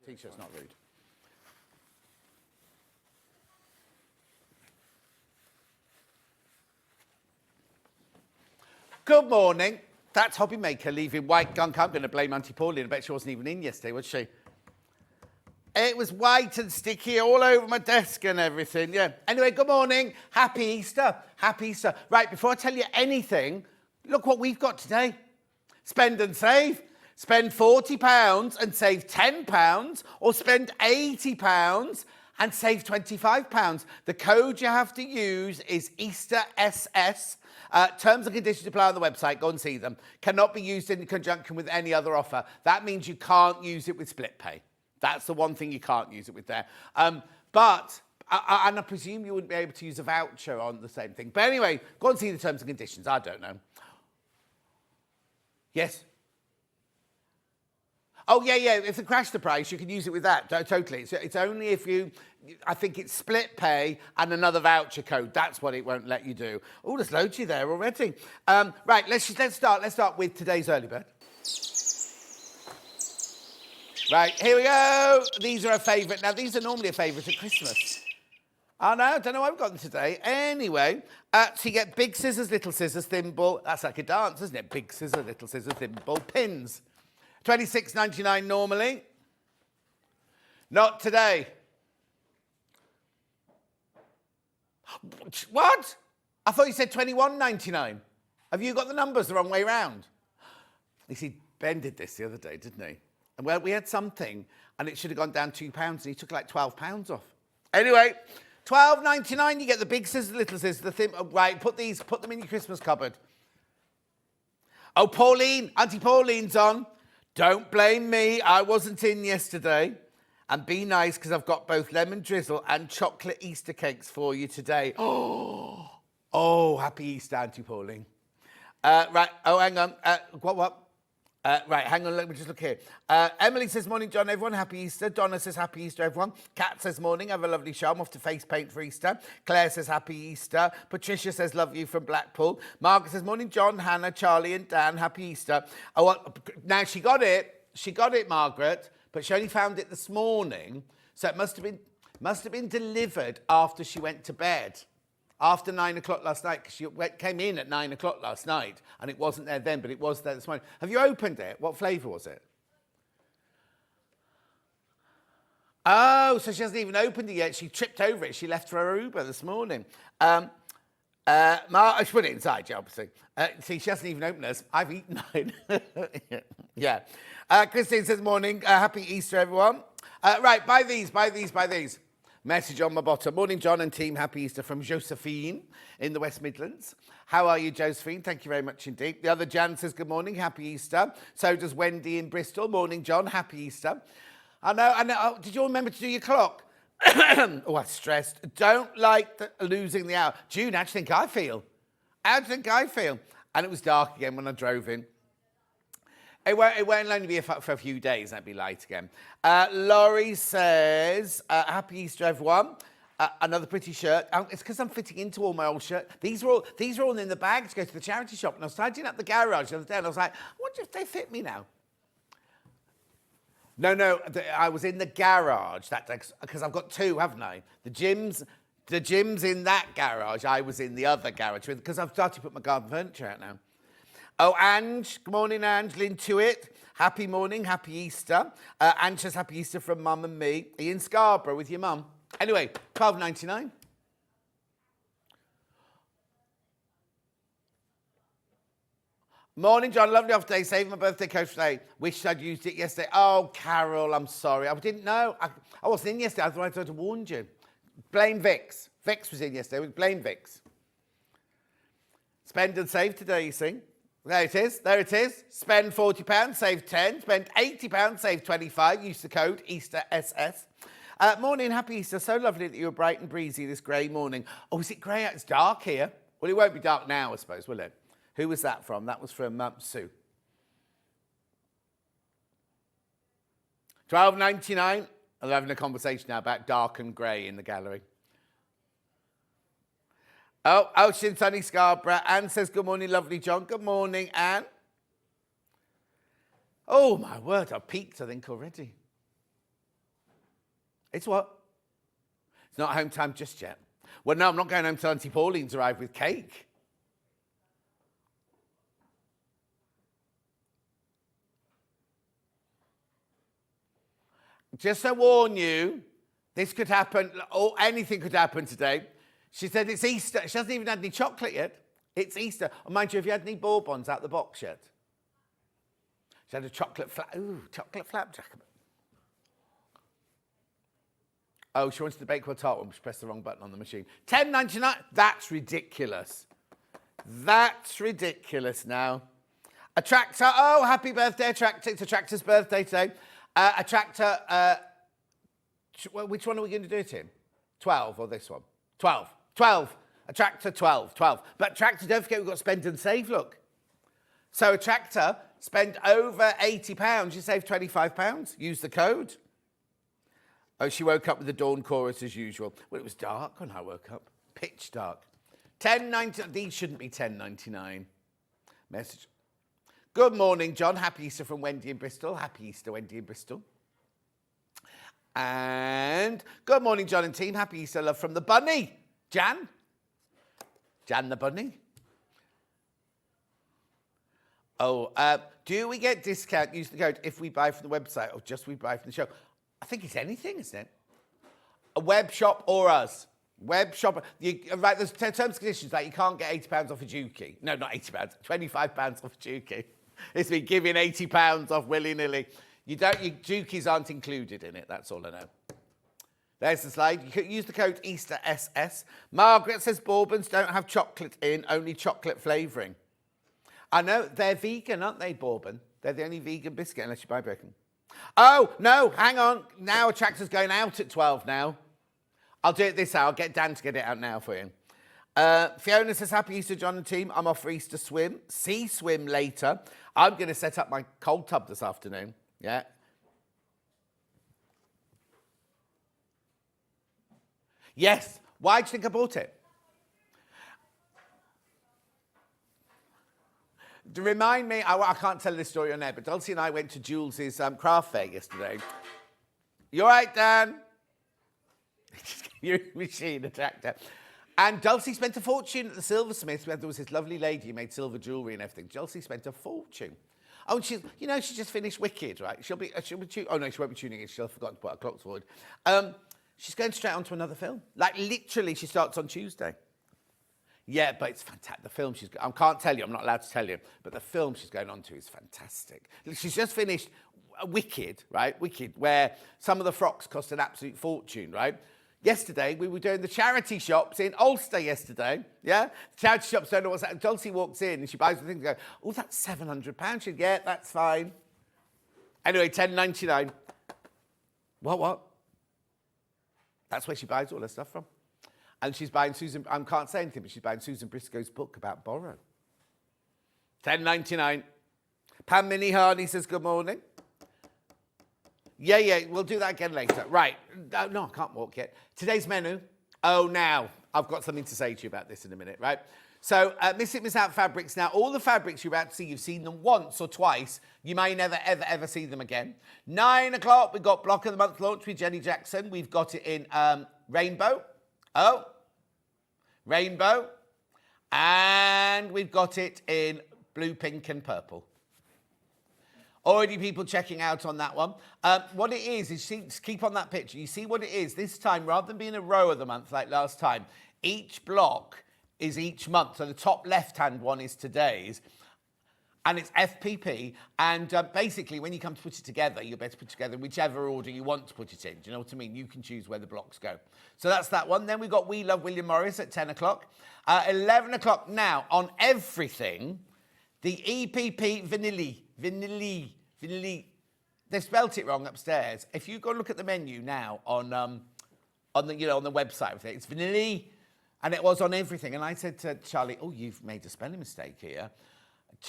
T-shirt's not rude. Good morning. That's Hobby Maker leaving white gunk. I'm going to blame Auntie Pauline. I bet she wasn't even in yesterday, was she? It was white and sticky all over my desk and everything, yeah. Anyway, good morning. Happy Easter. Happy Easter. Right, before I tell you anything, look what we've got today. Spend and save. Spend £40 and save £10, or spend £80 and save £25. The code you have to use is EasterSS. Terms and conditions apply on the website. Go and see them. Cannot be used in conjunction with any other offer. That means you can't use it with split pay. That's the one thing you can't use it with there. And I presume you wouldn't be able to use a voucher on the same thing. But anyway, go and see the terms and conditions. I don't know. Yes? Oh, yeah. If they crash the price, you can use it with that. Totally. It's only if you... I think it's split pay and another voucher code. That's what it won't let you do. Oh, there's loads of you there already. Right, let's start. Let's start with today's early bird. Right, here we go. These are a favourite. Now, these are normally a favourite at Christmas. Oh, no, I don't know why I've got them today. Anyway, so you get big scissors, little scissors, thimble. That's like a dance, isn't it? Big scissors, little scissors, thimble, pins. $26.99 normally. Not today. What? I thought you said $21.99. Have you got the numbers the wrong way round? You see, Ben did this the other day, didn't he? And well, we had something, and it should have gone down £2, and he took like £12 off. Anyway, $12.99. You get the big scissors, little scissors, the thin. Oh, right, put them in your Christmas cupboard. Oh, Pauline, Auntie Pauline's on. Don't blame me. I wasn't in yesterday. And be nice, because I've got both lemon drizzle and chocolate Easter cakes for you today. Oh, happy Easter, Auntie Pauline. Right. Oh, hang on. What? Right, hang on, let me just look here. Emily says, morning, John, everyone, happy Easter. Donna says, happy Easter, everyone. Kat says, morning, have a lovely show. I'm off to face paint for Easter. Claire says, happy Easter. Patricia says, love you from Blackpool. Margaret says, morning, John, Hannah, Charlie and Dan, happy Easter. Oh, well, now, she got it, Margaret, but she only found it this morning, so it must have been delivered after she went to bed. After 9 o'clock last night, because she came in at 9 o'clock last night, and it wasn't there then, but it was there this morning. Have you opened it? What flavour was it? Oh, so she hasn't even opened it yet. She tripped over it. She left for her Uber this morning. She put it inside, yeah, obviously. See, she hasn't even opened this. I've eaten mine. Yeah. Christine says, morning, happy Easter, everyone. Right, buy these. Message on my bottom. Morning, John and team. Happy Easter from Josephine in the West Midlands. How are you, Josephine? Thank you very much indeed. The other Jan says, good morning. Happy Easter. So does Wendy in Bristol. Morning, John. Happy Easter. I know. Oh, did you all remember to do your clock? Oh, I'm stressed. Don't like losing the hour. June, how do you think I feel? And it was dark again when I drove in. It won't only be for a few days, that'd be light again. Laurie says, happy Easter, everyone. Another pretty shirt. It's because I'm fitting into all my old shirts. These are all in the bag to go to the charity shop. And I was tidying up the garage the other day, and I was like, I wonder if they fit me now. No, I was in the garage that day, because I've got two, haven't I? The gym's in that garage. I was in the other garage, because I've started to put my garden furniture out now. Oh, Ange, good morning, Ange, Lintuit. Happy morning, happy Easter. Ange says happy Easter from Mum and me. Are you in Scarborough with your mum? Anyway, $12.99. Morning, John. Lovely off day. Saving my birthday coat today. Wish I'd used it yesterday. Oh, Carol, I'm sorry. I didn't know. I wasn't in yesterday. I thought I'd have warned you. Blame Vix. Vix was in yesterday. Blame Vix. Spend and save today, you see. There it is. Spend £40, save 10. Spend £80, save 25. Use the code EasterSS. Morning, happy Easter. So lovely that you were bright and breezy this grey morning. Oh, is it grey? It's dark here. Well, it won't be dark now, I suppose, will it? Who was that from? That was from Sue. $12.99. I'm having a conversation now about dark and grey in the gallery. Oh, Ocean Sunny Scarborough. Anne says, good morning, lovely John. Good morning, Anne. Oh, my word, I've peaked, I think, already. It's what? It's not home time just yet. Well, no, I'm not going home till Auntie Pauline's arrived with cake. Just to warn you, this could happen, or anything could happen today. She said it's Easter. She hasn't even had any chocolate yet. It's Easter. Oh, mind you, have you had any bourbons out the box yet? She had a chocolate flapjack. Oh, she wanted the Bakewell tart one, but she pressed the wrong button on the machine. $10.99. That's ridiculous. That's ridiculous now. A tractor. Oh, happy birthday, a tractor. It's a tractor's birthday today. A tractor. Which one are we going to do it in? 12 or this one? 12. 12. A tractor, 12. 12. But tractor, don't forget we've got spend and save, look. So a tractor, spend over £80, you save £25. Use the code. Oh, she woke up with the dawn chorus as usual. Well, it was dark when I woke up. Pitch dark. $10.99. These shouldn't be $10.99. Message. Good morning, John. Happy Easter from Wendy in Bristol. Happy Easter, Wendy in Bristol. And good morning, John and team. Happy Easter, love from the bunny. Jan. Jan the bunny. Oh, do we get discount? Use the code if we buy from the website or just we buy from the show? I think it's anything, isn't it? A web shop or us. Web shop. Right, there's terms and conditions like you can't get £80 off a dookie. No, not £80, £25 off a dookie. It's been giving £80 off willy-nilly. Your dookies aren't included in it, that's all I know. There's the slide. You can use the code EasterSS. Margaret says bourbons don't have chocolate in, only chocolate flavouring. I know, they're vegan, aren't they, bourbon? They're the only vegan biscuit, unless you buy bacon. Oh, no, hang on. Now a tractor's going out at 12 now. I'll do it this hour. I'll get Dan to get it out now for you. Fiona says, happy Easter, John and team. I'm off for Easter swim. Sea swim later. I'm going to set up my cold tub this afternoon. Yeah. Yes. Why do you think I bought it? To remind me, I can't tell this story on air, but Dulcie and I went to Jules's craft fair yesterday. You all right, Dan? Your machine, a tractor. And Dulcie spent a fortune at the silversmith. There was this lovely lady who made silver jewellery and everything. Dulcie spent a fortune. Oh, and she just finished Wicked, right? She'll be oh, no, she won't be tuning in. She'll have forgotten to put her clocks forward. She's going straight on to another film. Like, literally, she starts on Tuesday. Yeah, but it's fantastic. The film I can't tell you, I'm not allowed to tell you, but the film she's going on to is fantastic. She's just finished Wicked, right? Wicked, where some of the frocks cost an absolute fortune, right? Yesterday, we were doing the charity shops in Ulster yesterday, yeah? The charity shops don't know what's that. Dulcie walks in and she buys the thing and goes, oh, that's £700. She goes, yeah, that's fine. Anyway, $10.99. What? That's where she buys all her stuff from. And she's buying Susan, I can't say anything, but she's buying Susan Briscoe's book about Borrow. $10.99. Pam Minnie Harney says, good morning. Yeah, we'll do that again later. Right. No, I can't walk yet. Today's menu. Oh, now. I've got something to say to you about this in a minute, right? So, Miss It, Miss Out fabrics. Now, all the fabrics you're about to see, you've seen them once or twice. You may never, ever see them again. 9 o'clock, we've got Block of the Month launch with Jenny Jackson. We've got it in rainbow. Oh. Rainbow. And we've got it in blue, pink, and purple. Already people checking out on that one. What it is keep on that picture. You see what it is. This time, rather than being a row of the month like last time, each block is each month. So the top left-hand one is today's. And it's FPP. And basically, when you come to put it together, you're better put it together in whichever order you want to put it in. Do you know what I mean? You can choose where the blocks go. So that's that one. Then we've got We Love William Morris at 10 o'clock. 11 o'clock now on everything. The EPP Vinyl. They've spelt it wrong upstairs. If you go look at the menu now on the website, it's Vinyl, and it was on everything. And I said to Charlie, "Oh, you've made a spelling mistake here."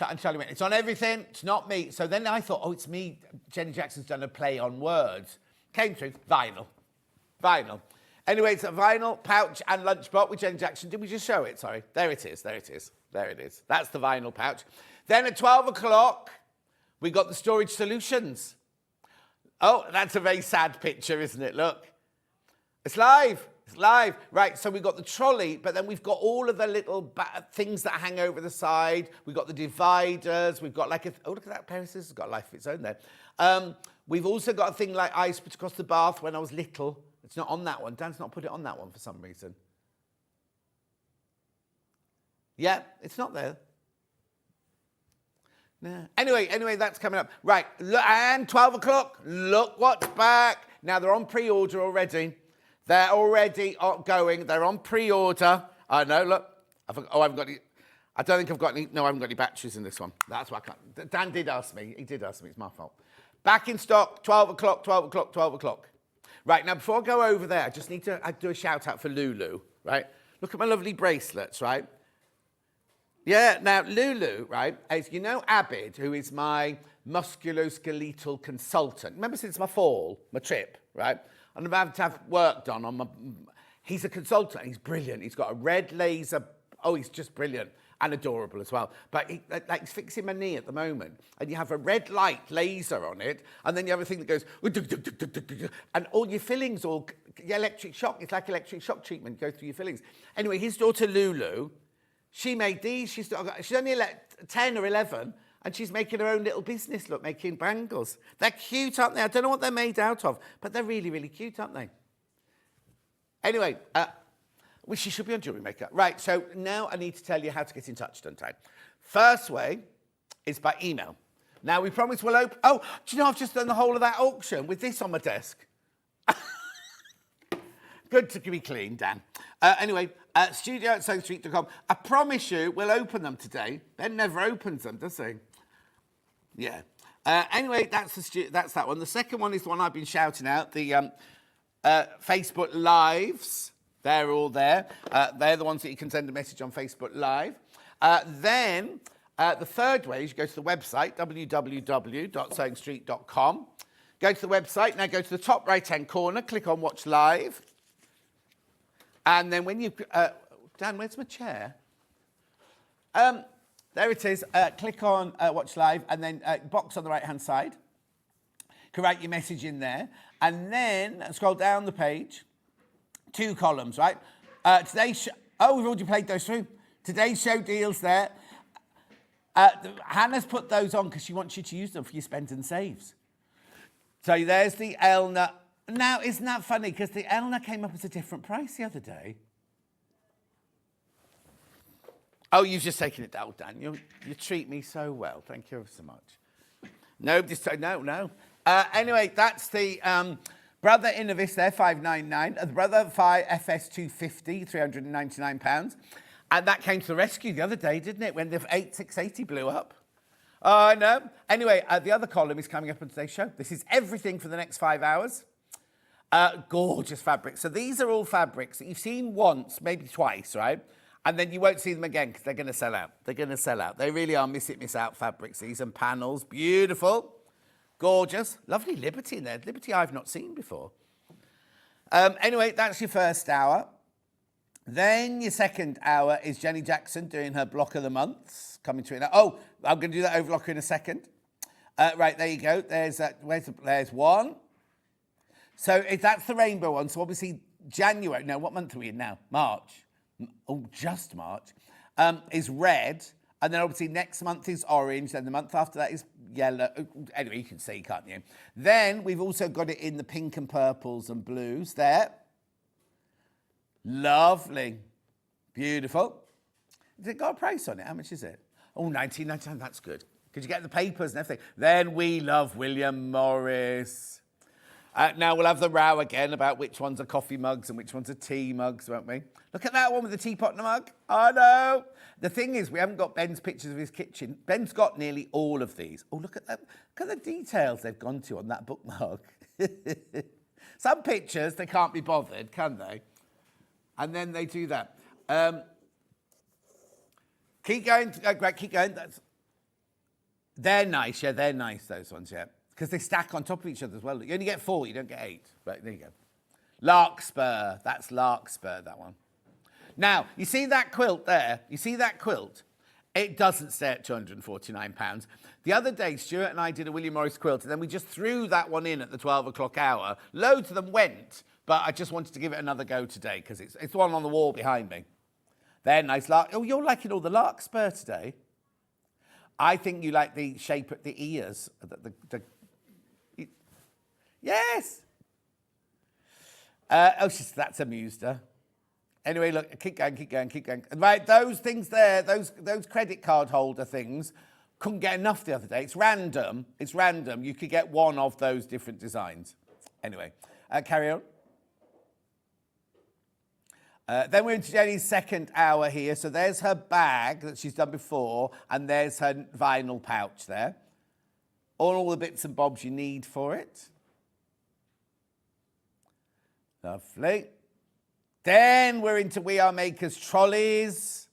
And Charlie went, "It's on everything. It's not me." So then I thought, "Oh, it's me. Jenny Jackson's done a play on words." Came through vinyl. Anyway, it's a vinyl pouch and lunchbox with Jenny Jackson. Did we just show it? Sorry. There it is. That's the vinyl pouch. Then at 12 o'clock, we got the storage solutions. Oh, that's a very sad picture, isn't it? Look. It's live. It's live. Right, so we've got the trolley, but then we've got all of the little things that hang over the side. We've got the dividers. We've got like oh, look at that pair of scissors. It's got a life of its own there. We've also got a thing like I used to put across the bath when I was little. It's not on that one. Dan's not put it on that one for some reason. Yeah, it's not there. No. Anyway, that's coming up. Right, and 12 o'clock. Look what's back. Now, they're on pre-order already. They're already going. They're on pre-order. I know, look. I haven't got any. I don't think I've got any. No, I haven't got any batteries in this one. That's why I can't. Dan did ask me. He did ask me. It's my fault. Back in stock, 12 o'clock, 12 o'clock, 12 o'clock. Right, now, before I go over there, I just need to do a shout-out for Lulu, right? Look at my lovely bracelets, right? Yeah, now, Lulu, right, as you know, Abid, who is my musculoskeletal consultant. Remember since my fall, my trip, right? And I'm having to have work done on my... He's a consultant. He's brilliant. He's got a red laser... Oh, he's just brilliant and adorable as well. But he's fixing my knee at the moment. And you have a red light laser on it. And then you have a thing that goes... And all your fillings all... Electric shock. It's like electric shock treatment. Go through your fillings. Anyway, his daughter, Lulu, she made these. She's only 10 or 11. And she's making her own little business, look, making bangles. They're cute, aren't they? I don't know what they're made out of, but they're really, really cute, aren't they? Anyway, well, she should be on jewellery maker. Right, so now I need to tell you how to get in touch, don't I? First way is by email. Now, we promise we'll open... Oh, do you know I've just done the whole of that auction with this on my desk? Good to be clean, Dan. Anyway, studio@sewingstreet.com. I promise you we'll open them today. Ben never opens them, does he? Yeah. Anyway, that's that one. The second one is the one I've been shouting out, the Facebook Lives. They're all there. They're the ones that you can send a message on Facebook Live. Then the third way is you go to the website, www.sewingstreet.com. Go to the website. Now go to the top right-hand corner. Click on Watch Live. And then when you... Dan, where's my chair? There it is. Click on Watch Live and then box on the right-hand side. You can write your message in there. And then scroll down the page. 2 columns, right? Today's show... Oh, we've already played those through. Today's show deals there. Hannah's put those on because she wants you to use them for your spends and saves. So there's the Elna... Now, isn't that funny? Because the Elna came up as a different price the other day. Oh, you've just taken it down, Dan. You treat me so well. Thank you ever so much. No. Anyway, that's the Brother Innovis there, $599. The Brother Fi FS250, £399. And that came to the rescue the other day, didn't it? When the 680 blew up. Oh, no. Anyway, the other column is coming up on today's show. This is everything for the next 5 hours. Gorgeous fabrics. So these are all fabrics that you've seen once, maybe twice, right? And then you won't see them again because they're going to sell out. They're going to sell out. They really are miss out fabrics. These and panels. Beautiful. Gorgeous. Lovely Liberty in there. Liberty I've not seen before. Anyway, that's your first hour. Then your second hour is Jenny Jackson doing her block of the months. Coming to it now. Oh, I'm going to do that overlocker in a second. Right, there you go. There's one. So if that's the rainbow one, so obviously January, no, what month are we in now? March. Oh, just March. Is red. And then obviously next month is orange. Then the month after that is yellow. Anyway, you can see, can't you? Then we've also got it in the pink and purples and blues there. Lovely. Beautiful. Has it got a price on it? How much is it? Oh, $19.99. That's good. Because you get the papers and everything. Then we love William Morris. Now we'll have the row again about which ones are coffee mugs and which ones are tea mugs, won't we? Look at that one with the teapot and the mug. Oh, no. The thing is, we haven't got Ben's pictures of his kitchen. Ben's got nearly all of these. Oh, look at that. Look at the details they've gone to on that bookmark. Some pictures, they can't be bothered, can they? And then they do that. Keep going, Greg, keep going. They're nice, yeah, they're nice, those ones, yeah. Because they stack on top of each other as well. You only get 4, you don't get 8. Right, there you go. Larkspur, that's Larkspur, that one. Now, you see that quilt there? You see that quilt? It doesn't stay at £249. The other day, Stuart and I did a William Morris quilt, and then we just threw that one in at the 12 o'clock hour. Loads of them went But I just wanted to give it another go today because it's the one on the wall behind me. They're nice lark. Oh, you're liking all the larkspur today. I think you like the shape of the ears. Yes. That's amused her. Anyway, look, keep going. Right, those things there, those credit card holder things, couldn't get enough the other day. It's random. You could get one of those different designs. Anyway, carry on. Then we're into Jenny's second hour here. So there's her bag that she's done before, and there's her vinyl pouch there. All the bits and bobs you need for it. Lovely. Then we're into We Are Makers trolleys.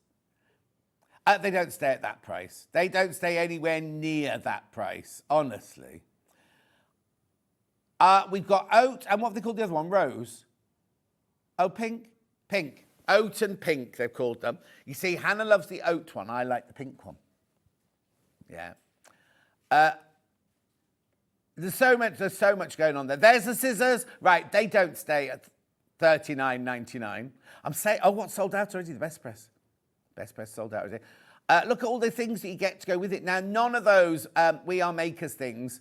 They don't stay at that price. They don't stay anywhere near that price, honestly. We've got oat, and what have they called the other one? Rose? Oh, pink? Pink. Oat and pink, they've called them. You see, Hannah loves the oat one. I like the pink one. Yeah. There's so much going on there. There's the scissors. Right, they don't stay at $39.99. I'm saying, what's sold out already? The Best Press. Best Press sold out already. Look at all the things that you get to go with it. Now, none of those We Are Makers things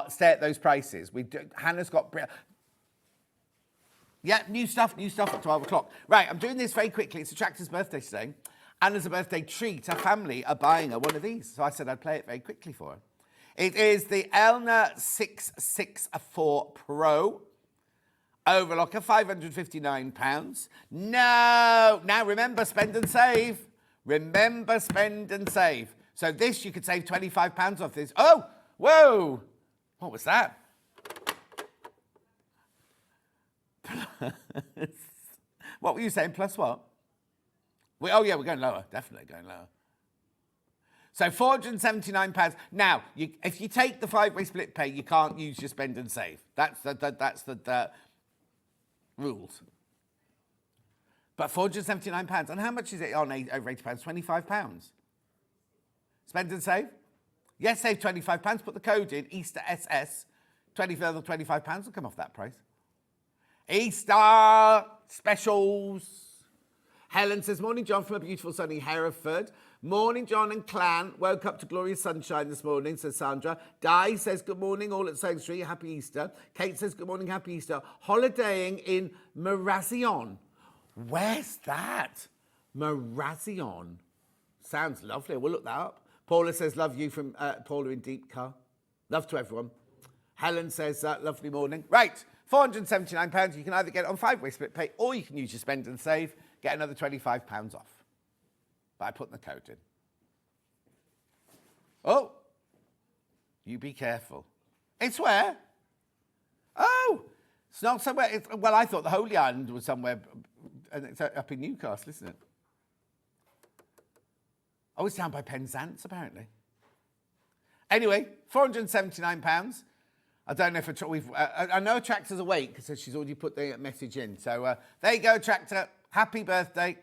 stay at those prices. Hannah's got... Yeah, new stuff at 12 o'clock. Right, I'm doing this very quickly. It's a Tractor's birthday today. And as a birthday treat, her family are buying her one of these. So I said I'd play it very quickly for her. It is the Elna 664 Pro overlocker, £559. No, now remember, spend and save. Remember, spend and save. So this, you could save £25 off this. Oh, whoa, what was that? What were you saying? Plus what? Oh, yeah, we're going lower. Definitely going lower. So £479. Now, if you take the 5-way split pay, you can't use your spend and save. That's the rules. But £479. And how much is it on over £80? £25. Spend and save? Yes, save £25. Put the code in, Easter SS. 20 further £25 will come off that price. Easter specials. Helen says, morning, John, from a beautiful sunny Hereford. Morning, John and Clan. Woke up to glorious sunshine this morning, says Sandra. Di says, good morning, all at Same Street. Happy Easter. Kate says, good morning, happy Easter. Holidaying in Marazion. Where's that? Marazion. Sounds lovely. We'll look that up. Paula says, love you from Paula in Deep Car. Love to everyone. Helen says, lovely morning. Right. £479, you can either get it on 5-way split pay or you can use your spend and save, get another £25 off by putting the code in. Oh, you be careful. It's where? Oh, it's not somewhere. Well, I thought the Holy Island was somewhere, and it's up in Newcastle, isn't it? Oh, it's down by Penzance, apparently. Anyway, £479. I don't know if I know Tractor's awake because she's already put the message in. So there you go, Tractor. Happy birthday.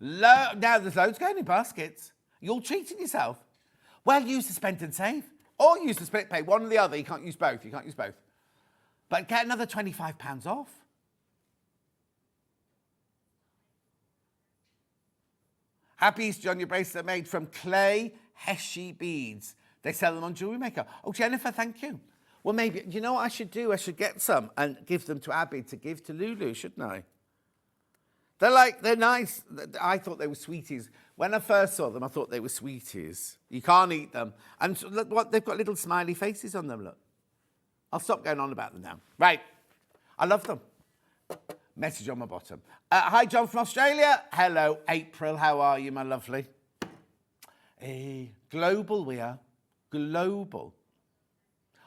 Now there's loads going in baskets. You're treating yourself. Well, use the spend and save. Or use the split pay. One or the other. You can't use both. But get another £25 off. Happy Easter, John. Your bracelets are made from clay Heshy beads. They sell them on Jewellery Maker. Oh, Jennifer, thank you. Well, maybe, you know what I should do? I should get some and give them to Abby to give to Lulu, shouldn't I? They're nice. I thought they were sweeties. When I first saw them, I thought they were sweeties. You can't eat them. And look what, they've got little smiley faces on them, look. I'll stop going on about them now. Right. I love them. Message on my bottom. Hi, John from Australia. Hello, April. How are you, my lovely? Hey, global we are. Global.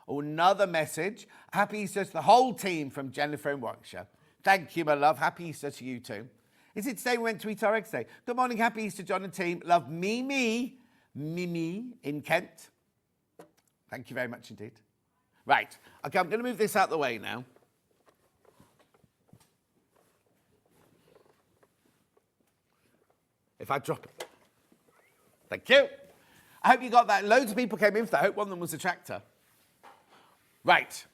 Oh, another message. Happy Easter to the whole team from Jennifer in Warwickshire. Thank you, my love. Happy Easter to you too. Is it today we went to eat our eggs day? Good morning, happy Easter, John and team. Love Mimi in Kent. Thank you very much indeed. Right. Okay, I'm going to move this out of the way now. If I drop it. Thank you. I hope you got that. Loads of people came in for that. I hope one of them was a Tractor. Right.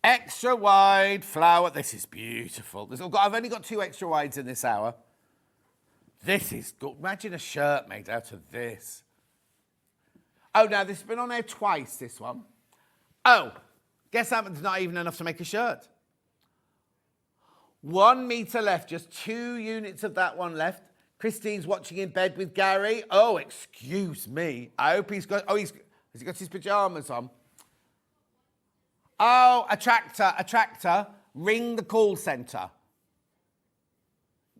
Extra wide flower. This is beautiful. I've only got 2 extra wides in this hour. This is good. Imagine a shirt made out of this. Oh, now this has been on air twice, this one. Oh, guess that one's not even enough to make a shirt. 1 metre left, just 2 units of that one left. Christine's watching in bed with Gary. Oh, excuse me. I hope he's got, has he got his pyjamas on? Oh, a tractor. Ring the call centre.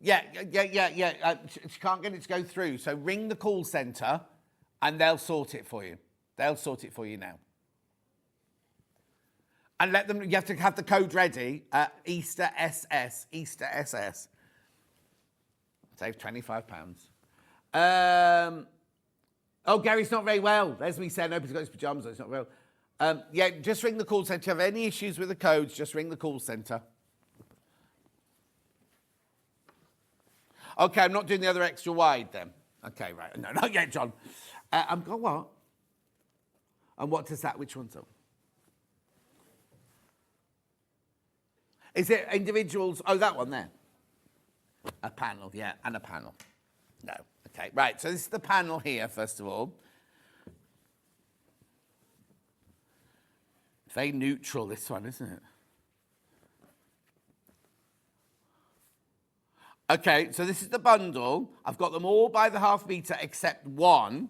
Yeah. She can't get it to go through. So ring the call centre and they'll sort it for you. They'll sort it for you now. And let them, you have to have the code ready. Easter SS. Save £25. Oh, Gary's not very well. There's me saying, nobody's got his pyjamas on, he's not well. Yeah, just ring the call centre. If you have any issues with the codes, just ring the call centre. Okay, I'm not doing the other extra wide then. Okay, right. No, not yet, John. I'm going what? And what does that, which one's up? Is it individuals? Oh, that one there. A panel, yeah, and a panel. No, okay, right. So this is the panel here, first of all. Very neutral, this one, isn't it? Okay, so this is the bundle. I've got them all by the half metre except one,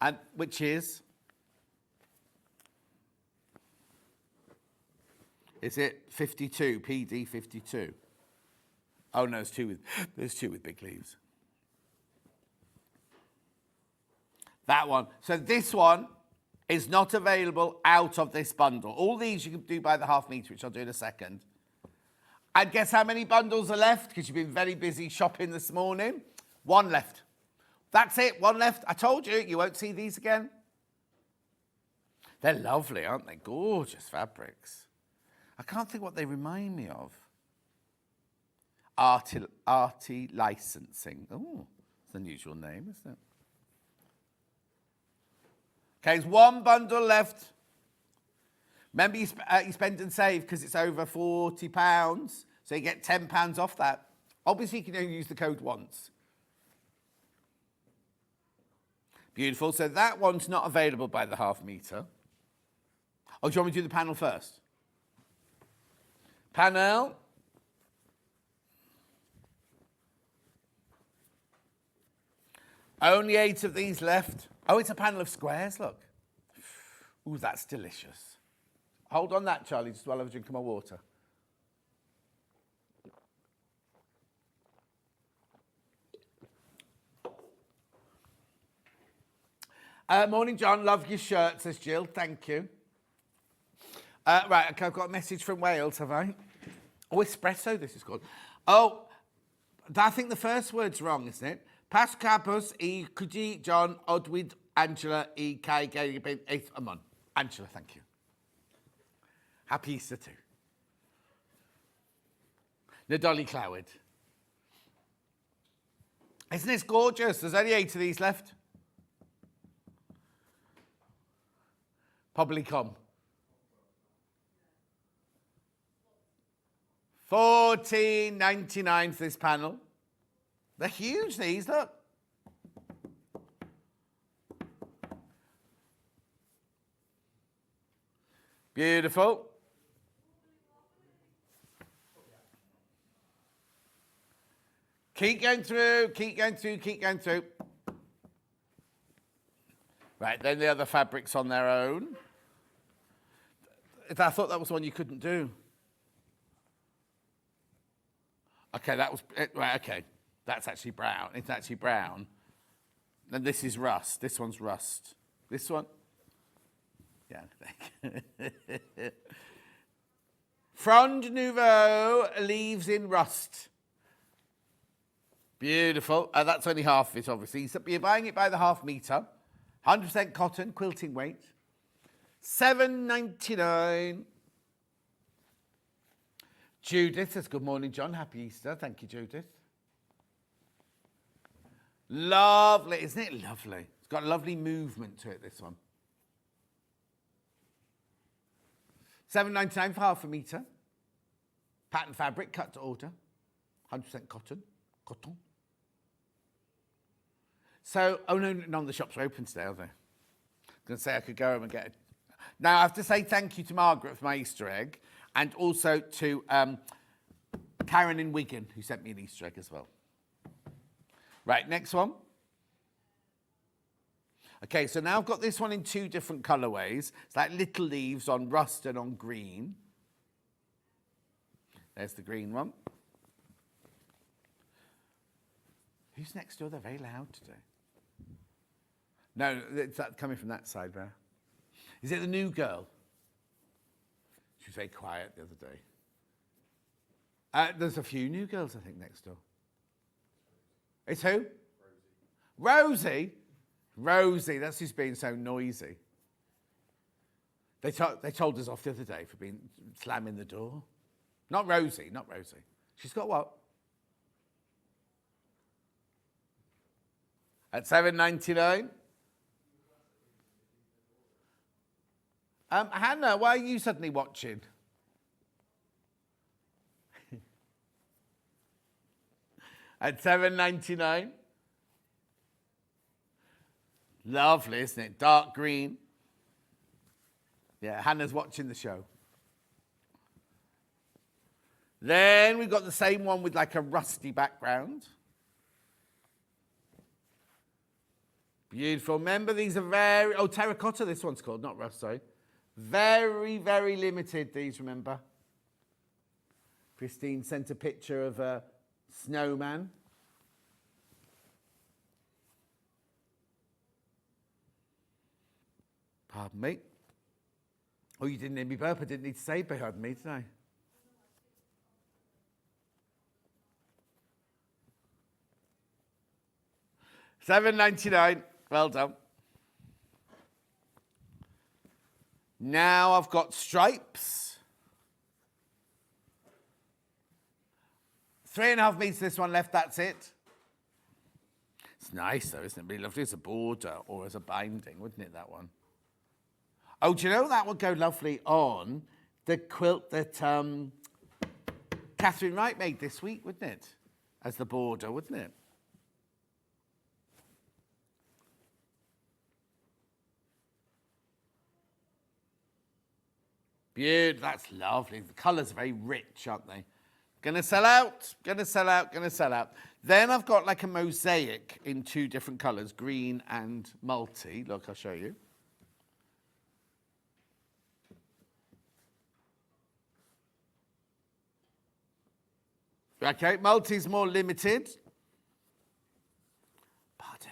and which is it 52, PD 52? Oh no, there's two with big leaves. That one. So this one is not available out of this bundle. All these you can do by the half metre, which I'll do in a second. And guess how many bundles are left? Because you've been very busy shopping this morning. 1 left. That's it, 1 left. I told you, you won't see these again. They're lovely, aren't they? Gorgeous fabrics. I can't think what they remind me of. Arty Licensing. Oh, it's an unusual name, isn't it? Okay, there's 1 bundle left. Remember, you spend and save because it's over £40, so you get £10 off that. Obviously, you can only use the code once. Beautiful. So that one's not available by the half metre. Oh, do you want me to do the panel first? Panel. Only 8 of these left. Oh, it's a panel of squares, look. Ooh, that's delicious. Hold on that, Charlie, just while I have a drink of my water. Morning, John. Love your shirt, says Jill. Thank you. Right, okay, I've got a message from Wales, have I? Oh, espresso, this is called. Oh, I think the first word's wrong, isn't it? Pascapus e Kuji John Odwid Angela e Kai Gay Eighth Amon. Angela, thank you. Happy Easter too. Nadolly Cloward. Isn't this gorgeous? There's only 8 of these left. Probably come. $14.99 for this panel. They're huge, these, look. Beautiful. Keep going through, keep going through, keep going through. Right, then the other fabrics on their own. I thought that was one you couldn't do. Okay, that was, right, okay. That's actually brown. It's actually brown. And this is rust. This one's rust. This one? Yeah. Frond Nouveau leaves in rust. Beautiful. That's only half of it, obviously. So you're buying it by the half metre. 100% cotton, quilting weight. $7.99. Judith says, good morning, John. Happy Easter. Thank you, Judith. Lovely. Isn't it lovely? It's got a lovely movement to it, this one. £7.99 for half a metre. Pattern fabric, cut to order. 100% cotton. Cotton. So, oh no, none of the shops are open today, are they? I was going to say I could go home and get it. Now, I have to say thank you to Margaret for my Easter egg, and also to Karen in Wigan, who sent me an Easter egg as well. Right, next one. Okay, so now I've got this one in two different colourways. It's like little leaves on rust and on green. There's the green one. Who's next door? They're very loud today. No, it's coming from that side there. Is it the new girl? She was very quiet the other day. There's a few new girls, I think, next door. It's who? Rosie? Rosie, that's who's being so noisy. They told us off the other day for slamming the door. Not Rosie, not Rosie. She's got what? At £7.99. Hannah, why are you suddenly watching? At £7.99. Lovely, isn't it? Dark green. Yeah, Hannah's watching the show. Then we've got the same one with like a rusty background. Beautiful. Remember, these are terracotta, this one's called, not rust, sorry. Very, very limited, these, remember. Christine sent a picture of a snowman. Pardon me. Oh, you didn't hear me burp. I didn't need to say pardon me, did I? £7.99. Well done. Now I've got stripes. 3.5 metres, this one left, that's it. It's nice though, isn't it? Really lovely as a border or as a binding, wouldn't it, that one? Oh, do you know that would go lovely on the quilt that Catherine Wright made this week, wouldn't it? As the border, wouldn't it? Beautiful, that's lovely. The colours are very rich, aren't they? Gonna sell out, gonna sell out, gonna sell out. Then I've got like a mosaic in two different colours, green and multi. Look, I'll show you. Okay, multi's more limited. Pardon.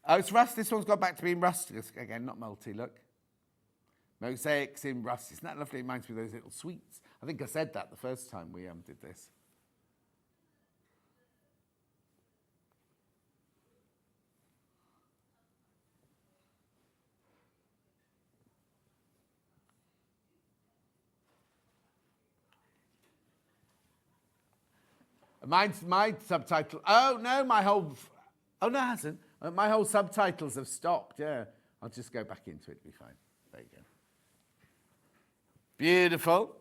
Oh, it's rust. This one's got back to being rusty again, not multi, look. Mosaics in rust. Isn't that lovely? It reminds me of those little sweets. I think I said that the first time we did this. Mine's my subtitle. Oh, no, my whole... Oh, no, it hasn't. My whole subtitles have stopped, yeah. I'll just go back into it, it'll be fine. There you go. Beautiful.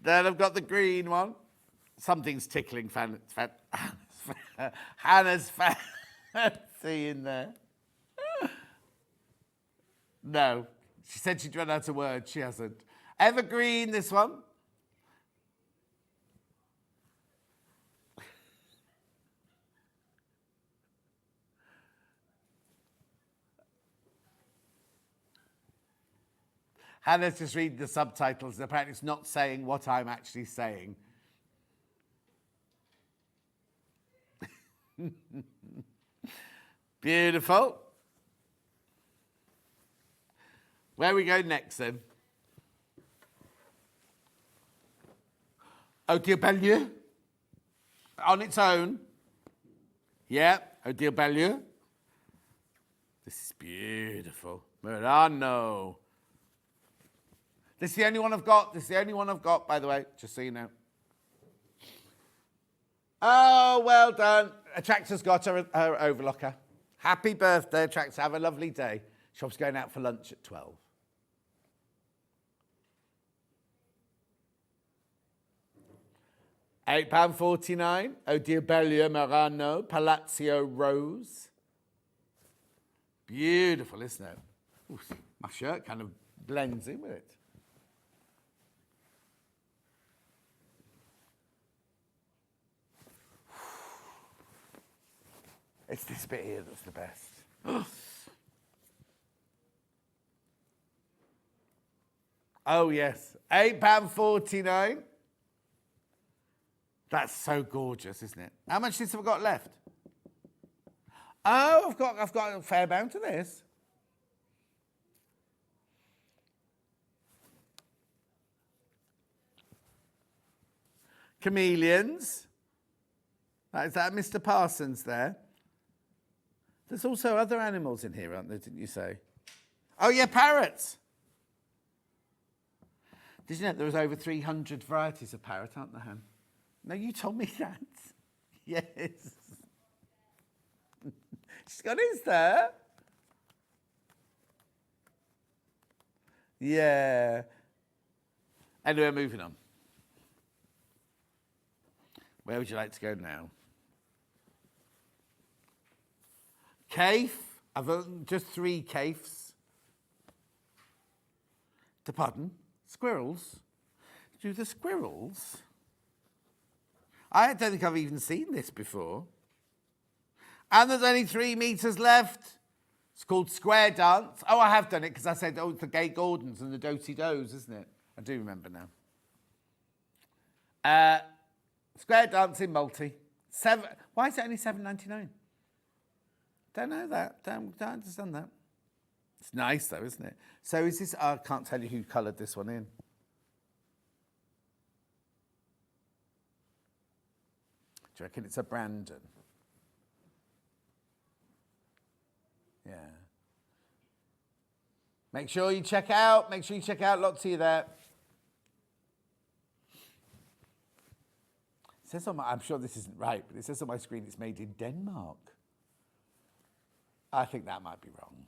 Then I've got the green one. Something's tickling Hannah's fancy in there. No. She said she'd run out of words. She hasn't. Evergreen, this one. Hannah's just reading the subtitles. Apparently it's not saying what I'm actually saying. Beautiful. Where we go next then? Oh, dear Bellieu. On its own. Yeah, oh, dear Bellieu. This is beautiful. Murano. This is the only one I've got. This is the only one I've got, by the way, just so you know. Oh, well done. A tractor's got her overlocker. Happy birthday, tractor. Have a lovely day. Shop's going out for lunch at 12. £8.49. Oh dear, Bellia Murano, Palazzo Rose. Beautiful, isn't it? Ooh, my shirt kind of blends in with it. It's this bit here that's the best. Oh, yes. £8.49. That's so gorgeous, isn't it? How much have I got left? Oh, I've got a fair amount of this. Chameleons. Is that Mr. Parsons there? There's also other animals in here, aren't there, didn't you say? Oh, yeah, parrots. Did you know there was over 300 varieties of parrot, aren't there, Han? No, you told me that. Yes. She's gone, is there? Yeah. Anyway, moving on. Where would you like to go now? Cave. I've just 3 caves. Pardon? Squirrels? Do the squirrels? I don't think I've even seen this before. And there's only 3 meters left. It's called Square Dance. Oh, I have done it because I said, oh, it's the Gay Gordons and the Doty Does, isn't it? I do remember now. Square Dance in multi. Why is it only $7.99? Don't know that. Don't understand that. It's nice though, isn't it? So is this? I can't tell you who coloured this one in. Do you reckon it's a Brandon? Yeah. Make sure you check out. Make sure you check out. Lots of you there. It says on my, I'm sure this isn't right, but it says on my screen it's made in Denmark. I think that might be wrong.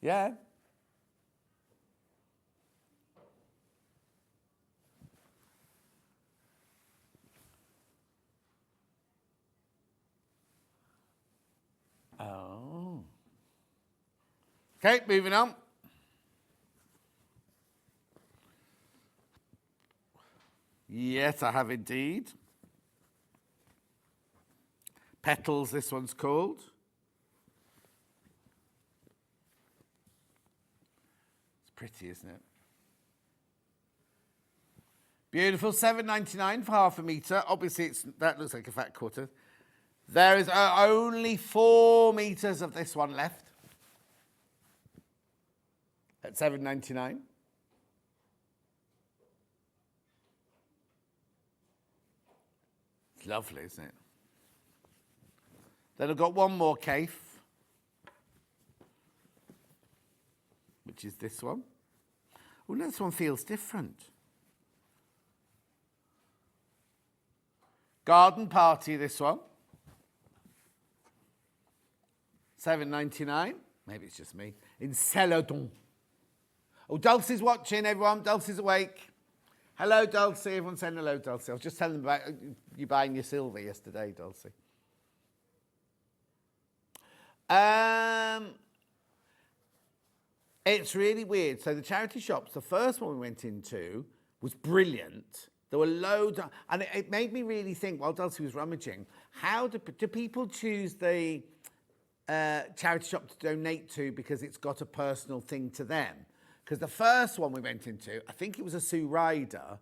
Yeah. Oh. Okay, moving on. Yes, I have indeed. Petals, this one's called. It's pretty, isn't it? Beautiful, $7.99 for half a metre. Obviously, that looks like a fat quarter. There is only 4 metres of this one left at $7.99. It's lovely, isn't it? Then I've got one more cave, which is this one. Oh, no, this one feels different. Garden Party, this one. $7.99. Maybe it's just me. In Celadon. Oh, Dulcie's watching, everyone. Dulcie's awake. Hello, Dulcie. Everyone saying hello, Dulcie. I was just telling them about you buying your silver yesterday, Dulcie. It's really weird. So the charity shops, the first one we went into was brilliant. There were loads, and it made me really think, while Dulcie was rummaging, how do people choose the charity shop to donate to because it's got a personal thing to them? Because the first one we went into, I think it was a Sue Ryder.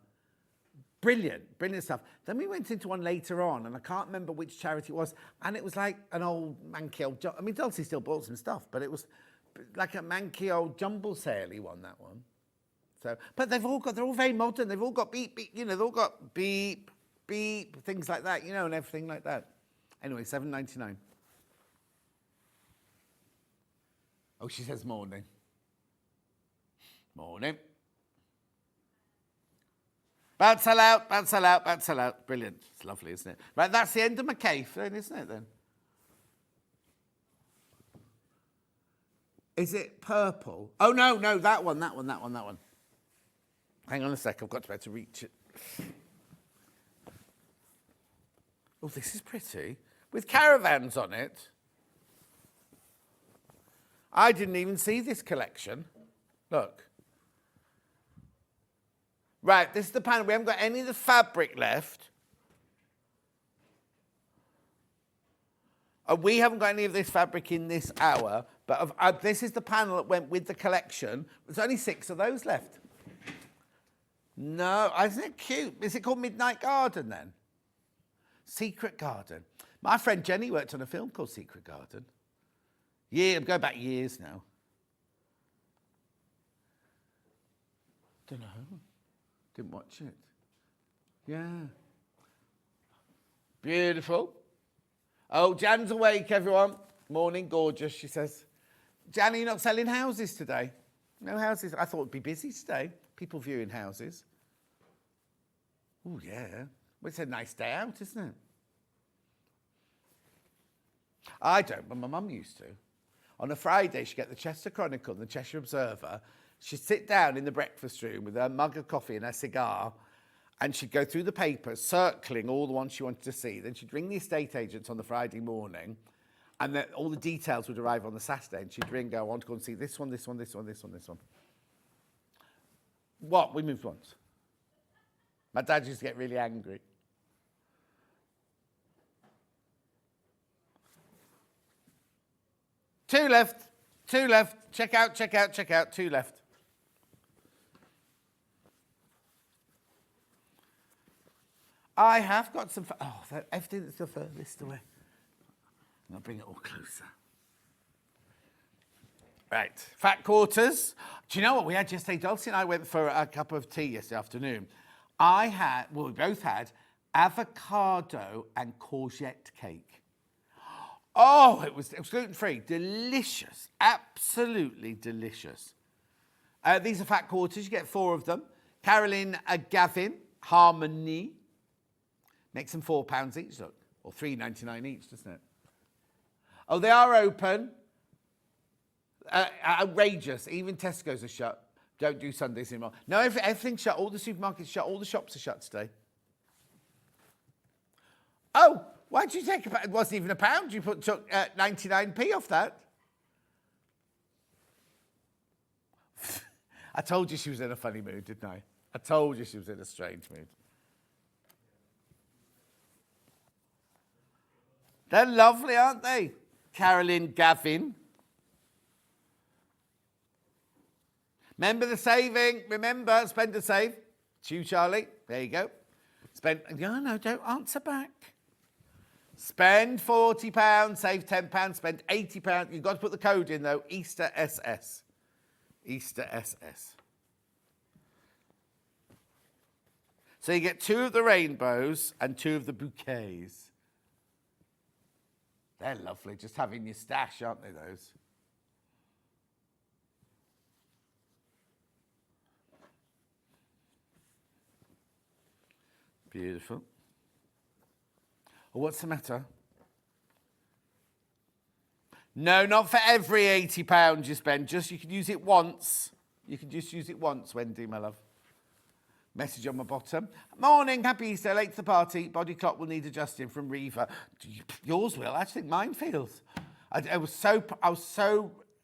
Brilliant stuff. Then we went into one later on, and I can't remember which charity it was, and it was like an old manky old... I mean, Dulcie still bought some stuff, but it was like a manky old jumble sale-y one, that one. So, but they're all very modern. They've all got beep, beep, you know, they've all got beep, beep, things like that, you know, and everything like that. Anyway, $7.99. Oh, she says morning. Morning. About to sell out, about to sell out, about to sell out. Brilliant. It's lovely, isn't it? Right, that's the end of my cave then, isn't it then? Is it purple? Oh, no, that one. Hang on a sec, I've got to be able to reach it. Oh, this is pretty. With caravans on it. I didn't even see this collection. Look. Right, this is the panel. We haven't got any of the fabric left. We haven't got any of this fabric in this hour, but this is the panel that went with the collection. There's only 6 of those left. No, isn't it cute? Is it called Midnight Garden then? Secret Garden. My friend Jenny worked on a film called Secret Garden. Yeah, go back years now. Don't know. Didn't watch it. Yeah. Beautiful. Oh, Jan's awake, everyone. Morning, gorgeous, she says. Jan, are you not selling houses today? No houses. I thought it'd be busy today. People viewing houses. Oh, yeah. Well, it's a nice day out, isn't it? I don't, but my mum used to. On a Friday, she'd get the Chester Chronicle and the Cheshire Observer. She'd sit down in the breakfast room with her mug of coffee and her cigar, and she'd go through the papers, circling all the ones she wanted to see. Then she'd ring the estate agents on the Friday morning, and then all the details would arrive on the Saturday, and she'd ring and go, I want to go and see this one, this one, this one, this one, this one. What? We moved once. My dad used to get really angry. Two left. Check out. 2 left. I have got some... everything that's the furthest away. I'll bring it all closer. Right, fat quarters. Do you know what we had yesterday? Dulcie and I went for a cup of tea yesterday afternoon. We both had avocado and courgette cake. Oh, it was gluten-free. Delicious. Absolutely delicious. These are fat quarters. You get 4 of them. Carolyn Gavin, Harmony. Makes them £4 each, look. Or $3.99 each, doesn't it? Oh, they are open. Outrageous. Even Tesco's are shut. Don't do Sundays anymore. No, everything's shut. All the supermarkets shut. All the shops are shut today. Oh, why'd you take it wasn't even £1. You took 99p off that. I told you she was in a funny mood, didn't I? I told you she was in a strange mood. They're lovely, aren't they? Carolyn Gavin. Remember the saving. Remember, spend and save. It's you, Charlie. There you go. No, don't answer back. Spend £40, save £10, spend £80. You've got to put the code in, though. Easter SS. Easter SS. So you get 2 of the rainbows and 2 of the bouquets. They're lovely, just having your stash, aren't they, those? Beautiful. Oh, what's the matter? No, not for every £80 you spend. You can use it once. You can just use it once, Wendy, my love. Message on my bottom. Morning, happy Easter, late to the party. Body clock will need adjusting from Reva. Yours will. I think mine feels. I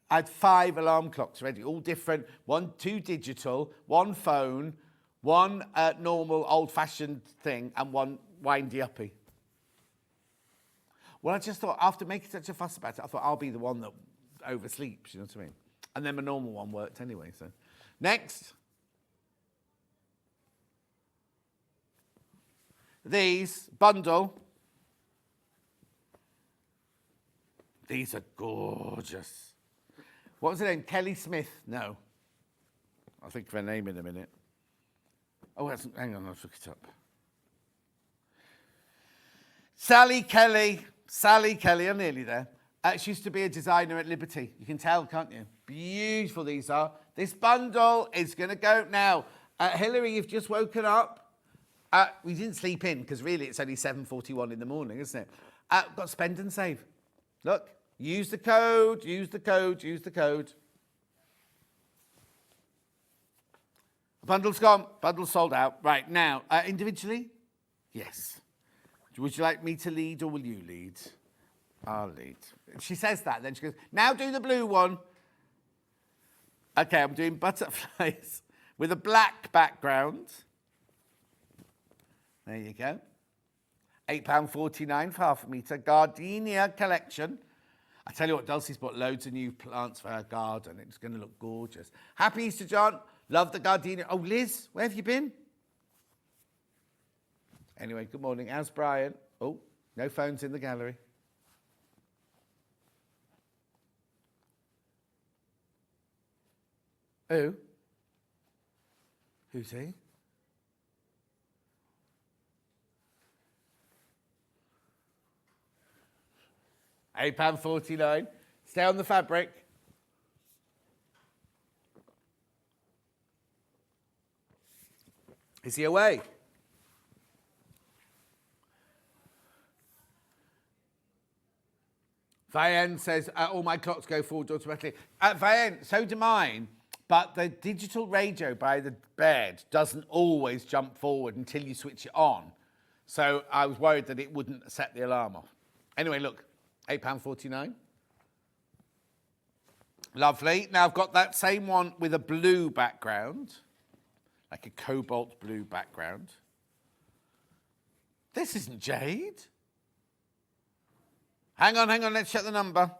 had 5 alarm clocks ready, all different. 2 digital, 1 phone, 1 normal old-fashioned thing, and 1 windy-uppy. Well, I just thought, after making such a fuss about it, I thought I'll be the one that oversleeps, you know what I mean? And then my normal one worked anyway, so. Next. These, bundle. These are gorgeous. What was her name? Kelly Smith? No. I'll think of her name in a minute. Oh, hang on, I'll look it up. Sally Kelly, I'm nearly there. She used to be a designer at Liberty. You can tell, can't you? Beautiful these are. This bundle is going to go now. Hilary, you've just woken up. We didn't sleep in because really it's only 7:41 in the morning, isn't it? Got spend and save. Look, use the code, use the code, use the code. Bundle's gone. Bundle's sold out. Right, now, individually? Yes. Would you like me to lead or will you lead? I'll lead. She says that, then she goes, now do the blue one. Okay, I'm doing butterflies with a black background. There you go. £8.49 for half a metre. Gardenia collection. I tell you what, Dulcie's bought loads of new plants for her garden. It's going to look gorgeous. Happy Easter, John. Love the gardenia. Oh, Liz, where have you been? Anyway, good morning. How's Brian? Oh, no phones in the gallery. Who? Who's he? £8.49. Stay on the fabric. Is he away? Vianne says, all my clocks go forward automatically. Vianne, so do mine, but the digital radio by the bed doesn't always jump forward until you switch it on. So I was worried that it wouldn't set the alarm off. Anyway, look, £8.49. Lovely. Now I've got that same one with a blue background, like a cobalt blue background. This isn't jade. Hang on, let's check the number.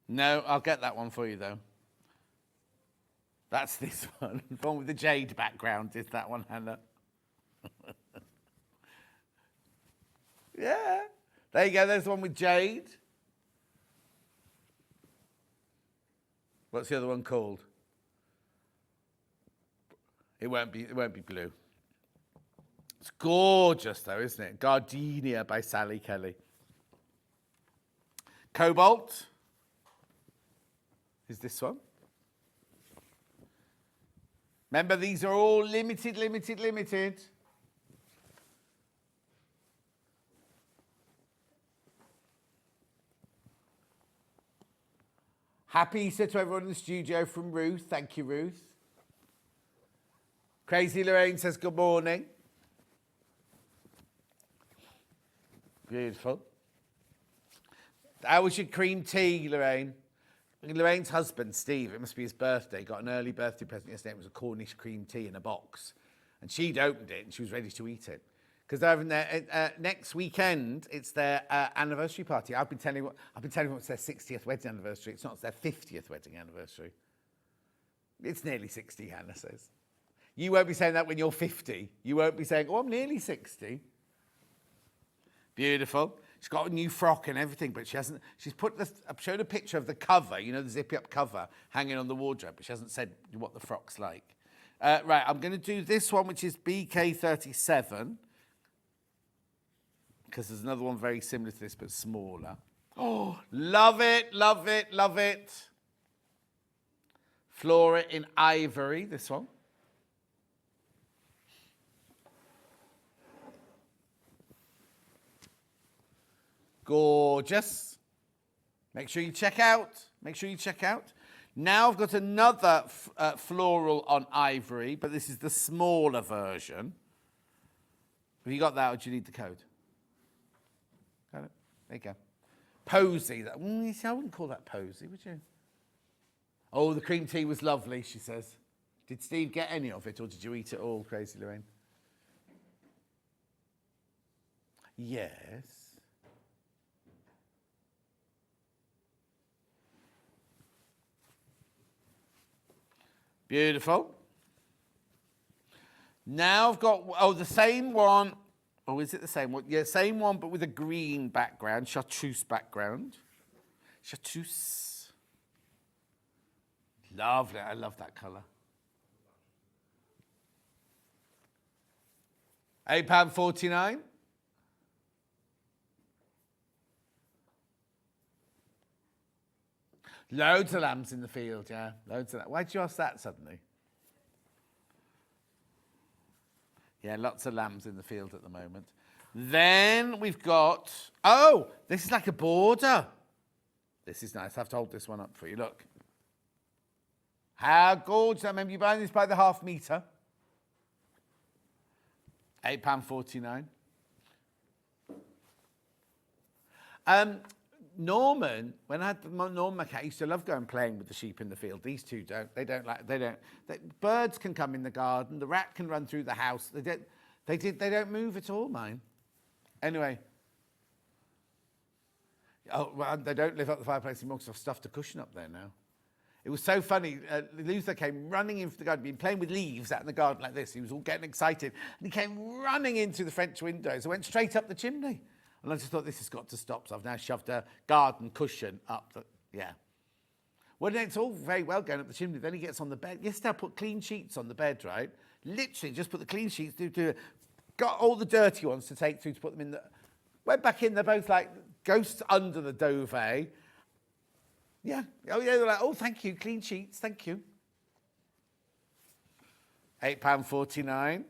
No, I'll get that one for you, though. That's this one. The one with the jade background is that one, Hannah. Yeah. There you go, there's the one with jade. What's the other one called? It won't be blue. It's gorgeous, though, isn't it? Gardenia by Sally Kelly. Cobalt is this one. Remember, these are all limited. Happy Easter to everyone in the studio from Ruth. Thank you, Ruth. Crazy Lorraine says good morning. Beautiful. How was your cream tea, Lorraine? Lorraine's husband, Steve, it must be his birthday, got an early birthday present yesterday. It was a Cornish cream tea in a box. And she'd opened it and she was ready to eat it. Because they're having their, next weekend, it's their anniversary party. I've been telling you it's their 60th wedding anniversary. It's not, it's their 50th wedding anniversary. It's nearly 60, Hannah says. You won't be saying that when you're 50. You won't be saying, oh, I'm nearly 60. Beautiful. She's got a new frock and everything, but she hasn't. She's put this. I've shown a picture of the cover, you know, the zippy-up cover hanging on the wardrobe, but she hasn't said what the frock's like. Right, I'm going to do this one, which is BK37, because there's another one very similar to this, but smaller. Oh, love it. Flora in ivory, this one. Gorgeous. Make sure you check out. Now I've got another floral on ivory, but this is the smaller version. Have you got that, or do you need the code? Got it? There you go. Posy. You see, I wouldn't call that posy, would you? Oh, the cream tea was lovely, she says. Did Steve get any of it, or did you eat it all, Crazy Lorraine? Yes. Beautiful. Now I've got, the same one. Oh, is it the same one? Yeah, same one, but with a green background, chartreuse background. Chartreuse. Lovely. I love that colour. £8.49. Loads of lambs in the field, yeah. Loads of. Why'd you ask that suddenly? Yeah, lots of lambs in the field at the moment. Then we've got, oh, this is like a border. This is nice. I have to hold this one up for you. Look. How gorgeous. I remember you buying this by the half metre. £8.49. Norman, when I had Norman, my cat, used to love going playing with the sheep in the field. These two don't. Birds can come in the garden. The rat can run through the house. They don't move at all, mine. Anyway. Oh, well, they don't live up the fireplace anymore because I've stuffed a cushion up there now. It was so funny. Luther came running into the garden, been playing with leaves out in the garden like this. He was all getting excited. And he came running into the French windows and went straight up the chimney. And I just thought, this has got to stop. So I've now shoved a garden cushion up. Yeah. Well, then it's all very well going up the chimney. Then he gets on the bed. Yesterday I put clean sheets on the bed, right? Literally just put the clean sheets, got all the dirty ones to take through to put them in the... Went back in, they're both like ghosts under the duvet. Yeah. Oh, yeah, they're like, oh, thank you, clean sheets, thank you. £8.49.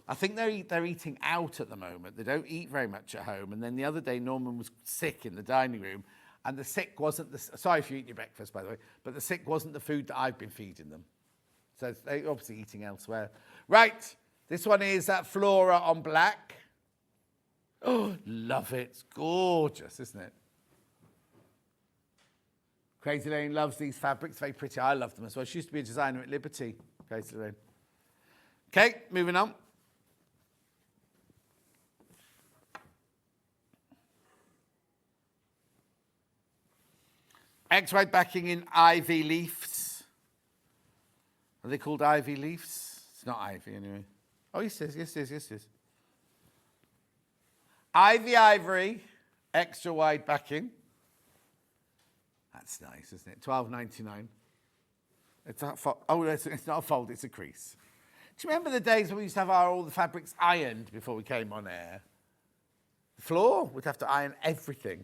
I think they're eating out at the moment. They don't eat very much at home. And then the other day, Norman was sick in the dining room, and the sick wasn't the... Sorry if you eat your breakfast, by the way, but the sick wasn't the food that I've been feeding them. So they're obviously eating elsewhere. Right, this one is Flora on black. Oh, love it. It's gorgeous, isn't it? Crazy Lane loves these fabrics. Very pretty. I love them as well. She used to be a designer at Liberty, Crazy Lane. Okay, moving on. X-ray backing in ivy leaves. Are they called ivy leaves? It's not ivy anyway. Oh, yes, it is. Ivy ivory, extra wide backing. That's nice, isn't it? $12.99. It's not it's not a fold, it's a crease. Do you remember the days when we used to have all the fabrics ironed before we came on air? The floor, we'd have to iron everything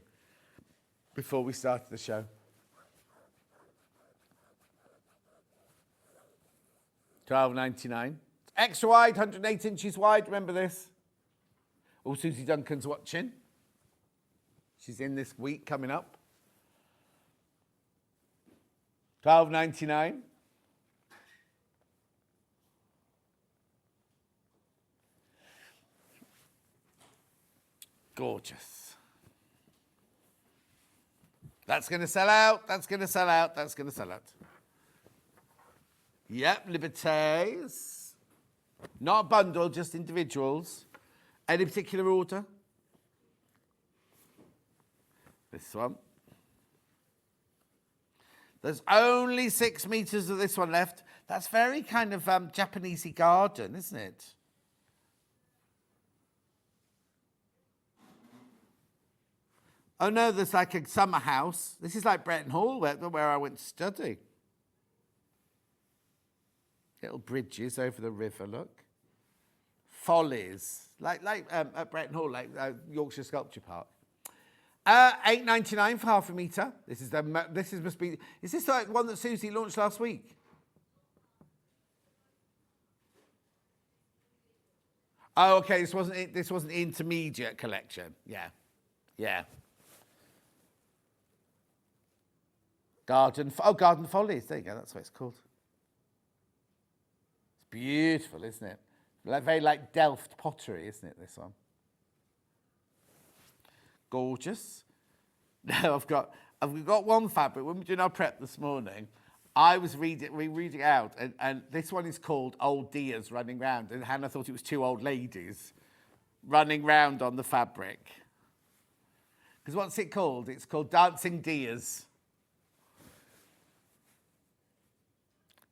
before we started the show. $12.99. Extra wide, 108 inches wide, remember this? Oh, Susie Duncan's watching. She's in this week coming up. $12.99. Gorgeous. That's going to sell out. That's going to sell out. That's going to sell out. Yep, Libertés. Not a bundle, just individuals. Any particular order? This one. There's only 6 meters of this one left. That's very kind of Japanesey garden, isn't it? Oh no, there's like a summer house. This is like Bretton Hall, where I went to study. Little bridges over the river, look. Follies, like at Bretton Hall, like Yorkshire Sculpture Park. $8.99 for half a metre. Is this like one that Susie launched last week? Oh, okay. This wasn't the intermediate collection. Yeah. Garden Follies. There you go. That's what it's called. It's beautiful, isn't it? Very like Delft pottery, isn't it? This one. Gorgeous. Now I've got one fabric. When we were doing our prep this morning, I was reading out, and this one is called Old Dears Running Round, and Hannah thought it was 2 old ladies running round on the fabric. Because what's it called? It's called Dancing Dears.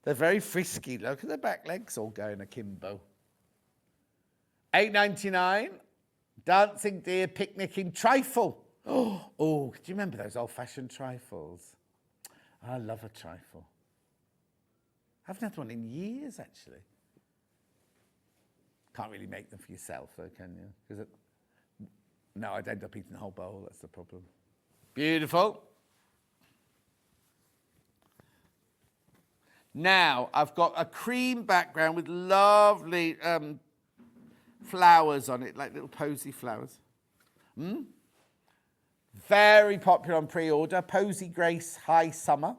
They're very frisky. Look at their back legs all going akimbo. $8.99. Dancing deer picnicking trifle. Oh, do you remember those old-fashioned trifles? I love a trifle. I haven't had one in years, actually. Can't really make them for yourself, though, can you? No, I'd end up eating the whole bowl. That's the problem. Beautiful. Now, I've got a cream background with lovely flowers on it, like little posy flowers. Very popular on pre-order. Posy Grace High Summer.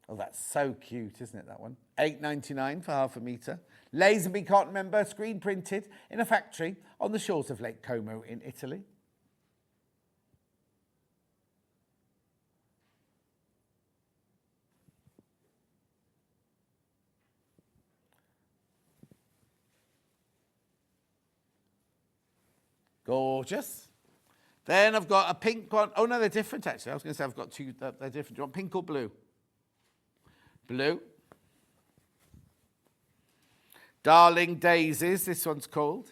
Oh, that's so cute, isn't it, that one? £8.99 for half a metre. Lazenby cotton member, screen printed in a factory on the shores of Lake Como in Italy. Gorgeous. Then I've got a pink one. Oh, no, they're different, actually. I was going to say I've got two. They're different. Do you want pink or blue? Blue. Darling Daisies, this one's called.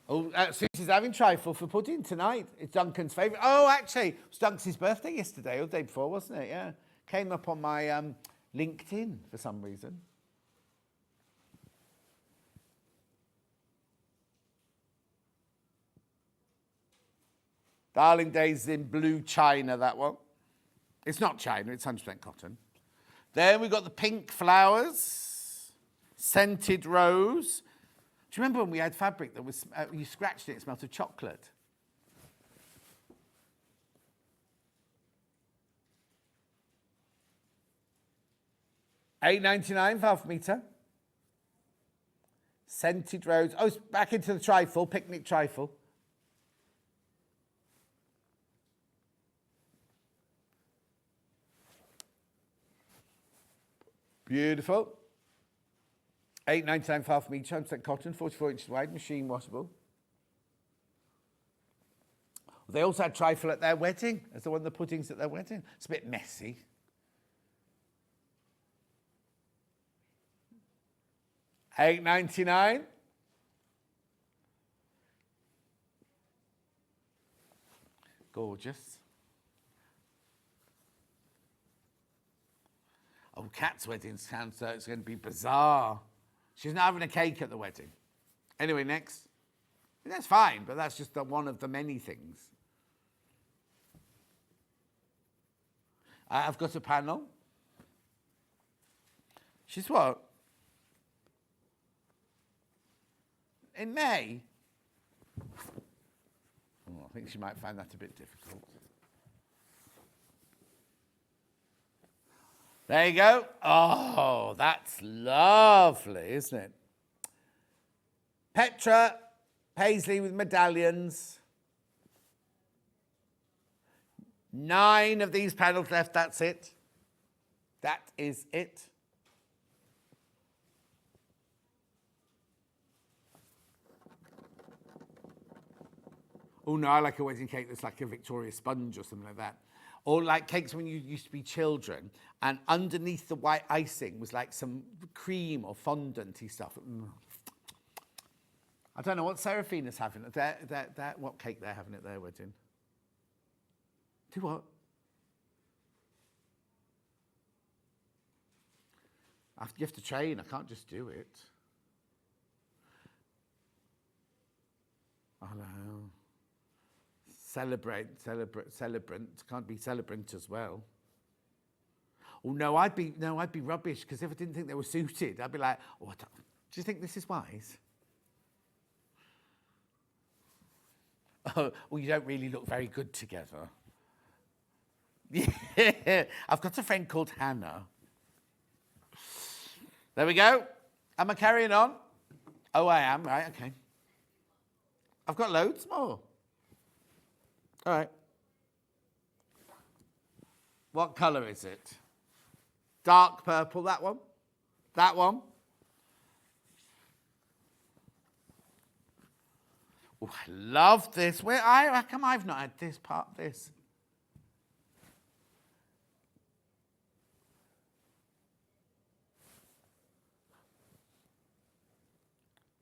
Oh, Susie's having trifle for pudding tonight. It's Duncan's favourite. Oh, actually, it was Duncan's birthday yesterday or the day before, wasn't it? Yeah. Came up on my LinkedIn for some reason. Darling Days in blue china, that one. It's not china, it's 100% cotton. Then we've got the pink flowers, scented rose. Do you remember when we had fabric that was, you scratched it, it smelled of chocolate? £8.99 for half a metre. Scented rose. Oh, it's back into the trifle, picnic trifle. Beautiful. £8.99 for half a metre, 100% cotton, 44 inches wide, machine washable. They also had trifle at their wedding, as the one of the puddings at their wedding. It's a bit messy. £8.99. Gorgeous. Oh, Kat's wedding sounds like it's going to be bizarre. She's not having a cake at the wedding. Anyway, next. That's fine, but that's just one of the many things. I've got a panel. She's what? In May? Oh, I think she might find that a bit difficult. There you go. Oh, that's lovely, isn't it? Petra Paisley with medallions. 9 of these panels left, that's it. That is it. Oh no, I like a wedding cake that's like a Victoria sponge or something like that. Or like cakes when you used to be children, and underneath the white icing was like some cream or fondant-y stuff. I don't know what Seraphina's having. What cake they're having at their wedding. Do what? You have to train. I can't just do it. I know. Celebrant. Can't be celebrant as well. Oh no, I'd be rubbish, because if I didn't think they were suited, I'd be like, oh, do you think this is wise? Oh, well, you don't really look very good together. Yeah, I've got a friend called Hannah. There we go. Am I carrying on? Oh, I am, right, okay. I've got loads more. All right. What colour is it? Dark purple, that one. That one. Oh, I love this. How come I've not had this part, this?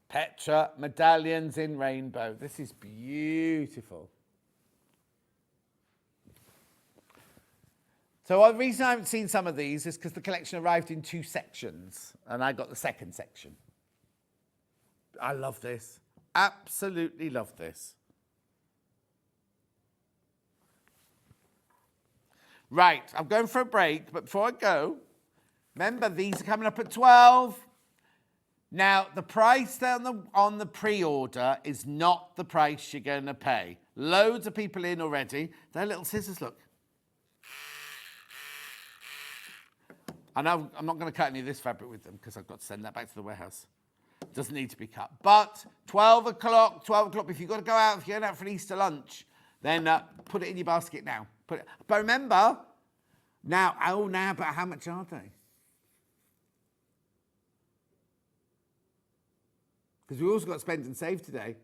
Petra, medallions in rainbow. This is beautiful. So the reason I haven't seen some of these is because the collection arrived in 2 sections, and I got the second section. I love this. Absolutely love this. Right, I'm going for a break, but before I go, remember, these are coming up at 12. Now, the price on the pre-order is not the price you're going to pay. Loads of people in already. They're little scissors, look. I know I'm not going to cut any of this fabric with them because I've got to send that back to the warehouse. Doesn't need to be cut. But 12 o'clock, if you've got to go out, if you're going out for an Easter lunch, then put it in your basket now. But remember, but how much are they? Because we've also got to spend and save today.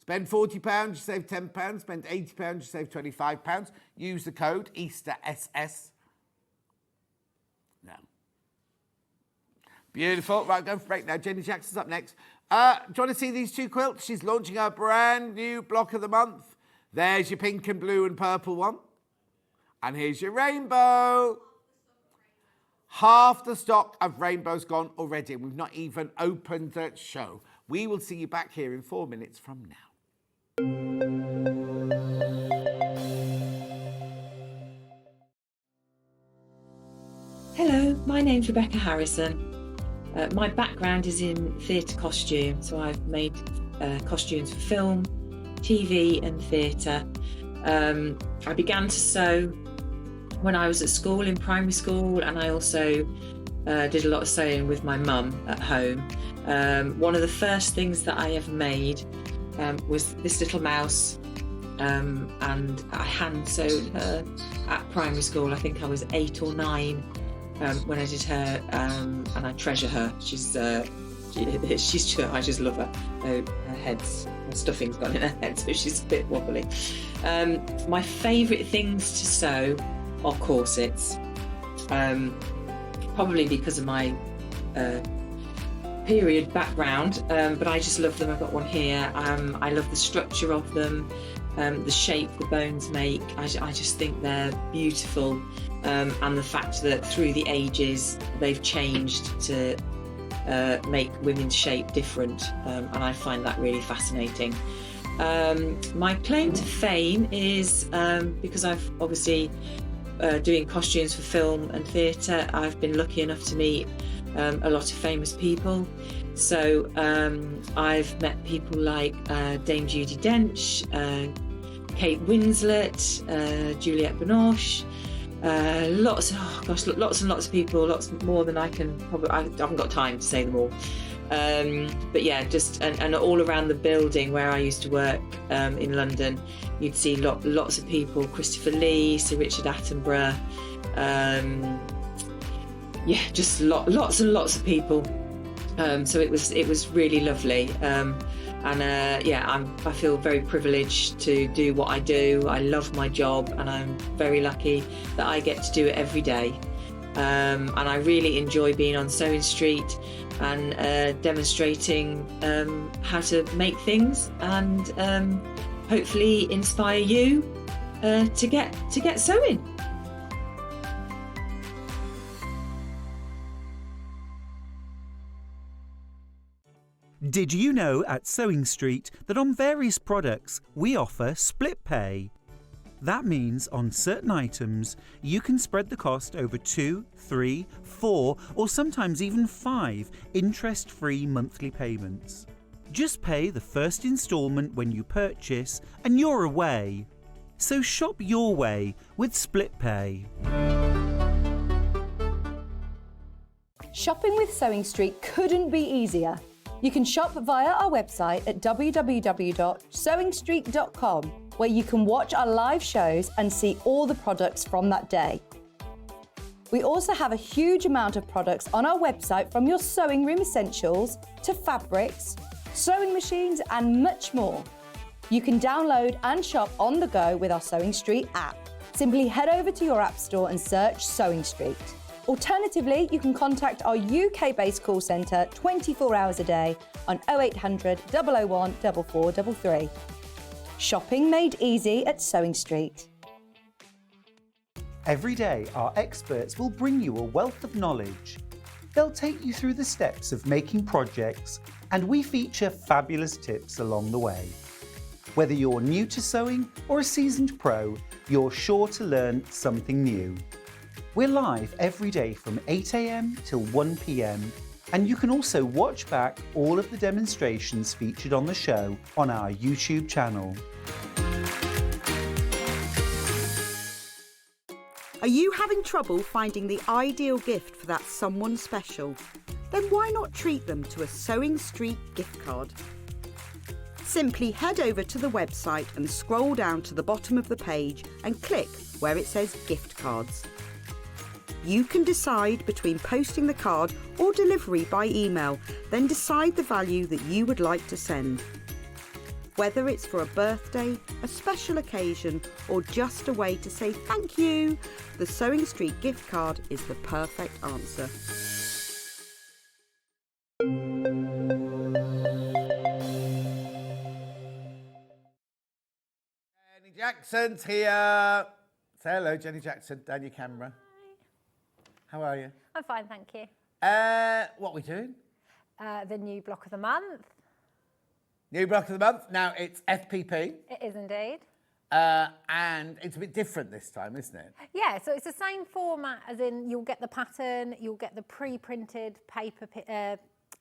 Spend £40, you save £10. Spend £80, you save £25. Use the code EasterSS. No. Beautiful. Right, going for a break now. Jenny Jackson's up next. Do you want to see these two quilts? She's launching her brand new block of the month. There's your pink and blue and purple one. And here's your rainbow. Half the stock of rainbows gone already. We've not even opened the show. We will see you back here in 4 minutes from now. Hello, my name's Rebecca Harrison. My background is in theatre costume, so I've made costumes for film, TV and theatre. I began to sew when I was at school, in primary school, and I also did a lot of sewing with my mum at home. One of the first things that I ever made was this little mouse, and I hand sewed her at primary school. I think I was 8 or 9 when I did her, and I treasure her. I just love her. Her stuffing's gone in her head, so she's a bit wobbly. My favourite things to sew are corsets, probably because of my period background, but I just love them. I've got one here. I love the structure of them, the shape the bones make. I just think they're beautiful, and the fact that through the ages they've changed to make women's shape different, and I find that really fascinating. My claim to fame is because I've obviously doing costumes for film and theatre, I've been lucky enough to meet a lot of famous people. So I've met people like Dame Judi Dench, Kate Winslet, Juliette Binoche, lots and lots of people, lots more than I can probably, I haven't got time to say them all. But yeah, just and all around the building where I used to work in London, you'd see lots of people: Christopher Lee, Sir Richard Attenborough, just lots and lots of people. So it was really lovely, I feel very privileged to do what I do. I love my job, and I'm very lucky that I get to do it every day. And I really enjoy being on Sewing Street and demonstrating how to make things, and hopefully inspire you to get sewing. Did you know at Sewing Street that on various products we offer split pay? That means on certain items you can spread the cost over 2, 3, 4 or sometimes even 5 interest-free monthly payments. Just pay the first instalment when you purchase and you're away. So shop your way with split pay. Shopping with Sewing Street couldn't be easier. You can shop via our website at www.sewingstreet.com, where you can watch our live shows and see all the products from that day. We also have a huge amount of products on our website, from your sewing room essentials to fabrics, sewing machines and much more. You can download and shop on the go with our Sewing Street app. Simply head over to your app store and search Sewing Street. Alternatively, you can contact our UK-based call centre 24 hours a day on 0800 001 4433. Shopping made easy at Sewing Street. Every day, our experts will bring you a wealth of knowledge. They'll take you through the steps of making projects, and we feature fabulous tips along the way. Whether you're new to sewing or a seasoned pro, you're sure to learn something new. We're live every day from 8 a.m. till 1 p.m. and you can also watch back all of the demonstrations featured on the show on our YouTube channel. Are you having trouble finding the ideal gift for that someone special? Then why not treat them to a Sewing Street gift card? Simply head over to the website and scroll down to the bottom of the page and click where it says gift cards. You can decide between posting the card or delivery by email, then decide the value that you would like to send. Whether it's for a birthday, a special occasion, or just a way to say thank you, the Sewing Street gift card is the perfect answer. Jenny Jackson's here. Say hello, Jenny Jackson. Down your camera. How are you? I'm fine, thank you. What are we doing? The new block of the month. New block of the month. Now it's FPP. It is indeed. And it's a bit different this time, isn't it? Yeah, so it's the same format as in you'll get the pattern, you'll get the pre-printed paper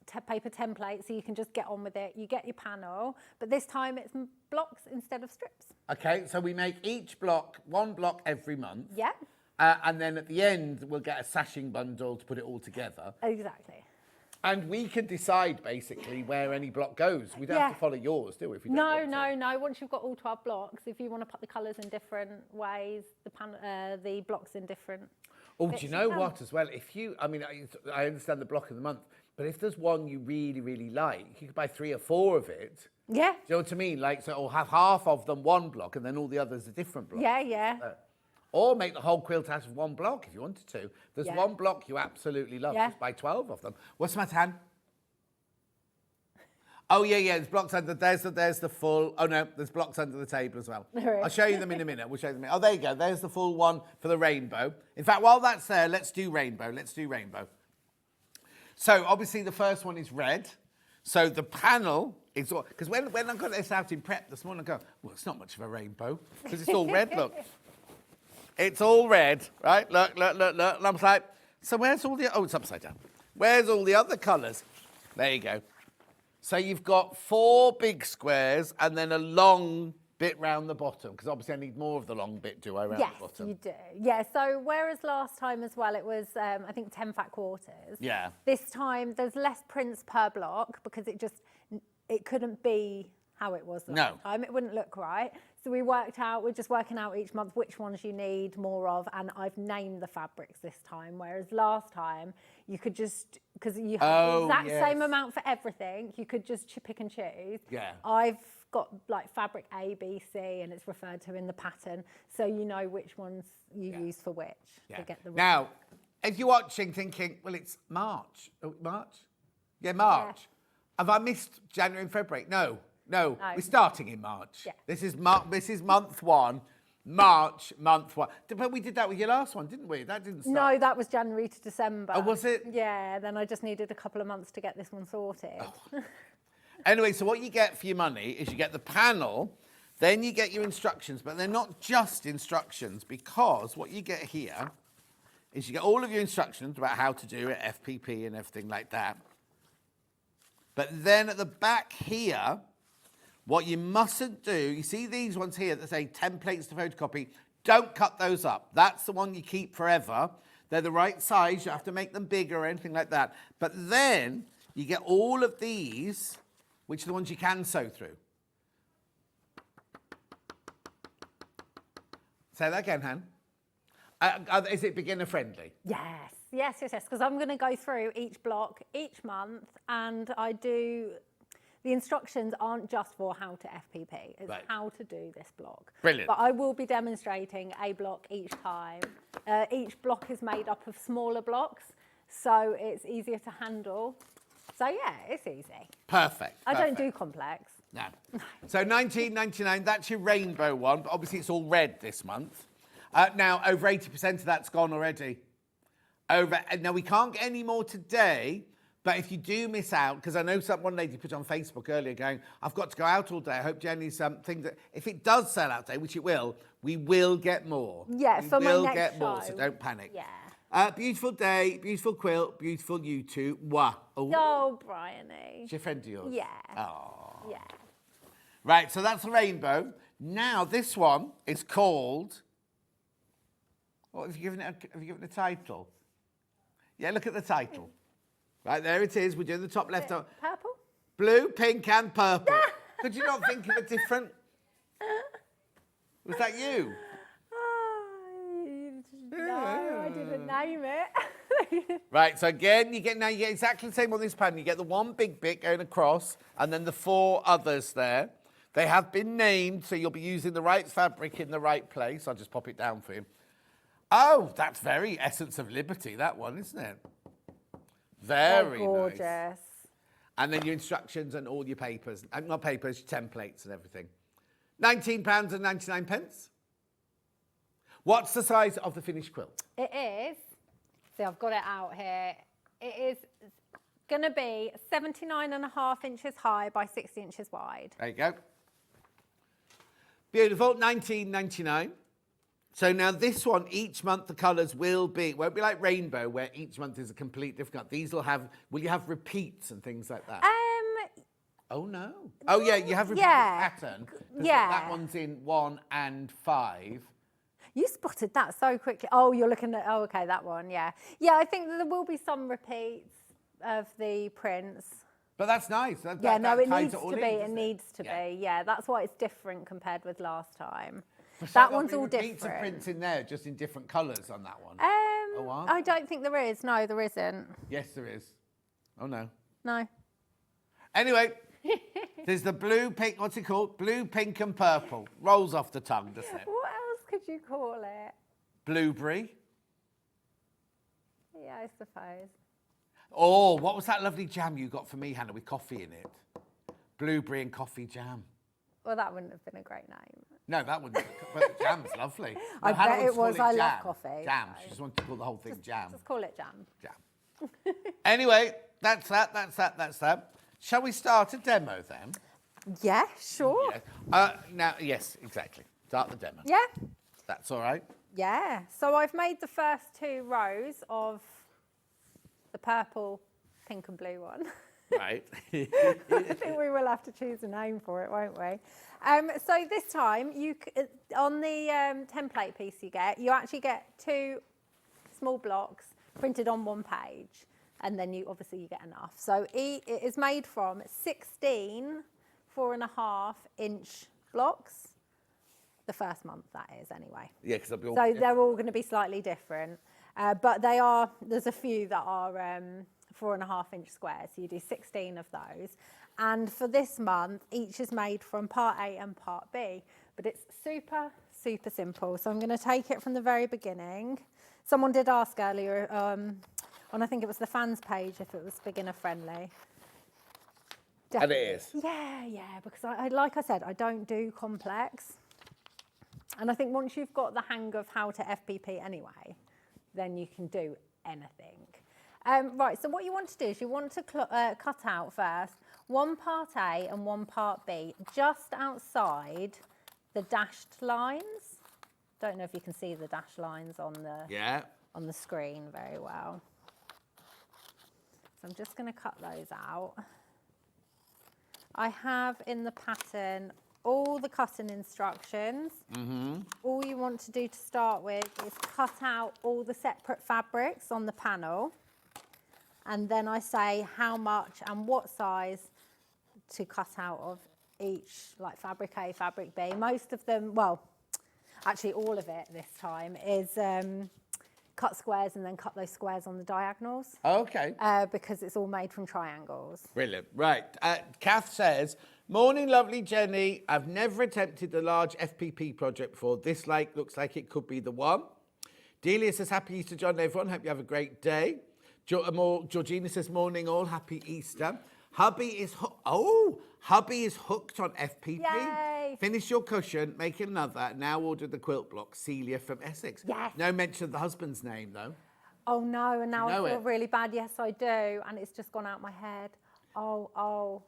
template, so you can just get on with it. You get your panel, but this time it's blocks instead of strips. Okay, so we make each block, one block every month. Yeah. And then at the end, we'll get a sashing bundle to put it all together. Exactly. And we can decide basically where any block goes. We don't have to follow yours, do we? If we don't want to. No. Once you've got all 12 blocks, if you want to put the colours in different ways, the blocks in different. Oh, do you know what as well? If you, I understand the block of the month, but if there's one you really, really like, you could buy 3 or 4 of it. Yeah. Do you know what I mean? Like, so or have half of them one block and then all the others a different block. Yeah. Or make the whole quilt out of one block if you wanted to. There's one block you absolutely love. Yeah. Just buy 12 of them. What's my tan? Oh, yeah. There's blocks under, there's the full, oh no, there's blocks under the table as well. There is. I'll show you them in a minute. We'll show you them in a minute. Oh, there you go. There's the full one for the rainbow. In fact, while that's there, let's do rainbow. So obviously the first one is red. So the panel is, because when I got this out in prep this morning, I go, well, it's not much of a rainbow because it's all red, look. It's all red, right? Look. And I'm like, so where's all the, oh, it's upside down. Where's all the other colours? There you go. So you've got 4 big squares and then a long bit round the bottom, because obviously I need more of the long bit, do I, round the bottom? Yes, you do. Yeah, so whereas last time as well, it was, I think, 10 fat quarters. Yeah. This time, there's less prints per block because it couldn't be how it was last time. It wouldn't look right. So we're just working out each month which ones you need more of, and I've named the fabrics this time, whereas last time you could just, because you have the exact same amount for everything, you could just pick and choose. Yeah. I've got like fabric A, B, C, and it's referred to in the pattern, so you know which ones you use for which to get the right. Now, if you're watching thinking, well, it's March. Oh, March? Yeah, March. Yeah. Have I missed January and February? No. We're starting in March. Yeah. This is month 1. March, month 1. But we did that with your last one, didn't we? That didn't start. No, that was January to December. Oh, was it? Yeah, then I just needed a couple of months to get this one sorted. Oh. Anyway, so what you get for your money is you get the panel, then you get your instructions, but they're not just instructions, because what you get here is you get all of your instructions about how to do it, FPP and everything like that. But then at the back here, what you mustn't do, you see these ones here that say templates to photocopy, don't cut those up. That's the one you keep forever. They're the right size, you have to make them bigger or anything like that. But then you get all of these, which are the ones you can sew through. Say that again, Han. Is it beginner friendly? Yes, because I'm going to go through each block each month, and the instructions aren't just for how to FPP, it's how to do this block. Brilliant. But I will be demonstrating a block each time. Each block is made up of smaller blocks, so it's easier to handle. So yeah, it's easy. Perfect. I don't do complex. No. So £19.99, that's your rainbow one, but obviously it's all red this month. Now, over 80% of that's gone already. Over. Now, we can't get any more today, but if you do miss out, because I know one lady put on Facebook earlier going, I've got to go out all day. I hope Jenny's thing that if it does sell out today, which it will, we will get more. Yeah, we for my will next get more, show. so don't panic. Yeah. Beautiful day, beautiful quilt, beautiful you two. Wah. Oh, Bryony. Is she a friend of yours? Yeah. Oh. Yeah. Right, so that's the rainbow. Now this one is called. What have you given it? Have you given it a title? Yeah, look at the title. Right, there it is. We're doing the top left. Purple? Blue, pink, and purple. Could you not think of a different? Was that you? No, I didn't name it. Right, so again, you get exactly the same on this pan. You get the one big bit going across, and then the 4 others there. They have been named, so you'll be using the right fabric in the right place. I'll just pop it down for you. Oh, that's very Essence of Liberty, that one, isn't it? Very gorgeous. Nice. And then your instructions and all your papers, not papers, your templates and everything. £19.99. What's the size of the finished quilt? It is. See, I've got it out here. It is going to be 79.5 inches high by 60 inches wide. There you go. Beautiful, £19.99. So now this one, each month the colours won't be like rainbow, where each month is a complete different colour. These will you have repeats and things like that? Oh no. Oh yeah, you have repeat pattern. Yeah. That one's in 1 and 5. You spotted that so quickly. Oh, you're looking at, oh, okay, that one, yeah. Yeah, I think that there will be some repeats of the prints. But that's nice. It needs to be. It needs to be. Yeah, that's why it's different compared with last time. That one's all different. Repeats of prints in there, just in different colours on that one. I don't think there is. No, there isn't. Yes, there is. Oh no. No. Anyway, there's the blue, pink. What's it called? Blue, pink, and purple. Rolls off the tongue, doesn't it? What else could you call it? Blueberry. Yeah, I suppose. Oh, what was that lovely jam you got for me, Hannah, with coffee in it? Blueberry and coffee jam. Well, that wouldn't have been a great name. No, that wouldn't. But the jam's lovely. I bet it was. I love coffee. Jam. She just wanted to call the whole thing jam. Just call it jam. Jam. Anyway, that's that. Shall we start a demo then? Yeah, sure. Now, yes, exactly. Start the demo. Yeah. That's all right. Yeah. So I've made the first 2 rows of the purple, pink and blue one. Right. I think we will have to choose a name for it, won't we? So this time, on the template piece you actually get 2 small blocks printed on 1 page, and then obviously you get enough. So it is made from 16 4.5-inch blocks. The first month, that is, anyway. Yeah, because they'll be all So they're all going to be slightly different, but there's a few that are 4.5-inch squares. So you do 16 of those. And for this month, each is made from part A and part B, but it's super, super simple. So I'm going to take it from the very beginning. Someone did ask earlier, on I think it was the fans page, if it was beginner friendly. Definitely. And it is. Yeah, because I like I said, I don't do complex. And I think once you've got the hang of how to FPP anyway, then you can do anything. Right, so what you want to do is you want to cut out first 1 part A and 1 part B, just outside the dashed lines. Don't know if you can see the dashed lines on the screen very well. So I'm just going to cut those out. I have in the pattern all the cutting instructions. All you want to do to start with is cut out all the separate fabrics on the panel. And then I say how much and what size to cut out of each, like fabric A, fabric B. Most of them, well, actually all of it this time is cut squares and then cut those squares on the diagonals. Okay. Because it's all made from triangles. Brilliant. Right. Kath says, morning, lovely Jenny. I've never attempted a large FPP project before. This looks like it could be the one. Delia says, happy Easter, John, everyone. Hope you have a great day. Georgina says, morning all, happy Easter. Hubby is hooked on FPP. Yay. Finish your cushion, make another. Now order the quilt block. Celia from Essex. Yes. No mention of the husband's name though. Oh no, and now You know I feel it. really bad. Yes, I do. And it's just gone out my head. Oh.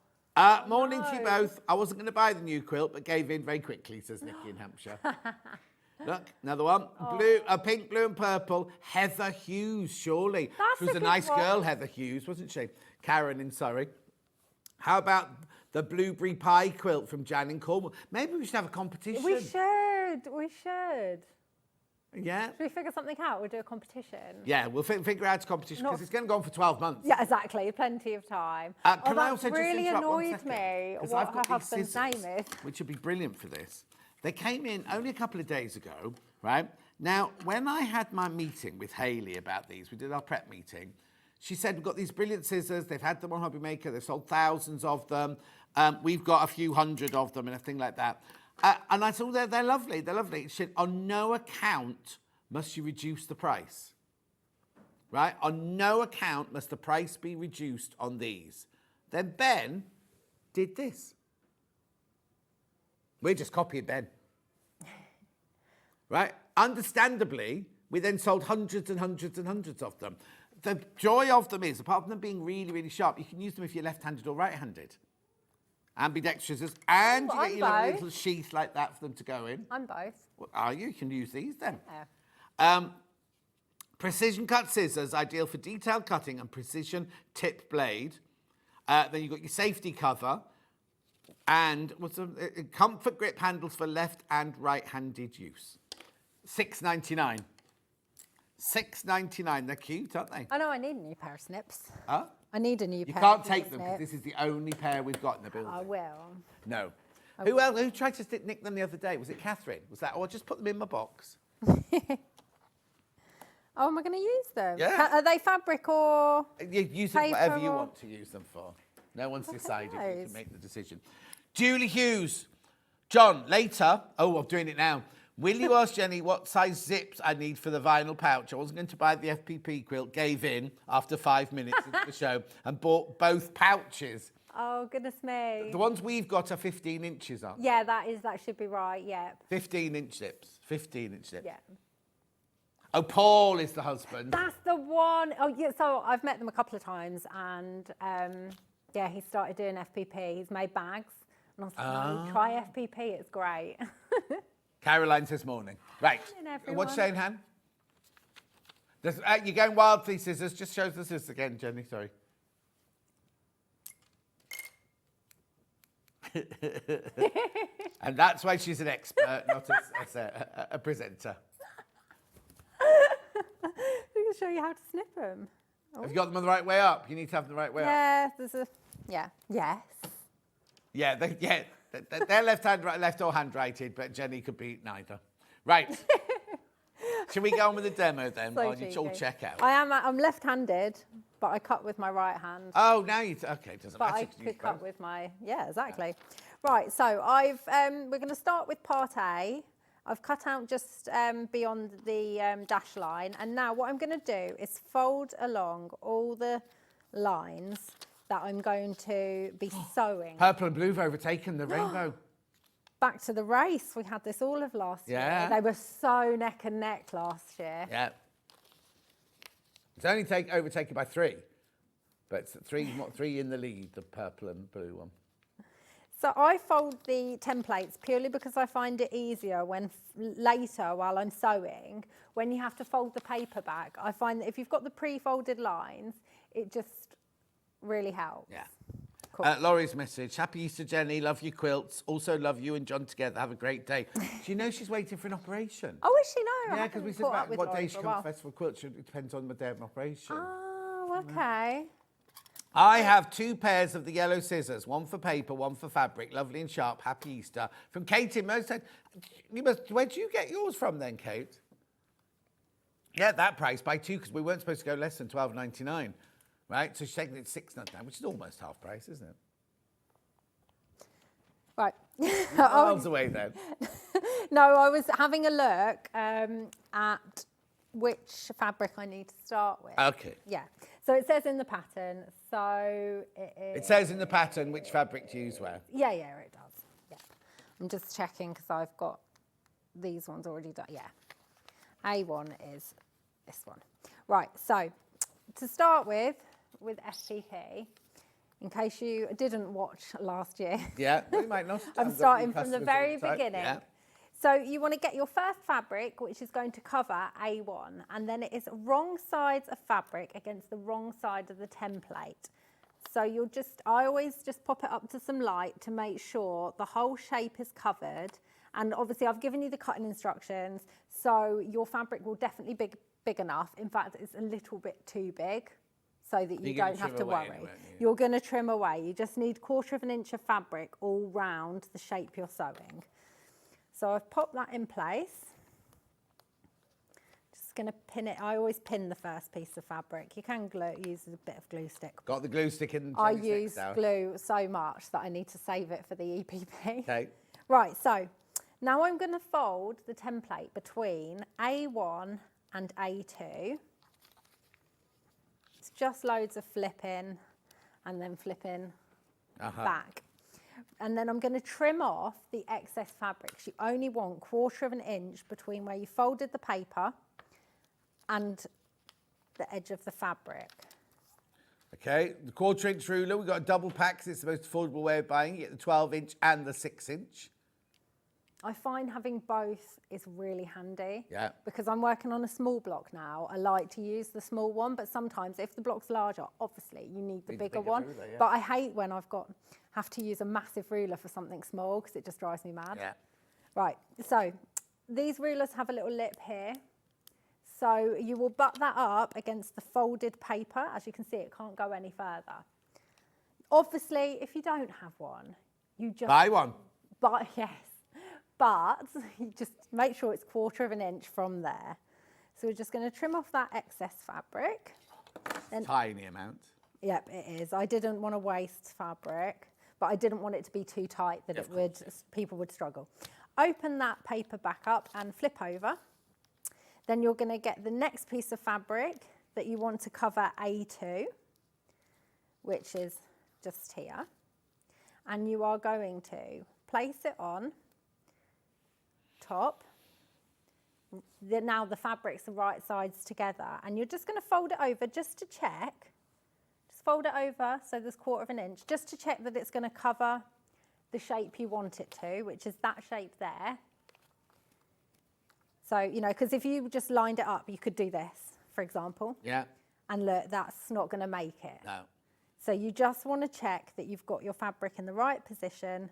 Morning to you no. both. I wasn't going to buy the new quilt, but gave in very quickly, says Nikki in Hampshire. Look, another one. Blue, pink, blue and purple. Heather Hughes, surely. That's She was a a good nice one. girl, Heather Hughes, wasn't she? Karen in Surrey. How about the blueberry pie quilt from Jan in Cornwall? Maybe we should have a competition. We should. Yeah? Should we figure something out? We'll do a competition. Yeah, we'll figure out a competition because Not- it's going to go on for 12 months. Yeah, exactly. Plenty of time. Can I that also just really interrupt one annoyed second? me 'Cause what I've her got these husband's name scissors, is. which would be brilliant for this. They came in only a couple of days ago, right? Now, when I had my meeting with Hayley about these, we did our prep meeting, she said, we've got these brilliant scissors, they've had them on Hobby Maker, they've sold thousands of them, we've got a few hundred of them and everything like that. And I said, oh, they're lovely, they're lovely. She said, on no account must you reduce the price, right? On no account must the price be reduced on these. Then Ben did this. We're just copying Ben. Right? Understandably, we then sold hundreds and hundreds and hundreds of them. The joy of them is, apart from them being really, really sharp, you can use them if you're left-handed or right-handed. Ambidextrous, and you I'm get your lovely both. little sheath like that for them to go in. I'm both. Well, are you? You can use these then. Yeah. Precision cut scissors, ideal for detailed cutting and precision tip blade. Then you've got your safety cover and comfort grip handles for left and right-handed use. $6.99. $6.99. They're cute, aren't they? I know I need a new pair of snips. Huh? I need a new You pair can't of take them because snips. this is the only pair we've got in the building. I will. No. Who else? Who tried to nick them the other day? Was it Catherine? Was that? Or just put them in my box. Oh, am I going to use them? Yeah. Are they fabric or? You use them whatever Paper you or- want to use them for. No one's decided. You those. can make the decision. Julie Hughes. John, later. Oh, I'm doing it now. Will you ask Jenny what size zips I need for the vinyl pouch? I wasn't going to buy the FPP quilt, gave in after 5 minutes into the show and bought both pouches. Oh, goodness me. The ones we've got are 15 inches on. Yeah, that should be right. Yeah. 15-inch zips. 15-inch zips. Yeah. Oh, Paul is the husband. That's the one. Oh, yeah. So I've met them a couple of times, and yeah, he started doing FPP. He's made bags, and I was like, no, try FPP. It's great. Caroline says morning. Right. Morning, What's everyone. you saying, Han? You're going wild for these scissors. Just show us the scissors again, Jenny. Sorry. And that's why she's an expert, not a presenter. I can show you how to snip them. Have you got them on the right way up? You need to have them the right way up. Yeah, there's a. Yeah. Yes. Yeah, they're left or hand-righted, but Jenny could be neither. Right. Shall we go on with the demo then, So while you all cheeky. check out? I'm left-handed, but I cut with my right hand. Oh, now you... Okay, it doesn't But matter. I you can use could cut both. with my, yeah, exactly. Right, so we're going to start with part A. I've cut out just beyond the dash line. And now what I'm going to do is fold along all the lines that I'm going to be sewing. Purple and blue have overtaken the rainbow. Back to the race. We had this all of last Yeah. year. They were so neck and neck last year. Yeah. It's only overtaken by 3. But it's three in the lead, the purple and blue one. So I fold the templates purely because I find it easier when later while I'm sewing, when you have to fold the paper back, I find that if you've got the pre-folded lines, it just really helps. Yeah. Cool. Laurie's message. Happy Easter, Jenny. Love your quilts. Also love you and John together. Have a great day. Do you know she's waiting for an operation? Oh, is she? No, I Yeah, because haven't we said caught up about with what Laurie day she for a comes while. to Festival Quilts. It depends on the day of an operation. Oh, okay. I have 2 pairs of the yellow scissors, one for paper, one for fabric, lovely and sharp. Happy Easter. From Kate in Merseyside. Where do you get yours from then, Kate? Yeah, that price, buy 2, because we weren't supposed to go less than $12.99, right? So she's taking it $6.99, which is almost half price, isn't it? Right. Miles away then. No, I was having a look at which fabric I need to start with. Okay. Yeah. So it says in the pattern. So it is. It says in the pattern which fabric to use where. Yeah, it does. Yeah. I'm just checking because I've got these ones already done. Yeah. A1 is this one. Right, so to start with FPP, in case you didn't watch last year. Yeah, we might not. I'm starting from the very beginning. Yeah. So you want to get your first fabric, which is going to cover A1, and then it is wrong sides of fabric against the wrong side of the template. So I always just pop it up to some light to make sure the whole shape is covered. And obviously I've given you the cutting instructions, so your fabric will definitely be big enough. In fact, it's a little bit too big, so that you don't have to worry. You're going to trim away. You just need 1/4 of an inch of fabric all round the shape you're sewing. So I've popped that in place. Just going to pin it. I always pin the first piece of fabric. You can use a bit of glue stick. Got the glue stick in. I use glue so much that I need to save it for the EPP. Okay. Right, so now I'm going to fold the template between A1 and A2. It's just loads of flipping and then flipping back. And then I'm going to trim off the excess fabric. You only want 1/4 of an inch between where you folded the paper and the edge of the fabric. Okay, the 1/4 inch ruler, we've got a double pack because it's the most affordable way of buying. You get the 12 inch and the 6 inch. I find having both is really handy. Yeah. Because I'm working on a small block now. I like to use the small one, but sometimes if the block's larger, obviously you need the bigger one. Ruler, yeah. But I hate when have to use a massive ruler for something small because it just drives me mad. Yeah. Right, so these rulers have a little lip here. So you will butt that up against the folded paper. As you can see, it can't go any further. Obviously, if you don't have one, you just... Buy one. Yes. But you just make sure it's 1/4 of an inch from there. So we're just going to trim off that excess fabric. Tiny amount. Yep, it is. I didn't want to waste fabric, but I didn't want it to be too tight that people would struggle. Open that paper back up and flip over. Then you're going to get the next piece of fabric that you want to cover A2, which is just here. And you are going to place it on top. Now the fabric's the right sides together, and you're just going to fold it over just to check. Just fold it over so there's 1/4 of an inch, just to check that it's going to cover the shape you want it to, which is that shape there. So, you know, because if you just lined it up, you could do this, for example. Yeah. And look, that's not going to make it. No. So you just want to check that you've got your fabric in the right position,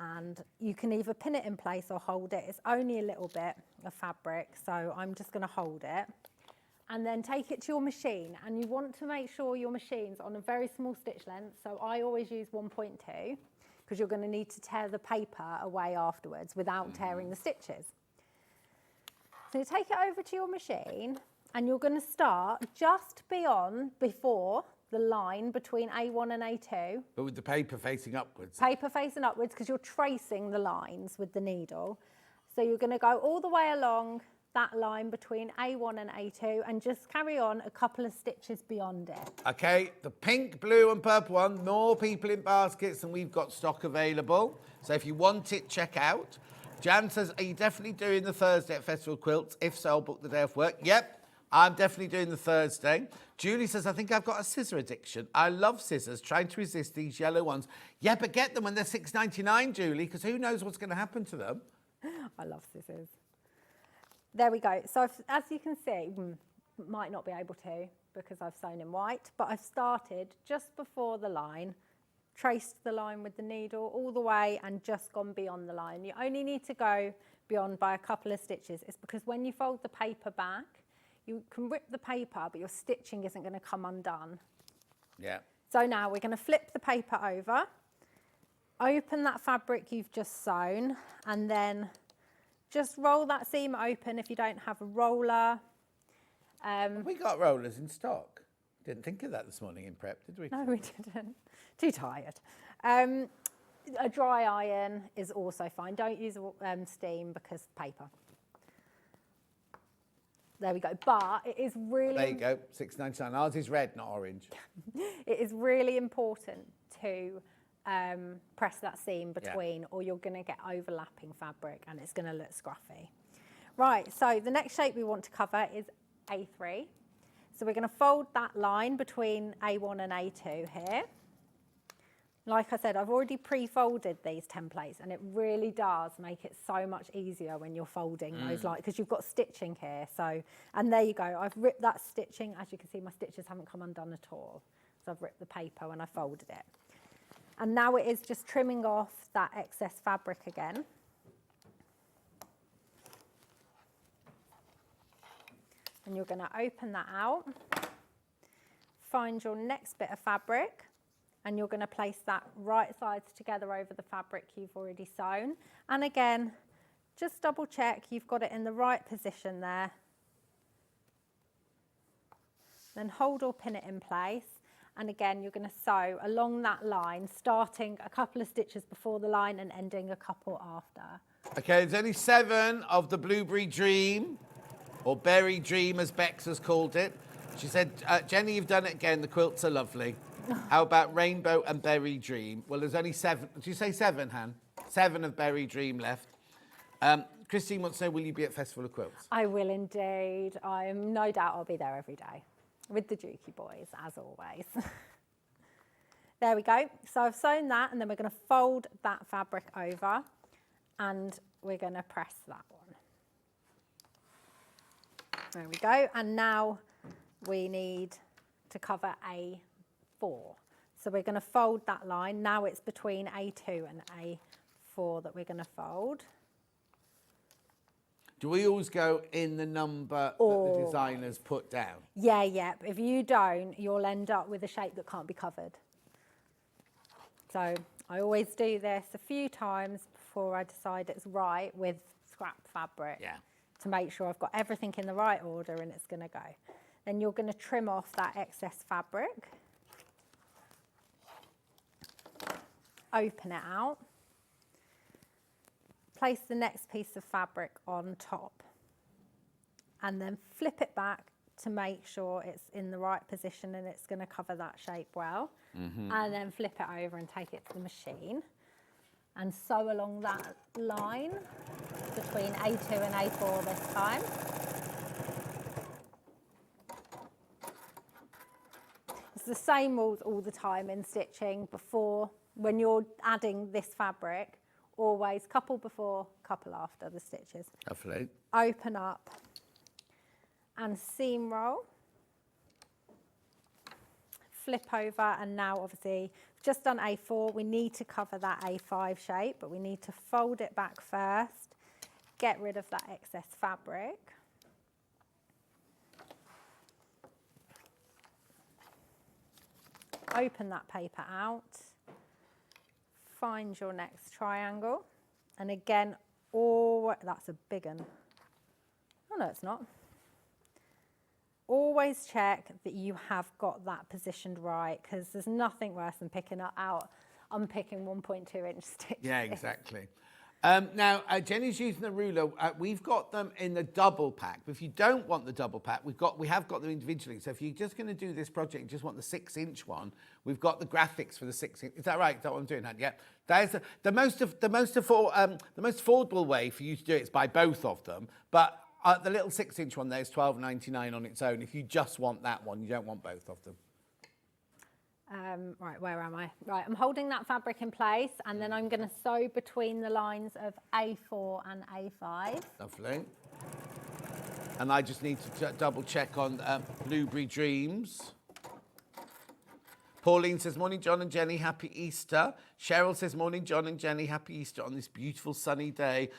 and you can either pin it in place or hold it. It's only a little bit of fabric, so I'm just going to hold it. And then take it to your machine, and you want to make sure your machine's on a very small stitch length. So I always use 1.2 because you're going to need to tear the paper away afterwards without tearing the stitches. So take it over to your machine, and you're going to start just before the line between A1 and A2. But with the paper facing upwards. Paper facing upwards because you're tracing the lines with the needle. So you're going to go all the way along that line between A1 and A2 and just carry on a couple of stitches beyond it. Okay, the pink, blue and purple one, more people in baskets and we've got stock available. So if you want it, check out. Jan says, are you definitely doing the Thursday at Festival Quilts? If so, I'll book the day off work. Yep, I'm definitely doing the Thursday. Julie says, I think I've got a scissor addiction. I love scissors, trying to resist these yellow ones. Yeah, but get them when they're $6.99, Julie, because who knows what's going to happen to them. I love scissors. There we go. So as you can see, might not be able to because I've sewn in white, but I've started just before the line, traced the line with the needle all the way and just gone beyond the line. You only need to go beyond by a couple of stitches. It's because when you fold the paper back, you can rip the paper, but your stitching isn't going to come undone. Yeah. So now we're going to flip the paper over, open that fabric you've just sewn, and then just roll that seam open if you don't have a roller. We got rollers in stock. Didn't think of that this morning in prep, did we? No, we didn't. Too tired. A dry iron is also fine. Don't use steam because paper. There we go. But it is really... There you go, $6.99. Ours is red, not orange. It is really important to press that seam between or you're going to get overlapping fabric and it's going to look scruffy. Right, so the next shape we want to cover is A3. So we're going to fold that line between A1 and A2 here. Like I said, I've already pre-folded these templates, and it really does make it so much easier when you're folding those lines, because you've got stitching here. So, and there you go. I've ripped that stitching. As you can see, my stitches haven't come undone at all. So I've ripped the paper when I folded it. And now it is just trimming off that excess fabric again. And you're going to open that out, find your next bit of fabric, and you're going to place that right sides together over the fabric you've already sewn. And again, just double check you've got it in the right position there. Then hold or pin it in place. And again, you're going to sew along that line, starting a couple of stitches before the line and ending a couple after. Okay, there's only 7 of the Blueberry Dream, or Berry Dream as Bex has called it. She said, Jenny, you've done it again. The quilts are lovely. How about Rainbow and Berry Dream? Well, there's only 7. Did you say 7, Han? 7 of Berry Dream left. Christine wants to know, will you be at Festival of Quilts? I will indeed. I'm no doubt I'll be there every day with the Dukey boys, as always. There we go. So I've sewn that, and then we're going to fold that fabric over, and we're going to press that one. There we go. And now we need to cover A4. So we're going to fold that line. Now it's between A2 and A4 that we're going to fold. Do we always go in the number that the designers put down? Yeah, yeah. If you don't, you'll end up with a shape that can't be covered. So I always do this a few times before I decide it's right with scrap fabric. Yeah. To make sure I've got everything in the right order and it's going to go. Then you're going to trim off that excess fabric. Open it out. Place the next piece of fabric on top. And then flip it back to make sure it's in the right position and it's going to cover that shape well. And then flip it over and take it to the machine. And sew along that line between A2 and A4 this time. It's the same rules all the time in stitching. Before, when you're adding this fabric, always couple before, couple after the stitches. Lovely. Open up and seam roll. Flip over, and now obviously just done A4, we need to cover that A5 shape, but we need to fold it back first, get rid of that excess fabric. Open that paper out, find your next triangle, and again, that's a big one. Oh no, it's not. Always check that you have got that positioned right, because there's nothing worse than unpicking 1.2 inch stitches. Yeah, exactly. Now, Jenny's using the ruler. We've got them in the double pack. But if you don't want the double pack, we have got them individually. So if you're just going to do this project, you just want the 6-inch one, we've got the graphics for the 6-inch. Is that right? Is that what I'm doing? Yeah. That is the most affordable way for you to do it is buy both of them. But the little 6-inch one there is $12.99 on its own. If you just want that one, you don't want both of them. Right, where am I? Right, I'm holding that fabric in place, and then I'm going to sew between the lines of A4 and A5. Lovely. And I just need to double check on Blueberry Dreams. Pauline says, morning, John and Jenny, happy Easter. Cheryl says, morning, John and Jenny, happy Easter on this beautiful sunny day.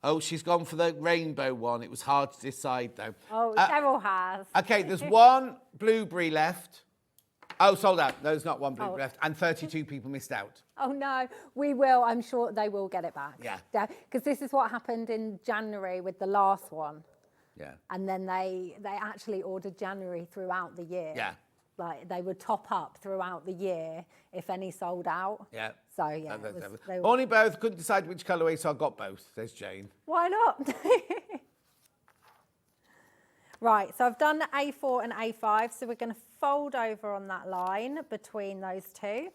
Oh, she's gone for the rainbow one. It was hard to decide, though. Oh, Cheryl has. Okay, there's one blueberry left. Oh, sold out. There's not one blueberry left. And 32 people missed out. Oh, no. We will. I'm sure they will get it back. Yeah. Because this is what happened in January with the last one. Yeah. And then they actually ordered January throughout the year. Yeah. Like, they would top up throughout the year if any sold out. Yeah. So, yeah. Only both. Couldn't decide which colourway, so I got both, says Jane. Why not? Right, so I've done the A4 and A5, so we're going to fold over on that line between those two.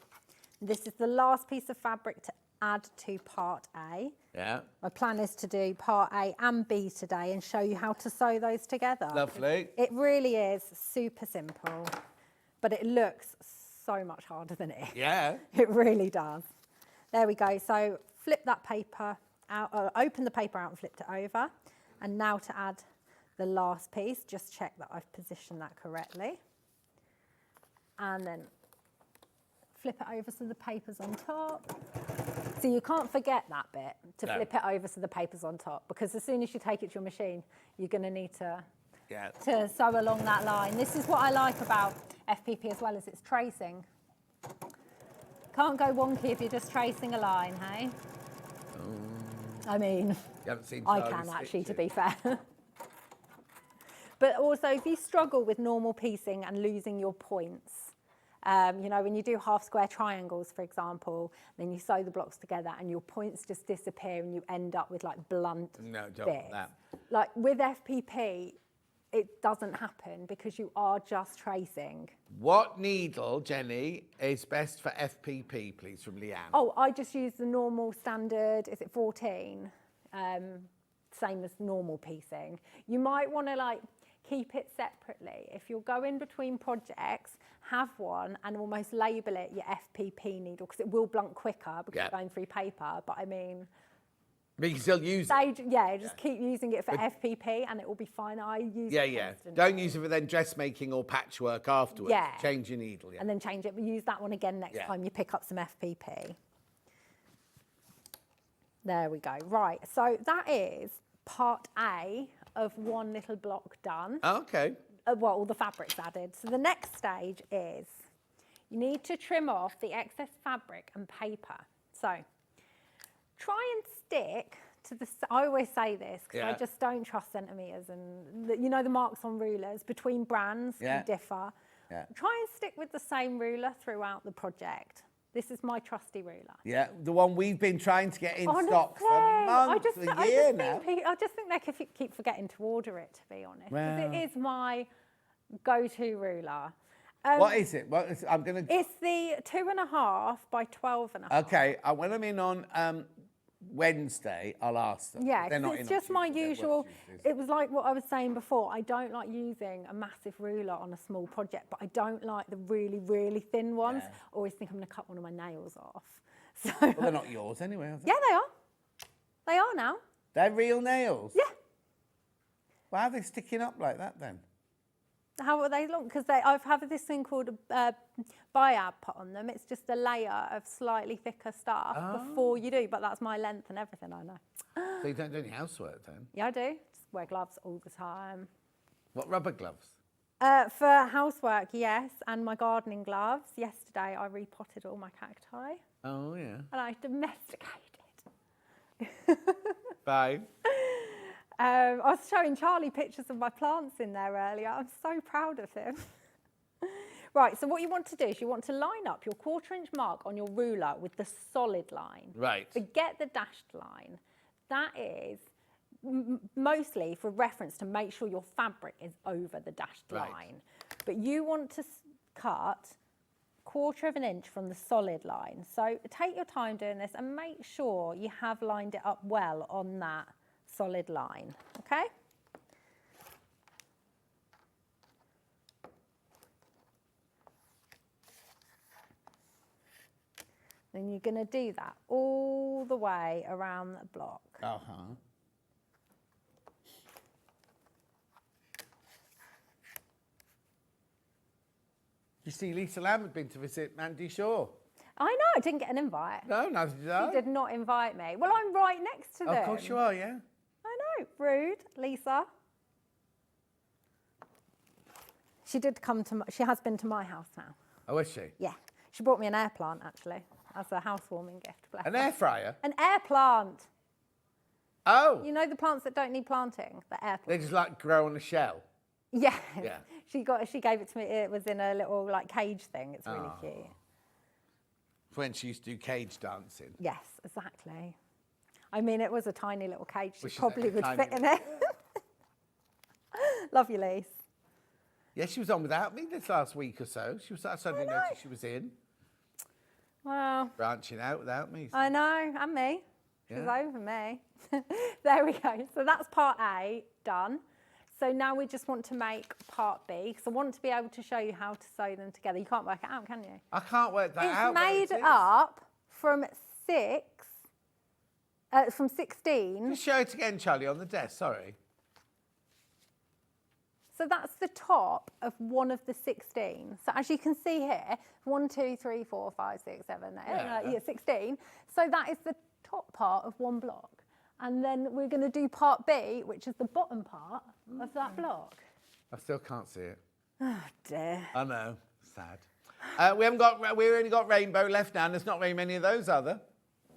This is the last piece of fabric to add to part A. Yeah. My plan is to do part A and B today and show you how to sew those together. Lovely. It really is super simple, but it looks so much harder than it is. Yeah. It really does. There we go. So flip that paper out, open the paper out and flip it over. And now to add the last piece, just check that I've positioned that correctly. And then flip it over so the paper's on top. So you can't forget that bit, to flip it over so the paper's on top, because as soon as you take it to your machine, you're going to need to sew along that line. This is what I like about FPP as well, as it's tracing. Can't go wonky if you're just tracing a line, hey? I mean, You haven't seen I Charlie can actually, to stitching. be fair. But also, if you struggle with normal piecing and losing your points, you know, when you do half square triangles, for example, then you sew the blocks together and your points just disappear and you end up with like blunt bits. Like with FPP, it doesn't happen because you are just tracing. What needle, Jenny, is best for FPP, please, from Leanne? Oh, I just use the normal standard, is it 14? Same as normal piecing. You might want to like keep it separately. If you're going between projects, have one and almost label it your FPP needle, because it will blunt quicker because you're going through paper. But I mean, but you can still use it. Yeah, just keep using it for FPP and it will be fine. I use it constantly. Don't use it for then dressmaking or patchwork afterwards. Yeah. Change your needle. And then change it. But use that one again next time you pick up some FPP. There we go. Right, so that is part A of one little block done. Okay. Well, all the fabric's added. So the next stage is you need to trim off the excess fabric and paper. So try and stick to the, I always say this because I just don't trust centimetres and, you know, the marks on rulers between brands can differ. Try and stick with the same ruler throughout the project. This is my trusty ruler. Yeah, the one we've been trying to get in Honestly, stock for months, a year now. I just think they could keep forgetting to order it, to be honest. Well. Because it is my go-to ruler. What is it? It's the 2.5 by 12.5. Okay, when I'm in on Wednesday, I'll ask them. Yeah, they're not it's in just on my Tuesday, usual. It was like what I was saying before. I don't like using a massive ruler on a small project, but I don't like the really, really thin ones. I always think I'm going to cut one of my nails off. So. Well, they're not yours anyway, are they? Yeah, they are. They are now. They're real nails? Yeah. Why are they sticking up like that then? How are they long? Because I've had this thing called a biab put on them. It's just a layer of slightly thicker stuff before you do, but that's my length and everything, I know. So you don't do any housework then? Yeah, I do. Just wear gloves all the time. What, rubber gloves? For housework, yes, and my gardening gloves. Yesterday, I repotted all my cacti. Oh, yeah. And I domesticated. Bye. I was showing Charlie pictures of my plants in there earlier. I'm so proud of him. Right, so what you want to do is you want to line up your 1/4 inch mark on your ruler with the solid line. Right. Forget the dashed line. That is mostly for reference to make sure your fabric is over the dashed line. But you want to cut 1/4 inch from the solid line. So take your time doing this and make sure you have lined it up well on that solid line, okay? Then you're going to do that all the way around the block. Uh-huh. You see, Lisa Lamb had been to visit Mandy Shaw. I know, I didn't get an invite. No, neither did I. She did not invite me. Well, I'm right next to them. Of course you are, yeah. I know, rude, Lisa. She did come to, she has been to my house now. Oh, is she? Yeah, she brought me an air plant, actually, as a housewarming gift. Bless An her. air fryer? An air plant. Oh. You know the plants that don't need planting? The air They plant. just like grow on a shell. Yeah. Yeah. She gave it to me, it was in a little like cage thing. It's really cute. When she used to do cage dancing. Yes, exactly. I mean, it was a tiny little cage. She Was she probably like a would tiny fit in it. Love you, Lise. Yeah, she was on without me this last week or so. I suddenly noticed she was in. Well, Branching out without me. I know, and me. She's Yeah. over me. There we go. So that's part A done. So now we just want to make part B, because I want to be able to show you how to sew them together. You can't work it out, can you? I can't work that out. It's made up from 16. Just show it again, Charlie, on the desk. Sorry. So that's the top of one of the 16. So as you can see here, 1, 2, 3, 4, 5, 6, 7, 8, 16. So that is the top part of one block. And then we're going to do part B, which is the bottom part of that block. I still can't see it. Oh dear. I know. Sad. We only got rainbow left now, and there's not very many of those, are there?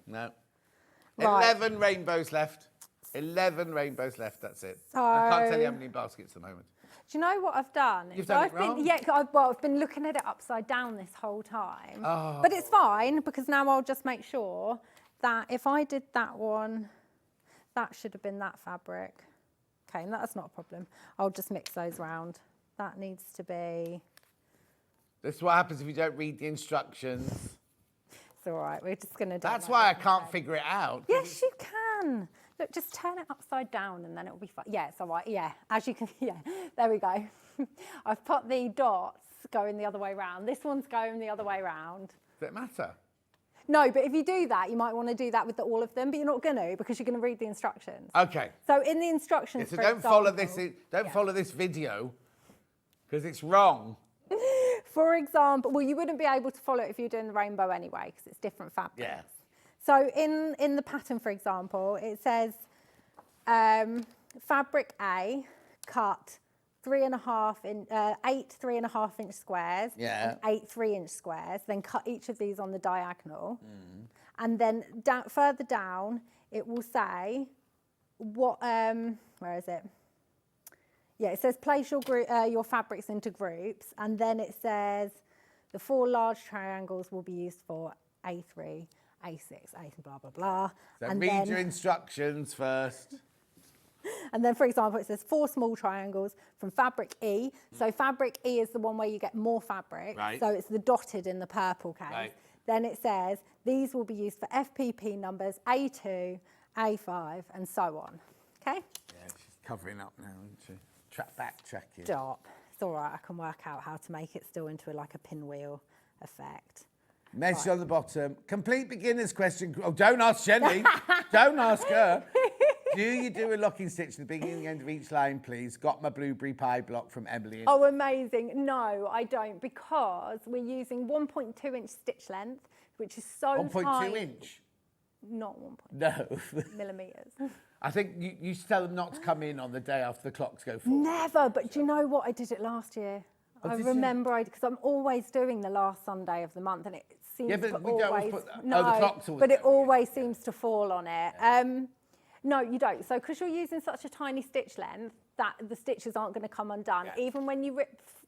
No. Right. 11 rainbows left. 11 rainbows left, that's it. So- I can't tell you how many baskets at the moment. Do you know what I've done? You've done it wrong? I've been looking at it upside down this whole time. Oh. But it's fine, because now I'll just make sure that if I did that one, that should have been that fabric. Okay, and that's not a problem. I'll just mix those round. That needs to be... This is what happens if you don't read the instructions. It's all right, we're just going to do That's it why I like this can't instead. figure it out. Yes, you can. Look, just turn it upside down and then it'll be fine. Yeah, it's all right. Yeah, as you can, yeah, there we go. I've put the dots going the other way round. This one's going the other way round. Does it matter? No, but if you do that, you might want to do that with all of them, but you're not going to, because you're going to read the instructions. Okay. So in the instructions, Yeah, so for don't follow example- this. Don't follow this video, because it's wrong. For example, well, you wouldn't be able to follow it if you're doing the rainbow anyway, because it's different fabrics. Yeah. So in the pattern, for example, it says fabric A, cut 8 3.5-inch squares, Yeah. and 8 3-inch squares. Then cut each of these on the diagonal, and then further down it will say what. Where is it? Yeah, it says place your fabrics into groups, and then it says the 4 large triangles will be used for A3, A6, A blah blah blah. So and read then, your instructions first. and then, for example, it says 4 small triangles from fabric E. So fabric E is the one where you get more fabric. Right. So it's the dotted in the purple case. Right. Then it says these will be used for FPP numbers A2, A5, and so on. Okay? Yeah, she's covering up now, isn't she? Backtracking. Stop. It's all right. I can work out how to make it still into like a pinwheel effect. Message on the bottom. Complete beginner's question. Oh, don't ask Jenny. Don't ask her. Do you do a locking stitch at the beginning and end of each line, please? Got my blueberry pie block from Emily. Oh, amazing. No, I don't, because we're using 1.2-inch stitch length, which is so 1.2 tight. inch? Not 1. No. Millimetres. I think you tell them not to come in on the day after the clocks go forward. Never, but do you know what? I did it last year. Oh, I did you? remember, because I'm always doing the last Sunday of the month, and it seems Yeah, but to we don't always always... put that- No, oh, the clock's always but it there, yeah. always seems to fall on it. No, you don't. So because you're using such a tiny stitch length, that the stitches aren't going to come undone. Yeah. Even when you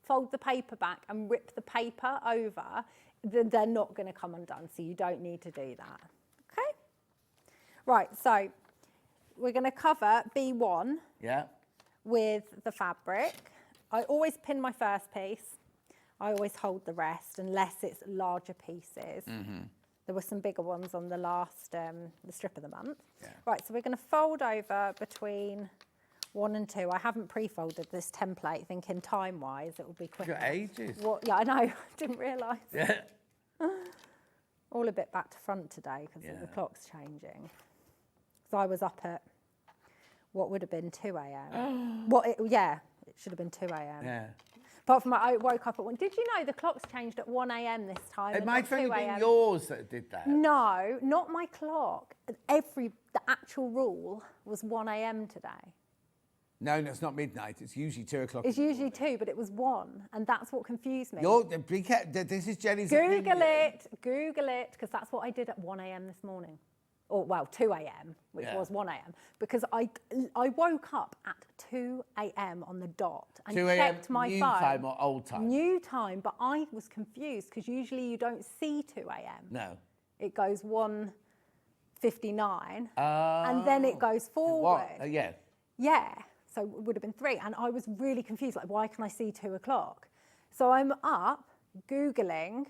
fold the paper back and rip the paper over, then they're not going to come undone. So you don't need to do that. Okay? Right, so we're going to cover B1 Yeah. with the fabric. I always pin my first piece. I always hold the rest unless it's larger pieces. There were some bigger ones on the last, the strip of the month. Yeah. Right, so we're going to fold over between 1 and 2. I haven't pre-folded this template, thinking time-wise it will be quicker. Got ages. Yeah, I know. Didn't realise. Yeah. All a bit back to front today because the clock's changing. So I was up at what would have been 2 a.m. It should have been 2 a.m. Yeah. Apart from I woke up at 1. Did you know the clock's changed at 1 a.m. this time? It and might not have only 2 been a.m.? yours that did that. No, not my clock. The actual rule was 1 a.m. today. No, it's not midnight. It's usually 2 o'clock. It's usually 2, but it was 1, and that's what confused me. This is Jenny's Google opinion. it, because that's what I did at 1 a.m. this morning. Or, well, 2 a.m., which was 1 a.m. Because I woke up at 2 a.m. on the dot and 2 a.m. checked my new phone. time or old time? New time, but I was confused because usually you don't see 2 a.m. No. It goes 1:59, and then it goes forward. What? Yeah. Yeah, so it would have been 3. And I was really confused, like, why can I see 2 o'clock? So I'm up, Googling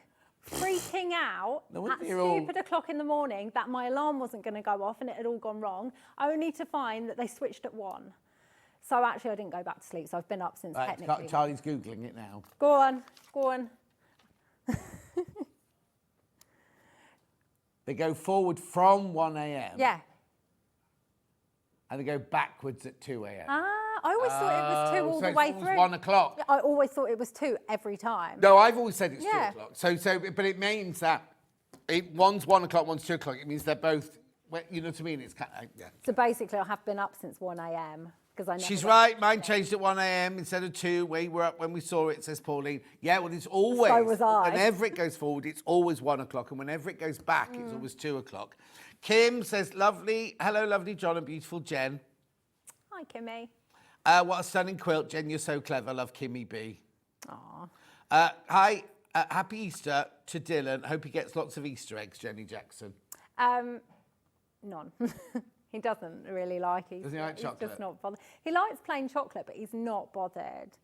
freaking out No at wonder you're all- stupid o'clock in the morning that my alarm wasn't going to go off and it had all gone wrong, only to find that they switched at 1. So actually I didn't go back to sleep, so I've been up since Right, technically. Charlie's Googling it now. Go on, go on. They go forward from 1 a.m. Yeah. And they go backwards at 2 a.m. I always thought it was 2 all so the it's way always through. 1 o'clock. I always thought it was 2 every time. No, I've always said it's Yeah. 2 o'clock. But it means that one's 1 o'clock, one's 2 o'clock. It means they're both, well, you know what I mean? It's kind of, yeah. So basically I have been up since 1 a.m. because I never She's went right. to Mine sleep. changed at 1 a.m. instead of 2. We were up when we saw it, says Pauline. Yeah, well, it's always. So was I. Whenever it goes forward, it's always 1 o'clock. And whenever it goes back, it's always 2 o'clock. Kim says, lovely. Hello, lovely John and beautiful Jen. Hi, Kimmy. What a stunning quilt. Jen, you're so clever. Love, Kimmy B. Aw. Hi. Happy Easter to Dylan. Hope he gets lots of Easter eggs, Jenny Jackson. None. He doesn't really like Easter. Doesn't he like He's chocolate? just not bothered. He likes plain chocolate, but he's not bothered.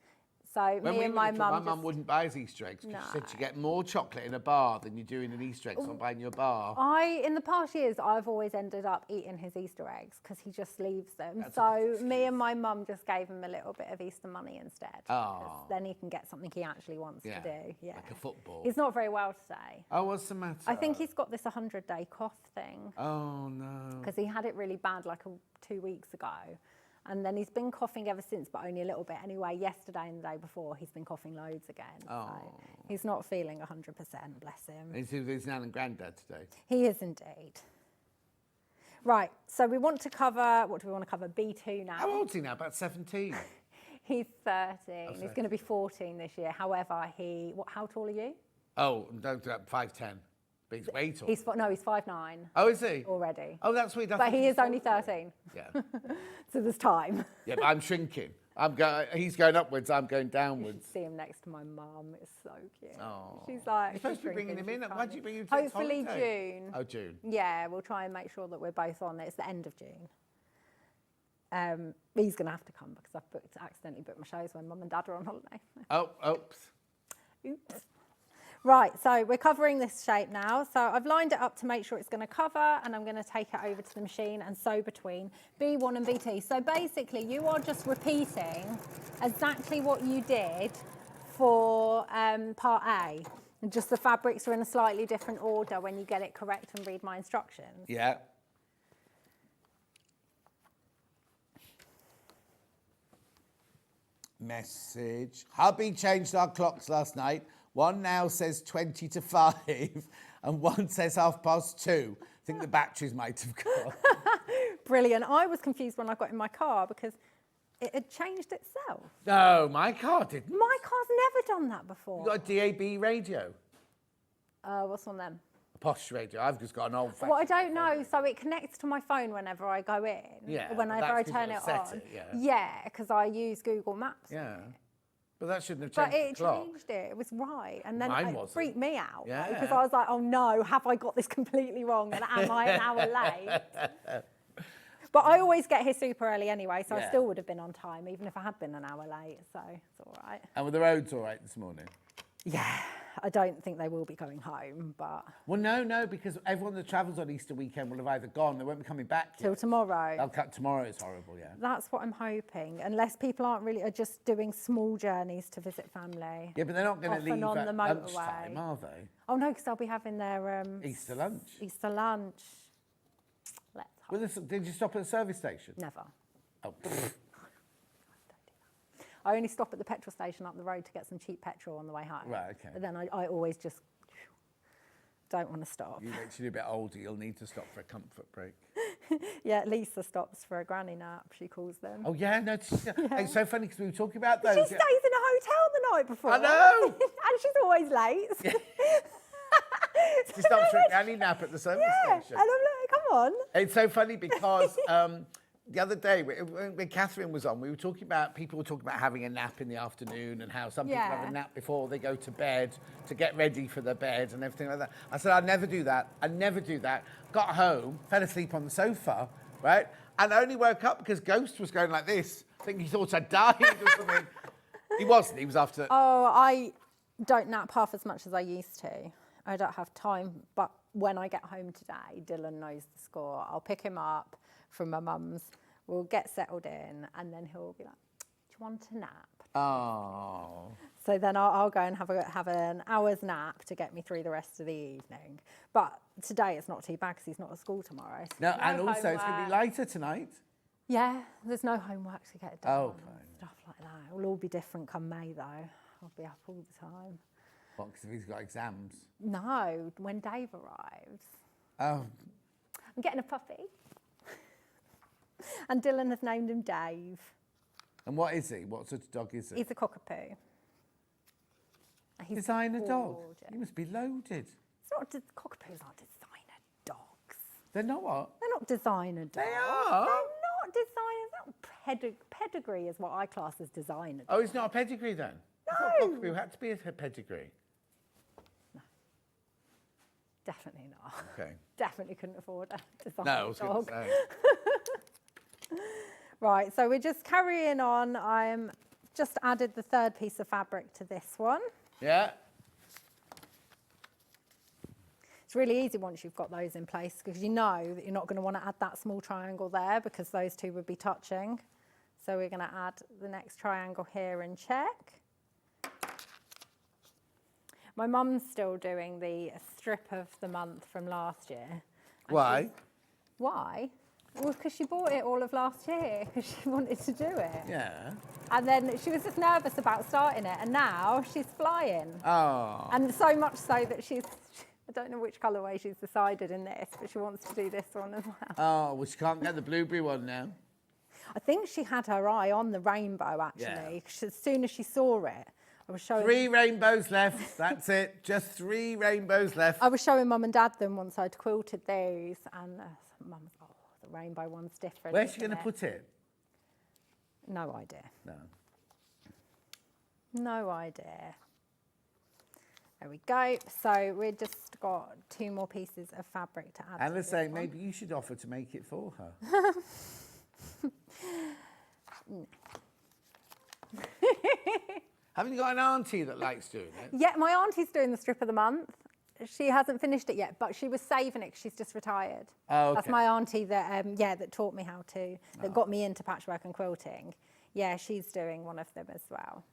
So When me we and were my little, mum mum wouldn't buy us Easter eggs because she said No. you get more chocolate in a bar than you do in an Easter egg, so I'm buying you a bar. in the past years, I've always ended up eating his Easter eggs because he just leaves them. That's a So good me and my mum just gave him a little bit of Easter money instead. 'cause Oh. then he can get something he actually wants Yeah, to do. Yeah. like a football. He's not very well today. Oh, what's the matter? I think he's got this 100-day cough thing Oh, no. because he had it really bad like 2 weeks ago. And then he's been coughing ever since, but only a little bit. Anyway, yesterday and the day before, he's been coughing loads again. Oh. So he's not feeling 100%, bless him. He's with his nan and granddad today. He is indeed. Right, so we want to cover, what do we want to cover? B2 now. How old's he now? About 17. He's 13. He's going to be 14 this year. However, how tall are you? Oh, don't do that. 5'10". But he's way tall. He's 5'9" Oh, is he? already. Oh, that's weird. I But thought he was is only taller. 13, Yeah. so there's time. Yeah, but I'm shrinking. He's going upwards, I'm going You should downwards. see him next to my mum. It's so cute. Oh. She's like, You're supposed to be bringing shrinking, him in. she's Why do you tiny. bring him to this Hopefully holiday? June. Oh, June. Yeah, we'll try and make sure that we're both on. It's the end of June. He's going to have to come because I've accidentally booked my shows when mum and dad are on holiday. Oh, oops. Oops. Right, so we're covering this shape now. So I've lined it up to make sure it's going to cover, and I'm going to take it over to the machine and sew between B1 and B2. So basically, you are just repeating exactly what you did for part A. And just the fabrics are in a slightly different order when you get it correct and read my instructions. Yeah. Message. Hubby changed our clocks last night. One now says 20 to 5 and one says 2:30. I think the batteries might have gone. Brilliant. I was confused when I got in my car because it had changed itself. No, my car didn't. My car's never done that before. You got a DAB radio? What's on them? A posh radio. I've just got an old Well, I don't know. So it connects to my phone whenever I go in. Yeah, but Whenever that's I 'cause turn you've it set on. it, yeah. Yeah, because I use Google Maps. Yeah. But that shouldn't have But changed it the clock. changed it. It was right. And then Mine it wasn't. freaked me out. Yeah. Because I was like, oh no, have I got this completely wrong? And am I an hour late? But I always get here super early anyway, so I Yeah. still would have been on time, even if I had been an hour late. So it's all right. And were the roads all right this morning? Yeah, I don't think they will be going home, but Well, no, because everyone that travels on Easter weekend will have either gone, they won't be coming back till yet. tomorrow. They'll cut tomorrow, it's horrible, yeah. That's what I'm hoping, unless people are just doing small journeys to visit family. Yeah, but they're not going Off to and leave on at the lunchtime, motorway. are they? Oh no, because they'll be having their Easter lunch. Easter lunch. Let's hope. Well, did you stop at the service station? Never. Oh, I only stop at the petrol station up the road to get some cheap petrol on the way home. Right, okay. But then I always just don't want to stop. you wait till you're a bit older, you'll need to stop for a comfort break. Yeah, Lisa stops for a granny nap, she calls them. Oh, yeah, no, it's so funny because we were talking about those. She stays in a hotel the night before. I know. And she's always late. Yeah. She stops for a granny nap at the service Yeah, station. and I'm like, come on. It's so funny because the other day when Catherine was on, people were talking about having a nap in the afternoon and how some people have Yeah. a nap before they go to bed to get ready for their bed and everything like that. I said, I'd never do that. I'd never do that. Got home, fell asleep on the sofa, right? And I only woke up because Ghost was going like this. I think he thought I'd died or something. He wasn't. He was after... Oh, I don't nap half as much as I used to. I don't have time, but when I get home today, Dylan knows the score. I'll pick him up from my mum's, we'll get settled in, and then he'll be like, do you want a nap? Oh. So then I'll go and have an hour's nap to get me through the rest of the evening. But today it's not too bad because he's not at school tomorrow. So No, and also it's going to be homework. lighter tonight. Yeah, there's no homework to get done. Oh, and fine. stuff like that. It will all be different come May though. I'll be up all the time. What, because he's got exams? No, when Dave arrives. Oh. I'm getting a puppy. And Dylan has named him Dave. And what is he? What sort of dog is it? He's a cockapoo. He's Designer dog? gorgeous. You must be loaded. It's not cockatoos aren't designer dogs. They're not what? They're not designer dogs. They are. They're not designer. Pedigree is what I class as designer. Oh, it's not a pedigree then? I thought No. cockapoo had to be a pedigree. Definitely not. Okay. Definitely couldn't afford a designer No, I was going dog. to say. Right, so we're just carrying on. I'm just added the third piece of fabric to this one. Yeah. It's really easy once you've got those in place because you know that you're not going to want to add that small triangle there because those two would be touching. So we're going to add the next triangle here and check. My mum's still doing the strip of the month from last year. And Why? Why? Well, because she bought it all of last year because she wanted to do it. Yeah. And then she was just nervous about starting it, and now she's flying. Oh. And so much so that I don't know which colourway she's decided in this, but she wants to do this one as well. Oh, well, she can't get the blueberry one now. I think she had her eye on the rainbow, actually. 'Cause as soon as she saw it, I was showing... 3 rainbows left. That's it. Just 3 rainbows left. I was showing Mum and Dad them once I'd quilted these, and Mum was, oh, the rainbow one's different. Where's she isn't going to it? put it? No idea. No. No idea. There we go. So we've just got 2 more pieces of fabric to add. Anna's to saying this one. maybe you should offer to make it for her. Haven't you got an auntie that likes doing it? Yeah, my auntie's doing the strip of the month. She hasn't finished it yet, but she was saving it 'cause she's just retired. Oh, That's okay. my auntie that, that taught me how to, that got me into patchwork and quilting. Yeah, she's doing one of them as well.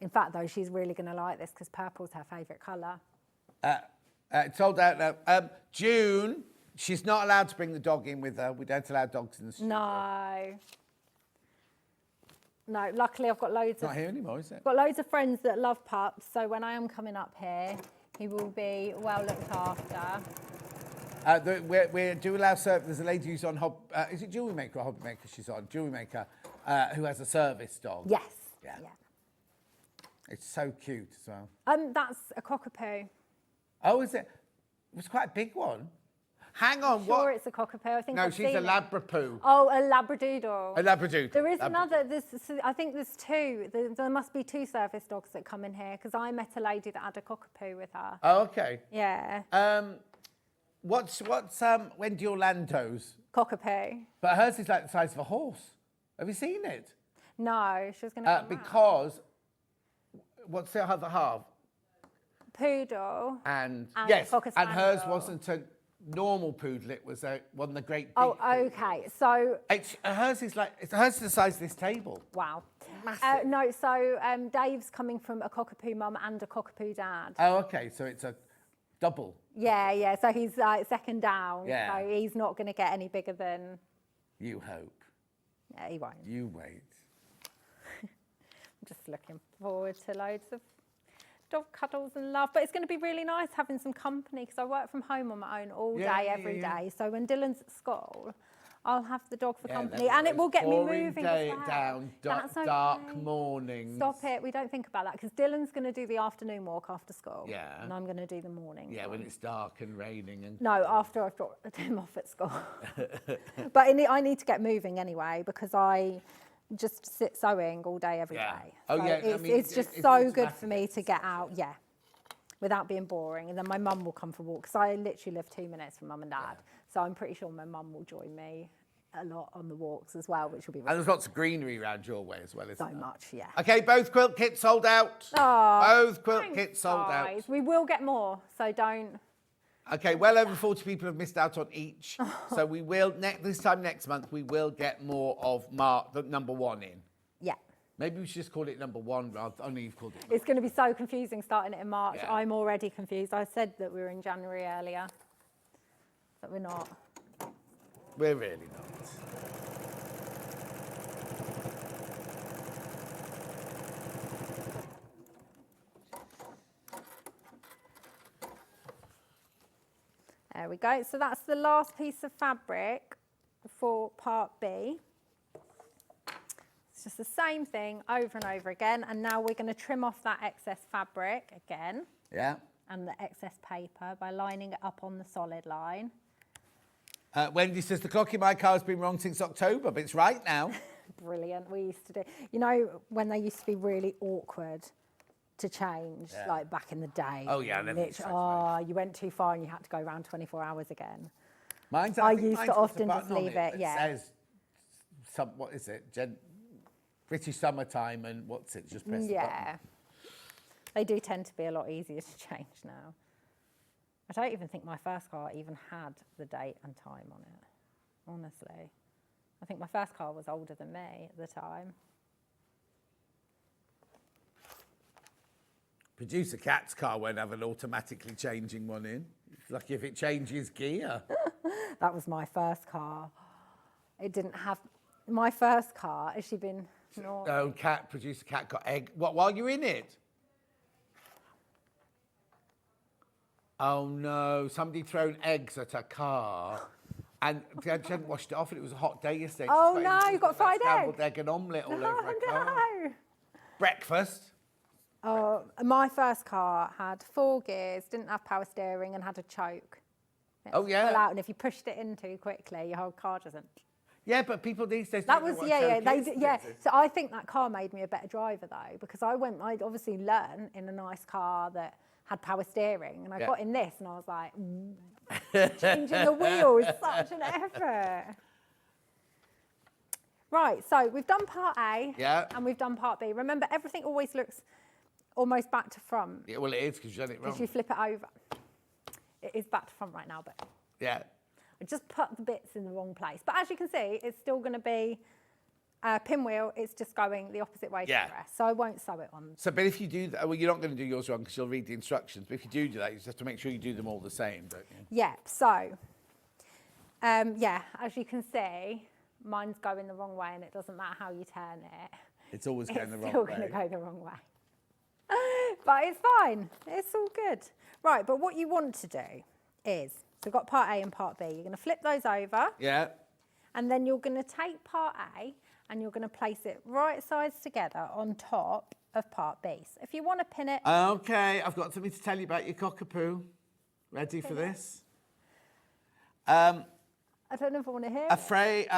In fact, though, she's really going to like this because purple's her favourite colour. Told out now. June, she's not allowed to bring the dog in with her. We don't allow dogs in the studio. No, luckily I've got loads Not here anymore, is it? got loads of friends that love pups, so when I am coming up here, he will be well looked after. We do allow service. There's a lady who's on is it Jewelry Maker or Hobby Maker? She's on Jewelry Maker, who has a service dog. Yes. Yeah. It's so cute as well. That's a cockapoo. Oh, is it? It was quite a big one. Hang on, Sure, what? it's a cockapoo. I think No, I've she's seen a it. Labrapoo. Oh, a Labradoodle. A Labradoodle. There is another. I think there's 2. There must be 2 service dogs that come in here because I met a lady that had a cockapoo with her. Oh, okay. Yeah, What's Wendy Orlando's? cockapoo. But hers is like the size of a horse. Have you seen it? No, she was going to come Because what's the other half? Poodle. And And yes, Cocker and hers Spaniel. wasn't a normal poodle. It was one of the great. Big Oh, poodles. okay. So, Hers is hers is the size of this table. wow. Massive. No, so Dave's coming from a cockapoo mum and a cockapoo dad. Oh, okay. So it's a double. Yeah. So he's like second down. Yeah. So he's not going to get any bigger than. You hope. Yeah, he won't. You wait. I'm just looking forward to loads of dog cuddles and love. But it's going to be really nice having some company because I work from home on my own all day, every day. So when Dylan's at school, I'll have the dog for company, and it will get me moving Day as well. down, That's okay. dark mornings. Stop it. We don't think about that because Dylan's going to do the afternoon walk after school. Yeah. And I'm going to do the morning. Yeah, one. when it's dark and raining and. No, after I've dropped him off at school. But I need to get moving anyway because I just sit sewing all day, every day. Yeah. Oh, So yeah, I It's, mean, it's just it's so good for automatic. me to get out, without being boring. And then my mum will come for a walk because I literally live 2 minutes from mum and dad. So I'm pretty sure my mum will join me a lot on the walks as well, which will be And really there's lots of greenery around your way as well, isn't so there? much, yeah. Okay, both quilt kits sold out. Oh, Both quilt thanks, kits sold guys. out. We will get more, so don't. Okay, well over 40 people have missed out on each. So we will, this time next month, we will get more of the number 1 in. Yeah. Maybe we should just call it number 1 rather only you've called it. It's going to be so confusing starting it in March. Yeah. I'm already confused. I said that we were in January earlier, but we're not. We're really not. There we go. So that's the last piece of fabric for part B. It's just the same thing over and over again. And now we're going to trim off that excess fabric again. Yeah. And the excess paper by lining it up on the solid line. Wendy says, the clock in my car has been wrong since October, but it's right now. Brilliant. We used to do, you know, when they used to be really awkward to change, like back in the day. Oh, yeah, and everything you went too far and you had to go around 24 hours again. Mine's, I think used mine's to got a often just button on leave it, that yeah. says, what is it? British summertime and what's it? Just press the button. Yeah. They do tend to be a lot easier to change now. I don't even think my first car even had the date and time on it, honestly. I think my first car was older than me at the time. Producer Cat's car won't have an automatically changing one in. Lucky if it changes gear. That was my first car. It didn't have... My first car, has she been... No, Producer Cat got egg... What, while you're in it? Oh, no. Somebody thrown eggs at her car. And she hadn't washed it off, and it was a hot day yesterday. Oh, no, you got fried egg. Scrambled egg and omelette all over her car. No. Breakfast. Oh, my first car had 4 gears, didn't have power steering, and had a choke. Oh, yeah. Fell out, and if you pushed it in too quickly, your whole car doesn't. Yeah, but people these days That don't know was, what yeah, choke is, yeah. is it? So I think that car made me a better driver, though, because I obviously learned in a nice car that had power steering, and I got in this, and I was like, changing the wheel is such an effort. Right, so we've done part A, and we've done part B. Remember, everything always looks almost back to front. Yeah, well, it is, because you've done it wrong. Because you flip it over. It is back to front right now, but Yeah. I just put the bits in the wrong place. But as you can see, it's still going to be a pinwheel. It's just going the opposite way to the rest. So I won't sew it on. So, but if you do that, well, you're not going to do yours wrong because you'll read the instructions. But if you do that, you just have to make sure you do them all the same, don't you? Yeah, so, yeah, as you can see, mine's going the wrong way, and it doesn't matter how you turn it. It's always going the wrong way. It's still going to go the wrong way. But it's fine. It's all good. Right, but what you want to do is, so we've got part A and part B. You're going to flip those over. Yeah. And then you're going to take part A and you're going to place it right sides together on top of part B. So if you want to pin it... Okay, I've got something to tell you about your cockapoo. Ready for this? I don't know if I want to hear Afraid,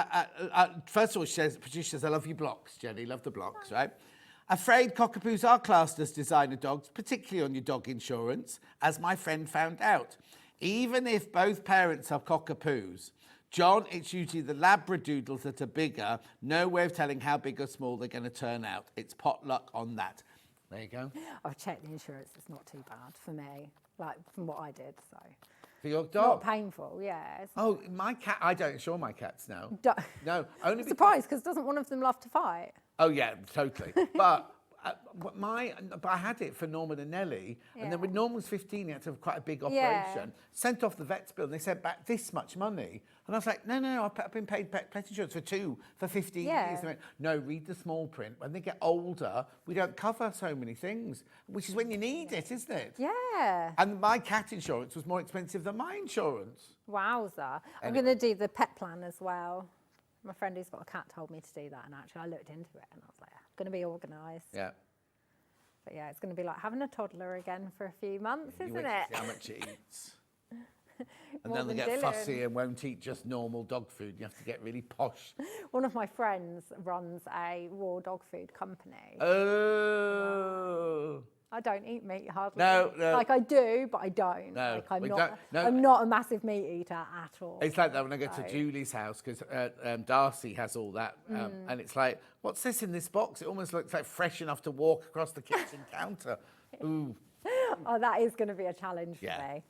first of all, she says, Patricia says, I love your blocks, Jenny, love the blocks, right? Afraid cockapoos are classed as designer dogs, particularly on your dog insurance, as my friend found out. Even if both parents are cockapoos, John, it's usually the Labradoodles that are bigger. No way of telling how big or small they're going to turn out. It's potluck on that. There you go. I've checked the insurance. It's not too bad for me, like from what I did, so... For your Not dog? painful, yeah. Oh, my cat, I don't insure my cats now. No, only I'm surprised, because doesn't one of them love to fight? Oh, yeah, totally. But I had it for Norman and Nellie, and then when Norman was 15, he had to have quite a big operation. Sent off the vet's bill, and they sent back this much money. And I was like, no, I've been paid pet insurance for 15 years. They went, no, read the small print. When they get older, we don't cover so many things, which is when you need it, isn't it? Yeah. And my cat insurance was more expensive than my insurance. Wowza. I'm going to do the pet plan as well. My friend who's got a cat told me to do that, and actually I looked into it, and I was like, I'm going to be organised. Yeah. But yeah, it's going to be like having a toddler again for a few months, You isn't wait to it? see how much it eats. And More then they than get Dylan. fussy and won't eat just normal dog food. You have to get really posh. One of my friends runs a raw dog food company. Oh. I don't eat meat hardly. No. Like I do, but I don't. No, Like we I'm not. don't- no. I'm not a massive meat eater at all. It's like that when I go to Julie's house, because Darcy has all that. And it's like, what's this in this box? It almost looks like fresh enough to walk across the kitchen counter. Ooh. Oh, that is going to be a challenge for Yeah. me.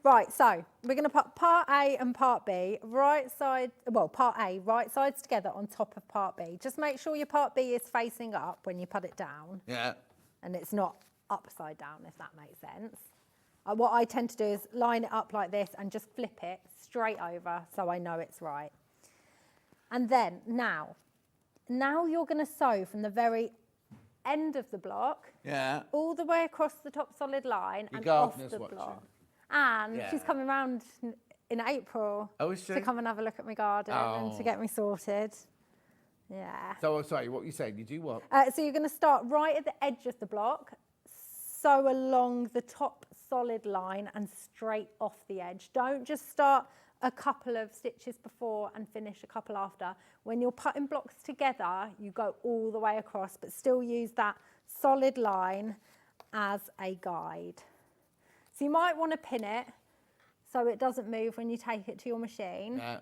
Right, so we're going to put part A and part B part A, right sides together on top of part B. Just make sure your part B is facing up when you put it down. Yeah. And it's not upside down, if that makes sense. What I tend to do is line it up like this and just flip it straight over so I know it's right. And then now you're going to sew from the very end of the block all the way across the top solid line Your and off gardener's the watching. block. And she's coming round in April to come and have a look at my garden and to get me sorted. Yeah. So, sorry, what were you saying? You do what? So you're going to start right at the edge of the block, sew along the top solid line and straight off the edge. Don't just start a couple of stitches before and finish a couple after. When you're putting blocks together, you go all the way across, but still use that solid line as a guide. So you might want to pin it so it doesn't move when you take it to your machine. Yeah.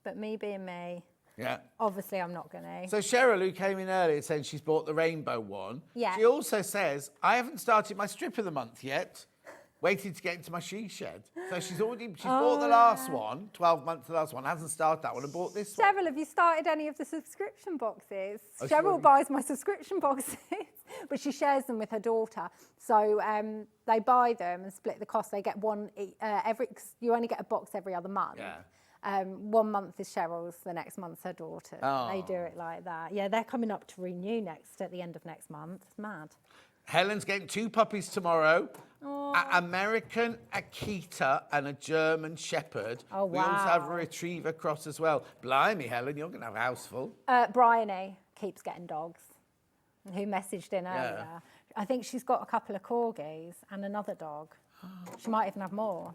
But me being me, Yeah. obviously I'm not going to. So Cheryl, who came in earlier, saying she's bought the rainbow one. Yeah. She also says, I haven't started my strip of the month yet. Waiting to get into my she shed. So she's bought the last one, 12 months the last one, hasn't started that one and bought this one. Cheryl, have you started any of the subscription boxes? Oh, Cheryl buys my subscription boxes, but she shares them with her daughter. So they buy them and split the cost. They get one you only get a box every other month. Yeah. 1 month is Cheryl's, the next month's her daughter's. Oh. They do it like that. Yeah, they're coming up to renew at the end of next month. It's mad. Helen's getting 2 puppies tomorrow. An American Akita and a German Shepherd. Oh, We also have a wow. Retriever cross as well. Blimey, Helen, you're going to have a house full. Bryony keeps getting dogs, who messaged in earlier. I think she's got a couple of corgis and another dog. She might even have more.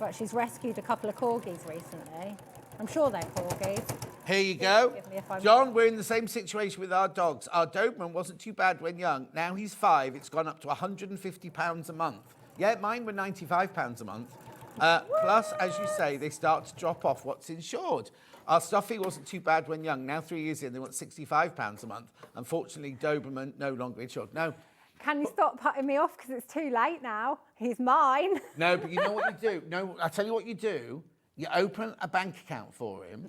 But she's rescued a couple of corgis recently. I'm sure they're corgis. Here you go. Forgive me if I'm John, we're in the same situation with our dogs. Our Doberman wasn't too bad when young. Now he's 5. It's gone up to £150 a month. Yeah, mine were £95 a month. Plus, as you say, they start to drop off what's insured. Our Stuffy wasn't too bad when young. Now 3 years in, they want £65 a month. Unfortunately, Doberman no longer insured. No. Can you stop putting me off because it's too late now? He's mine. No, but you know what you do? No, I'll tell you what you do. You open a bank account for him.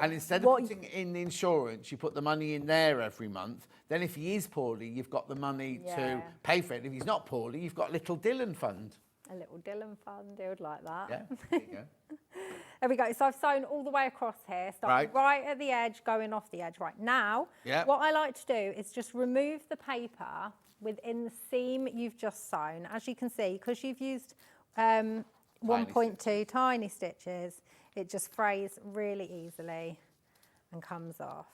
And instead of putting it in the insurance, you put the money in there every month. Then if he is poorly, you've got the money to pay for it. If he's not poorly, you've got a little Dylan fund. A little Dylan fund, he would like that. Yeah, there you go. There we go. So I've sewn all the way across here, starting right at the edge, going off the edge. Right now, what I like to do is just remove the paper within the seam you've just sewn. As you can see, because you've used 1.2 tiny stitches, it just frays really easily and comes off.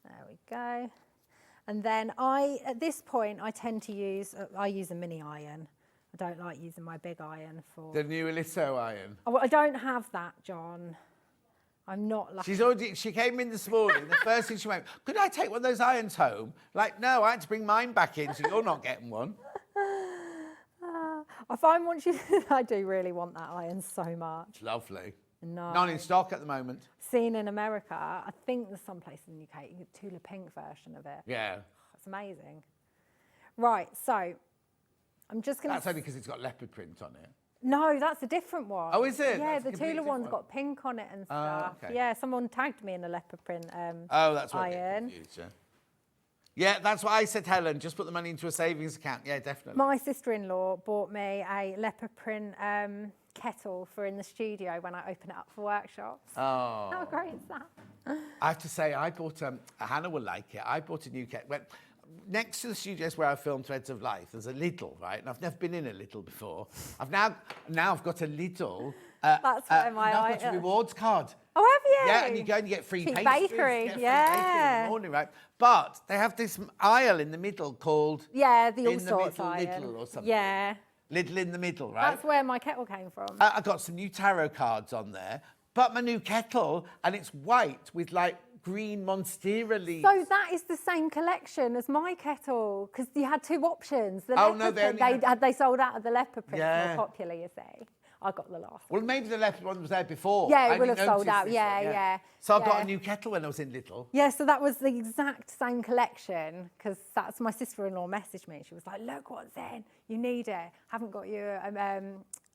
There we go. And then at this point, I tend to use a mini iron. I don't like using my big iron for... The new Eliso iron. Oh, I don't have that, John. I'm not lucky. She came in this morning, the first thing she went, could I take one of those irons home? Like, no, I had to bring mine back in, so you're not getting one. I find once you... I do really want that iron so much. Lovely. No. Not in stock at the moment. Seen in America, I think there's some place in the UK, you get Tula Pink version of it. Yeah. It's amazing. Right, so I'm just going to... That's only because it's got leopard print on it. No, that's a different one. Oh, is it? Yeah, That's a the completely Tula one's different got pink on it and stuff. okay. Yeah, someone tagged me in a leopard print Oh, that's what I get iron. confused, yeah. Yeah, that's what I said, Helen. Just put the money into a savings account. Yeah, definitely. My sister-in-law bought me a leopard print kettle for in the studio when I open it up for workshops. Oh. How great is that? I have to say, I bought, Hannah will like it, I bought a new kettle. Well, next to the studios where I film Threads of Life, there's a Lidl, right? And I've never been in a Lidl before. I've now got a Lidl. That's where my now I've got a rewards card. Oh, have you? Yeah, and you go and you get free Cheap pastries. bakery, You get free yeah. bakery in the morning, right? But they have this aisle in the middle called... Yeah, the all in the sorts middle iron. Lidl or something. Yeah. Lidl in the middle, right? That's where my kettle came from. I got some new tarot cards on there. bought my new kettle and it's white with like green monstera leaves. So that is the same collection as my kettle, because you had 2 options. The Oh, leopard no, they print, only they sold out of the leopard print, Yeah. more popular, you see. I got the last. Well, maybe the leopard one was there before. Yeah, I it will didn't have sold notice out. this Yeah, one, yeah. So I got yeah. a new kettle when I was in Little. Yeah, so that was the exact same collection, because that's my sister-in-law messaged me. She was like, look what's in, you need it. Haven't got you a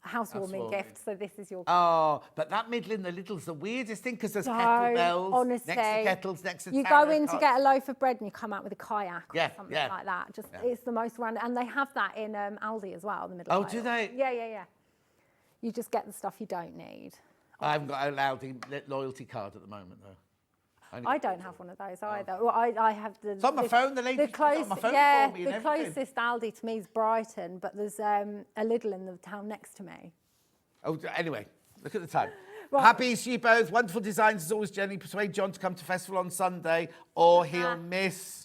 housewarming gift, so this is your... Oh, but that middle in the Little's the weirdest thing, because there's No, kettlebells honestly, next to kettles, next to you tarot go in to cards. get a loaf of bread and you come out with a kayak or Yeah, something yeah. like that. Just It's the most random. And they have that in Aldi as well, the middle Oh, aisle. do they? Yeah. You just get the stuff you don't need. I haven't got a Aldi loyalty card at the moment, though. I don't have one of those either. Well, I have the... It's on my phone, the lady put it on my phone for me and the everything. closest Aldi to me is Brighton, but there's a Lidl in the town next to me. Oh, anyway, look at the time. Right. Happy Easter, you both. Wonderful designs as always, Jenny. Persuade John to come to festival on Sunday, or he'll miss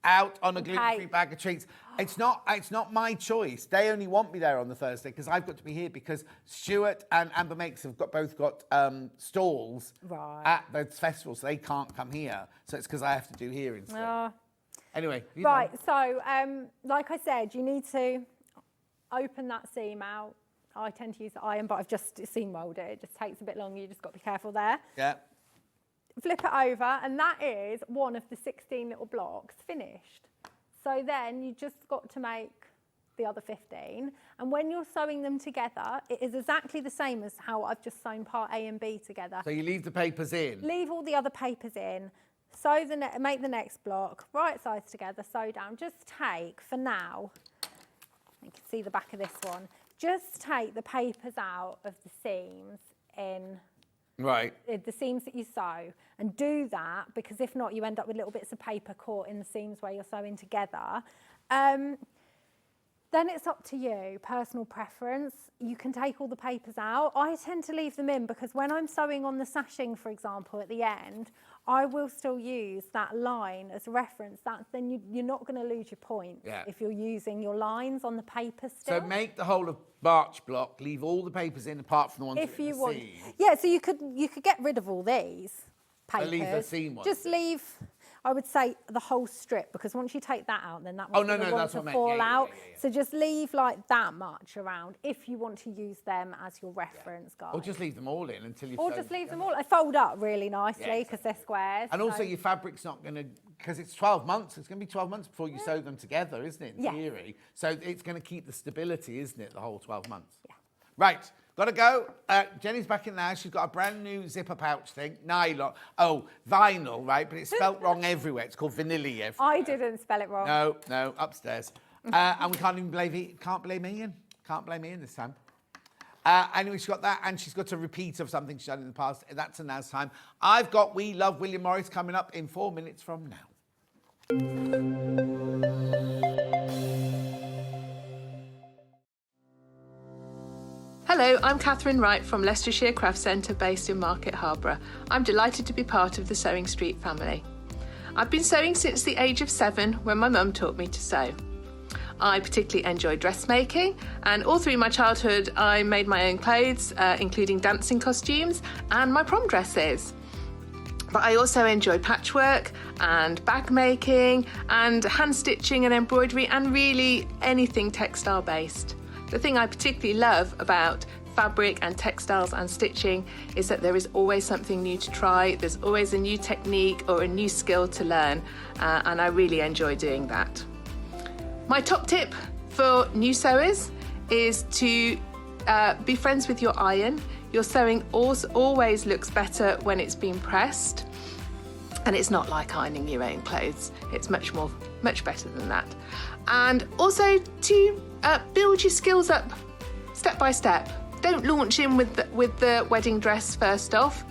out on a gluten-free bag of treats. It's not my choice. They only want me there on the Thursday because I've got to be here because Stuart and Amber Makes have both got stalls at the festival, so they can't come here. So it's because I have to do here instead. Anyway. Right, so like I said, you need to open that seam out. I tend to use the iron, but I've just seam rolled it. It just takes a bit longer. You just got to be careful there. Yeah. Flip it over, and that is one of the 16 little blocks finished. So then you just got to make the other 15. And when you're sewing them together, it is exactly the same as how I've just sewn part A and B together. So you leave the papers in? Leave all the other papers in. Make the next block, right sides together, sew down. Just take, for now, you can see the back of this one, just take the papers out of the seams in the seams that you sew, and do that, because if not, you end up with little bits of paper caught in the seams where you're sewing together. Then it's up to you, personal preference. You can take all the papers out. I tend to leave them in because when I'm sewing on the sashing, for example, at the end, I will still use that line as a reference. Then you're not going to lose your point if you're using your lines on the paper still. So make the whole of March block, leave all the papers in apart from the ones if with you the want. seam. Yeah, so you could get rid of all these papers. But leave the seam ones. Just leave, I would say, the whole strip, because once you take that out, then that one's going to want to fall out. So just leave like that much around if you want to use them as your reference, guys. Or just leave them all in until you Or just leave them all. They fold up really nicely because they're squares. And also your fabric's not going to, because it's 12 months, it's going to be 12 months before you sew them together, isn't it, in theory? So it's going to keep the stability, isn't it, the whole 12 months? Yeah. Right, got to go. Jenny's back in now. She's got a brand new zipper pouch thing, nylon. Oh, vinyl, right? But it's spelt wrong everywhere. It's called vanilla everywhere. I didn't spell it wrong. No, upstairs. And we can't even blame Ian. Can't blame Ian this time. Anyway, she's got that, and she's got a repeat of something she's done in the past. That's a now's time. I've got We Love William Morris coming up in 4 minutes from now. Hello, I'm Catherine Wright from Leicestershire Craft Centre based in Market Harborough. I'm delighted to be part of the Sewing Street family. I've been sewing since the age of 7 when my mum taught me to sew. I particularly enjoy dressmaking, and all through my childhood I made my own clothes, including dancing costumes and my prom dresses. But I also enjoy patchwork and bag making and hand stitching and embroidery and really anything textile based. The thing I particularly love about fabric and textiles and stitching is that there is always something new to try, there's always a new technique or a new skill to learn, and I really enjoy doing that. My top tip for new sewers is to be friends with your iron. Your sewing always looks better when it's been pressed, and it's not like ironing your own clothes. It's much better than that. And also to build your skills up step by step. Don't launch in with the wedding dress first off.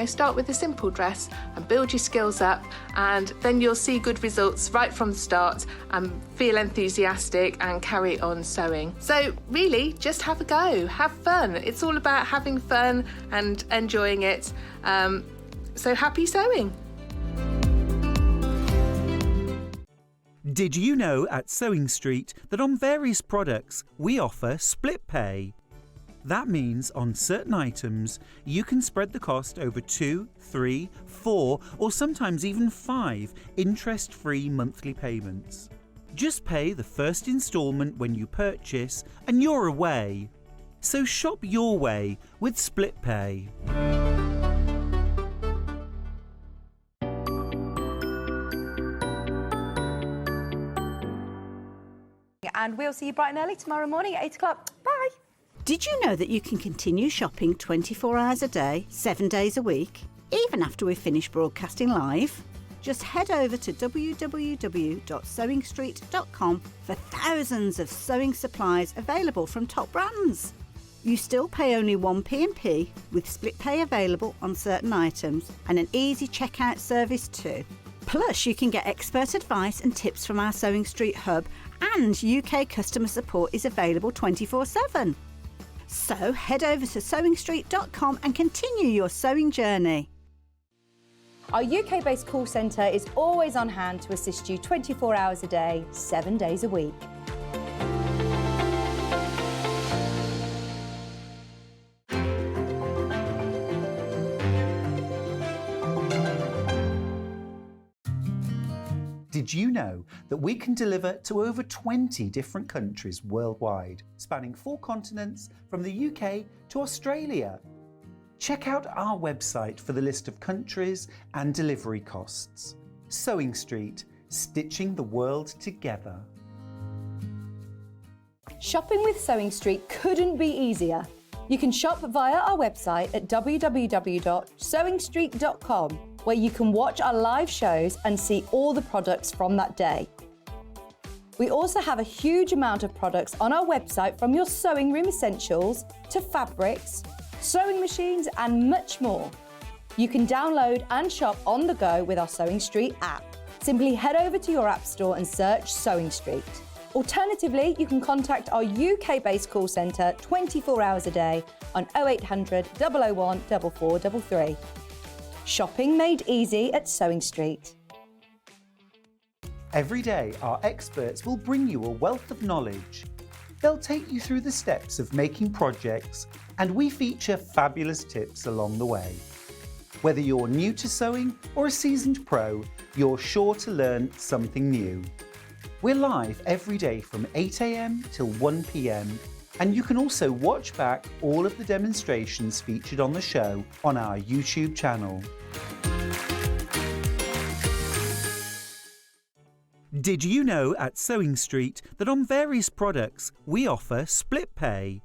Start with a simple dress and build your skills up, and then you'll see good results right from the start and feel enthusiastic and carry on sewing. So really, just have a go, have fun. It's all about having fun and enjoying it. So happy sewing. Did you know at Sewing Street that on various products we offer split pay? That means on certain items, you can spread the cost over 2, 3, 4, or sometimes even 5 interest-free monthly payments. Just pay the first instalment when you purchase and you're away. So shop your way with Split Pay. And we'll see you bright and early tomorrow morning at 8 o'clock. Bye. Did you know that you can continue shopping 24 hours a day, 7 days a week, even after we've finished broadcasting live? Just head over to www.sewingstreet.com for thousands of sewing supplies available from top brands. You still pay only 1p&p with split pay available on certain items and an easy checkout service too. Plus, you can get expert advice and tips from our Sewing Street hub, and UK customer support is available 24/7. So head over to sewingstreet.com and continue your sewing journey. Our UK-based call centre is always on hand to assist you 24 hours a day, 7 days a week. Did you know that we can deliver to over 20 different countries worldwide, spanning 4 continents from the UK to Australia? Check out our website for the list of countries and delivery costs. Sewing Street, stitching the world together. Shopping with Sewing Street couldn't be easier. You can shop via our website at www.sewingstreet.com, where you can watch our live shows and see all the products from that day. We also have a huge amount of products on our website, from your sewing room essentials to fabrics, sewing machines and much more. You can download and shop on the go with our Sewing Street app. Simply head over to your app store and search Sewing Street. Alternatively, you can contact our UK-based call centre 24 hours a day on 0800 001 4433. Shopping made easy at Sewing Street. Every day, our experts will bring you a wealth of knowledge. They'll take you through the steps of making projects, and we feature fabulous tips along the way. Whether you're new to sewing or a seasoned pro, you're sure to learn something new. We're live every day from 8 AM till 1 PM, and you can also watch back all of the demonstrations featured on the show on our YouTube channel. Did you know at Sewing Street that on various products we offer split pay?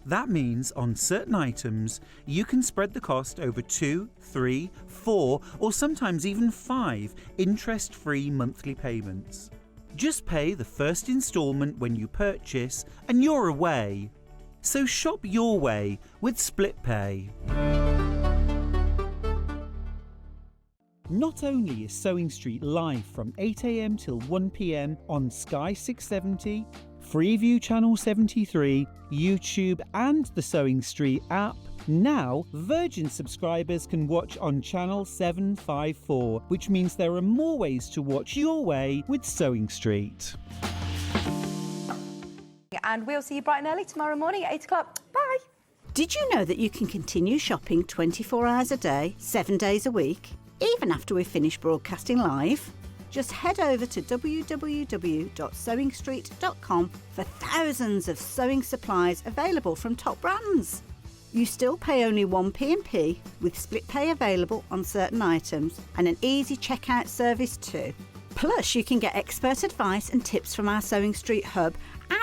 That means on certain items you can spread the cost over 2, 3, 4 or sometimes even 5 interest-free monthly payments. Just pay the first instalment when you purchase and you're away. So shop your way with Split Pay. Not only is Sewing Street live from 8 AM till 1 PM on Sky 670, Freeview Channel 73, YouTube and the Sewing Street app, now Virgin subscribers can watch on Channel 754, which means there are more ways to watch your way with Sewing Street. And we'll see you bright and early tomorrow morning at 8 o'clock. Bye. Did you know that you can continue shopping 24 hours a day, 7 days a week, even after we've finished broadcasting live? Just head over to www.sewingstreet.com for thousands of sewing supplies available from top brands. You still pay only 1p&p with split pay available on certain items and an easy checkout service too. Plus, you can get expert advice and tips from our Sewing Street hub,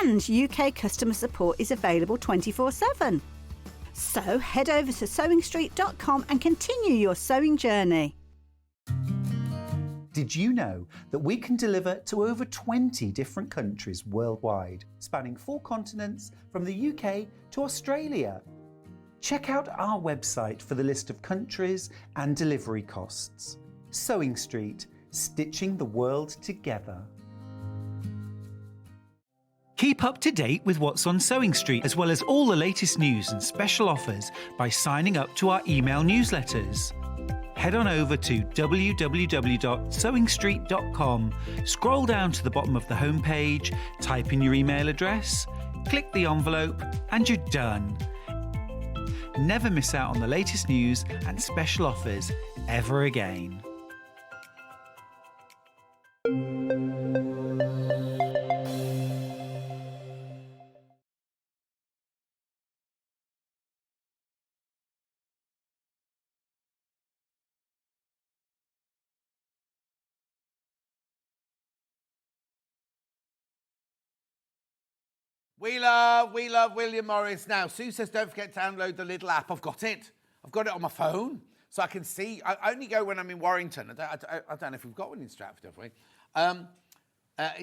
and UK customer support is available 24/7. So head over to sewingstreet.com and continue your sewing journey. Did you know that we can deliver to over 20 different countries worldwide, spanning 4 continents from the UK to Australia? Check out our website for the list of countries and delivery costs. Sewing Street, stitching the world together. Keep up to date with what's on Sewing Street, as well as all the latest news and special offers by signing up to our email newsletters. Head on over to www.sewingstreet.com, scroll down to the bottom of the homepage, type in your email address, click the envelope, and you're done. never miss out on the latest news and special offers ever again. We love William Morris. Now, Sue says, don't forget to download the little app. I've got it. I've got it on my phone, so I can see. I only go when I'm in Warrington. I don't know if we've got one in Stratford, have we?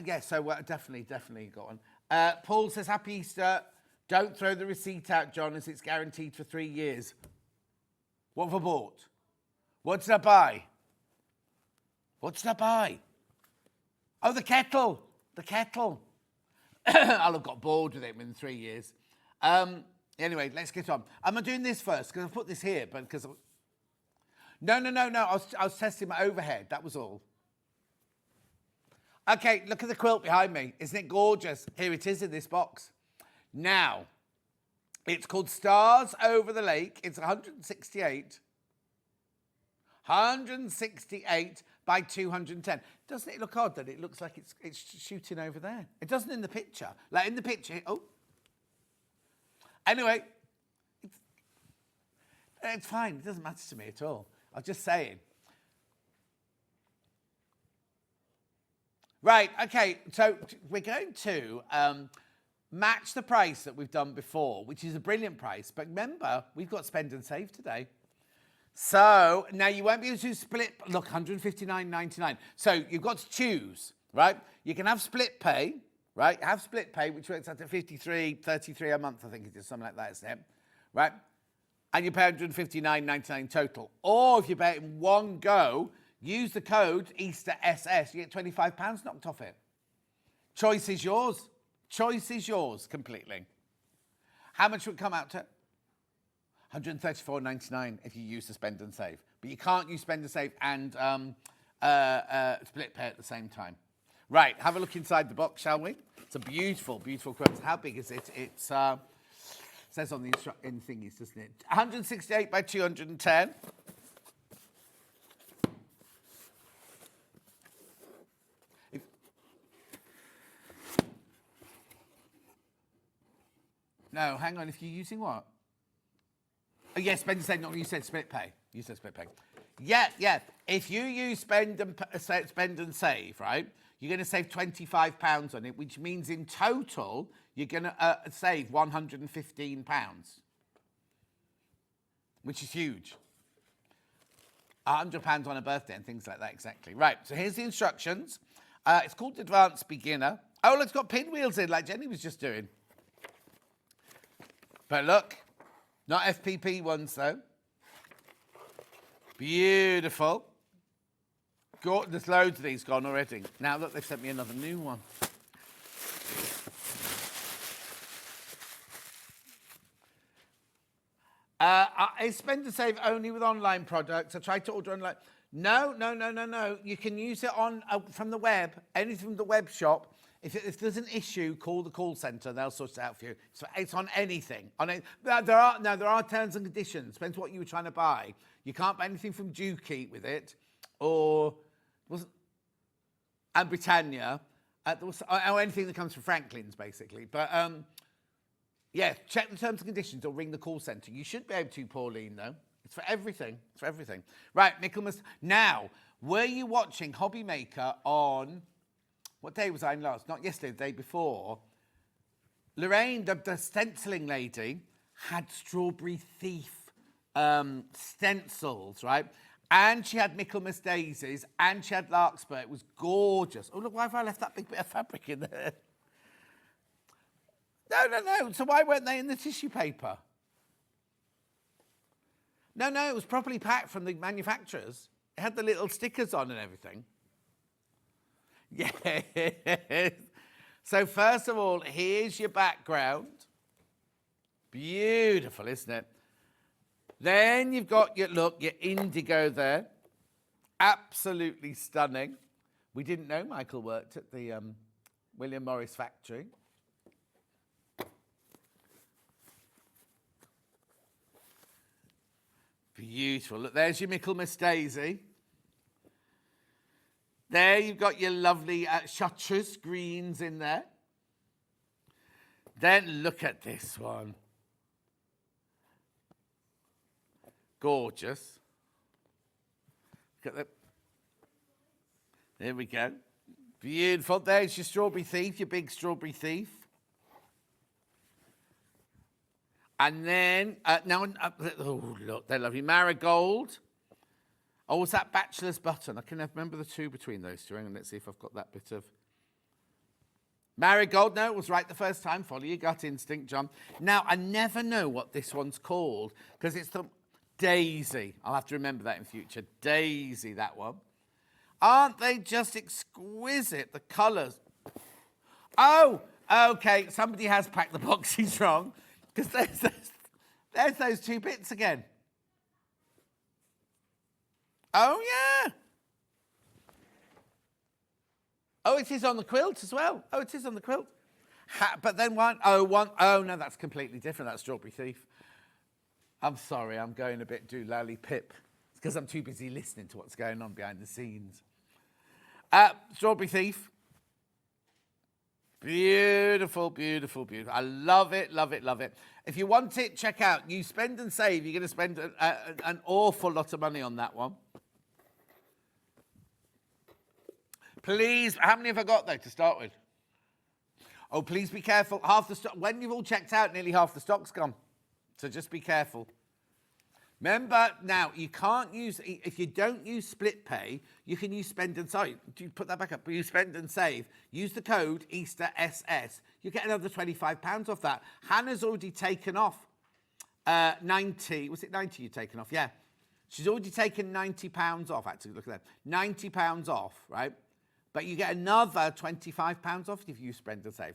Yeah, so definitely got one. Paul says, happy Easter. Don't throw the receipt out, John, as it's guaranteed for 3 years. What have I bought? What did I buy? What did I buy? Oh, the kettle. The kettle. I'll have got bored with it in 3 years. Anyway, let's get on. Am I doing this first? Because I put this here, but because... No. I was testing my overhead. That was all. Okay, look at the quilt behind me. Isn't it gorgeous? Here it is in this box. Now, it's called Stars Over the Lake. It's 168 by 210. Doesn't it look odd that it looks like it's shooting over there? It doesn't in the picture. Like in the picture, oh. Anyway, it's fine. It doesn't matter to me at all. I'm just saying. Right, okay, so we're going to match the price that we've done before, which is a brilliant price. But remember, we've got spend and save today. So now you won't be able to split, look, $159.99. So you've got to choose, right? You can have split pay, right? Have split pay, which works out to $33 a month, I think it is, something like that, isn't it? Right? And you pay $159.99 total. Or if you pay it in one go, use the code EasterSS, you get £25 knocked off it. Choice is yours. Choice is yours completely. How much would it come out to? $134.99 if you use the spend and save. But you can't use spend and save and split pay at the same time. Right, have a look inside the box, shall we? It's a beautiful, beautiful quilt. How big is it? It says on the thingies, doesn't it? 168 by 210. No, hang on. If you're using what? Oh, yes, spend and save. No, you said split pay. You said split pay. Yeah. If you use spend and save, right, you're going to save £25 on it, which means in total you're going to save £115, which is huge. £100 on a birthday and things like that, exactly. Right, so here's the instructions. It's called Advanced Beginner. Oh, it's got pinwheels in, like Jenny was just doing. But look, not FPP ones, though. Beautiful. There's loads of these gone already. Now, look, they've sent me another new one. Is spend and save only with online products? I tried to order online. No. You can use it on from the web, anything from the web shop. If there's an issue, call the call centre. They'll sort it out for you. So it's on anything. There are terms and conditions. Depends what you were trying to buy. You can't buy anything from Dukey with it, and Britannia, or anything that comes from Franklin's, basically. But yeah, check the terms and conditions or ring the call centre. You should be able to, Pauline, though. It's for everything. It's for everything. Right, Michaelmas. Now, were you watching Hobby Maker on... What day was I in last? Not yesterday, the day before. Lorraine, the stenciling lady, had Strawberry Thief stencils, right? And she had Michaelmas daisies, and she had larkspur. It was gorgeous. Oh, look, why have I left that big bit of fabric in there? No. So why weren't they in the tissue paper? No, it was properly packed from the manufacturers. It had the little stickers on and everything. Yes. So first of all, here's your background. Beautiful, isn't it? Then you've got your indigo there. Absolutely stunning. We didn't know Michael worked at the William Morris factory. Beautiful. Look, there's your Michaelmas daisy. There you've got your lovely chartreuse greens in there. Then look at this one. Gorgeous. Look at that. There we go. Beautiful. There's your strawberry thief, your big strawberry thief. And then, oh, look, they're lovely. Marigold. Oh, was that bachelor's button? I can remember the two between those two. Hang on, let's see if I've got that bit of... Marigold, no, it was right the first time. Follow your gut instinct, John. Now, I never know what this one's called because it's the Daisy. I'll have to remember that in future. Daisy, that one. Aren't they just exquisite, the colours? Oh, okay, somebody has packed the boxes wrong because there's those two bits again. Oh, yeah. Oh, it is on the quilt as well. Oh, it is on the quilt. But then oh, no, that's completely different. That's Strawberry Thief. I'm sorry, I'm going a bit doolally pip. It's because I'm too busy listening to what's going on behind the scenes. Strawberry Thief. Beautiful, beautiful, beautiful. I love it, love it, love it. If you want it, check out. You Spend and Save. You're going to spend an awful lot of money on that one. Please, how many have I got, though, to start with? Oh, please be careful. Half the stock, when you've all checked out, nearly half the stock's gone. So just be careful. Remember, now, you can't use, if you don't use split pay, you can use Spend and Save. Put that back up. You Spend and Save. Use the code EasterSS. You get another £25 off that. Hannah's already taken off 90. Was it 90 you've taken off? Yeah. She's already taken £90 off, actually. Look at that. £90 off, right? But you get another £25 off if you Spend and Save.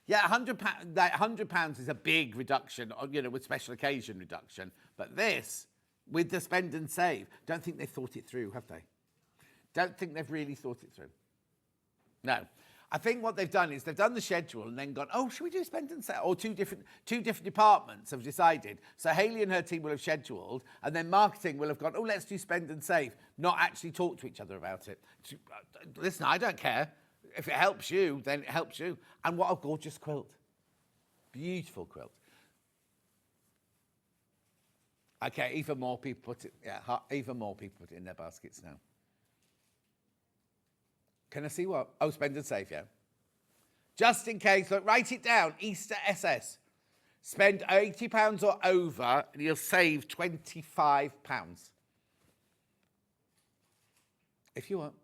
Yeah, £100 is a big reduction, you know, with special occasion reduction. But this, with the Spend and Save, don't think they've thought it through, have they? Don't think they've really thought it through. No. I think what they've done is they've done the schedule and then gone, oh, should we do Spend and Save? Or two different departments have decided. So Hayley and her team will have scheduled, and then marketing will have gone, oh, let's do Spend and Save, not actually talk to each other about it. Listen, I don't care. If it helps you, then it helps you. And what a gorgeous quilt. Beautiful quilt. Okay, even more people put it in their baskets now. Can I see what? Oh, Spend and Save, yeah. Just in case, look, write it down. Easter SS. Spend £80 or over, and you'll save £25. If you want.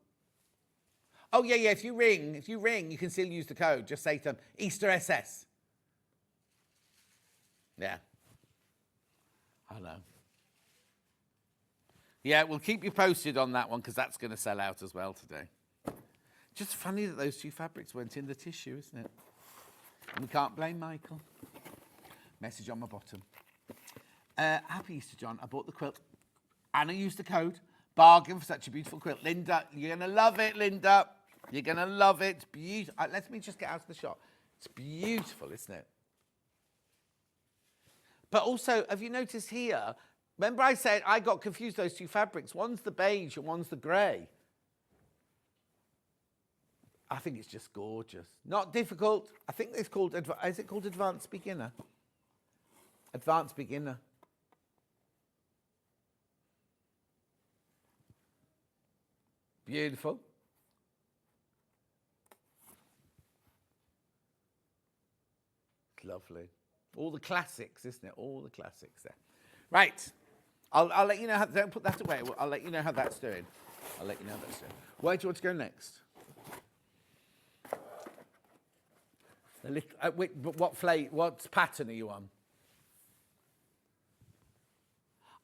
Oh, yeah, if you ring, you can still use the code. Just say to them, Easter SS. Yeah. I know. Yeah, we'll keep you posted on that one because that's going to sell out as well today. Just funny that those two fabrics went in the tissue, isn't it? And we can't blame Michael. Message on my bottom. Happy Easter, John. I bought the quilt. Anna used the code. Bargain for such a beautiful quilt. Linda, you're going to love it, Linda. You're going to love it. It's beautiful. Let me just get out of the shot. It's beautiful, isn't it? But also, have you noticed here? Remember I said I got confused those two fabrics. One's the beige and one's the grey. I think it's just gorgeous. Not difficult. I think it's called, is it called Advanced Beginner? Advanced Beginner. Beautiful. It's lovely. All the classics, isn't it? All the classics there. Right. I'll let you know how, don't put that away. I'll let you know how that's doing. Where do you want to go next? What pattern are you on?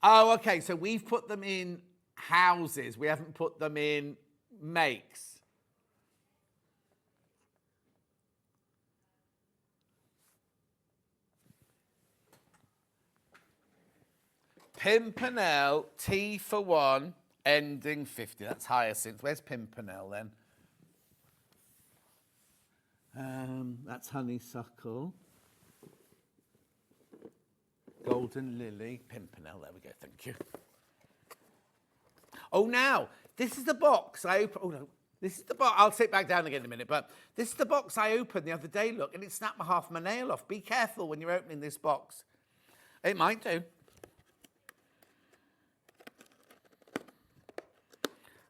Oh, okay. So we've put them in houses. We haven't put them in makes. Pimpernel, T for 1, ending 50. That's Hyacinth. Where's Pimpernel then? That's honeysuckle. Golden Lily Pimpernel. There we go. Thank you. Oh, now, this is the box I opened. Oh, no. This is the box. I'll sit back down again in a minute, but this is the box I opened the other day, look, and it snapped half my nail off. Be careful when you're opening this box. It might do.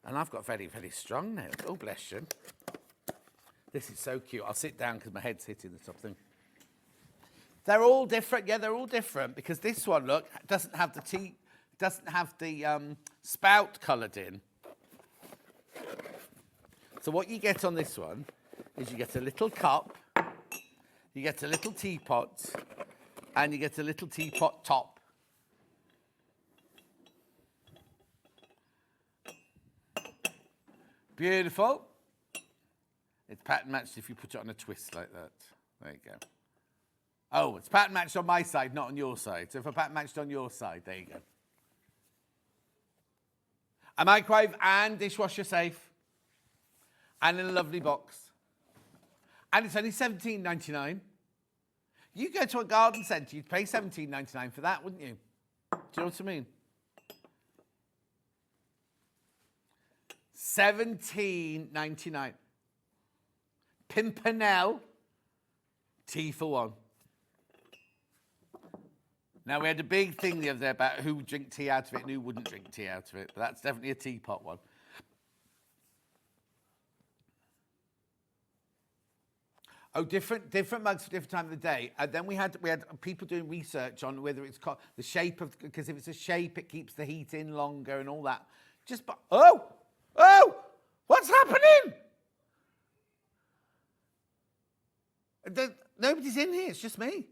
And I've got very, very strong nails. Oh, bless you. This is so cute. I'll sit down because my head's hitting the top thing. They're all different. Yeah, they're all different because this one, look, doesn't have the spout coloured in. So what you get on this one is you get a little cup, you get a little teapot, and you get a little teapot top. Beautiful. It's pattern matched if you put it on a twist like that. There you go. Oh, it's pattern matched on my side, not on your side. So if I pattern matched on your side, there you go. A microwave and dishwasher safe. And in a lovely box. And it's only $17.99. You go to a garden centre, you'd pay $17.99 for that, wouldn't you? Do you know what I mean? $17.99. Pimpernel, tea for one. Now, we had a big thing the other day about who would drink tea out of it and who wouldn't drink tea out of it, but that's definitely a teapot one. Oh, different mugs for different time of the day. And then we had people doing research on whether it's the shape of, because if it's a shape, it keeps the heat in longer and all that. Oh, what's happening? Nobody's in here. It's just me.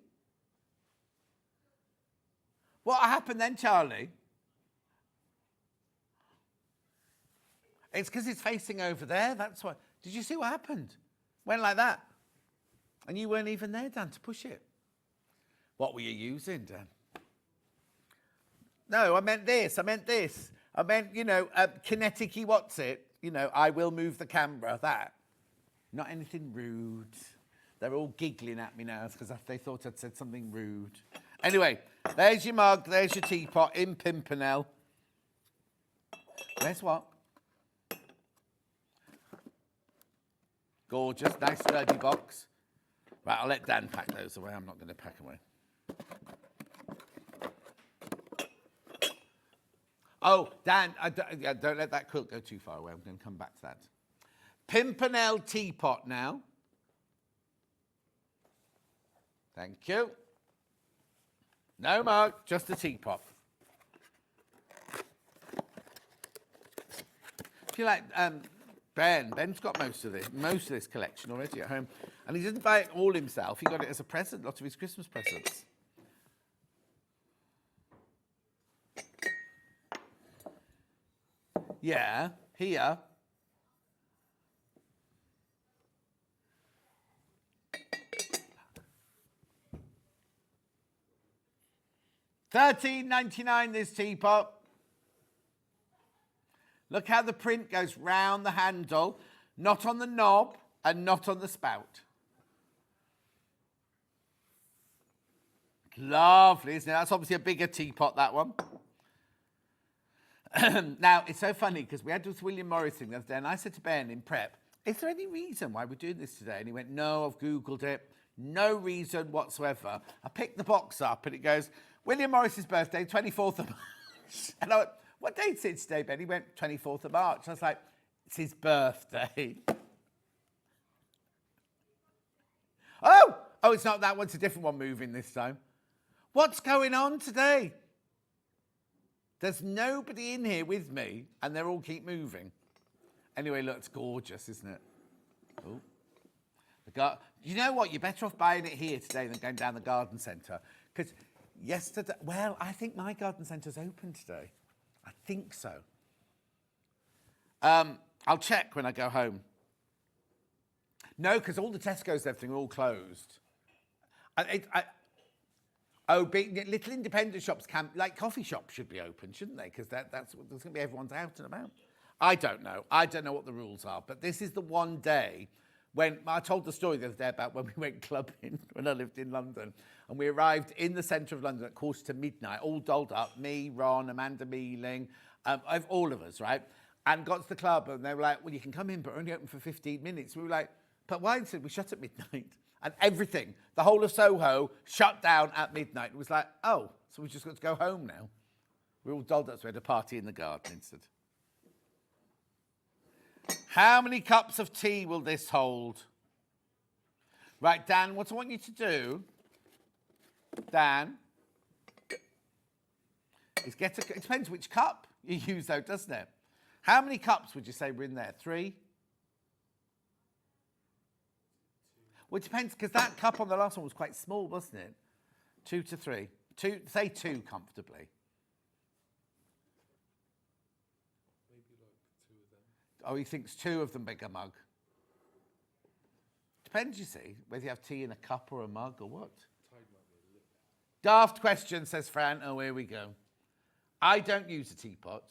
What happened then, Charlie? It's because it's facing over there. That's why. Did you see what happened? Went like that. And you weren't even there, Dan, to push it. What were you using, Dan? No, I meant this. I meant, kinetic-y what's it? I will move the camera, that. Not anything rude. They're all giggling at me now because they thought I'd said something rude. Anyway, there's your mug, there's your teapot in Pimpernel. Where's what? Gorgeous, nice sturdy box. Right, I'll let Dan pack those away. I'm not going to pack away. Oh, Dan, don't let that quilt go too far away. I'm going to come back to that. Pimpernel teapot now. Thank you. No mug, just a teapot. If you like, Ben's got most of this collection already at home. And he didn't buy it all himself. He got it as a present, lot of his Christmas presents. Yeah, here. $13.99 this teapot. Look how the print goes round the handle, not on the knob and not on the spout. Lovely, isn't it? That's obviously a bigger teapot, that one. Now, it's so funny because we had this William Morris thing the other day, and I said to Ben in prep, is there any reason why we're doing this today? And he went, no, I've Googled it. No reason whatsoever. I picked the box up, and it goes, William Morris's birthday, 24th of March. And I went, what date's it today, Ben? He went, 24th of March. I was like, it's his birthday. Oh, it's not that one. It's a different one moving this time. What's going on today? There's nobody in here with me, and they all keep moving. Anyway, look, it's gorgeous, isn't it? Oh. You know what? You're better off buying it here today than going down the garden centre. Because yesterday, well, I think my garden centre's open today. I think so. I'll check when I go home. No, because all the Tesco's and everything are all closed. Little independent shops like coffee shops should be open, shouldn't they? Because there's going to be everyone's out and about. I don't know. I don't know what the rules are, but this is the one day when I told the story the other day about when we went clubbing when I lived in London, and we arrived in the centre of London at 1:45, all dolled up, me, Ron, Amanda Mealing, all of us, right? And got to the club, and they were like, well, you can come in, but we're only open for 15 minutes. We were like, but why? They said, we shut at midnight. And everything, the whole of Soho, shut down at midnight. It was like, oh, so we just got to go home now. We were all dolled up, so we had a party in the garden instead. How many cups of tea will this hold? Right, Dan, what I want you to do, Dan, is it depends which cup you use though, doesn't it? How many cups would you say were in there? 3? Well, it depends, because that cup on the last one was quite small, wasn't it? 2 to 3. Say 2 comfortably. Oh, he thinks 2 of them make a mug. Depends, you see, whether you have tea in a cup or a mug or what. Daft question, says Fran. Oh, here we go. I don't use a teapot.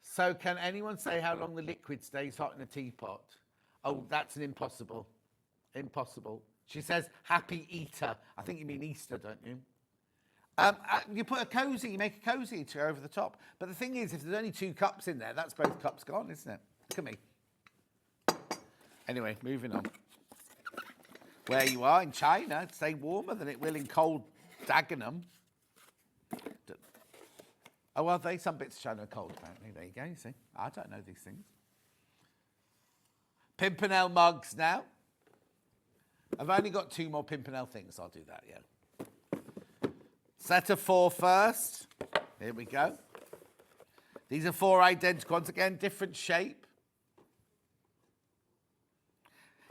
So can anyone say how long the liquid stays hot in a teapot? Oh, that's an impossible. Impossible. She says, happy eater. I think you mean Easter, don't you? You put a cosy, you make a cosy to go over the top. But the thing is, if there's only 2 cups in there, that's both cups gone, isn't it? Look at me. Anyway, moving on. Where you are in China, stay warmer than it will in cold Dagenham. Oh, well, some bits of China are cold, apparently. There you go, you see. I don't know these things. Pimpernel mugs now. I've only got 2 more Pimpernel things. I'll do that, yeah. Set of 4 first. Here we go. These are 4 identical ones. Again, different shape.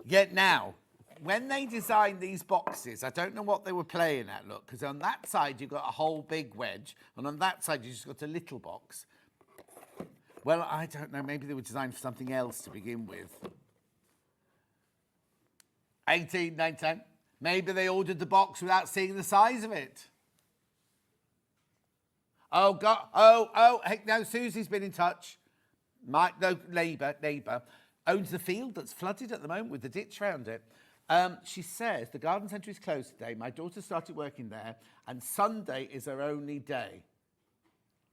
Yet now, when they designed these boxes, I don't know what they were playing at, look, because on that side you've got a whole big wedge, and on that side you've just got a little box. Well, I don't know. Maybe they were designed for something else to begin with. 18, 19. Maybe they ordered the box without seeing the size of it. Oh, God. Oh, hey, no, Susie's been in touch. Neighbour, owns the field that's flooded at the moment with the ditch around it. She says the garden centre is closed today. My daughter started working there, and Sunday is her only day.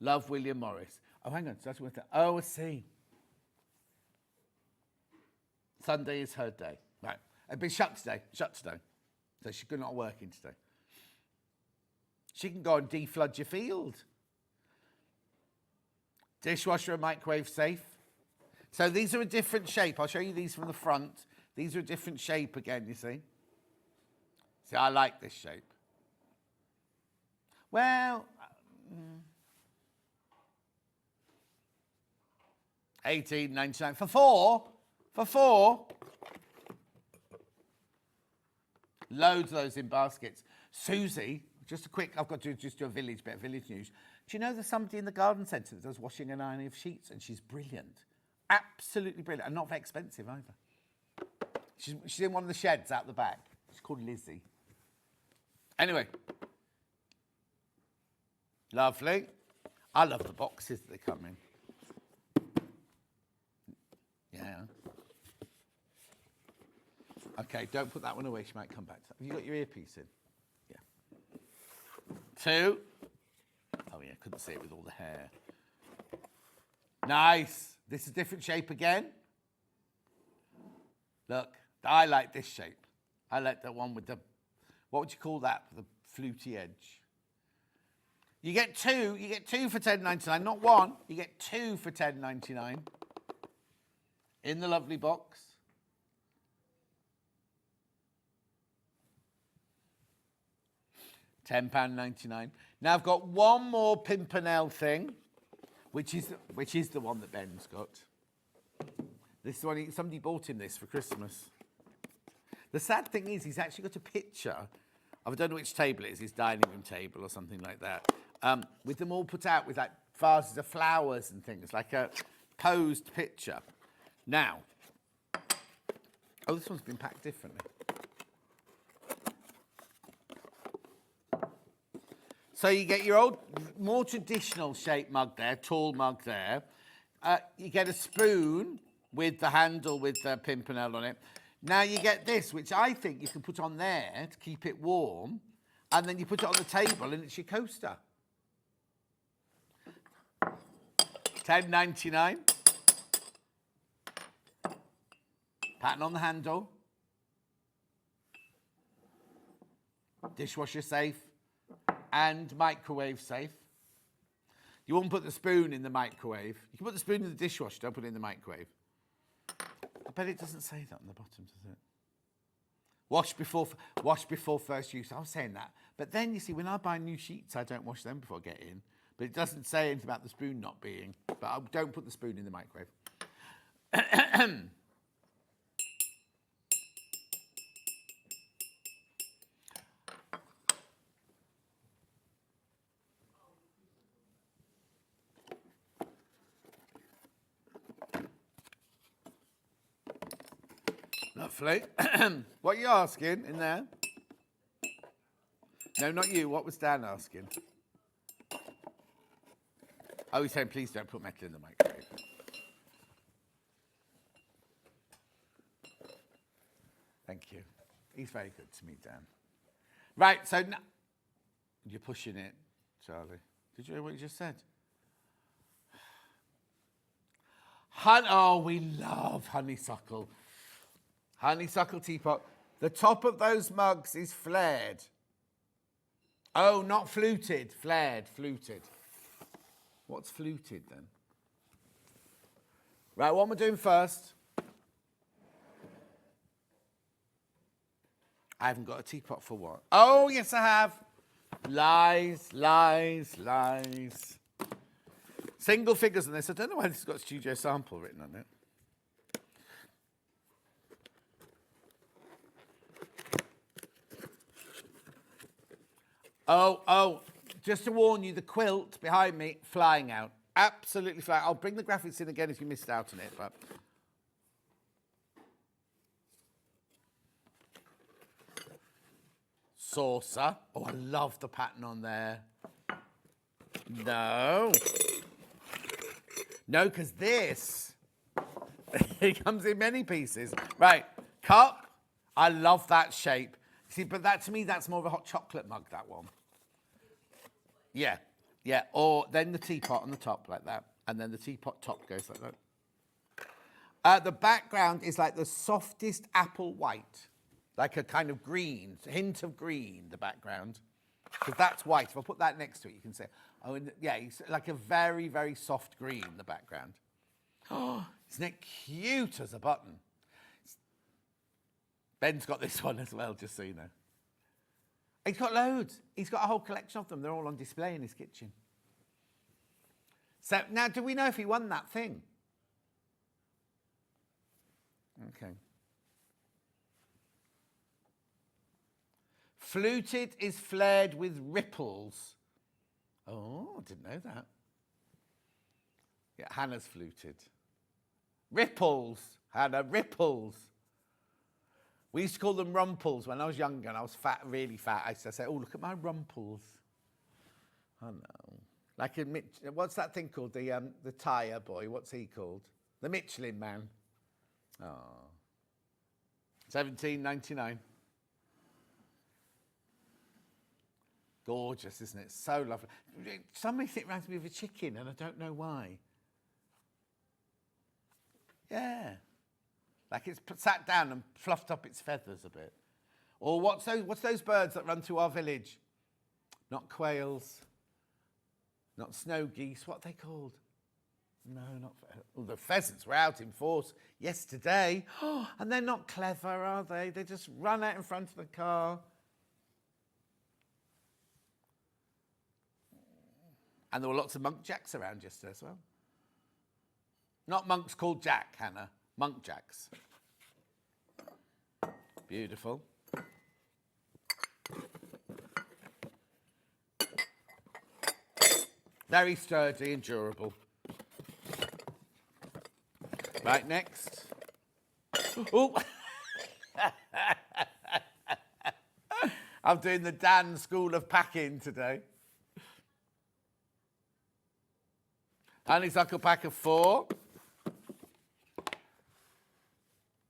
Love, William Morris. Oh, hang on. Started working. Oh, I see. Sunday is her day. Right. It'd been shut today. So she's not working today. She can go and deflood your field. Dishwasher and microwave safe. So these are a different shape. I'll show you these from the front. These are a different shape again, you see. See, I like this shape. Well, 18.99 for 4. Loads of those in baskets. Susie, just a quick, I've got to just do a village news. Do you know there's somebody in the garden centre that does washing and ironing of sheets, and she's brilliant. Absolutely brilliant, and not very expensive either. She's in one of the sheds out the back. She's called Lizzie. Anyway. Lovely. I love the boxes that they come in. Yeah. Okay, don't put that one away. She might come back to that. Have you got your earpiece in? Yeah. 2. Oh, yeah, couldn't see it with all the hair. Nice. This is a different shape again. Look, I like this shape. I like the one with the, what would you call that? The fluty edge. You get 2 for $10.99, not 1. You get 2 for $10.99 in the lovely box. £10.99. Now I've got one more Pimpernel thing, which is the one that Ben's got. This is one, somebody bought him this for Christmas. The sad thing is he's actually got a picture of, I don't know which table it is, his dining room table or something like that, with them all put out with like vases of flowers and things, like a posed picture. Now, oh, this one's been packed differently. So you get your old, more traditional shaped mug there, tall mug there. You get a spoon with the handle with the Pimpernel on it. Now you get this, which I think you can put on there to keep it warm, and then you put it on the table and it's your coaster. $10.99. Pattern on the handle. Dishwasher safe and microwave safe. You won't put the spoon in the microwave. You can put the spoon in the dishwasher, don't put it in the microwave. I bet it doesn't say that on the bottom, does it? Wash before first use. I was saying that. But then, you see, when I buy new sheets, I don't wash them before I get in. But it doesn't say anything about the spoon not being. But I don't put the spoon in the microwave. Lovely. What are you asking in there? No, not you. What was Dan asking? Oh, he's saying, please don't put metal in the microwave. Thank you. He's very good to me, Dan. Right, so now... You're pushing it, Charlie. Did you hear what you just said? Oh, we love honeysuckle. Honeysuckle teapot. The top of those mugs is flared. Oh, not fluted. Flared, fluted. What's fluted then? Right, what am I doing first? I haven't got a teapot for what? Oh, yes, I have. Lies, lies, lies. Single figures on this. I don't know why this has got studio sample written on it. Oh, just to warn you, the quilt behind me, flying out. Absolutely flying. I'll bring the graphics in again if you missed out on it, but... Saucer. Oh, I love the pattern on there. No. No, because this, it comes in many pieces. Right, cup. I love that shape. See, but that to me, that's more of a hot chocolate mug, that one. Yeah, yeah. Or then the teapot on the top like that. And then the teapot top goes like that. The background is like the softest apple white. Like a kind of green, hint of green, the background. Because that's white. If I put that next to it, you can say, oh, yeah, it's like a very, very soft green, the background. Oh, isn't it cute as a button? Ben's got this one as well, just so you know. He's got loads. He's got a whole collection of them. They're all on display in his kitchen. So now, do we know if he won that thing? Okay. Fluted is flared with ripples. Oh, I didn't know that. Yeah, Hannah's fluted. Ripples, Hannah, ripples. We used to call them rumples when I was younger and I was fat, really fat. I used to say, oh, look at my rumples. Oh, no. Like, what's that thing called? The tyre boy, what's he called? The Michelin man. Oh. $17.99. Gorgeous, isn't it? So lovely. Somebody think it reminds me of a chicken, and I don't know why. Yeah. Like it's sat down and fluffed up its feathers a bit. Or what's those birds that run through our village? Not quails. Not snow geese. What are they called? No, not... Well, the pheasants were out in force yesterday. Oh, and they're not clever, are they? They just run out in front of the car. And there were lots of monk jacks around yesterday as well. Not monks called Jack, Hannah. Monk jacks. Beautiful. Very sturdy and durable. Right, next. Oh! I'm doing the Dan School of Packing today. Honeysuckle pack of 4.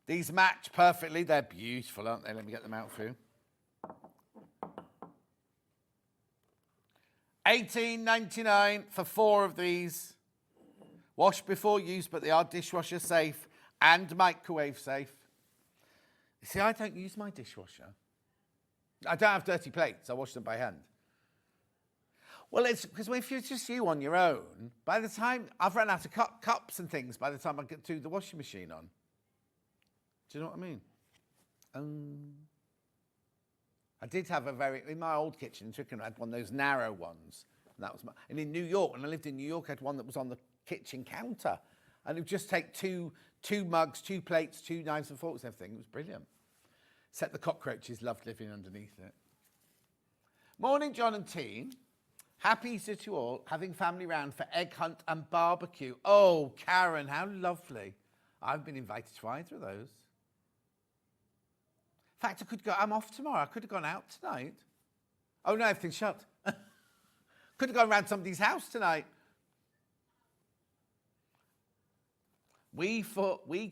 These match perfectly. They're beautiful, aren't they? Let me get them out for you. $18.99 for 4 of these. Wash before use, but they are dishwasher safe and microwave safe. You see, I don't use my dishwasher. I don't have dirty plates. I wash them by hand. Well, it's because if it's just you on your own, by the time I've run out of cups and things, by the time I get to the washing machine on. Do you know what I mean? I did have in my old kitchen in Twickenham, I had one of those narrow ones. And in New York, when I lived in New York, I had one that was on the kitchen counter. And it would just take two mugs, 2 plates, 2 knives and forks and everything. It was brilliant. Except the cockroaches loved living underneath it. Morning, John and team. Happy Easter to all. Having family round for egg hunt and barbecue. Oh, Karen, how lovely. I've been invited to either of those. In fact, I'm off tomorrow. I could have gone out tonight. Oh, no, everything's shut. Could have gone round somebody's house tonight. We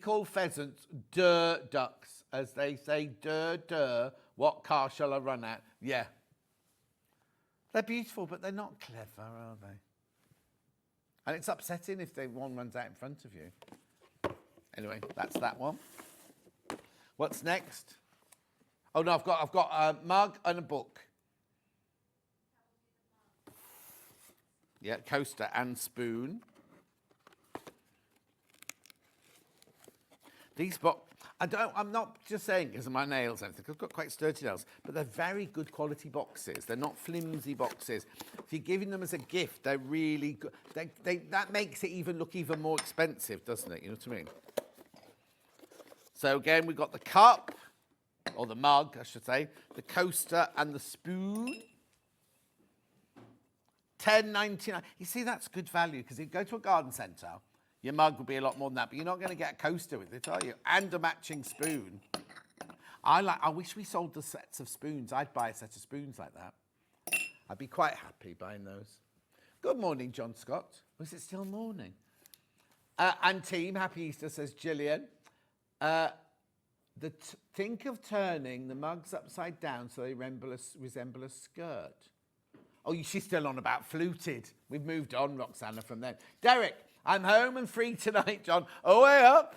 call pheasants ducks, as they say, what car shall I run at? Yeah. They're beautiful, but they're not clever, are they? And it's upsetting if one runs out in front of you. Anyway, that's that one. What's next? Oh no, I've got a mug and a book. Yeah, coaster and spoon. These I'm not just saying because of my nails and everything, I've got quite sturdy nails, but they're very good quality boxes. They're not flimsy boxes. If you're giving them as a gift, they're really good. That makes it look even more expensive, doesn't it? You know what I mean? So again, we've got the cup, or the mug, I should say, the coaster and the spoon. $10.99. You see, that's good value, because if you go to a garden centre, your mug will be a lot more than that, but you're not going to get a coaster with it, are you? And a matching spoon. I wish we sold the sets of spoons. I'd buy a set of spoons like that. I'd be quite happy buying those. Good morning, John Scott. Was it still morning? And team, happy Easter, says Gillian. Think of turning the mugs upside down so they resemble a skirt. Oh, she's still on about fluted. We've moved on, Roxana, from there. Derek, I'm home and free tonight, John. Away up.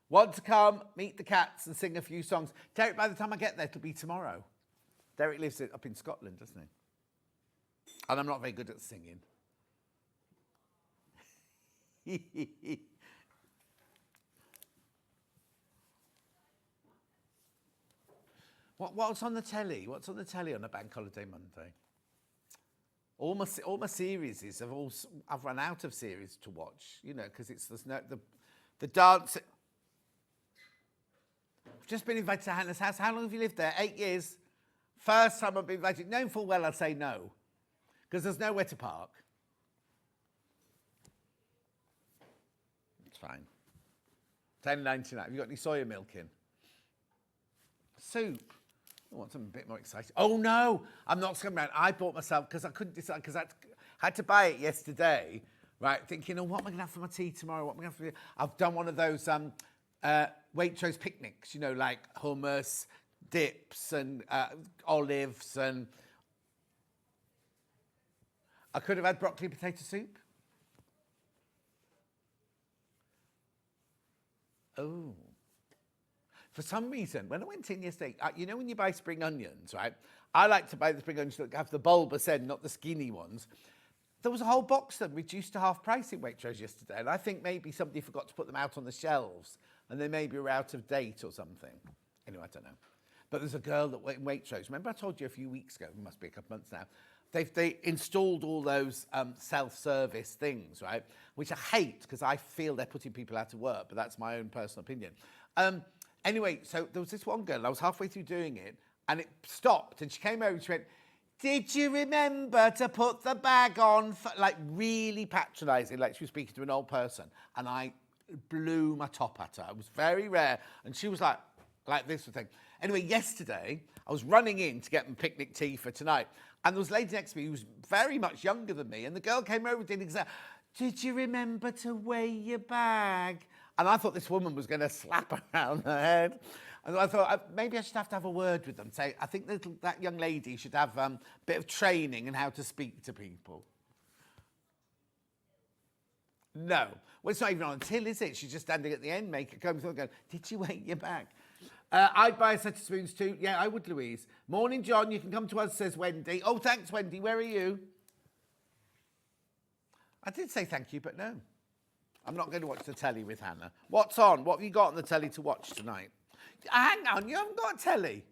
Want to come, meet the cats and sing a few songs. Derek, by the time I get there, it'll be tomorrow. Derek lives up in Scotland, doesn't he? And I'm not very good at singing. What's on the telly? What's on the telly on a bank holiday Monday? All my series I've run out of series to watch, you know, because the dance. I've just been invited to Hannah's house. How long have you lived there? 8 years. First time I've been invited. Knowing full well I'll say no, because there's nowhere to park. It's fine. $10.99. Have you got any soya milk in? Soup. I want something a bit more exciting. Oh no, I'm not coming around. I bought myself, because I couldn't decide, because I had to buy it yesterday, right? Thinking, oh, what am I going to have for my tea tomorrow? What am I going to have for? I've done one of those Waitrose picnics, you know, like hummus, dips, and olives, and I could have had broccoli and potato soup. Oh. For some reason, when I went in yesterday, you know when you buy spring onions, right? I like to buy the spring onions that have the bulbous end, not the skinny ones. There was a whole box of them reduced to half price in Waitrose yesterday, and I think maybe somebody forgot to put them out on the shelves, and they maybe were out of date or something. Anyway, I don't know. But there's a girl that in Waitrose. Remember I told you a few weeks ago, it must be a couple months now, they installed all those self-service things, right? Which I hate, because I feel they're putting people out of work, but that's my own personal opinion. Anyway, so there was this one girl, I was halfway through doing it, and it stopped, and she came over and she went, did you remember to put the bag on? Like, really patronising, like she was speaking to an old person. And I blew my top at her. It was very rare. And she was like this thing. Anyway, yesterday, I was running in to get them picnic tea for tonight, and there was a lady next to me who was very much younger than me, and the girl came over and did exactly, did you remember to weigh your bag? And I thought this woman was going to slap her around the head. And I thought maybe I should have to have a word with them. Say, I think that young lady should have a bit of training in how to speak to people. No. Well, it's not even on a till, is it? She's just standing at the end, coming through and going, did you wait your back? I'd buy a set of spoons too. Yeah, I would, Louise. Morning, John. You can come to us, says Wendy. Oh, thanks, Wendy. Where are you? I did say thank you, but no. I'm not going to watch the telly with Hannah. What's on? What have you got on the telly to watch tonight? Hang on, you haven't got a telly.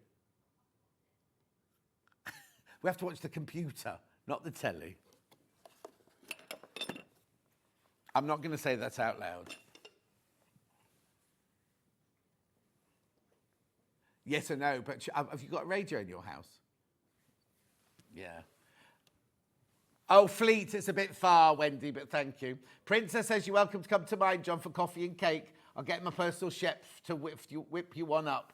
We have to watch the computer, not the telly. I'm not going to say that out loud. Yes or no, but have you got a radio in your house? Yeah. Oh, Fleet, it's a bit far, Wendy, but thank you. Princess says you're welcome to come to mine, John, for coffee and cake. I'll get my personal chef to whip you one up.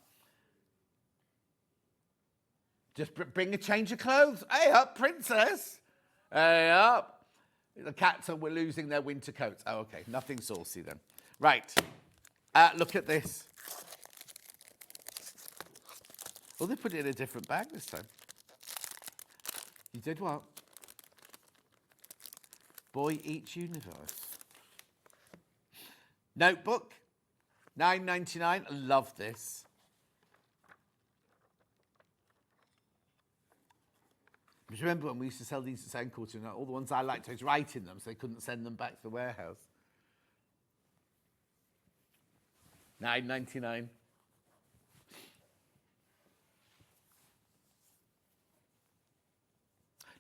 Just bring a change of clothes. Hey up, Princess. Hey up. The cats were losing their winter coats. Oh, okay. Nothing saucy then. Right. Look at this. Oh, they put it in a different bag this time. You did what? Boy Eats Universe. Notebook. $9.99. I love this. But remember when we used to sell these at Sound Quarter, and all the ones I liked, I was writing them so they couldn't send them back to the warehouse. $9.99.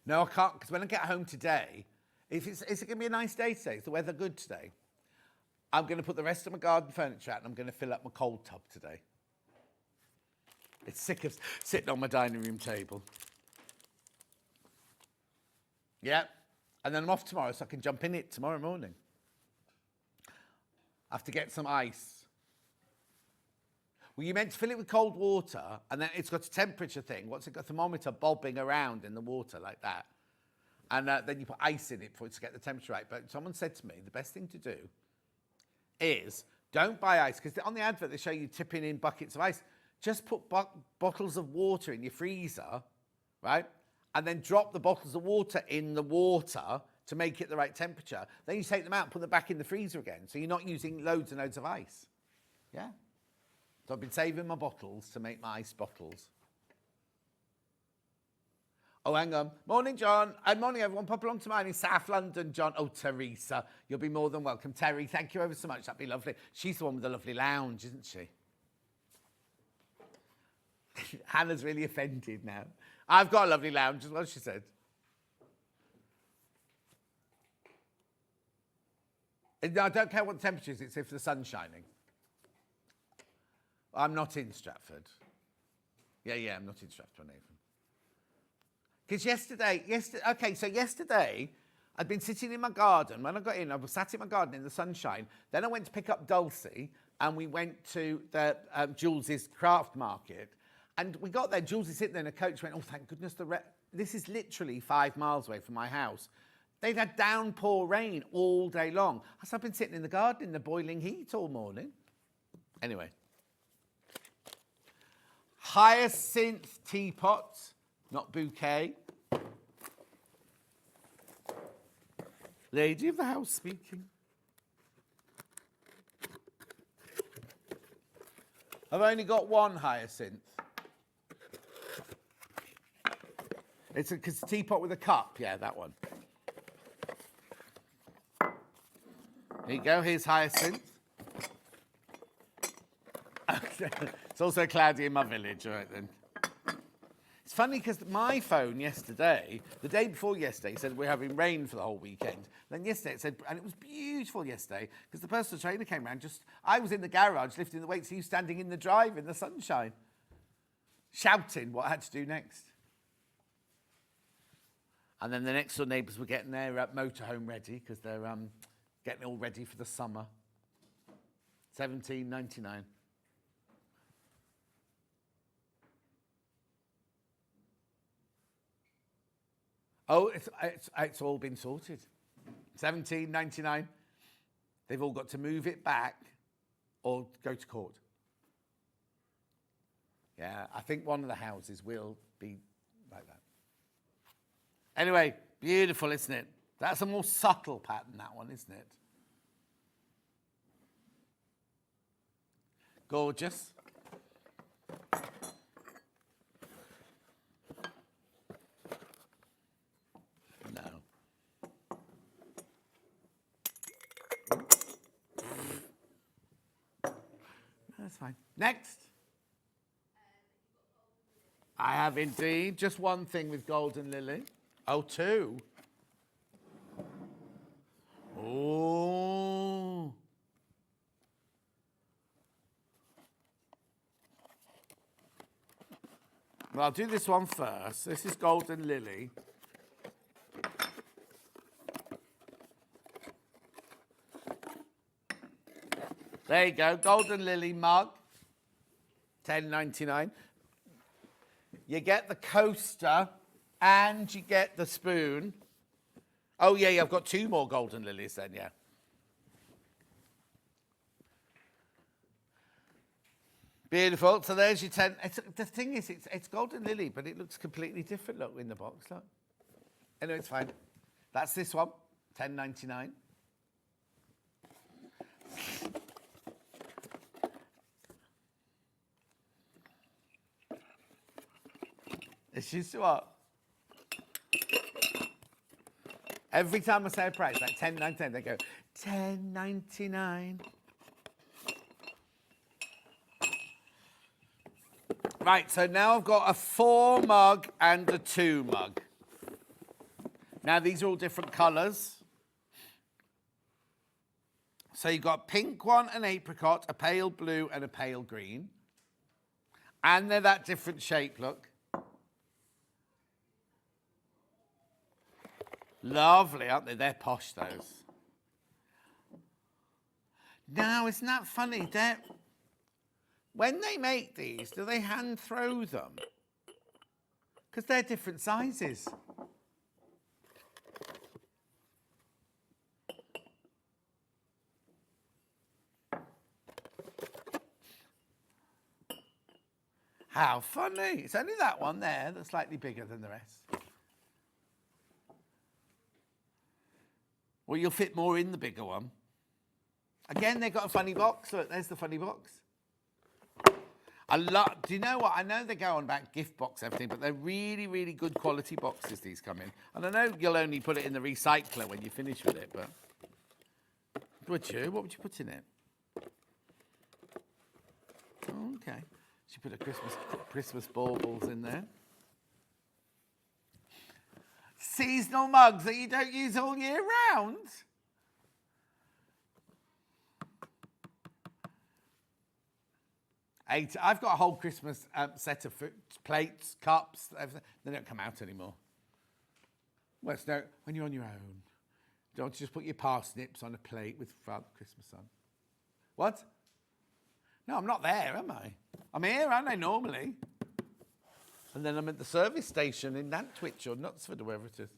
No, I can't, because when I get home today, is it going to be a nice day today? Is the weather good today? I'm going to put the rest of my garden furniture out and I'm going to fill up my cold tub today. It's sick of sitting on my dining room table. Yeah. And then I'm off tomorrow so I can jump in it tomorrow morning. I have to get some ice. Well, you meant to fill it with cold water and then it's got a temperature thing. What's it got? A thermometer bobbing around in the water like that. And then you put ice in it for it to get the temperature right. But someone said to me, the best thing to do is don't buy ice, because on the advert they show you tipping in buckets of ice. Just put bottles of water in your freezer, right? And then drop the bottles of water in the water to make it the right temperature. Then you take them out and put them back in the freezer again. So you're not using loads and loads of ice. Yeah? So I've been saving my bottles to make my ice bottles. Oh, hang on. Morning, John. Morning, everyone. Pop along to mine in South London, John. Oh, Teresa, you'll be more than welcome. Terry, thank you ever so much. That'd be lovely. She's the one with the lovely lounge, isn't she? Hannah's really offended now. I've got a lovely lounge as well, she said. No, I don't care what the temperature is. It's if the sun's shining. I'm not in Stratford. Yeah, I'm not in Stratford, Nathan. Because yesterday, I'd been sitting in my garden. When I got in, I was sat in my garden in the sunshine. Then I went to pick up Dulcie, and we went to the Jules's craft market. And we got there, Jules is sitting there in a coach, went, oh, thank goodness, this is literally 5 miles away from my house. They'd had downpour rain all day long. I've been sitting in the garden in the boiling heat all morning. Anyway. Hyacinth teapot, not bouquet. Lady of the house speaking. I've only got one hyacinth. It's a teapot with a cup. Yeah, that one. There you go. Here's hyacinth. It's also cloudy in my village. All right, then. It's funny because my phone yesterday, the day before yesterday, said we're having rain for the whole weekend. Then yesterday it said, and it was beautiful yesterday because the personal trainer came around. I was in the garage lifting the weights. He was standing in the drive in the sunshine, shouting what I had to do next. And then the next door neighbours were getting their motorhome ready because they're getting it all ready for the summer. $17.99. Oh, it's all been sorted. $17.99. They've all got to move it back or go to court. Yeah, I think one of the houses will be like that. Anyway, beautiful, isn't it? That's a more subtle pattern, that one, isn't it? Gorgeous. No. That's fine. Next. I have indeed. Just one thing with Golden Lily. Oh, two. Oh. Well, I'll do this one first. This is Golden Lily. There you go, Golden Lily mug, $10.99. You get the coaster and you get the spoon. Oh, yeah, I've got two more Golden Lilies then, yeah. Beautiful. So there's your 10. The thing is, it's Golden Lily, but it looks completely different, look, in the box, look. Anyway, it's fine. That's this one, $10.99. This is what? Every time I say a price, like $10.99, they go, $10.99. Right, so now I've got a 4 mug and a 2 mug. Now, these are all different colours. So you've got a pink one, an apricot, a pale blue, and a pale green. And they're that different shape, look. Lovely, aren't they? They're posh, those. Now, isn't that funny? When they make these, do they hand throw them? Because they're different sizes. How funny. It's only that one there that's slightly bigger than the rest. Well, you'll fit more in the bigger one. Again, they've got a funny box. Look, there's the funny box. Do you know what? I know they go on about gift box everything, but they're really, really good quality boxes these come in. And I know you'll only put it in the recycler when you finish with it, but would you? What would you put in it? Oh, okay. You put a Christmas baubles in there. Seasonal mugs that you don't use all year round. I've got a whole Christmas set of plates, cups, everything. They don't come out anymore. Well, it's no, when you're on your own, don't just put your parsnips on a plate with Father Christmas on. What? No, I'm not there, am I? I'm here, aren't I, normally? And then I'm at the service station in Nantwich or Knutsford or wherever it is.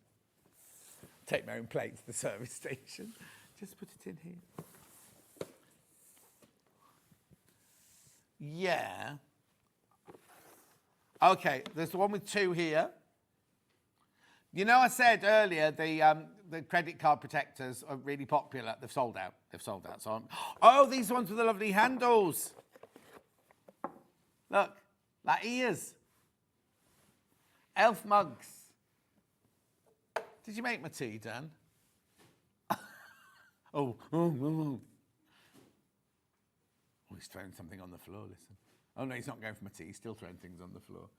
Take my own plate to the service station. Just put it in here. Yeah. Okay, there's the one with 2 here. You know, I said earlier the credit card protectors are really popular. They've sold out. So oh, these ones with the lovely handles. Look, like ears. Elf mugs. Did you make my tea, Dan? Oh, he's throwing something on the floor, listen. Oh, no, he's not going for my tea. He's still throwing things on the floor.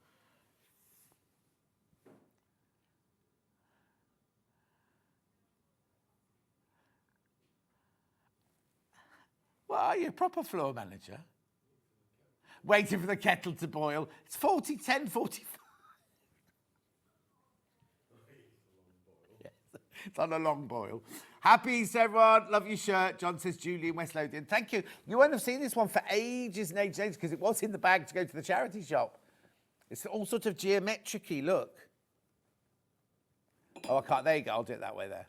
Well, are you a proper floor manager? Waiting for the kettle to boil. It's 10:45. Yes, it's on a long boil. Happy Easter, everyone. Love your shirt. John says Julie in West Lothian. Thank you. You won't have seen this one for ages and ages because it was in the bag to go to the charity shop. It's all sort of geometric-y, look. Oh, I can't. There you go. I'll do it that way there.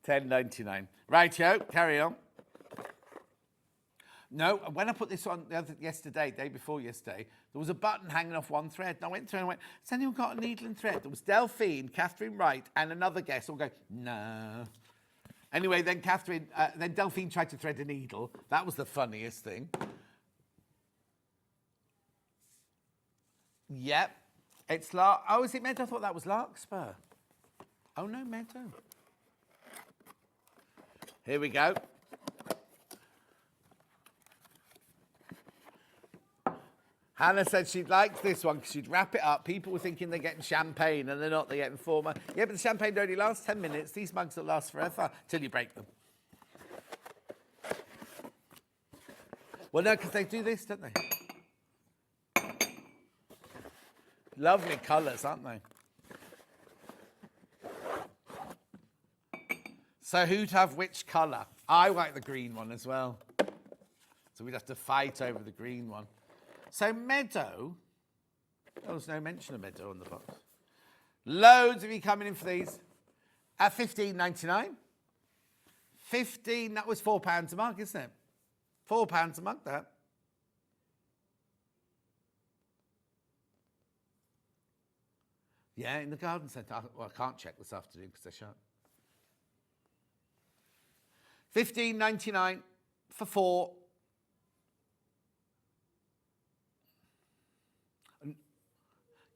10.99. Rightio, carry on. No, when I put this on day before yesterday, there was a button hanging off one thread. And I went through and I went, has anyone got a needle and thread? There was Delphine, Catherine Wright, and another guest all go, no. Anyway, then Delphine tried to thread a needle. That was the funniest thing. Yep. It's oh, is it Meadow? I thought that was Larkspur. Oh no, Meadow. Here we go. Hannah said she liked this one because she'd wrap it up. People were thinking they're getting champagne and they're not, they're getting former. Yeah, but the champagne only lasts 10 minutes. These mugs will last forever till you break them. Well, no, because they do this, don't they? Lovely colours, aren't they? So who'd have which colour? I like the green one as well. So we'd have to fight over the green one. So Meadow, there was no mention of Meadow on the box. Loads of you coming in for these at £15.99. 15, that was £4 a mug, isn't it? £4 a mug, that. Yeah, in the garden centre. Well, I can't check this afternoon because they're shut. £15.99 for 4.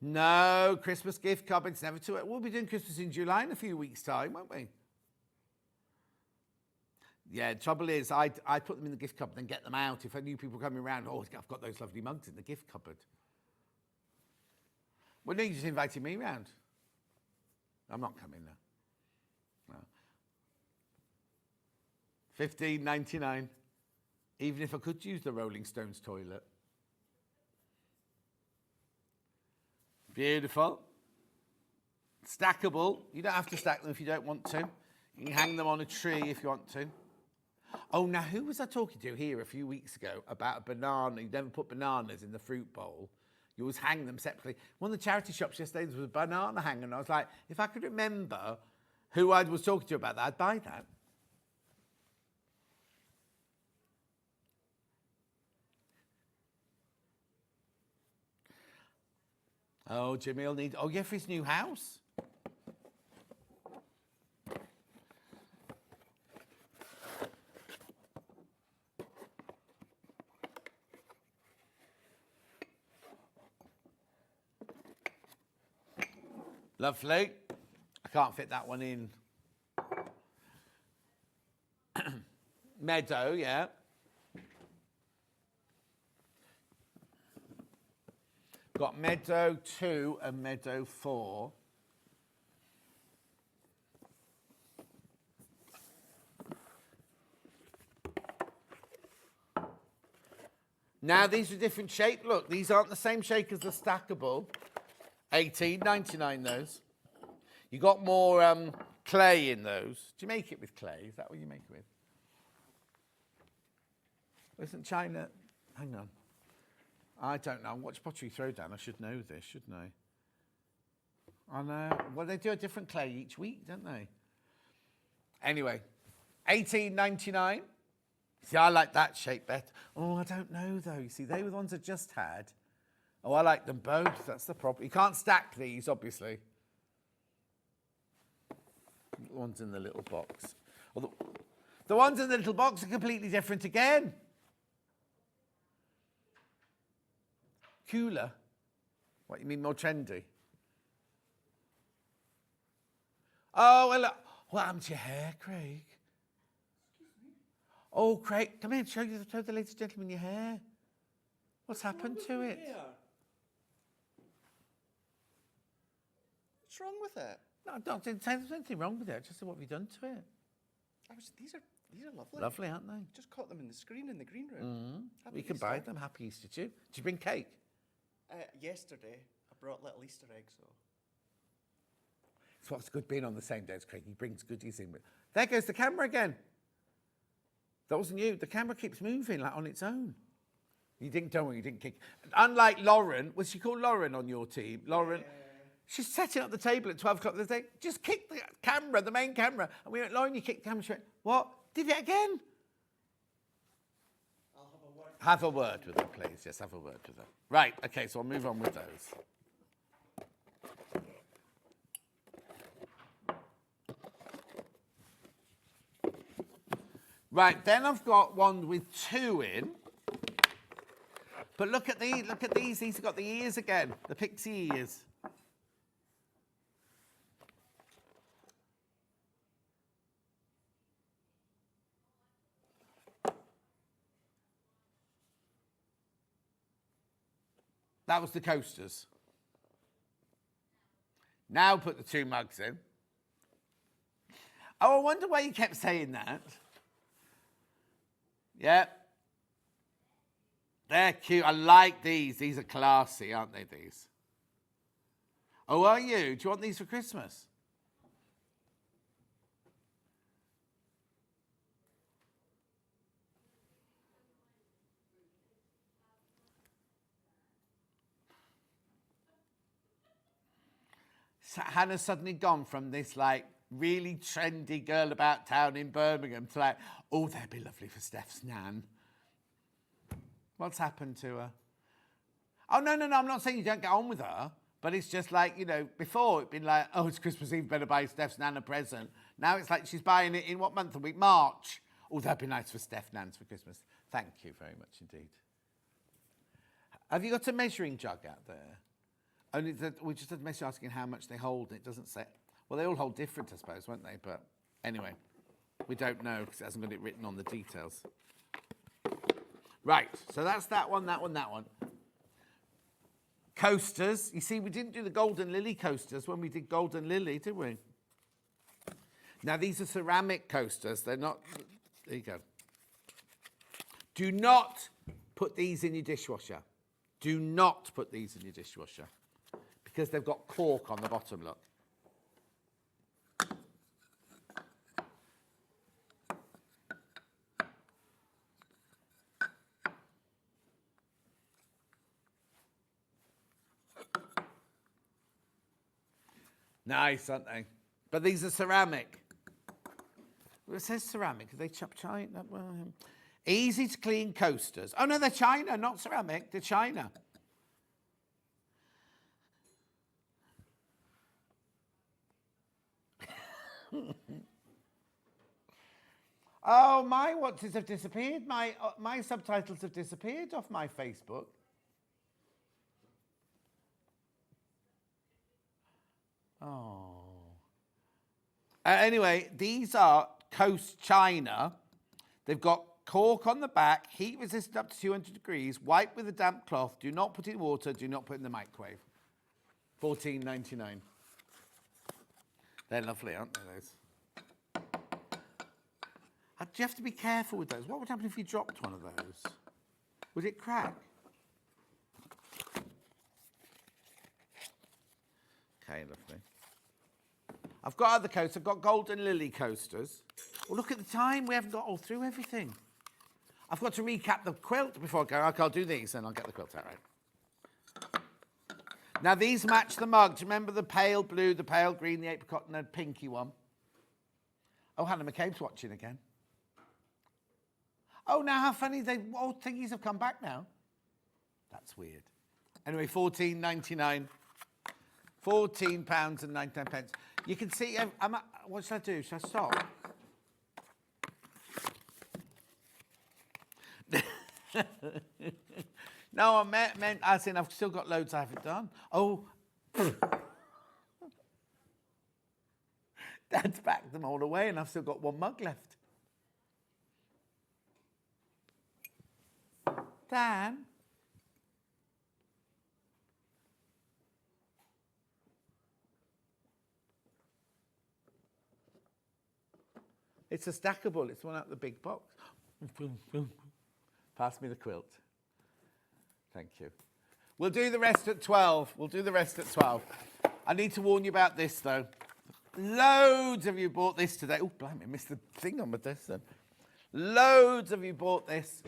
No, Christmas gift cupboards, never too. We'll be doing Christmas in July in a few weeks' time, won't we? Yeah, the trouble is, I put them in the gift cupboard and get them out. If I knew people coming around, oh, I've got those lovely mugs in the gift cupboard. Well, no, you just invited me round. I'm not coming now. No. £15.99, even if I could use the Rolling Stones toilet. Beautiful. Stackable. You don't have to stack them if you don't want to. You can hang them on a tree if you want to. Oh, now who was I talking to here a few weeks ago about a banana? You never put bananas in the fruit bowl. You always hang them separately. One of the charity shops yesterday, there was a banana hanger, and I was like, if I could remember who I was talking to about that, I'd buy that. Oh, Jimmy will need... Oh, yeah, for his new house. Lovely. I can't fit that one in. Meadow, yeah. Got Meadow 2 and Meadow 4. Now these are different shape. Look, these aren't the same shape as the stackable. £18.99 those. You got more clay in those. Do you make it with clay? Is that what you make it with? Isn't China... Hang on. I don't know. Watch Pottery Throwdown. I should know this, shouldn't I? I know. Well, they do a different clay each week, don't they? Anyway, £18.99. See, I like that shape better. Oh, I don't know, though. You see, they were the ones I just had. Oh, I like them both. That's the problem. You can't stack these, obviously. The ones in the little box. Well, the ones in the little box are completely different again. Cooler? What, you mean more trendy? Oh, well, what happened to your hair, Craig? Oh, Craig, come here, show the ladies and gentlemen your hair. What's happened to it? What's wrong with it? No, there's nothing wrong with it. Just what have you done to it? These are lovely. Lovely, aren't they? Just caught them in the screen in the green room. Mm-hmm. We can buy them. Happy Easter to you. Did you bring cake? Yesterday, I brought little Easter eggs, so. It's what's good being on the same day as Craig. He brings goodies in. There goes the camera again. That wasn't you. The camera keeps moving like on its own. Don't worry, you didn't kick. Unlike Lauren, was she called Lauren on your team? Lauren, She's setting up the table at 12 o'clock the other day. Just kicked the camera, the main camera. And we went, Lauren, you kicked the camera. She went, what? Did it again? I'll have a word. Have a word with her, please. Yes, have a word with her. Right, okay, so I'll move on with those. Right, then I've got one with 2 in. But look at these. These have got the ears again, the pixie ears. That was the coasters. Now put the 2 mugs in. Oh, I wonder why you kept saying that. Yeah. They're cute. I like these. These are classy, aren't they, these? Oh, are you? Do you want these for Christmas? So Hannah's suddenly gone from this, like, really trendy girl about town in Birmingham to like, oh, that'd be lovely for Steph's nan. What's happened to her? Oh, no, I'm not saying you don't get on with her, but it's just like, you know, before it'd been like, oh, it's Christmas Eve, better buy Steph's nan a present. Now it's like she's buying it in what month of the week? March. Oh, that'd be nice for Steph nans for Christmas. Thank you very much indeed. Have you got a measuring jug out there? Only that we just had a message asking how much they hold, and it doesn't say. Well, they all hold different, I suppose, won't they? But anyway, we don't know because it hasn't got it written on the details. Right, so that's that one. Coasters. You see, we didn't do the Golden Lily coasters when we did Golden Lily, did we? Now, these are ceramic coasters. They're not... There you go. Do not put these in your dishwasher. Do not put these in your dishwasher because they've got cork on the bottom, look. Nice, aren't they? But these are ceramic. Well, it says ceramic. Are they china? Well, easy to clean coasters. Oh, no, they're china, not ceramic. They're china. Oh, my watches have disappeared. My subtitles have disappeared off my Facebook. Oh. Anyway, these are Coast China. They've got cork on the back, heat resistant up to 200 degrees, wipe with a damp cloth, do not put in water, do not put in the microwave. $14.99. They're lovely, aren't they, those? You have to be careful with those. What would happen if you dropped one of those? Would it crack? Okay, lovely. I've got other coasters. I've got Golden Lily coasters. Well, look at the time. We haven't got all through everything. I've got to recap the quilt before I go. Okay, I'll do these and I'll get the quilt out right. Now, these match the mug. Do you remember the pale blue, the pale green, the apricot, and the pinky one? Oh, Hannah McCabe's watching again. Oh, now how funny. All thingies have come back now. That's weird. Anyway, £14.99. £14.99. You can see, what should I do? Should I stop? No, I meant as in I've still got loads I haven't done. Oh. Dad's packed them all away and I've still got one mug left. Dan? It's a stackable. It's one out of the big box. Pass me the quilt. Thank you. We'll do the rest at 12. I need to warn you about this, though. Loads of you bought this today. Oh, blimey, I missed the thing on with this then. Loads of you bought this.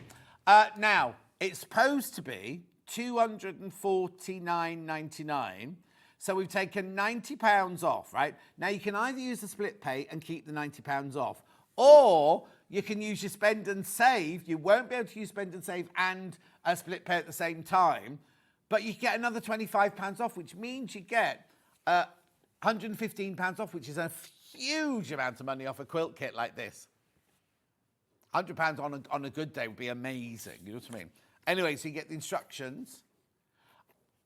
Now, it's supposed to be $249.99. So we've taken £90 off, right? Now you can either use the split pay and keep the £90 off, or you can use your spend and save. You won't be able to use spend and save and a split pay at the same time, but you get another £25 off, which means you get £115 off, which is a huge amount of money off a quilt kit like this. £100 on a good day would be amazing, you know what I mean? Anyway, so you get the instructions.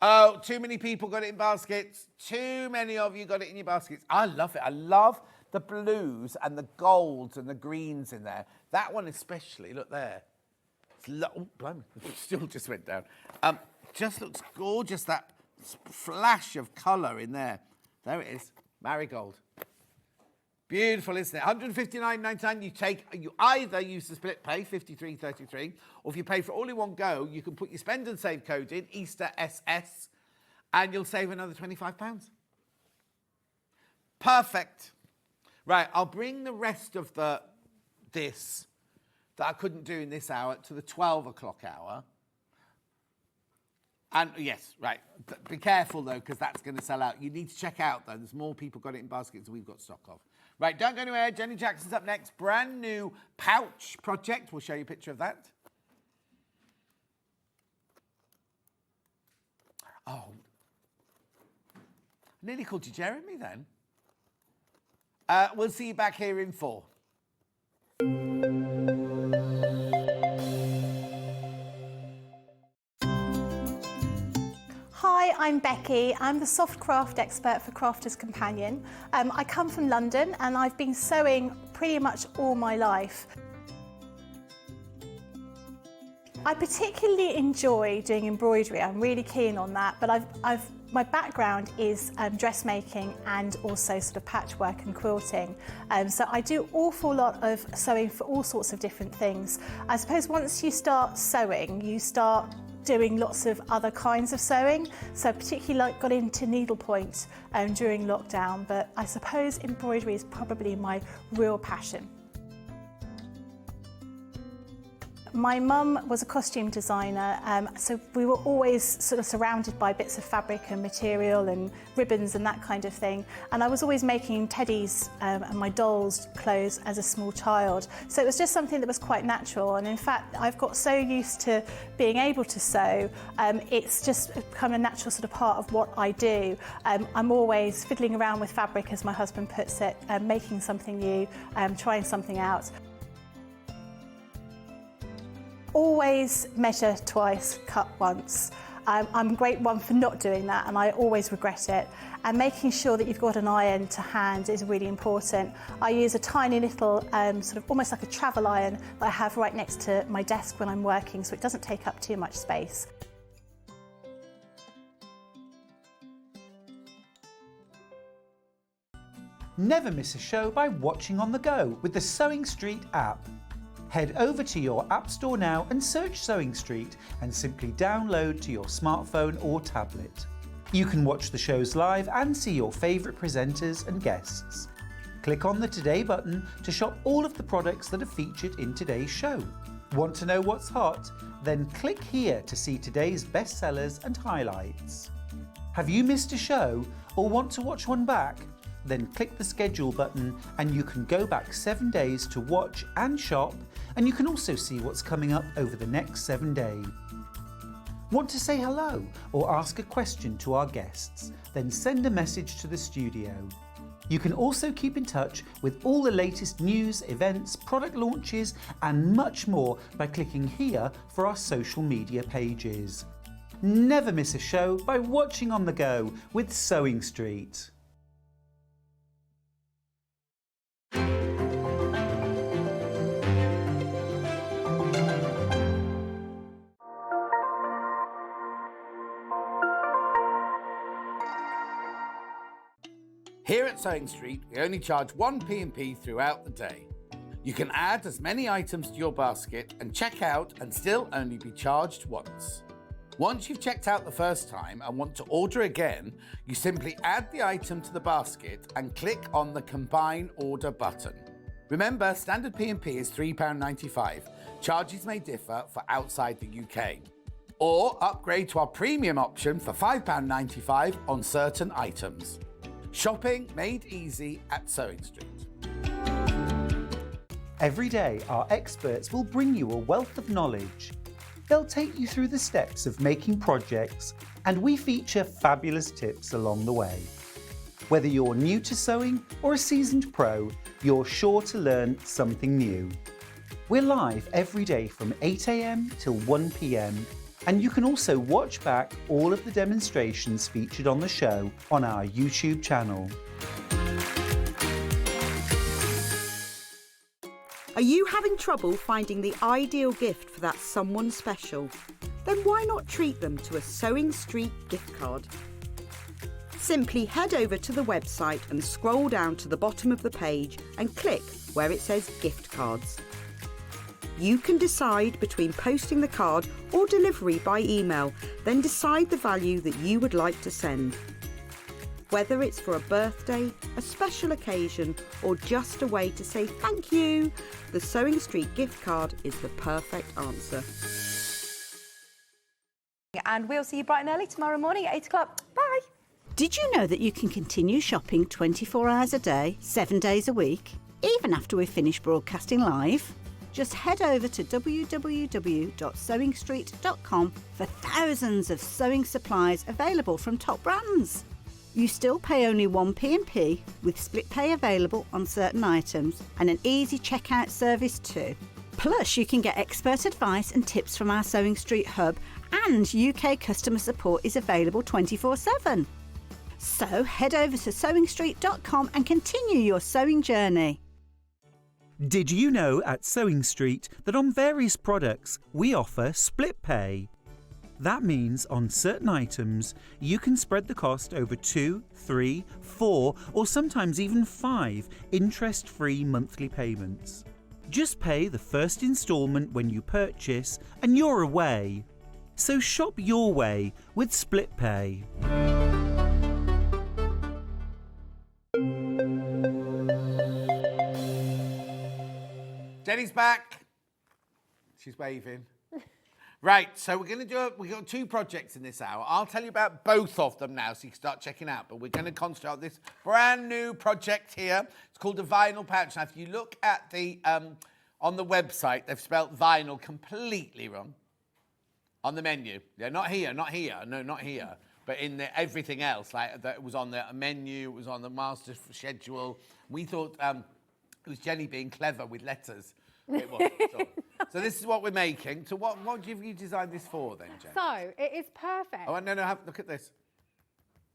Oh, too many people got it in baskets. Too many of you got it in your baskets. I love it. I love the blues and the golds and the greens in there. That one especially, look there. Oh, blimey, it still just went down. Just looks gorgeous, that flash of colour in there. There it is, marigold. Beautiful, isn't it? £159.99. You either use the split pay, £53.33, or if you pay for all in one go, you can put your spend and save code in, Easter SS, and you'll save another £25. Perfect. Right, I'll bring the rest of this that I couldn't do in this hour to the 12 o'clock hour. And yes, right, be careful though, because that's going to sell out. You need to check out though, there's more people got it in baskets than we've got stock of. Right, don't go anywhere. Jenny Jackson's up next. Brand new pouch project. We'll show you a picture of that. Oh, I nearly called you Jeremy then. We'll see you back here in 4. Hi, I'm Becky. I'm the soft craft expert for Crafter's Companion. I come from London and I've been sewing pretty much all my life. I particularly enjoy doing embroidery. I'm really keen on that, but my background is dressmaking and also sort of patchwork and quilting. So I do an awful lot of sewing for all sorts of different things. I suppose once you start sewing, you start doing lots of other kinds of sewing. So particularly got into needlepoint during lockdown, but I suppose embroidery is probably my real passion. My mum was a costume designer, so we were always sort of surrounded by bits of fabric and material and ribbons and that kind of thing. And I was always making teddies and my dolls' clothes as a small child. So it was just something that was quite natural. And in fact, I've got so used to being able to sew, it's just become a natural sort of part of what I do. I'm always fiddling around with fabric, as my husband puts it, making something new, trying something out. Always measure twice, cut once. I'm a great one for not doing that, and I always regret it. And making sure that you've got an iron to hand is really important. I use a tiny little, sort of almost like a travel iron that I have right next to my desk when I'm working, so it doesn't take up too much space. Never miss a show by watching on the go with the Sewing Street app. Head over to your App Store now and search Sewing Street and simply download to your smartphone or tablet. You can watch the shows live and see your favourite presenters and guests. Click on the Today button to shop all of the products that are featured in today's show. Want to know what's hot? Then click here to see today's bestsellers and highlights. Have you missed a show or want to watch one back? Then click the schedule button and you can go back 7 days to watch and shop, and you can also see what's coming up over the next 7 days. Want to say hello or ask a question to our guests? Then send a message to the studio. You can also keep in touch with all the latest news, events, product launches and much more by clicking here for our social media pages. Never miss a show by watching on the go with Sewing Street. Here at Sewing Street, we only charge one P&P throughout the day. You can add as many items to your basket and check out and still only be charged once. Once you've checked out the first time and want to order again, you simply add the item to the basket and click on the Combine Order button. Remember, standard P&P is £3.95. Charges may differ for outside the UK. Or upgrade to our premium option for £5.95 on certain items. Shopping made easy at Sewing Street. Every day, our experts will bring you a wealth of knowledge. They'll take you through the steps of making projects, and we feature fabulous tips along the way. Whether you're new to sewing or a seasoned pro, you're sure to learn something new. We're live every day from 8 a.m. till 1 p.m, and you can also watch back all of the demonstrations featured on the show on our YouTube channel. Are you having trouble finding the ideal gift for that someone special? Then why not treat them to a Sewing Street gift card? Simply head over to the website and scroll down to the bottom of the page and click where it says gift cards. You can decide between posting the card or delivery by email, then decide the value that you would like to send. Whether it's for a birthday, a special occasion, or just a way to say thank you, the Sewing Street gift card is the perfect answer. And we'll see you bright and early tomorrow morning at 8 o'clock. Bye. Did you know that you can continue shopping 24 hours a day, 7 days a week, even after we've finished broadcasting live? Just head over to www.sewingstreet.com for thousands of sewing supplies available from top brands. You still pay only one P&P with split pay available on certain items and an easy checkout service too. Plus, you can get expert advice and tips from our Sewing Street hub, and UK customer support is available 24/7. So head over to sewingstreet.com and continue your sewing journey. Did you know at Sewing Street that on various products we offer split pay? That means on certain items you can spread the cost over 2, 3, 4 or sometimes even 5 interest-free monthly payments. Just pay the first instalment when you purchase and you're away. So shop your way with split pay. Jenny's back. She's waving. Right, so we've got 2 projects in this hour. I'll tell you about both of them now so you can start checking out. But we're going to concentrate on this brand new project here. It's called a vinyl pouch. Now, if you look at the on the website, they've spelt vinyl completely wrong on the menu. Yeah, not here. No, not here. But in everything else, like that was on the menu, it was on the master schedule. We thought it was Jenny being clever with letters. It wasn't at all. So this is what we're making. So what have you designed this for then, Jen? So it is perfect. Oh, no, look at this.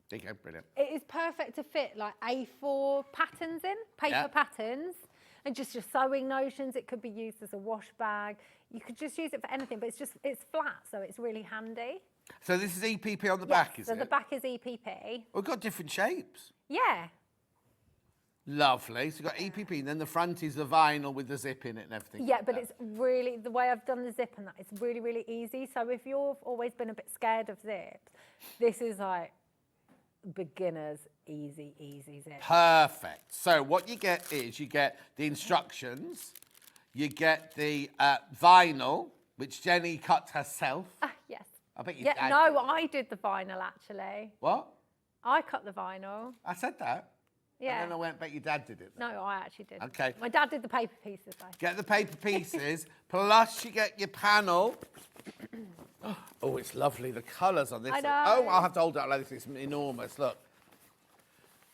There you go, brilliant. It is perfect to fit like A4 patterns in, paper patterns, and just your sewing notions. It could be used as a wash bag. You could just use it for anything, but it's flat, so it's really handy. So this is EPP on the back, is it? So the back is EPP. We've got different shapes. Yeah. Lovely. So you've got EPP, and then the front is the vinyl with the zip in it and everything. Yeah, but it's really, the way I've done the zip and that, it's really, really easy. So if you've always been a bit scared of zips, this is like beginner's easy zip. Perfect. So what you get is you get the instructions, you get the vinyl, which Jenny cut herself. Yes. I bet you did. No, I did the vinyl actually. What? I cut the vinyl. I said that. Yeah. And then I went, bet your dad did it. Then. No, I actually did. Okay. My dad did the paper pieces though. Get the paper pieces, plus you get your panel. Oh, it's lovely, the colours on this. I know. Oh, I'll have to hold it up like this, it's enormous, look.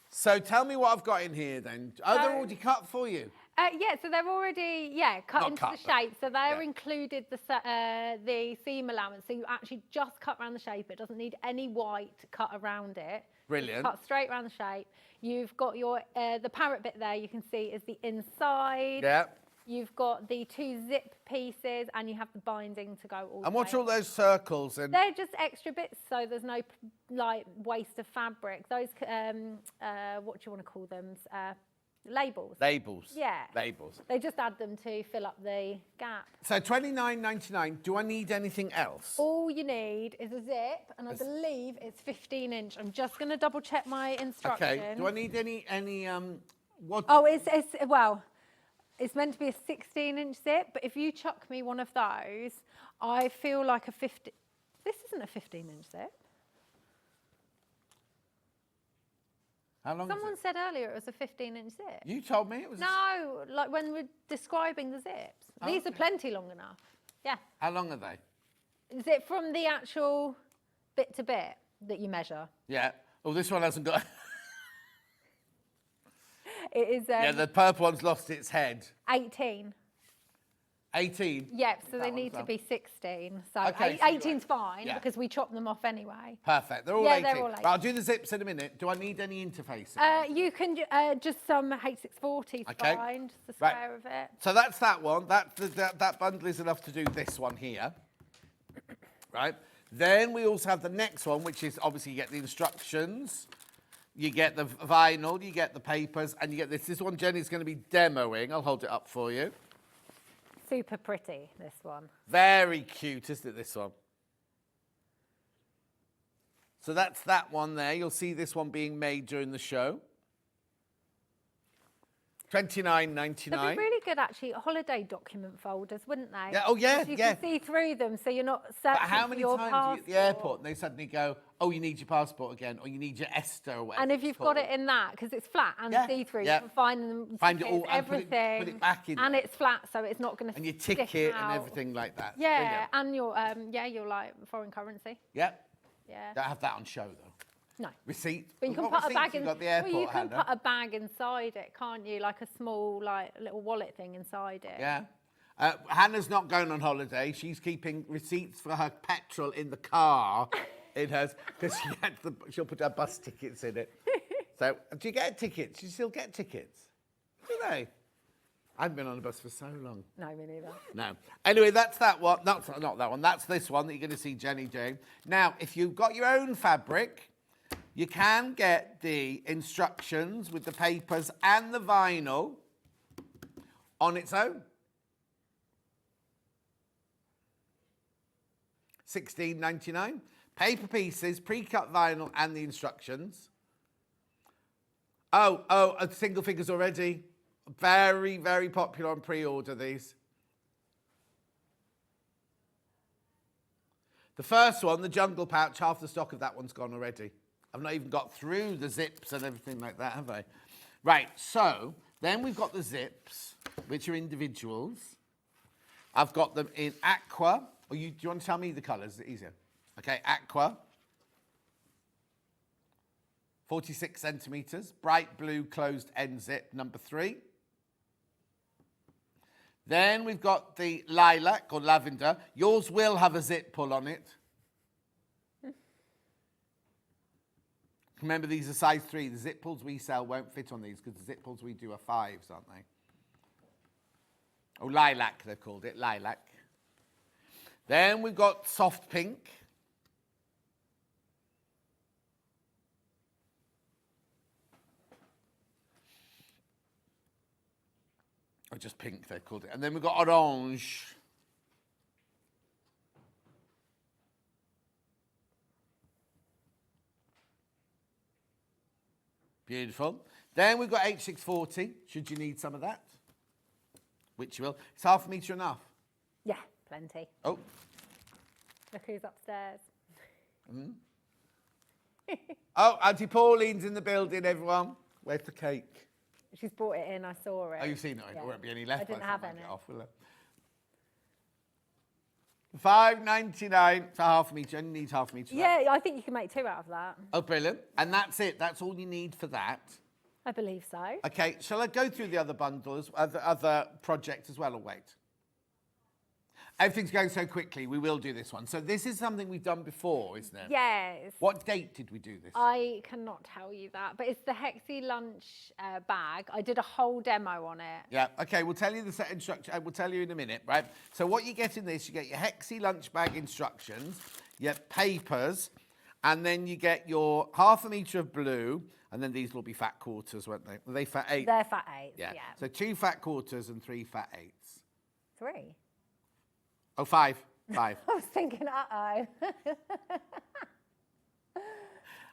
So tell me what I've got in here then. Oh, they're already cut for you? Yeah, so they're already, cut Not into cut, the shape. So they're yeah. included the seam allowance. So you actually just cut around the shape. It doesn't need any white cut around it. Brilliant. Cut straight around the shape. You've got your, the parrot bit there you can see is the inside. Yeah. You've got the 2 zip pieces and you have the binding to go all the And what's way. all those circles? And They're just extra bits, so there's no like waste of fabric. Those, what do you want to call them? Labels. Labels. Yeah. Labels. They just add them to fill up the gap. So $29.99. Do I need anything else? All you need is a zip, and I believe it's 15-inch. I'm just going to double check my instructions. Okay. Do I need any what? Oh, it's meant to be a 16-inch zip, but if you chuck me one of those, I feel like a This isn't a 15-inch zip. How long Someone is it? said earlier it was a 15-inch zip. You told me it was... No, like when we're describing the zips. These are plenty long enough. Yeah. How long are they? Is it from the actual bit to bit that you measure? Yeah. Oh, this one hasn't got... It is yeah, the purple one's lost its head. 18. 18? Yep, so That they one's need to done. be 16. So Okay, so 18's fine yeah. because we chop them off anyway. Perfect. They're all Yeah, 18. they're all Right, I'll do the zips in a minute. Do I need any interfacing? You can just some H640's Okay. fine, just the Right. square of it. So that's that one. That bundle is enough to do this one here. Right? Then we also have the next one, which is obviously you get the instructions, you get the vinyl, you get the papers, and you get this. This one Jenny's going to be demoing. I'll hold it up for you. Super pretty, this one. Very cute, isn't it, this one? So that's that one there. You'll see this one being made during the show. $29.99. They'd be really good, actually, holiday document folders, wouldn't they? Yeah, oh, yeah, 'Cause you yeah. can see through them, so you're not But searching how for many your times passport. are you at the airport and they suddenly go, oh, you need your passport again, or you need your ESTA or whatever And if it's you've got called. it in that, because it's flat and Yeah, see-through, yeah. you can find them, Find it tickets, all and put everything. it back in And there. it's flat, so it's not going to And your stick ticket out. and everything like that. Yeah, Brilliant. and your like foreign currency. Yep. Yeah. Don't have that on show, though. No. Receipt. But you can What put a receipts bag you in. got at the airport, well, you can Hannah? put a bag inside it, can't you? Like a small, like little wallet thing inside it. Yeah. Hannah's not going on holiday. She's keeping receipts for her petrol in the car in hers because she'll put her bus tickets in it. So, do you get tickets? You still get tickets? Do they? I haven't been on a bus for so long. No, me neither. No. Anyway, that's that one. Not that one. That's this one that you're going to see Jenny doing. Now, if you've got your own fabric, you can get the instructions with the papers and the vinyl on its own. $16.99. Paper pieces, pre-cut vinyl, and the instructions. A single figures already. Very, very popular on pre-order, these. The first one, the Jungle Pouch, half the stock of that one's gone already. I've not even got through the zips and everything like that, have I? Right, so then we've got the zips, which are individuals. I've got them in aqua. Do you want to tell me the colours? Is it easier? Okay, aqua. 46 centimetres. Bright blue closed end zip, number 3. Then we've got the lilac or lavender. Yours will have a zip pull on it. Remember, these are size 3. The zip pulls we sell won't fit on these because the zip pulls we do are 5s, aren't they? Oh, lilac, they've called it, lilac. Then we've got soft pink. Or just pink, they've called it. And then we've got orange. Beautiful. Then we've got H640, should you need some of that, which you will. It's half a metre enough. Yeah, plenty. Oh. Look who's upstairs. Oh, Auntie Pauline's in the building, everyone. Where's the cake? She's brought it in, I saw it. Oh, you've seen it? Yeah. There won't be any left. I didn't by the have time any. get off, will there? $5.99 for half a metre. Only need half a metre. Yeah, I think you can make 2 out of that. Oh, brilliant. And that's it. That's all you need for that. I believe so. Okay, shall I go through the other bundles, other projects as well, or wait? Everything's going so quickly, we will do this one. So this is something we've done before, isn't it? Yes. What date did we do this? I cannot tell you that, but it's the Hexy lunch bag. I did a whole demo on it. Yeah, okay, we'll tell you the set instruction. We'll tell you in a minute, right? So what you get in this, you get your Hexy lunch bag instructions, your papers, and then you get your half a metre of blue, and then these will be fat quarters, won't they? Are they fat 8? They're fat 8s, Yeah. yeah. So 2 fat quarters and 3 fat 8s. 3? Oh, 5. I was thinking, uh-oh.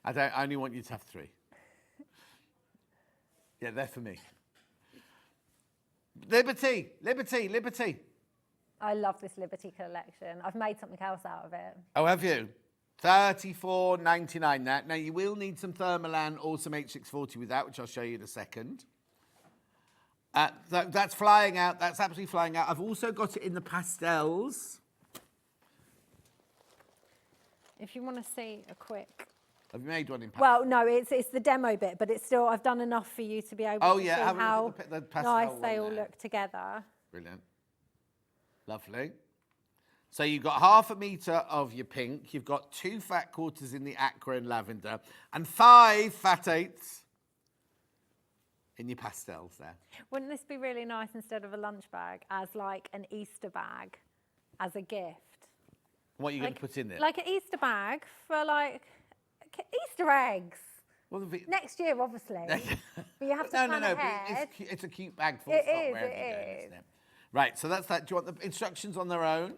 I only want you to have 3. Yeah, they're for me. Liberty, liberty, liberty. I love this Liberty collection. I've made something else out of it. Oh, have you? $34.99 that. Now, you will need some Thermolan or some H640 with that, which I'll show you in a second. That's flying out. That's absolutely flying out. I've also got it in the pastels. If you want to see a quick... Have you made one in pastel? Well, no, it's the demo bit, but it's still, I've done enough for you to be able to see how the pastel nice one they all there. look together. Brilliant. Lovely. So you've got 1/2 metre of your pink, you've got 2 fat quarters in the aqua and lavender, and 5 fat 8ths in your pastels there. Wouldn't this be really nice instead of a lunch bag as like an Easter bag as a gift? What are you going to put in it? Like an Easter bag for like Easter eggs. Well, Next year, obviously. But you have to plan ahead. But it's a cute bag full It stop is, wherever it you're going, is. isn't it? Right, so that's that. Do you want the instructions on their own?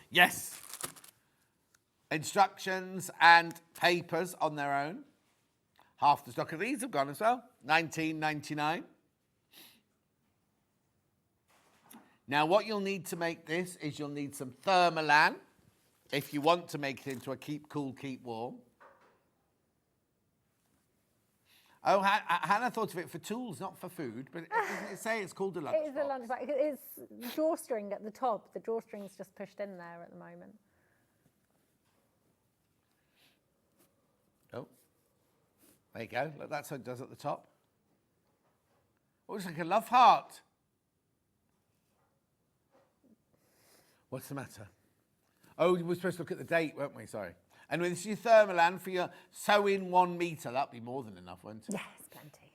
Yes. Instructions and papers on their own. Half the stock of these have gone as well. $19.99. Now, what you'll need to make this is you'll need some Thermolan if you want to make it into a keep cool, keep warm. Oh, Hannah thought of it for tools, not for food, but doesn't it say it's called a lunchbox? It is a lunch bag. It's drawstring at the top. The drawstring's just pushed in there at the moment. Oh, there you go. Look, that's how it does at the top. Oh, it's like a love heart. What's the matter? Oh, we were supposed to look at the date, weren't we? Sorry. And this is your Thermolan for your sew in 1 metre. That'd be more than enough, wouldn't it? Yes, plenty.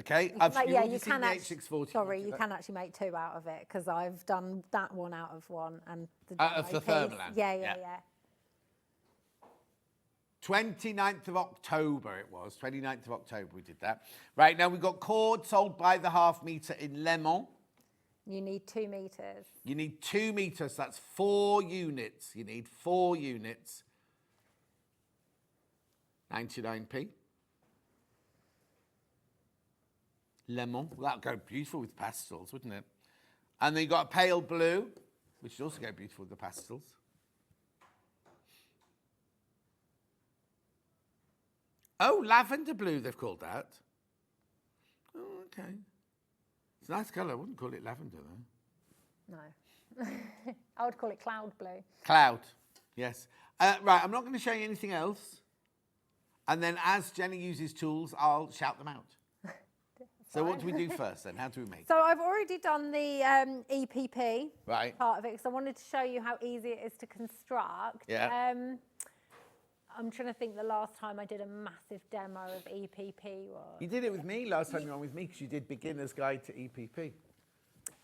Okay. You can actually. Sorry, you can actually make 2 out of it because I've done that one out of 1 and out of the Thermolan. Yeah. 29th of October it was. 29th of October we did that. Right, now we've got cord sold by the 1/2 metre in lemon. You need 2 metres. You need 2 metres, that's 4 units. You need 4 units. 99p. Lemon, well, that'd go beautiful with pastels, wouldn't it? And then you've got a pale blue, which would also go beautiful with the pastels. Oh, lavender blue, they've called that. Oh, okay. It's a nice colour. I wouldn't call it lavender, though. No. I would call it cloud blue. Cloud, yes. Right, I'm not going to show you anything else. And then as Jenny uses tools, I'll shout them out. So what do we do first, then? How do we make it? So I've already done the EPP part of it because I wanted to show you how easy it is to construct. Yeah. I'm trying to think the last time I did a massive demo of EPP was... You did it with me last time you were on with me because you did Beginner's Guide to EPP.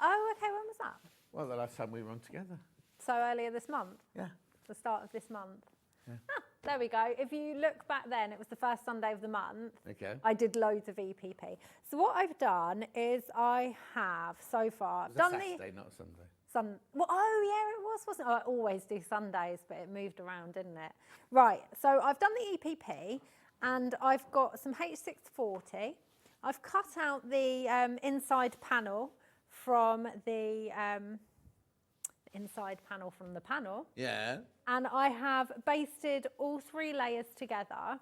Oh, okay. When was that? Well, the last time we were on together. So earlier this month? Yeah. The start of this month? Yeah. Ah, there we go. If you look back then, it was the first Sunday of the month. Okay. I did loads of EPP. So what I've done is I have so far... It was a Saturday, not a Sunday. Well, oh, yeah, it was, wasn't it? I always do Sundays, but it moved around, didn't it? Right, so I've done the EPP, and I've got some H640. I've cut out the inside panel from the panel. Yeah. And I have basted all 3 layers together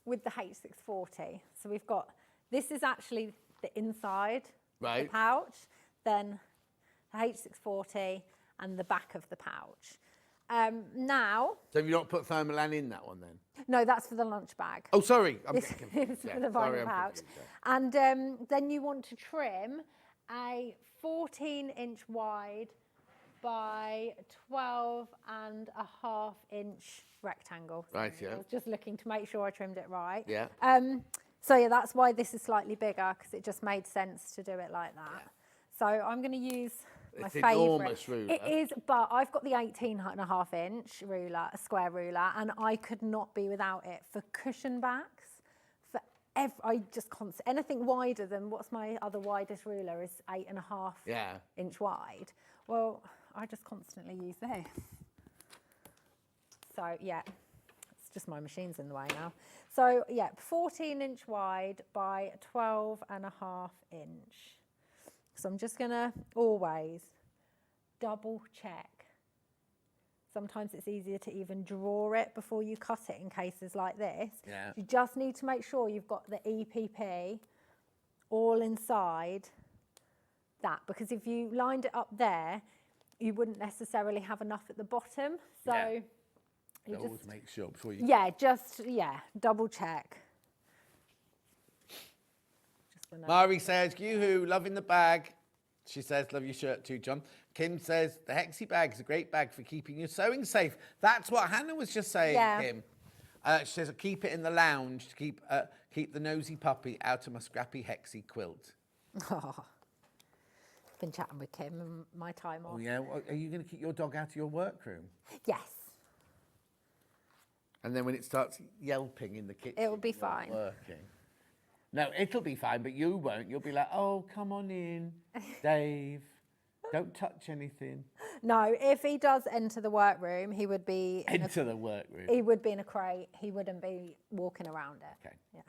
with the H640. So we've got, this is actually the inside of the pouch, then the H640 and the back of the pouch. Now... So have you not put Thermolan in that one then? No, that's for the lunch bag. Oh, sorry. This is for the vinyl pouch. And then you want to trim a 14-inch wide by 12.5-inch rectangle. Right, yeah. I was just looking to make sure I trimmed it right. Yeah. So yeah, that's why this is slightly bigger, because it just made sense to do it like that. Yeah. So I'm going to use my favourite. Enormous ruler. It is, but I've got the 18.5-inch ruler, a square ruler, and I could not be without it for cushion backs. Anything wider than what's my other widest ruler is 8.5-inch wide. Well, I just constantly use this. So yeah, it's just my machine's in the way now. So yeah, 14-inch wide by 12.5-inch. So I'm just going to always double check. Sometimes it's easier to even draw it before you cut it in cases like this. Yeah. You just need to make sure you've got the EPP all inside that, because if you lined it up there, you wouldn't necessarily have enough at the bottom. So you always just make sure before you... double check. Mari says, yoo-hoo, loving the bag. She says, love your shirt too, John. Kim says, the Hexie bag is a great bag for keeping your sewing safe. That's what Hannah was just saying, Kim. She says, keep it in the lounge to keep the nosy puppy out of my scrappy Hexie quilt. Oh, been chatting with Kim and my time off. Oh, yeah? Well, are you going to keep your dog out of your workroom? Yes. And then when it starts yelping in the kitchen, It'll be fine. Working. No, it'll be fine, but you won't. You'll be like, oh, come on in, Dave. Don't touch anything. No, if he does enter the workroom, he would be... Enter the workroom. He would be in a crate. He wouldn't be walking around it. Okay. Yeah.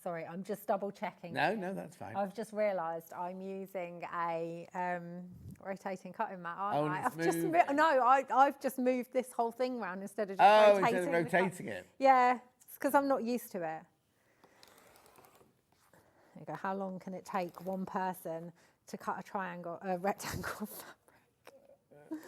Sorry, I'm just double checking. No, that's fine. I've just realised I'm using a rotating cutting mat, aren't I? I've just moved this whole thing around instead of just rotating it. Yeah, it's because I'm not used to it. There you go. How long can it take one person to cut a rectangle fabric?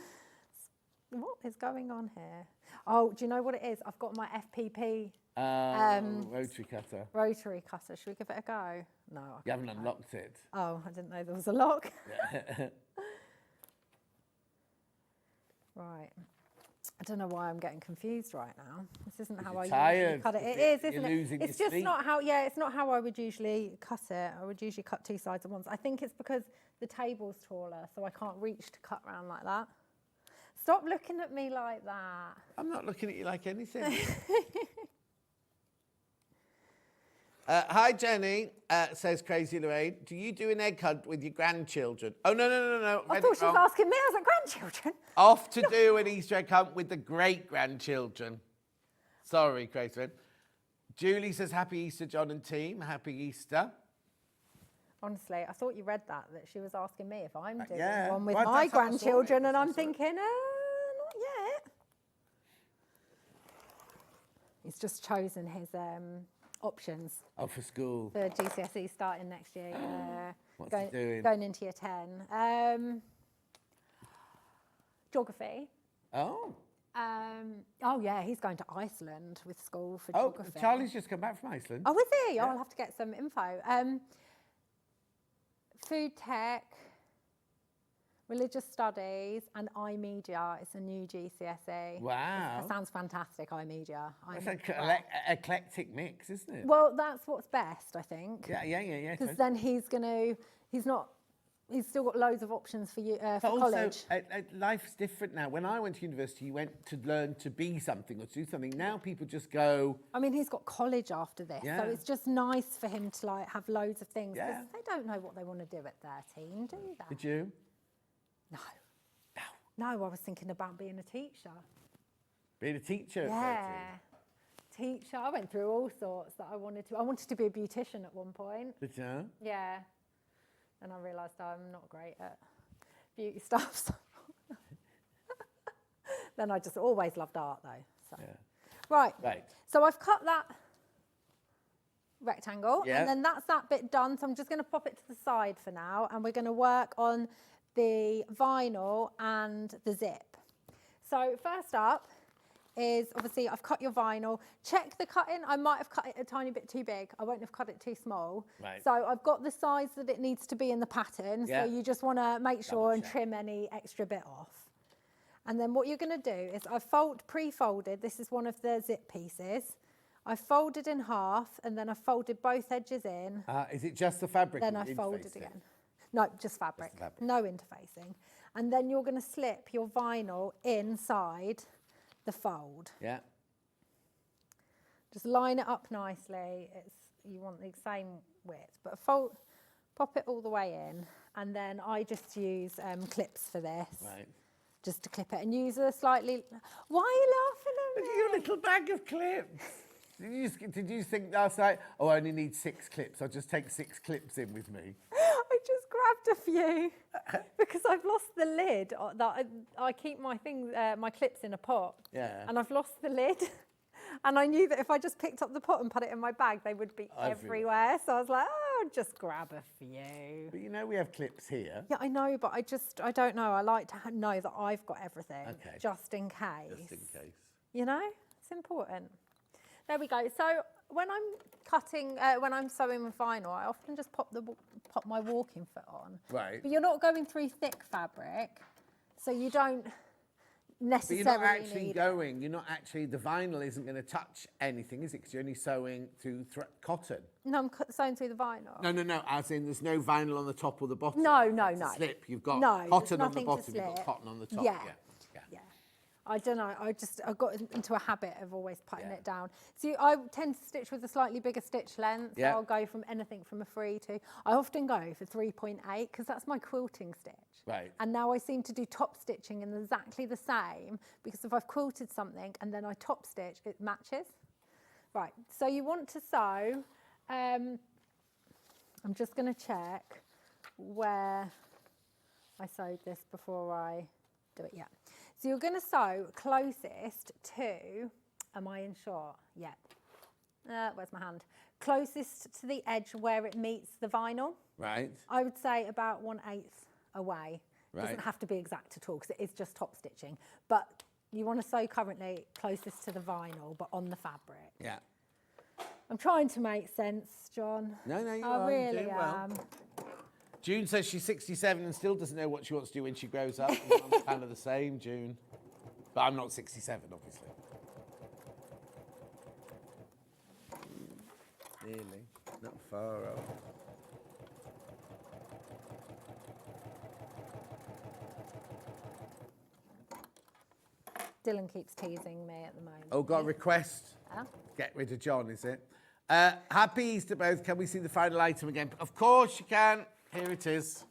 What is going on here? Oh, do you know what it is? I've got my FPP rotary cutter. Rotary cutter. Should we give it a go? No. You haven't unlocked it. Oh, I didn't know there was a lock. Right. I don't know why I'm getting confused right now. This isn't how I usually cut it. It is, isn't it? It's just not how. Yeah, it's not how I would usually cut it. I would usually cut two sides at once. I think it's because the table's taller, so I can't reach to cut round like that. Stop looking at me like that. I'm not looking at you like anything. Hi, Jenny, says Crazy Lorraine. Do you do an egg hunt with your grandchildren? Oh, no. I thought she was asking me. I was like, grandchildren? Off to do an Easter egg hunt with the great-grandchildren. Sorry, Crazy Lorraine. Julie says, happy Easter, John and team. Happy Easter. Honestly, I thought you read that she was asking me if I'm doing yeah. one with my grandchildren, and I'm thinking, not yet. He's just chosen his options. Oh, for school. For GCSE starting next year. What's he doing? Going into year 10. Geography. Oh. Oh, yeah, he's going to Iceland with school for geography. Oh, Charlie's just come back from Iceland. Oh, is he? Yeah. Oh, I'll have to get some info. Food tech, religious studies, and iMedia. It's a new GCSE. Wow. That sounds fantastic, imedia. It's an eclectic mix, isn't it? Well, that's what's best, I think. Yeah. Because then he's still got loads of options for you for college. Also, life's different now. When I went to university, you went to learn to be something or to do something. Now people just go... I mean, he's got college after this, yeah. so it's just nice for him to have loads of things. Yeah. They don't know what they want to do at 13, do they? Did you? No, I was thinking about being a teacher. Being a teacher Yeah. at 13? Teacher. I went through all sorts that I wanted to. I wanted to be a beautician at one point. Did you? Yeah. And I realised I'm not great at beauty stuff. So then I just always loved art though. So. Yeah. Right. So I've cut that rectangle and then that's that bit done. So I'm just going to pop it to the side for now, and we're going to work on the vinyl and the zip. So first up is obviously I've cut your vinyl. Check the cutting. I might have cut it a tiny bit too big. I won't have cut it too small. Right. So I've got the size that it needs to be in the pattern. Yeah. So you just want to make sure and trim any extra bit off. And then what you're going to do is I've pre-folded. This is one of the zip pieces. I've folded in half, and then I've folded both edges in. Is it just the fabric? Then I folded again. No, just fabric. No interfacing. And then you're going to slip your vinyl inside the fold. Yeah. Just line it up nicely. You want the same width, but pop it all the way in, and then I just use clips for this. Right. Just to clip it, and use a slightly... Why are you laughing at me? Your little bag of clips. Did you think last night, I only need 6 clips, I'll just take 6 clips in with me? grabbed a few because I've lost the lid. That I keep my my clips in a pot. Yeah. And I've lost the lid. And I knew that if I just picked up the pot and put it in my bag, they would be everywhere. So I was like, oh, just grab a few. But you know we have clips here. Yeah, I know, but I don't know. I like to know that I've got everything, just in case. Just in case. You know, it's important. There we go. So when I'm cutting, when I'm sewing with vinyl, I often just pop my walking foot on. Right. But you're not going through thick fabric, so you don't necessarily But you're not actually need going, you're not actually, the vinyl isn't going to touch anything, is it? Because you're only sewing through cotton. No, I'm sewing through the vinyl. No, as in there's no vinyl on the top or the bottom. No. It's a slip. You've got No, cotton there's on the nothing to bottom, you've got slip. cotton on the top. Yeah. Yeah. I don't know. I got into a habit of always putting it down. So I tend to stitch with a slightly bigger stitch length. Yeah. So I'll go from anything from a 3 to. I often go for 3.8 because that's my quilting stitch. Right. And now I seem to do top stitching in exactly the same because if I've quilted something and then I top stitch, it matches. Right. So you want to sew. I'm just going to check where I sewed this before I do it. Yeah. So you're going to sew closest to, am I in shot? Yeah. Where's my hand? Closest to the edge where it meets the vinyl. Right. I would say about 1/8 away. Right. Doesn't have to be exact at all because it is just top stitching. But you want to sew currently closest to the vinyl, but on the fabric. Yeah. I'm trying to make sense, John. No, you I are. You're really doing well. am. June says she's 67 and still doesn't know what she wants to do when she grows up. I'm kind of the same, June. But I'm not 67, obviously. Nearly. Not far off. Dylan keeps teasing me at the moment. Oh, got a request. Huh? Get rid of John, is it? Happy Easter both. Can we see the final item again? Of course you can. Here it is.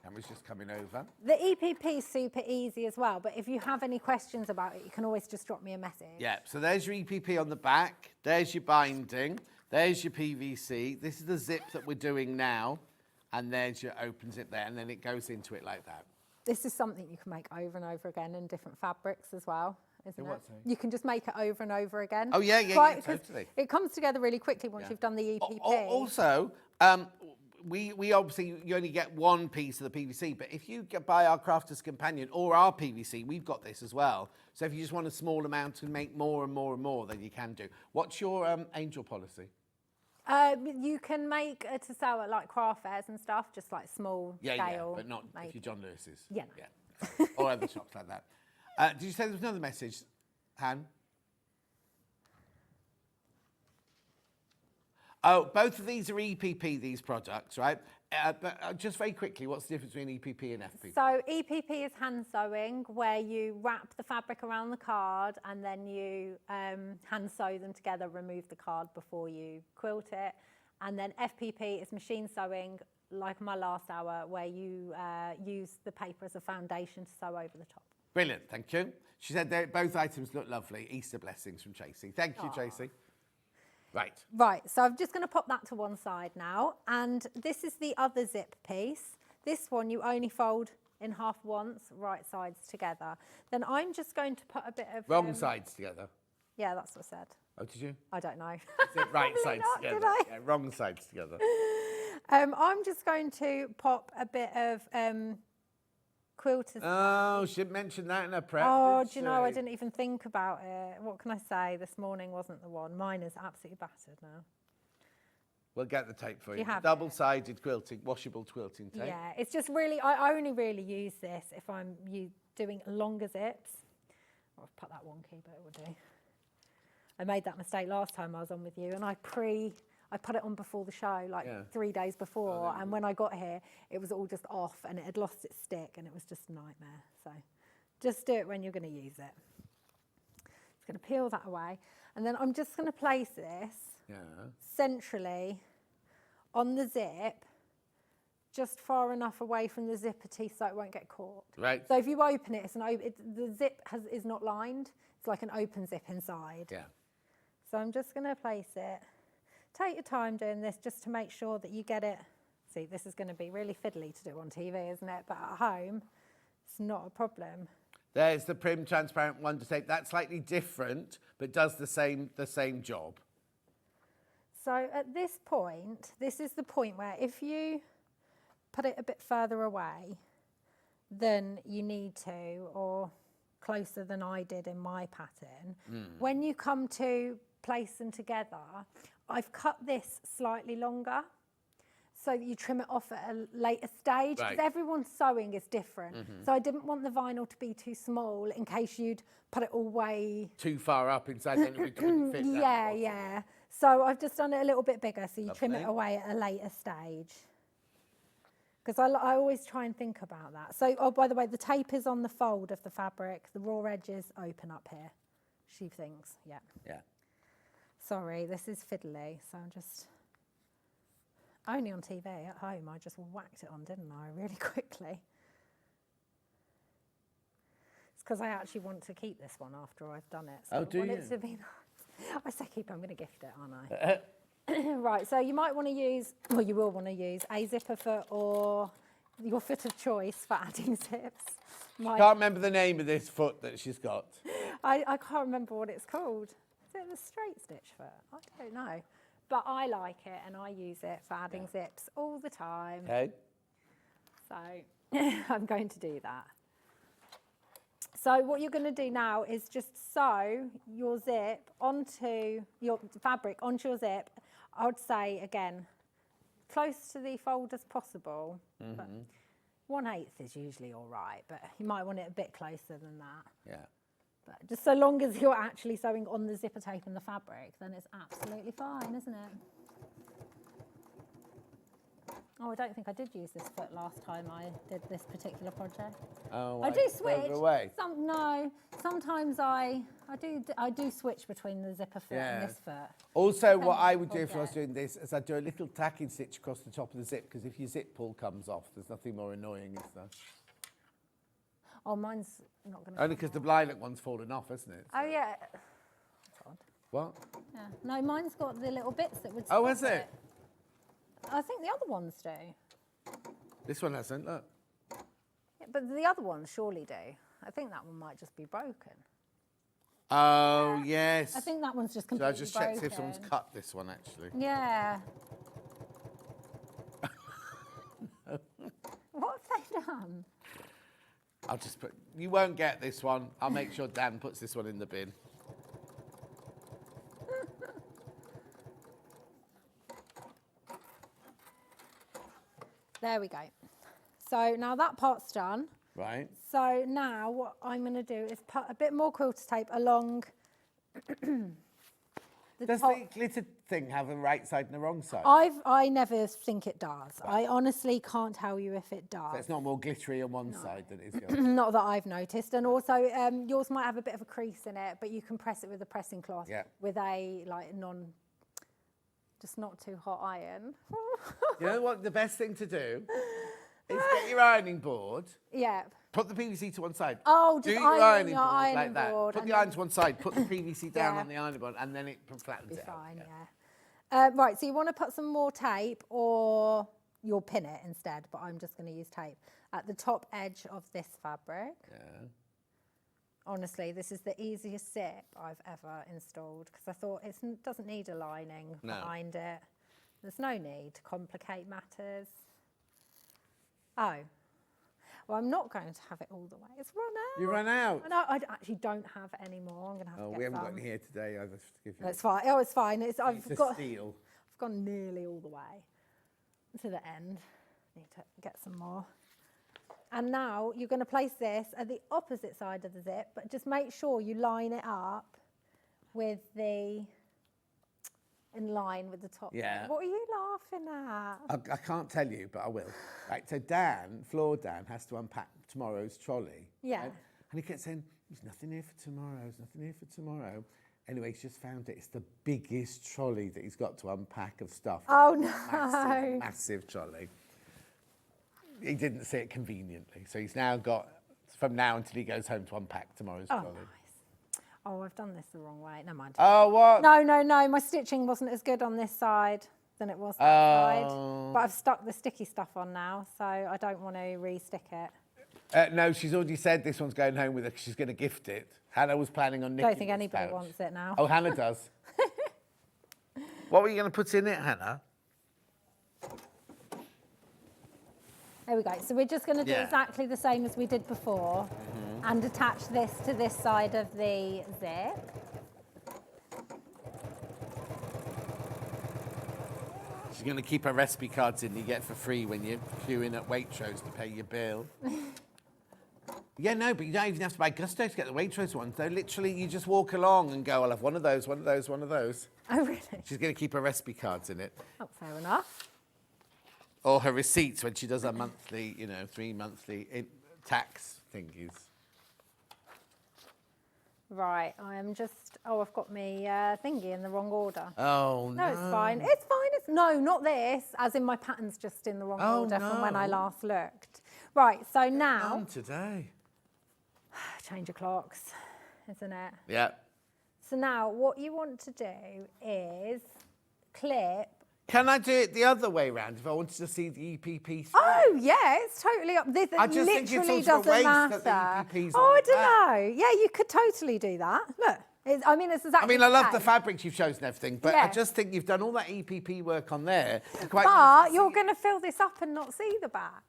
Camera's just coming over. The EPP is super easy as well, but if you have any questions about it, you can always just drop me a message. Yeah, so there's your EPP on the back. There's your binding. There's your PVC. This is the zip that we're doing now. And there's your open zip there, and then it goes into it like that. This is something you can make over and over again in different fabrics as well, isn't what, it? sorry? You can just make it over and over again. Oh, yeah, 'cause totally. It comes together really quickly once you've done the EPP. Also, we obviously, you only get one piece of the PVC, but if you buy our Crafter's Companion or our PVC, we've got this as well. So if you just want a small amount and make more and more and more, then you can do. What's your angel policy? You can make to sell at like craft fairs and stuff, just like small scale. Yeah, but not if you're John Lewis's. Yeah. Or other shops like that. Did you say there was another message, Han? Oh, both of these are EPP, these products, right? But just very quickly, what's the difference between EPP and FPP? So EPP is hand sewing, where you wrap the fabric around the card and then you hand sew them together, remove the card before you quilt it. And then FPP is machine sewing, like my last hour, where you use the paper as a foundation to sew over the top. Brilliant, thank you. She said both items look lovely. Easter blessings from Tracy. Thank you, Tracy. Right, so I'm just going to pop that to one side now. And this is the other zip piece. This one you only fold in half once, right sides together. Then I'm just going to put a bit of... Wrong sides together. Yeah, that's what I said. Oh, did you? I don't know. Said right sides not, together. did I? Yeah, wrong sides together. I'm just going to pop a bit of quilters. Oh, she didn't mention that in her prep. Oh, did do you know, I she? didn't even think about it. What can I say? This morning wasn't the one. Mine is absolutely battered now. We'll get the tape for you. You have it? Double-sided quilting, washable quilting tape. Yeah, it's just really, I only really use this if I'm doing longer zips. Oh, I've put that wonky, but it will do. I made that mistake last time I was on with you, and I put it on before the show, like 3 days before, and when I got here, it was all just off, and it had lost its stick, and it was just a nightmare. So just do it when you're going to use it. Just going to peel that away, and then I'm just going to place this centrally on the zip, just far enough away from the zipper teeth so it won't get caught. Right. So if you open it, the zip is not lined. It's like an open zip inside. Yeah. So I'm just going to place it take your time doing this just to make sure that you get it. See, this is going to be really fiddly to do on TV, isn't it? But at home, it's not a problem. There's the Prim Transparent Wonder Tape. That's slightly different, but does the same job. So at this point, this is the point where if you put it a bit further away than you need to, or closer than I did in my pattern, when you come to place them together, I've cut this slightly longer so that you trim it off at a later stage, because everyone's sewing is different. So I didn't want the vinyl to be too small in case you'd put it all way too far up inside, then we couldn't fit that. Yeah. So I've just done it a little bit bigger, so you trim it away at a later stage. Because I always try and think about that. So, oh, by the way, the tape is on the fold of the fabric. The raw edges open up here. She thinks, yeah. Sorry, this is fiddly, so I'm just... Only on TV at home, I just whacked it on, didn't I, really quickly. It's because I actually want to keep this one after I've done it. So do you? It to be nice. I say keep, I'm going to gift it, aren't I? Right, so you might want to use, well, you will want to use a zipper foot or your foot of choice for adding zips. Can't remember the name of this foot that she's got. I can't remember what it's called. Is it the straight stitch foot? I don't know. But I like it and I use it for adding zips all the time. Okay. So I'm going to do that. So what you're going to do now is just sew your zip onto your fabric, onto your zip. I would say, again, close to the fold as possible. But 1/8 is usually all right, but you might want it a bit closer than that. Yeah. But just so long as you're actually sewing on the zipper tape and the fabric, then it's absolutely fine, isn't it? Oh, I don't think I did use this foot last time I did this particular project. Oh, I do switch. Away. No, sometimes I do switch between the zipper foot and this foot. Also, what I would do if I was doing this is I'd do a little tacking stitch across the top of the zip, because if your zip pull comes off, there's nothing more annoying, is there? Oh, mine's not going to. Only because the lilac one's fallen off, isn't it? Oh yeah. That's odd. What? Yeah. No, mine's got the little bits that would. Oh, has it? I think the other ones do. This one hasn't, look. Yeah, but the other ones surely do. I think that one might just be broken. Oh, yes. I think that one's just So completely I just broken. checked if someone's cut this one, actually. Yeah. What have they done? I'll just put... You won't get this one. I'll make sure Dan puts this one in the bin. There we go. So now that part's done. Right. So now what I'm going to do is put a bit more quilter tape along the Does top. the glitter thing have a right side and a wrong side? I never think it does. I honestly can't tell you if it does. So it's not more glittery on one side than it is the other. Not that I've noticed. And also yours might have a bit of a crease in it, but you can press it with a pressing cloth with a just not too hot iron. You know what the best thing to do is get your ironing board. Yeah. Put the PVC to one side. Oh, just do your iron ironing your board ironing like that. board Put and the iron to one side. Put the PVC down Yeah. on the ironing board, and then it flattens it out. Fine, yeah. Right, so you want to put some more tape, or you'll pin it instead, but I'm just going to use tape at the top edge of this fabric. Yeah. Honestly, this is the easiest zip I've ever installed, because I thought it doesn't need a lining behind it. There's no need to complicate matters. Oh. Well, I'm not going to have it all the way. It's run out. You run out? No, I actually don't have any more. I'm going to have to get we haven't some. got any here today either. To give you. That's fine. Oh, it's fine. It's I've steel. I've gone nearly all the way to the end. Need to get some more. And now you're going to place this at the opposite side of the zip, but just make sure you line it up with in line with the top. Yeah. What are you laughing at? I can't tell you, but I will. Right, so Floor Dan, has to unpack tomorrow's trolley. Yeah. Right? And he kept saying, there's nothing here for tomorrow, there's nothing here for tomorrow. Anyway, he's just found it. It's the biggest trolley that he's got to unpack of stuff. Oh, no. Massive trolley. He didn't see it conveniently. So he's now got, from now until he goes home, to unpack tomorrow's trolley. Nice. Oh, I've done this the wrong way. Never mind. Oh, what? No. My stitching wasn't as good on this side than it was that side. But I've stuck the sticky stuff on now, so I don't want to re-stick it. No, she's already said this one's going home with her because she's going to gift it. Hannah was planning on nicking Don't think this anybody pouch. wants it now. Oh, Hannah does. What were you going to put in it, Hannah? There we go. So we're just going to do Yeah. exactly the same as we did before and attach this to this side of the zip. She's going to keep her recipe cards in you get for free when you're queuing at Waitrose to pay your bill. Yeah, no, but you don't even have to buy Gusto to get the Waitrose ones. Though literally, you just walk along and go, I'll have one of those, one of those, one of those. Oh, really? She's going to keep her recipe cards in it. Oh, fair enough. Or her receipts when she does her monthly, 3 monthly tax thingies. Right, I am just... Oh, I've got me thingy in the wrong order. Oh, No, it's fine. It's fine. No, not this. As in my pattern's just in the wrong order from when I no. last looked. Right, so now... On today. Change of clocks, isn't it? Yeah. So now what you want to do is clip... Can I do it the other way round if I wanted to see the EPP? Oh, yeah, it's totally up. This I just think it's literally also a doesn't waste matter. that the EPP's Oh, on I the back. don't know. Yeah, you could totally do that. Look, it's exactly I mean, I love the same. fabrics you've chosen and everything, but Yeah. I just think you've done all that EPP work on there. Quite But you're going to fill this up and not see the back.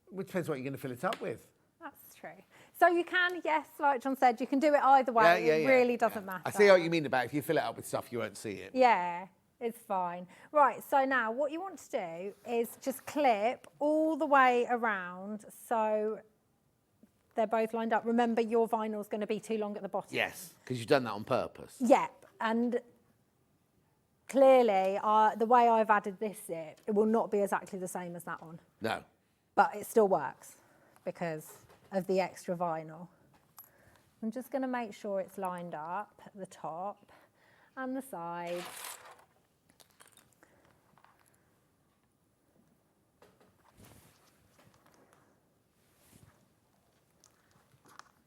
Which depends what you're going to fill it up with. That's true. So you can, yes, like John said, you can do it either way. It really doesn't matter. I see what you mean about if you fill it up with stuff, you won't see it. Yeah, it's fine. Right, so now what you want to do is just clip all the way around so they're both lined up. Remember, your vinyl's going to be too long at the bottom. Yes, because you've done that on purpose. Yep, and clearly the way I've added this zip, it will not be exactly the same as that one. No. But it still works because of the extra vinyl. I'm just going to make sure it's lined up at the top and the sides.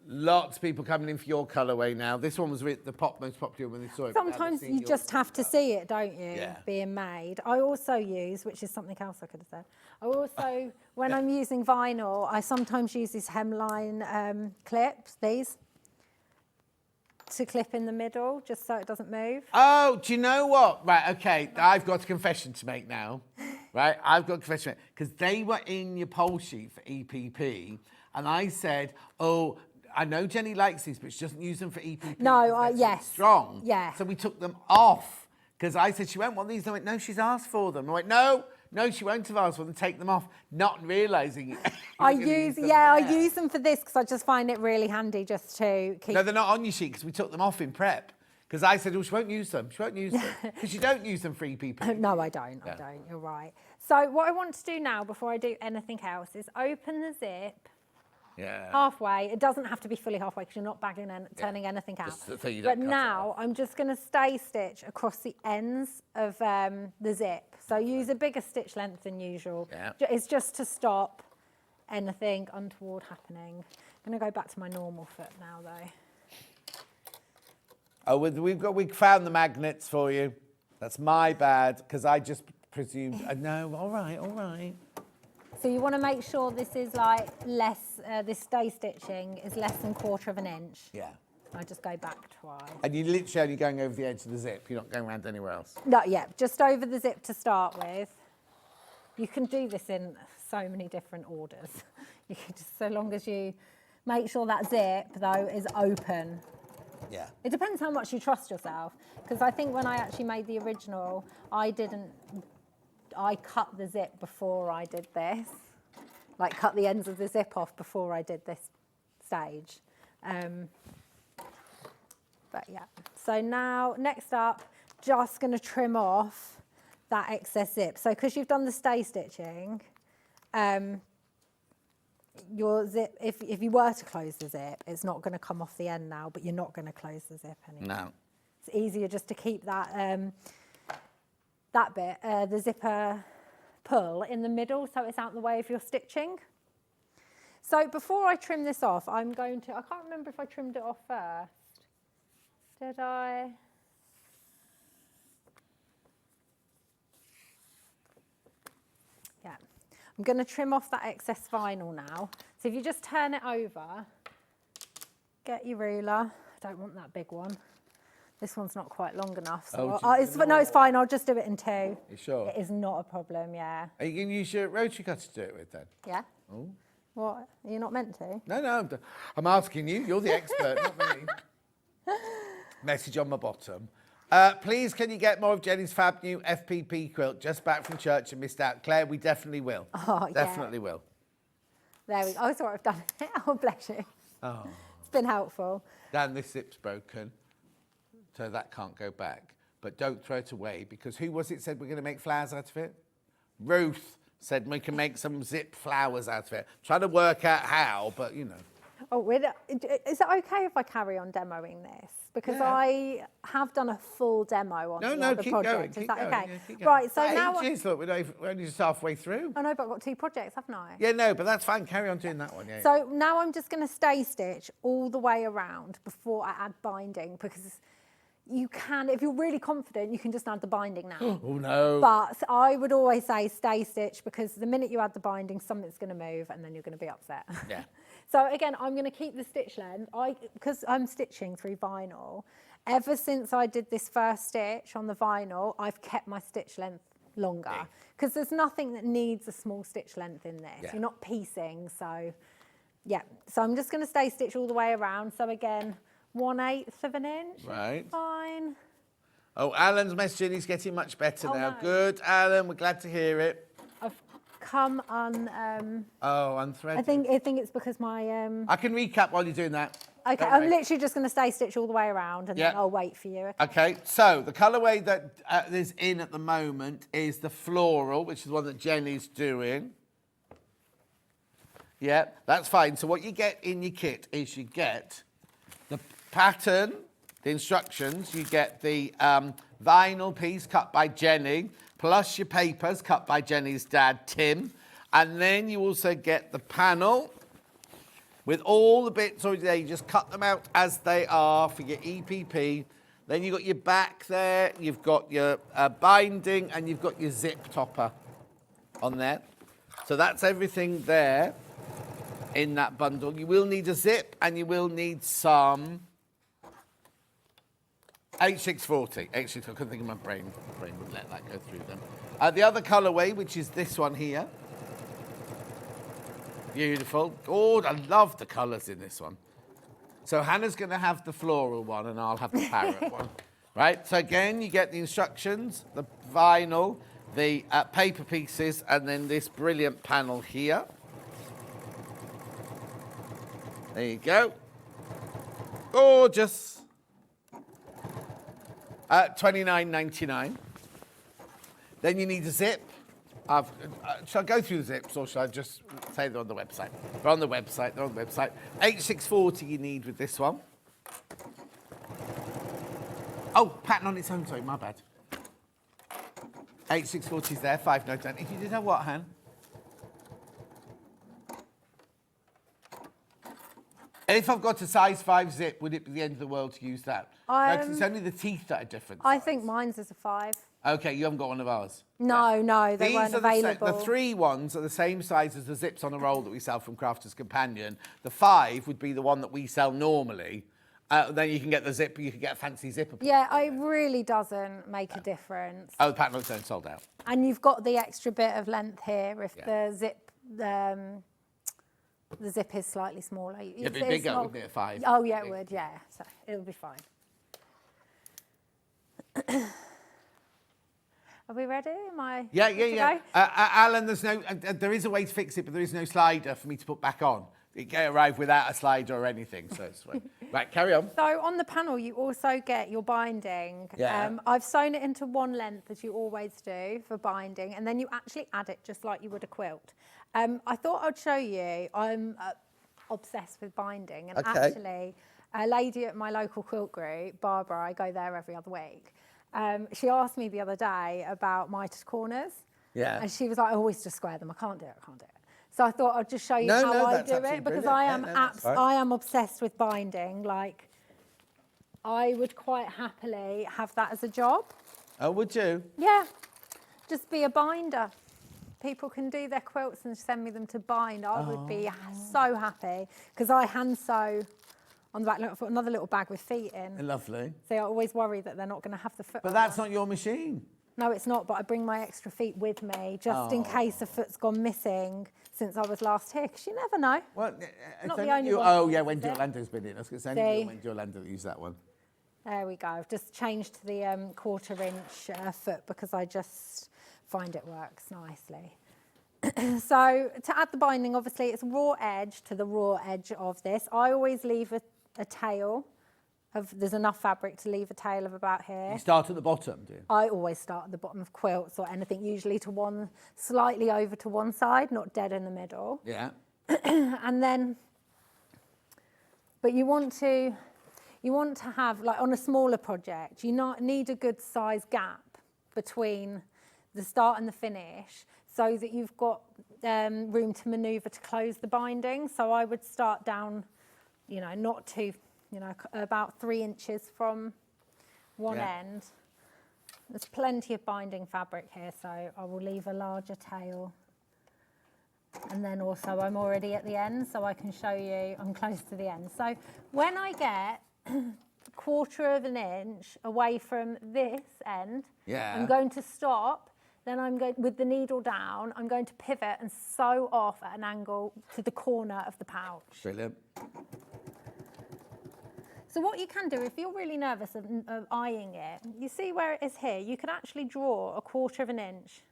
Lots of people coming in for your colourway now. This one was the most popular when they saw it. but now they've Sometimes seen you yours. just have to see it, don't you? Yeah. Being made. I also use, which is something else I could have said. I also, when I'm using vinyl, I sometimes use these hemline clips, these, to clip in the middle, just so it doesn't move. Oh, do you know what? Right, okay, I've got a confession to make now. Right, I've got a confession to make. Because they were in your poll sheet for EPP, and I said, oh, I know Jenny likes these, but she doesn't use them for EPP. No, because they're too yes. strong. Yeah. So we took them off, because I said she won't want these. And I went, no, she's asked for them. I went, no, she won't have asked for them. Take them off, not realising it. I use them for this because I just find it really handy just to keep... No, they're not on your sheet because we took them off in prep. Because I said, oh, she won't use them. She won't use them. Because you don't use them for EPP. No, I don't. Yeah. I don't. You're right. So what I want to do now before I do anything else is open the zip Yeah. halfway. It doesn't have to be fully halfway because you're not bagging and turning anything out. Just so you don't But cut it now off. I'm just going to stay stitch across the ends of the zip. So use a bigger stitch length than usual. Yeah. It's just to stop anything untoward happening. I'm going to go back to my normal foot now though. Oh, we found the magnets for you. That's my bad, because I just presumed. No, all right. So you want to make sure this is like less, this stay stitching is less than 1/4 of an inch. Yeah. I just go back twice. And you're literally only going over the edge of the zip. You're not going around anywhere else. No, yeah, just over the zip to start with. You can do this in so many different orders. You can just, so long as you make sure that zip, though, is open. Yeah. It depends how much you trust yourself. Because I think when I actually made the original, I cut the zip before I did this. Like cut the ends of the zip off before I did this stage. But yeah. So now, next up, just going to trim off that excess zip. So because you've done the stay stitching, your zip, if you were to close the zip, it's not going to come off the end now, but you're not going to close the zip anymore. No. It's easier just to keep that that bit, the zipper pull in the middle so it's out the way of your stitching. So before I trim this off, I'm going to, I can't remember if I trimmed it off first. Did I? Yeah. I'm going to trim off that excess vinyl now. So if you just turn it over, get your ruler. I don't want that big one. This one's not quite long enough. So no, it's fine. I'll just do it in two. You sure? It is not a problem, yeah. Are you going to use your rotary cutter to do it with then? Yeah. Oh. What? Are you not meant to? No, I'm asking you. You're the expert, not me. Message on my bottom. Please, can you get more of Jenny's fab new FPP quilt? Just back from church and missed out. Claire, we definitely will. Oh, definitely will. There we go. Oh, sorry, I've done it. Oh, bless you. Oh. It's been helpful. Dan, this zip's broken, so that can't go back. But don't throw it away, because who was it said we're going to make flowers out of it? Ruth said we can make some zip flowers out of it. Trying to work out how, but you know. Oh, is it okay if I carry on demoing this? Because I have done a full demo on the other project. Is that okay? Yeah, keep going. Right, so now... Ages, look, we're only just halfway through. I know, but I've got 2 projects, haven't I? Yeah, no, but that's fine. Carry on doing that one, yeah. So now I'm just going to stay stitch all the way around before I add binding, because you can, if you're really confident, you can just add the binding now. Oh, no. But I would always say stay stitch, because the minute you add the binding, something's going to move and then you're going to be upset. Yeah. So again, I'm going to keep the stitch length, because I'm stitching through vinyl. Ever since I did this first stitch on the vinyl, I've kept my stitch length longer, because there's nothing that needs a small stitch length in this. Yeah. You're not piecing, so yeah. So I'm just going to stay stitch all the way around. So again, 1/8 of an inch. Right. Fine. Oh, Alan's messaging. He's getting much better now. No. Good, Alan. We're glad to hear it. I've come unthreaded. I think it's because my I can recap while you're doing that. Okay, I'm literally just going to stay stitch all the way around, and then I'll wait for you. Okay, so the colourway that is in at the moment is the floral, which is the one that Jenny's doing. Yeah, that's fine. So what you get in your kit is you get the pattern, the instructions, you get the vinyl piece cut by Jenny, plus your papers cut by Jenny's dad, Tim, and then you also get the panel with all the bits already there. You just cut them out as they are for your EPP. Then you've got your back there, you've got your binding, and you've got your zip topper on there. So that's everything there in that bundle. You will need a zip, and you will need some H640. I couldn't think of my brain. My brain would let that go through them. The other colourway, which is this one here. Beautiful. Oh, I love the colours in this one. So Hannah's going to have the floral one and I'll have the parrot one. Right, so again, you get the instructions, the vinyl, the paper pieces, and then this brilliant panel here. There you go. Gorgeous. $29.99. Then you need a zip. Shall I go through the zips, or shall I just say they're on the website? They're on the website, they're on the website. H640 you need with this one. Oh, pattern on its own, sorry, my bad. H640 is there, 5.99. If you did have what, Han? If I've got a size 5 zip, would it be the end of the world to use that? No, 'cause it's only the teeth that are different. I think mine's is a 5. Okay, you haven't got one of ours? No, they weren't available. The 3 ones are the same size as the zips on a roll that we sell from Crafter's Companion. The 5 would be the one that we sell normally. Then you can get the zip, you can get a fancy zipper. Yeah, it really doesn't make a difference. Oh, the pattern looks sold out. And you've got the extra bit of length here if the zip is slightly smaller. It'd be bigger, wouldn't it, at 5? Oh, yeah, it would, yeah. So it'll be fine. Are we ready? Am I Yeah. Alan, there is a way to fix it, but there is no slider for me to put back on. It can arrive without a slider or anything, so it's fine. Right, carry on. So on the panel, you also get your binding. Yeah. I've sewn it into one length, as you always do, for binding, and then you actually add it just like you would a quilt. I thought I'd show you. I'm obsessed with binding, and actually, a lady at my local quilt group, Barbara, I go there every other week. She asked me the other day about mitered corners. Yeah. And she was like, I always just square them. I can't do it. So I thought I'd just show you how I do it, because I am obsessed with binding. Like, I would quite happily have that as a job. Oh, would you? Yeah, just be a binder. People can do their quilts and send me them to bind. I would be so happy because I hand sew on the back. Look, I've got another little bag with feet in. Lovely. So I always worry that they're not going to have the foot. But that's not your machine. No, it's not, but I bring my extra feet with me just in case a foot's gone missing since I was last here, because you never know. Well, Not the only one. Oh, yeah, Wendy Orlando's been in. I was going to say, See? Wendy Orlando that used that one. There we go. I've just changed to the 1/4 inch foot because I just find it works nicely. So to add the binding, obviously it's raw edge to the raw edge of this. I always leave a tail of, there's enough fabric to leave a tail of about here. You start at the bottom, do you? I always start at the bottom of quilts or anything, usually to one, slightly over to one side, not dead in the middle. Yeah. And then, but you want to have, like on a smaller project, you need a good size gap between the start and the finish so that you've got room to manoeuvre to close the binding. So I would start down, not too, about 3 inches from one end. There's plenty of binding fabric here, so I will leave a larger tail. And then also I'm already at the end, so I can show you I'm close to the end. So when I get 1/4 inch away from this end, I'm going to stop. Then I'm going, with the needle down, I'm going to pivot and sew off at an angle to the corner of the pouch. Brilliant. So what you can do, if you're really nervous of eyeing it, you see where it is here, you can actually draw 1/4 inch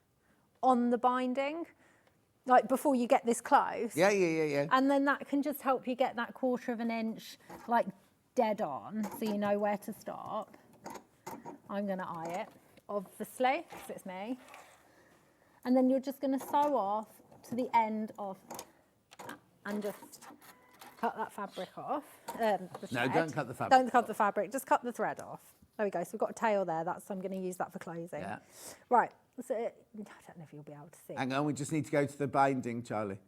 on the binding, like before you get this close. Yeah. And then that can just help you get that 1/4 inch like dead on, so you know where to stop. I'm going to eye it, obviously, because it's me. And then you're just going to sew off to the end of that and just cut that fabric off. No, don't cut the fabric. Don't cut the fabric, just cut the thread off. There we go, so we've got a tail there, I'm going to use that for closing. Yeah. Right, so I don't know if you'll be able to see. Hang on, we just need to go to the binding, Charlie.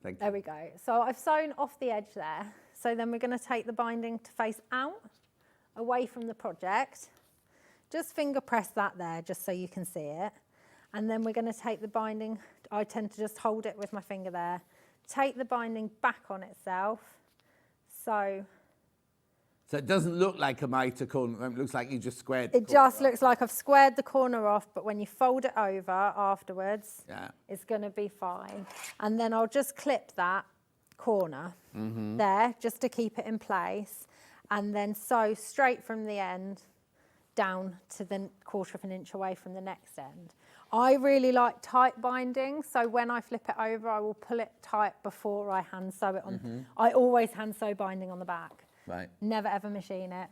Thank you. There we go. So I've sewn off the edge there. So then we're going to take the binding to face out, away from the project. Just finger press that there, just so you can see it. And then we're going to take the binding, I tend to just hold it with my finger there, take the binding back on itself. So it doesn't look like a mitre corner, it looks like you just squared the it just looks like I've squared the corner off, but when you fold it over afterwards, it's going to be fine. And then I'll just clip that corner there, just to keep it in place, and then sew straight from the end down to the 1/4 inch away from the next end. I really like tight binding, so when I flip it over, I will pull it tight before I hand sew it on. I always hand sew binding on the back. Right. Never ever machine it.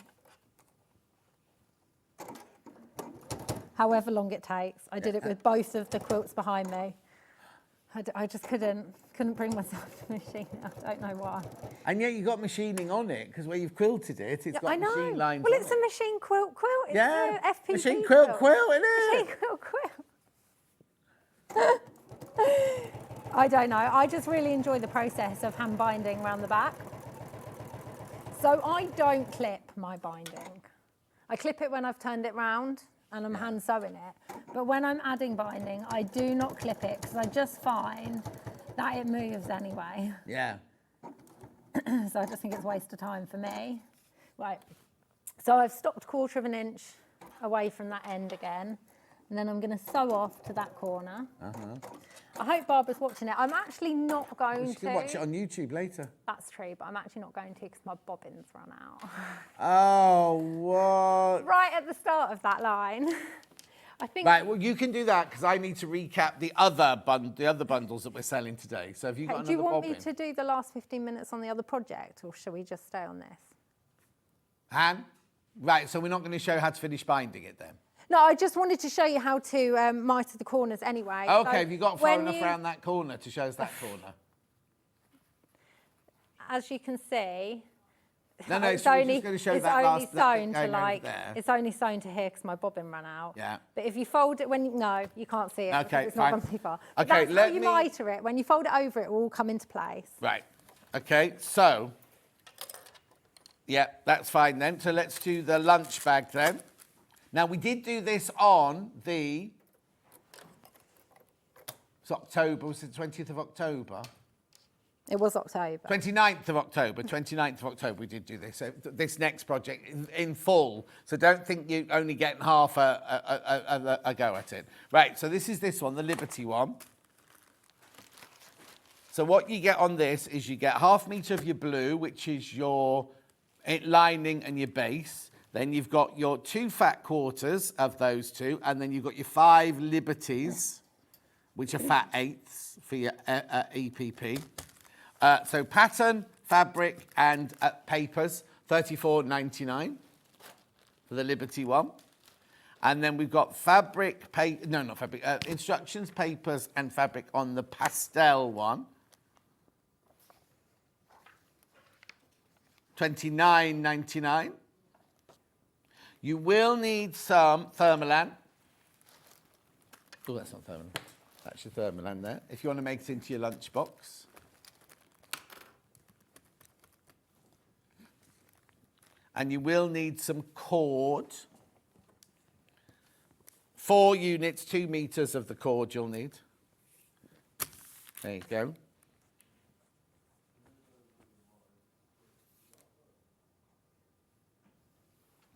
However long it takes. I did it with both of the quilts behind me. I just couldn't bring myself to machine it. I don't know why. And yet you got machining on it, because where you've quilted it, it's got machine lines. Well, it's a machine quilt. It's a FPP machine quilt, isn't it? Machine quilt. I don't know. I just really enjoy the process of hand binding around the back. So I don't clip my binding. I clip it when I've turned it round and I'm hand sewing it. But when I'm adding binding, I do not clip it because I just find that it moves anyway. Yeah. So I just think it's a waste of time for me. Right. So I've stopped 1/4 inch away from that end again. And then I'm going to sew off to that corner. I hope Barbara's watching it. I'm actually not going to. You can watch it on YouTube later. That's true, but I'm actually not going to because my bobbins run out. Oh, what? Right at the start of that line. I think. Right, well, you can do that because I need to recap the other bundles that we're selling today. So have you got another bobbin? Do you want bobbin? me to do the last 15 minutes on the other project, or shall we just stay on this? Han? Right, so we're not going to show how to finish binding it then? No, I just wanted to show you how to mitre the corners anyway. Okay, so have you got far enough around that corner to show us that corner? As you can see, No, so we're just going to show that last sewn that to like there. it's only sewn to here because my bobbin ran out. Yeah. But if you fold it no, you can't see it. Okay, it's fine. not gone too far. But Okay, that's how you mitre it. When you fold it over, it will all come into place. Right. Okay, so Yeah, that's fine then. So let's do the lunch bag then. Now, we did do this on the... It's October, was it 20th of October? It was October. 29th of October, 29th of October we did do this. So this next project in full. So don't think you're only getting half a go at it. Right, so this is this one, the Liberty one. So what you get on this is you get 1/2 metre of your blue, which is your lining and your base. Then you've got your 2 fat quarters of those two, and then you've got your 5 Liberties, which are fat eighths for your EPP. So pattern, fabric, and papers, $34.99 for the Liberty one. And then we've got fabric, instructions, papers, and fabric on the pastel one. $29.99. You will need some Thermolan. Oh, that's not Thermolan. That's your Thermolan there. If you want to make it into your lunchbox. And you will need some cord. 4 units, 2 meters of the cord you'll need. There you go.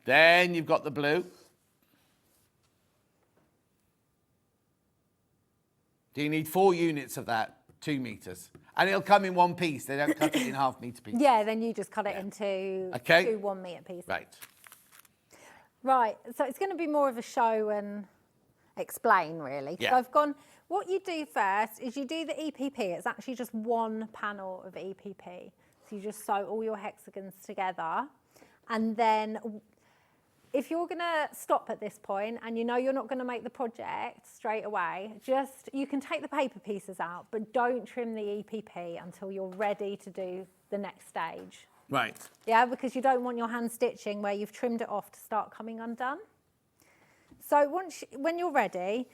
Then you've got the blue. Do you need 4 units of that? 2 meters. And it'll come in one piece. They don't cut it in 1/2 meter pieces. Yeah, then you just cut it into 2 1 metre pieces. Right. Right, so it's going to be more of a show and explain, really. Yeah. So I've gone, what you do first is you do the EPP. It's actually just 1 panel of EPP. So you just sew all your hexagons together. And then if you're going to stop at this point and you know you're not going to make the project straight away, you can take the paper pieces out, but don't trim the EPP until you're ready to do the next stage. Right. Yeah, because you don't want your hand stitching where you've trimmed it off to start coming undone. So when you're ready,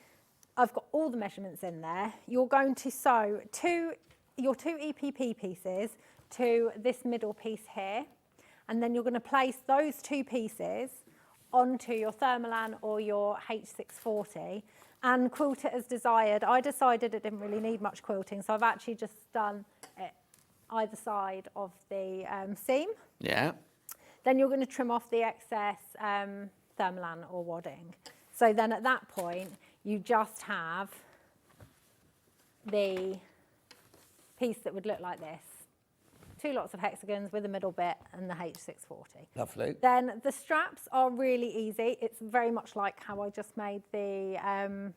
I've got all the measurements in there. You're going to sew your 2 EPP pieces to this middle piece here, and then you're going to place those 2 pieces onto your Thermolan or your H640 and quilt it as desired. I decided it didn't really need much quilting, so I've actually just done it either side of the seam. Yeah. Then you're going to trim off the excess Thermolan or wadding. So then at that point, you just have the piece that would look like this. 2 lots of hexagons with a middle bit and the H640. Lovely. Then the straps are really easy. It's very much like how I just made the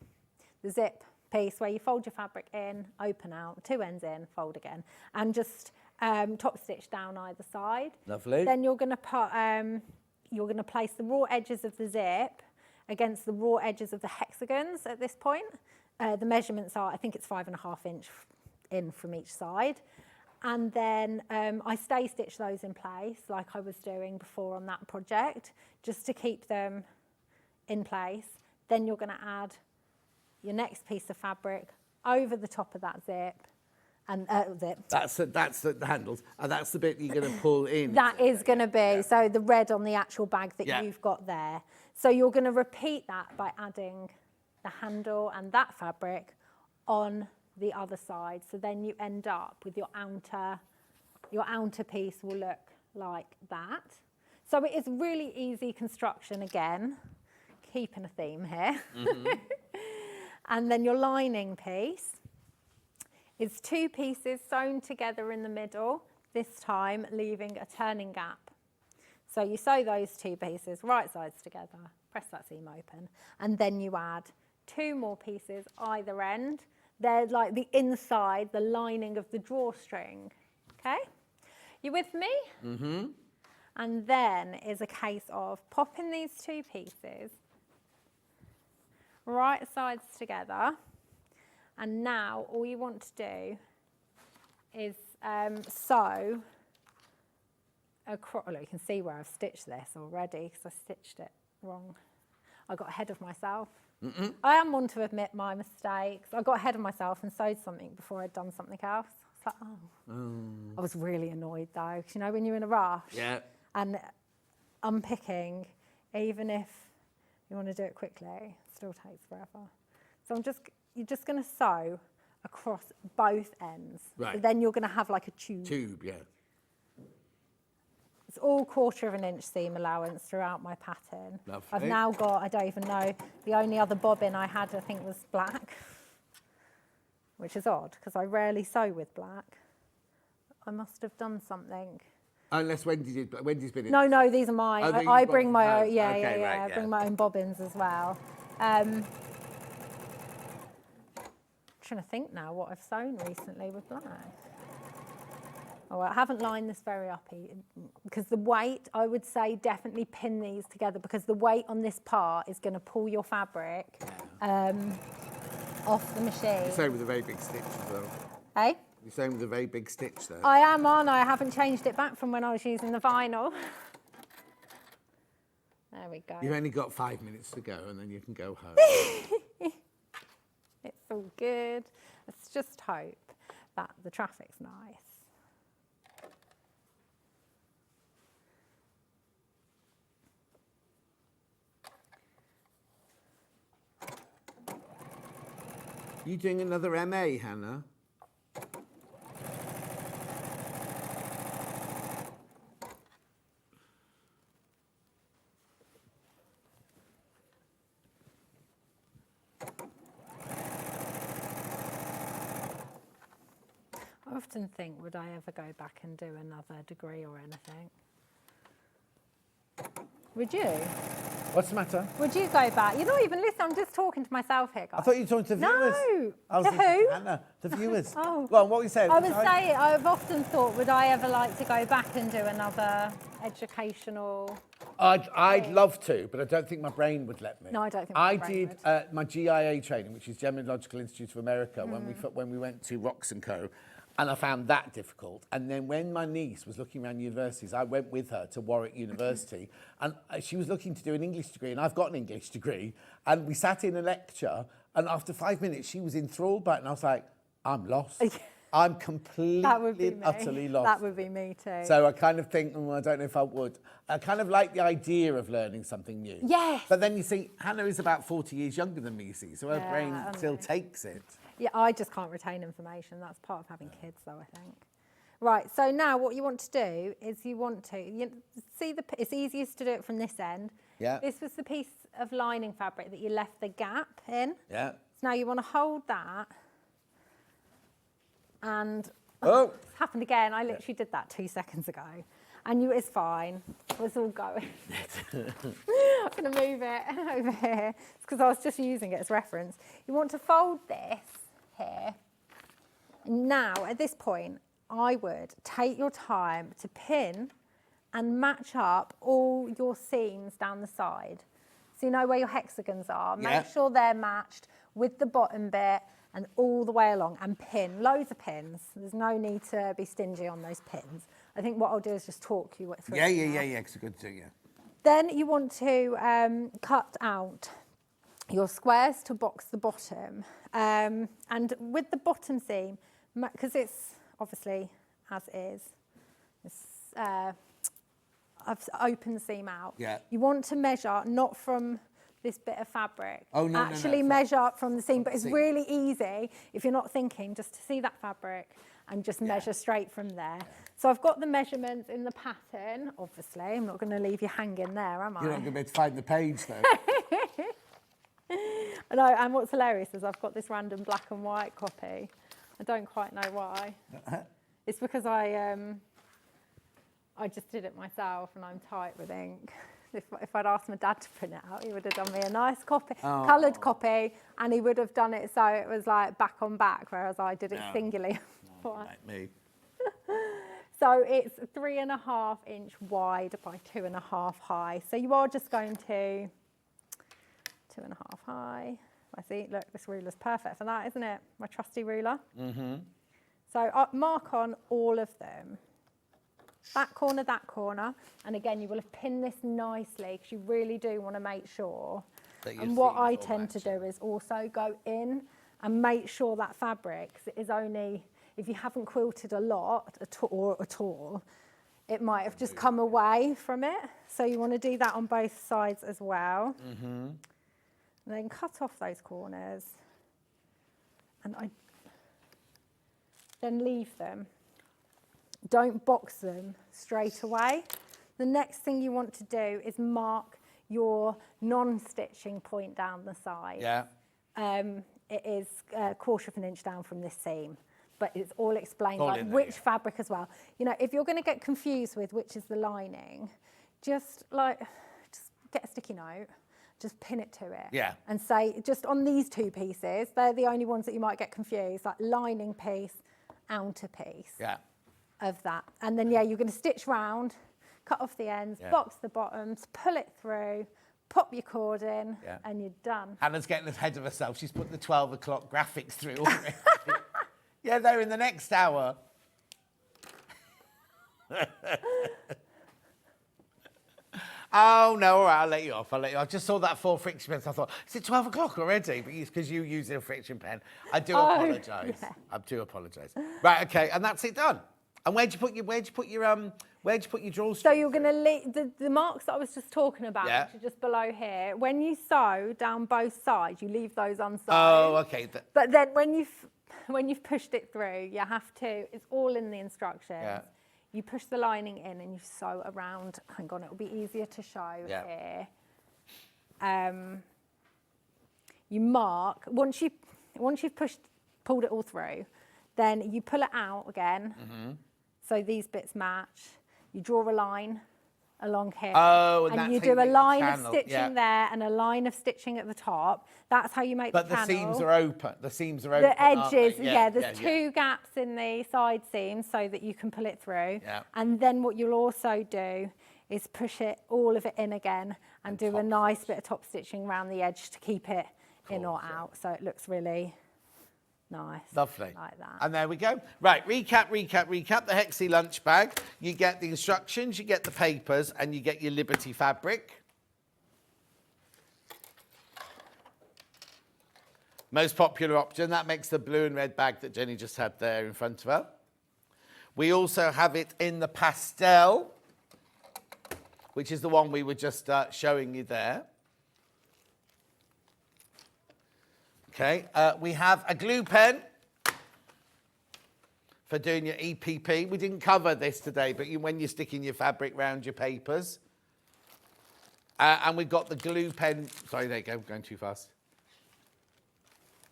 zip piece where you fold your fabric in, open out, 2 ends in, fold again, and just top stitch down either side. Lovely. Then you're going to place the raw edges of the zip against the raw edges of the hexagons at this point. The measurements are, I think it's 5.5 inch in from each side. And then I stay stitch those in place like I was doing before on that project, just to keep them in place. Then you're going to add your next piece of fabric over the top of that zip. And zip. That's the handles, and that's the bit you're going to pull in. That is going to be, so the red on the actual bag that you've got there. So you're going to repeat that by adding the handle and that fabric on the other side. So then you end up with your outer piece will look like that. So it is really easy construction again, keeping a theme here. Mm-hmm. And then your lining piece is 2 pieces sewn together in the middle, this time leaving a turning gap. So you sew those 2 pieces right sides together, press that seam open, and then you add 2 more pieces either end. They're like the inside, the lining of the drawstring. Okay? You with me? Mm-hmm. And then is a case of popping these 2 pieces right sides together. And now all you want to do is sew across. Oh, look, you can see where I've stitched this already because I stitched it wrong. I got ahead of myself. Mm-mm. I am one to admit my mistakes. I got ahead of myself and sewed something before I'd done something else. I was like, I was really annoyed though, because you know when you're in a rush. Yeah. And unpicking, even if you want to do it quickly, still takes forever. So you're just going to sew across both ends. Right. So then you're going to have like a tube. Tube, yeah. It's all 1/4 inch seam allowance throughout my pattern. Lovely. I've now got, I don't even know, the only other bobbin I had I think was black, which is odd because I rarely sew with black. I must have done something. Unless Wendy's been in. No, these are mine. Oh, these I are bring my bobbins. own, yeah, Okay, yeah, yeah. right, I bring yeah. my own bobbins as well. Trying to think now what I've sewn recently with black. Oh, I haven't lined this very up because the weight, I would say definitely pin these together because the weight on this part is going to pull your fabric off the machine. You're sewing with a very big stitch as well. Hey? You're sewing with a very big stitch there. I am on. I haven't changed it back from when I was using the vinyl. There we go. You've only got 5 minutes to go and then you can go home. It's all good. Let's just hope that the traffic's nice. You doing another MA, Hannah? I often think, would I ever go back and do another degree or anything? Would you? What's the matter? Would you go back? You're not even listening. I'm just talking to myself here, guys. I thought you were talking to the viewers. No. I was To listening who? Hannah, the viewers. Oh. Go on, what were you saying? I was saying, I've often thought, would I ever like to go back and do another educational... I'd love to, but I don't think my brain would let me. No, I don't think my brain did my GIA training, which is Gemological Institute of America, Mm-hmm. when we went to Rox & Co. And I found that difficult. And then when my niece was looking around universities, I went with her to Warwick University. And she was looking to do an English degree, and I've got an English degree. And we sat in a lecture, and after 5 minutes, she was enthralled by it. And I was like, I'm lost. I'm completely, utterly lost. That would be me too. So I kind of think, I don't know if I would. I kind of like the idea of learning something new. Yes. But then you see, Hannah is about 40 years younger than me, you see, so her Yeah, brain I still know. takes it. Yeah, I just can't retain information. That's part of having kids, though, I think. Right, so now what you want to do is it's easiest to do it from this end. Yeah. This was the piece of lining fabric that you left the gap in. Yeah. So now you want to hold that and... Oh! It's happened again. I literally did that 2 seconds ago. And it's fine. It was all going. I'm going to move it over here. It's because I was just using it as reference. You want to fold this here. Now, at this point, I would take your time to pin and match up all your seams down the side. So you know where your hexagons are. Yeah. Make sure they're matched with the bottom bit and all the way along, and pin, loads of pins. There's no need to be stingy on those pins. I think what I'll do is just talk you through it. Yeah, because it's good to, yeah. Then you want to cut out your squares to box the bottom. And with the bottom seam, because it's obviously, as is, I've opened the seam out. Yeah. You want to measure, not from this bit of fabric. Oh, no, actually no. measure from the seam, but it's seam. really easy if you're not thinking, just to see that fabric and just measure straight from there. Yeah. So I've got the measurements in the pattern, obviously. I'm not going to leave you hanging there, am I? You're not going to be able to find the page, though. I know, and what's hilarious is I've got this random black and white copy. I don't quite know why. It's because I just did it myself and I'm tight with ink. If I'd asked my dad to print it out, he would have done me a nice copy, coloured copy, and he would have done it so it was like back on back, whereas I did it singularly. Like me. So it's 3.5 inch wide by 2.5 high. So you are just going to 2.5 high. I see, look, this ruler's perfect for that, isn't it? My trusty ruler. Mm-hmm. So mark on all of them. That corner, and again, you will have pinned this nicely because you really do want to make sure. And what I tend to do is also go in and make sure that fabric is only, if you haven't quilted a lot at all, it might have just come away from it. So you want to do that on both sides as well. And then cut off those corners. And then leave them. Don't box them straight away. The next thing you want to do is mark your non-stitching point down the side. Yeah. It is a quarter of an inch down from this seam, but it's all explained, All like in there, which yeah. fabric as well. You know, if you're going to get confused with which is the lining, just get a sticky note, just pin it to it. Yeah. And say, just on these two pieces, they're the only ones that you might get confused, like lining piece, outer piece. Yeah. Of that. And then, yeah, you're going to stitch round, cut off the ends, box the bottoms, pull it through, pop your cord in, and you're done. Hannah's getting ahead of herself. She's put the 12 o'clock graphics through already. Yeah, they're in the next hour. Oh, no, all right, I'll let you off. I just saw that 4 friction pens. I thought, is it 12 o'clock already? But because you use a friction pen. I do apologise. Yeah. I do apologise. Right, okay, and that's it done. And where'd you put your drawstring? So you're going to leave the marks that I was just talking about, which are just below here. When you sew down both sides, you leave those unsewed. Oh, okay. But then when you've pushed it through, you have to. It's all in the instructions. Yeah. You push the lining in and you sew around. Hang on, it'll be easier to show here. You mark once you've pulled it all through, then you pull it out again. So these bits match. You draw a line along here. Oh, and and that's you how do you a make the line channel, of stitching there and a line of stitching at the top. That's how you make the channel. But the seams are open. The seams are open. The edges, aren't they? there's two gaps in the side seams so that you can pull it through. Yeah. And then what you'll also do is push it, all of it in again, and do a nice bit of top stitching around the edge to keep it in or out, so it looks really nice. Lovely. Like that. And there we go. Right, recap. The Hexie lunch bag. You get the instructions, you get the papers, and you get your Liberty fabric. Most popular option. That makes the blue and red bag that Jenny just had there in front of her. We also have it in the pastel, which is the one we were just showing you there. Okay, we have a glue pen for doing your EPP. We didn't cover this today, but when you're sticking your fabric around your papers. And we've got the glue pen. Sorry, there you go, I'm going too fast.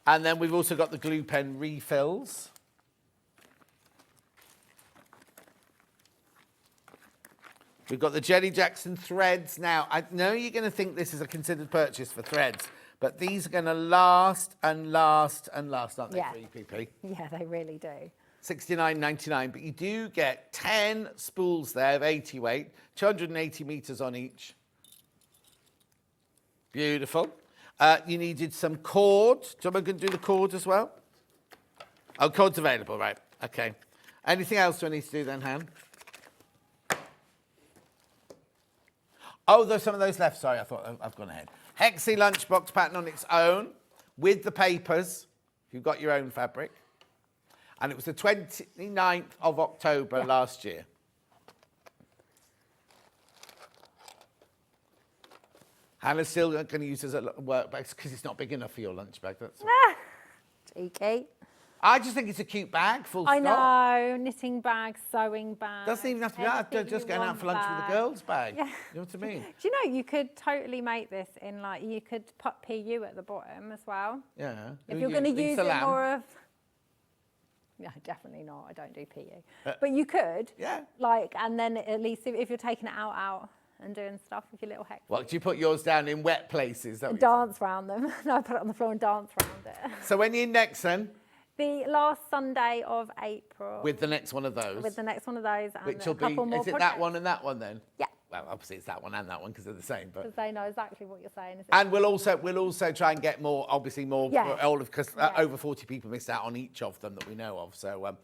And then we've also got the glue pen refills. We've got the Jenny Jackson threads. Now, I know you're going to think this is a considered purchase for threads, but these are going to last and last and last, aren't they, for EPP? Yeah, they really do. $69.99, but you do get 10 spools there of 80 weight, 280 metres on each. Beautiful. You needed some cord. Someone can do the cord as well? Oh, cord's available, right. Okay. Anything else do I need to do then, Han? Oh, there's some of those left. Sorry, I thought I've gone ahead. Hexie lunchbox pattern on its own with the papers, if you've got your own fabric. And it was the 29th of October last year. Hannah's still going to use it as a work bag because it's not big enough for your lunch bag. That's Cheeky. I just think it's a cute bag, full stop. I know, knitting bag, sewing bag. Doesn't even have to be that. Just going out for lunch with a girl's bag. Yeah. You know what I mean? Do you know, you could totally make this in, like, you could put PU at the bottom as well. Yeah. If you're going to use it more of... Yeah, definitely not. I don't do PU. But you could. Yeah. Like, and then at least if you're taking it out and doing stuff with your little hex. What, do you put yours down in wet places? Dance around them. No, I put it on the floor and dance around it. So when are you next then? The last Sunday of April. With the next one of those? With the next one of those. And which a will be, couple more is it projects. that one and that one then? Yeah. Well, obviously it's that one and that one because they're the same. Because they know exactly what you're saying. And we'll also try and get more, obviously more, all of, because over 40 people missed out on each of them that we know of. So,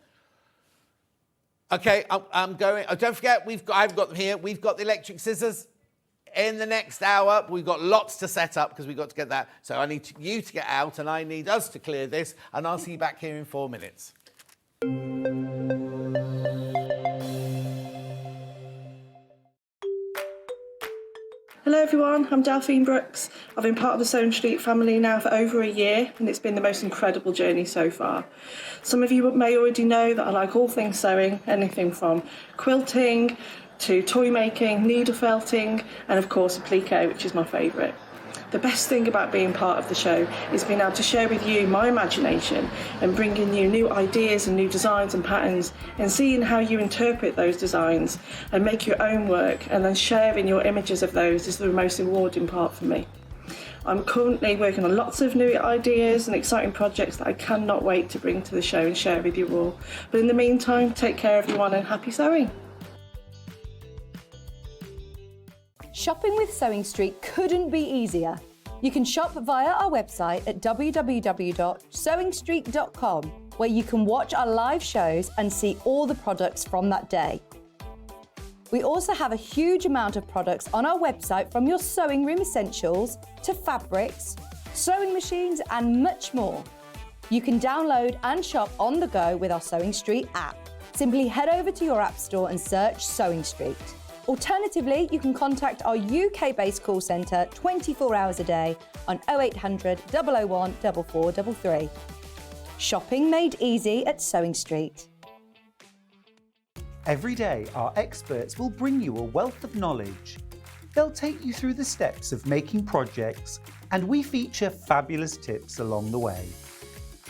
okay, I'm going. Oh, don't forget, I've got them here. We've got the electric scissors in the next hour. We've got lots to set up because we've got to get that. So I need you to get out and I need us to clear this. And I'll see you back here in 4 minutes. Hello everyone, I'm Delphine Brooks. I've been part of the Sewing Street family now for over a year and it's been the most incredible journey so far. Some of you may already know that I like all things sewing, anything from quilting to toy making, needle felting and of course applique, which is my favourite. The best thing about being part of the show is being able to share with you my imagination and bringing you new ideas and new designs and patterns and seeing how you interpret those designs and make your own work and then sharing your images of those is the most rewarding part for me. I'm currently working on lots of new ideas and exciting projects that I cannot wait to bring to the show and share with you all. But in the meantime, take care everyone and happy sewing! Shopping with Sewing Street couldn't be easier. You can shop via our website at www.sewingstreet.com, where you can watch our live shows and see all the products from that day. We also have a huge amount of products on our website, from your sewing room essentials to fabrics, sewing machines and much more. You can download and shop on the go with our Sewing Street app. Simply head over to your app store and search Sewing Street. Alternatively, you can contact our UK-based call centre 24 hours a day on 0800 001 4433. Shopping made easy at Sewing Street. Every day, our experts will bring you a wealth of knowledge. They'll take you through the steps of making projects, and we feature fabulous tips along the way.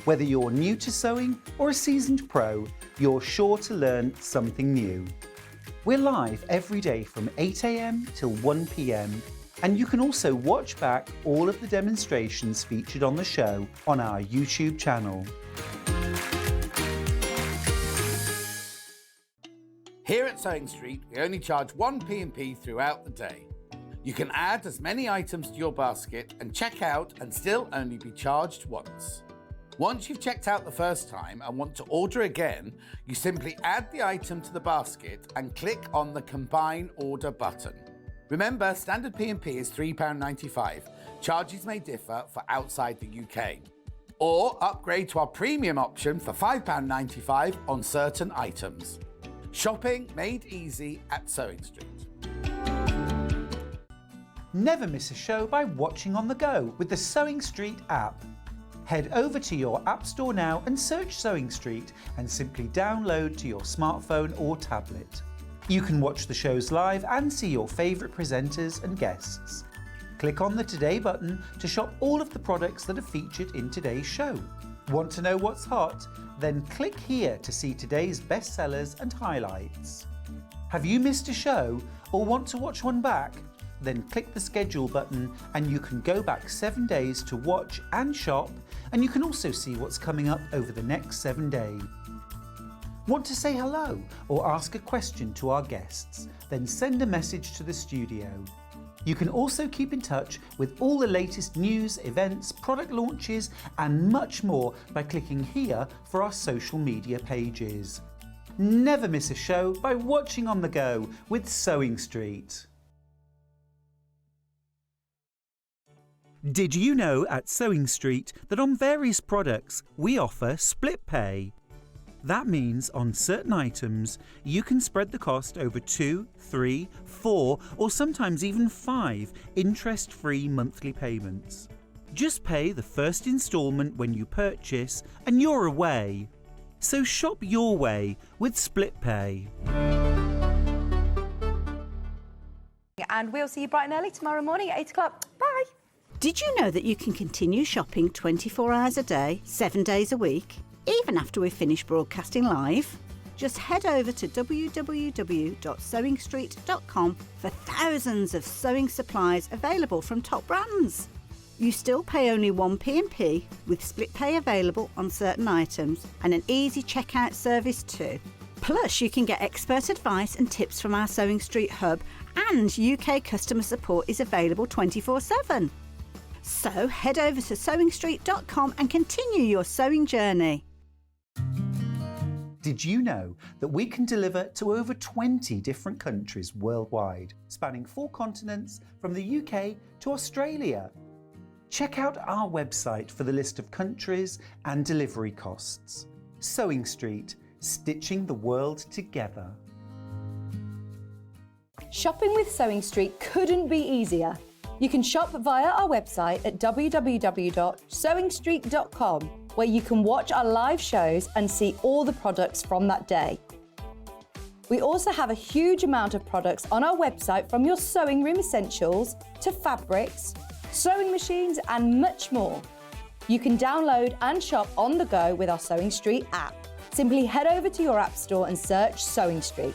Whether you're new to sewing or a seasoned pro, you're sure to learn something new. We're live every day from 8 AM till 1 PM, and you can also watch back all of the demonstrations featured on the show on our YouTube channel. Here at Sewing Street, we only charge one P&P throughout the day. You can add as many items to your basket and check out and still only be charged once. Once you've checked out the first time and want to order again, you simply add the item to the basket and click on the Combine Order button. Remember, standard P&P is £3.95. Charges may differ for outside the UK. Or upgrade to our premium option for £5.95 on certain items. Shopping made easy at Sewing Street. Never miss a show by watching on the go with the Sewing Street app. Head over to your App Store now and search Sewing Street and simply download to your smartphone or tablet. You can watch the shows live and see your favourite presenters and guests. Click on the Today button to shop all of the products that are featured in today's show. Want to know what's hot? Then click here to see today's bestsellers and highlights. Have you missed a show or want to watch one back? Then click the schedule button and you can go back 7 days to watch and shop, and you can also see what's coming up over the next 7 days. Want to say hello or ask a question to our guests? Then send a message to the studio. You can also keep in touch with all the latest news, events, product launches and much more by clicking here for our social media pages. Never miss a show by watching on the go with Sewing Street. Did you know at Sewing Street that on various products we offer split pay? That means on certain items you can spread the cost over 2, 3, 4 or sometimes even 5 interest-free monthly payments. Just pay the first instalment when you purchase and you're away. So shop your way with split pay. And we'll see you bright and early tomorrow morning at 8 o'clock. Bye! Did you know that you can continue shopping 24 hours a day, 7 days a week, even after we've finished broadcasting live? Just head over to www.sewingstreet.com for thousands of sewing supplies available from top brands. You still pay only one P&P with split pay available on certain items and an easy checkout service too. Plus, you can get expert advice and tips from our Sewing Street hub, and UK customer support is available 24/7. So head over to sewingstreet.com and continue your sewing journey. Did you know that we can deliver to over 20 different countries worldwide, spanning 4 continents from the UK to Australia? Check out our website for the list of countries and delivery costs. Sewing Street, stitching the world together. Shopping with Sewing Street couldn't be easier. You can shop via our website at www.sewingstreet.com, where you can watch our live shows and see all the products from that day. We also have a huge amount of products on our website, from your sewing room essentials to fabrics, sewing machines and much more. You can download and shop on the go with our Sewing Street app. Simply head over to your app store and search Sewing Street.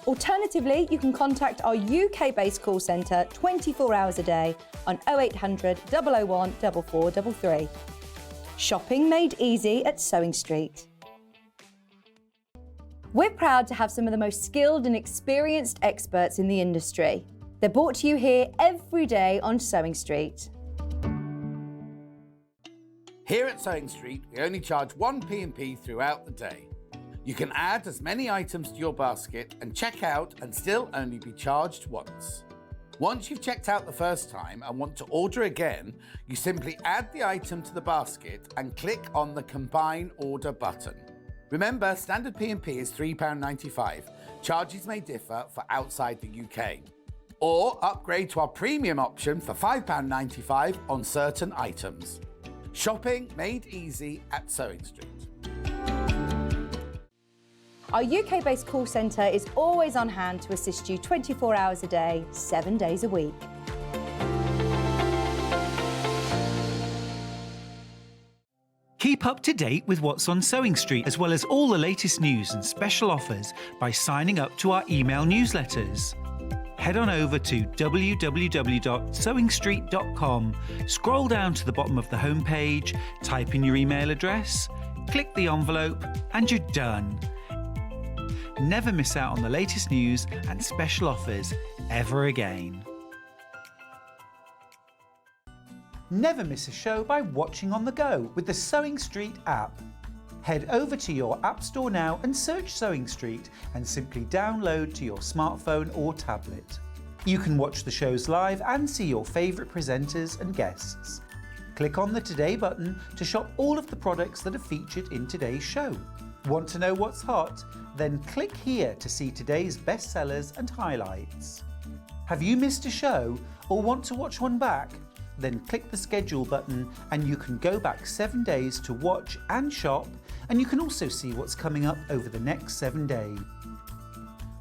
Alternatively, you can contact our UK-based call centre 24 hours a day on 0800 001 4433. Shopping made easy at Sewing Street. We're proud to have some of the most skilled and experienced experts in the industry. They're brought to you here every day on Sewing Street. Here at Sewing Street, we only charge one P&P throughout the day. You can add as many items to your basket and check out and still only be charged once. Once you've checked out the first time and want to order again, you simply add the item to the basket and click on the Combine Order button. Remember, standard P&P is £3.95. Charges may differ for outside the UK. Or upgrade to our premium option for £5.95 on certain items. Shopping made easy at Sewing Street. Our UK-based call centre is always on hand to assist you 24 hours a day, 7 days a week. Keep up to date with what's on Sewing Street, as well as all the latest news and special offers by signing up to our email newsletters. Head on over to www.sewingstreet.com, scroll down to the bottom of the homepage, type in your email address, click the envelope, and you're done. Never miss out on the latest news and special offers ever again. Never miss a show by watching on the go with the Sewing Street app. Head over to your app store now and search Sewing Street and simply download to your smartphone or tablet. You can watch the shows live and see your favourite presenters and guests. Click on the Today button to shop all of the products that are featured in today's show. Want to know what's hot? Then click here to see today's bestsellers and highlights. Have you missed a show or want to watch one back? Then click the schedule button and you can go back 7 days to watch and shop, and you can also see what's coming up over the next 7 days.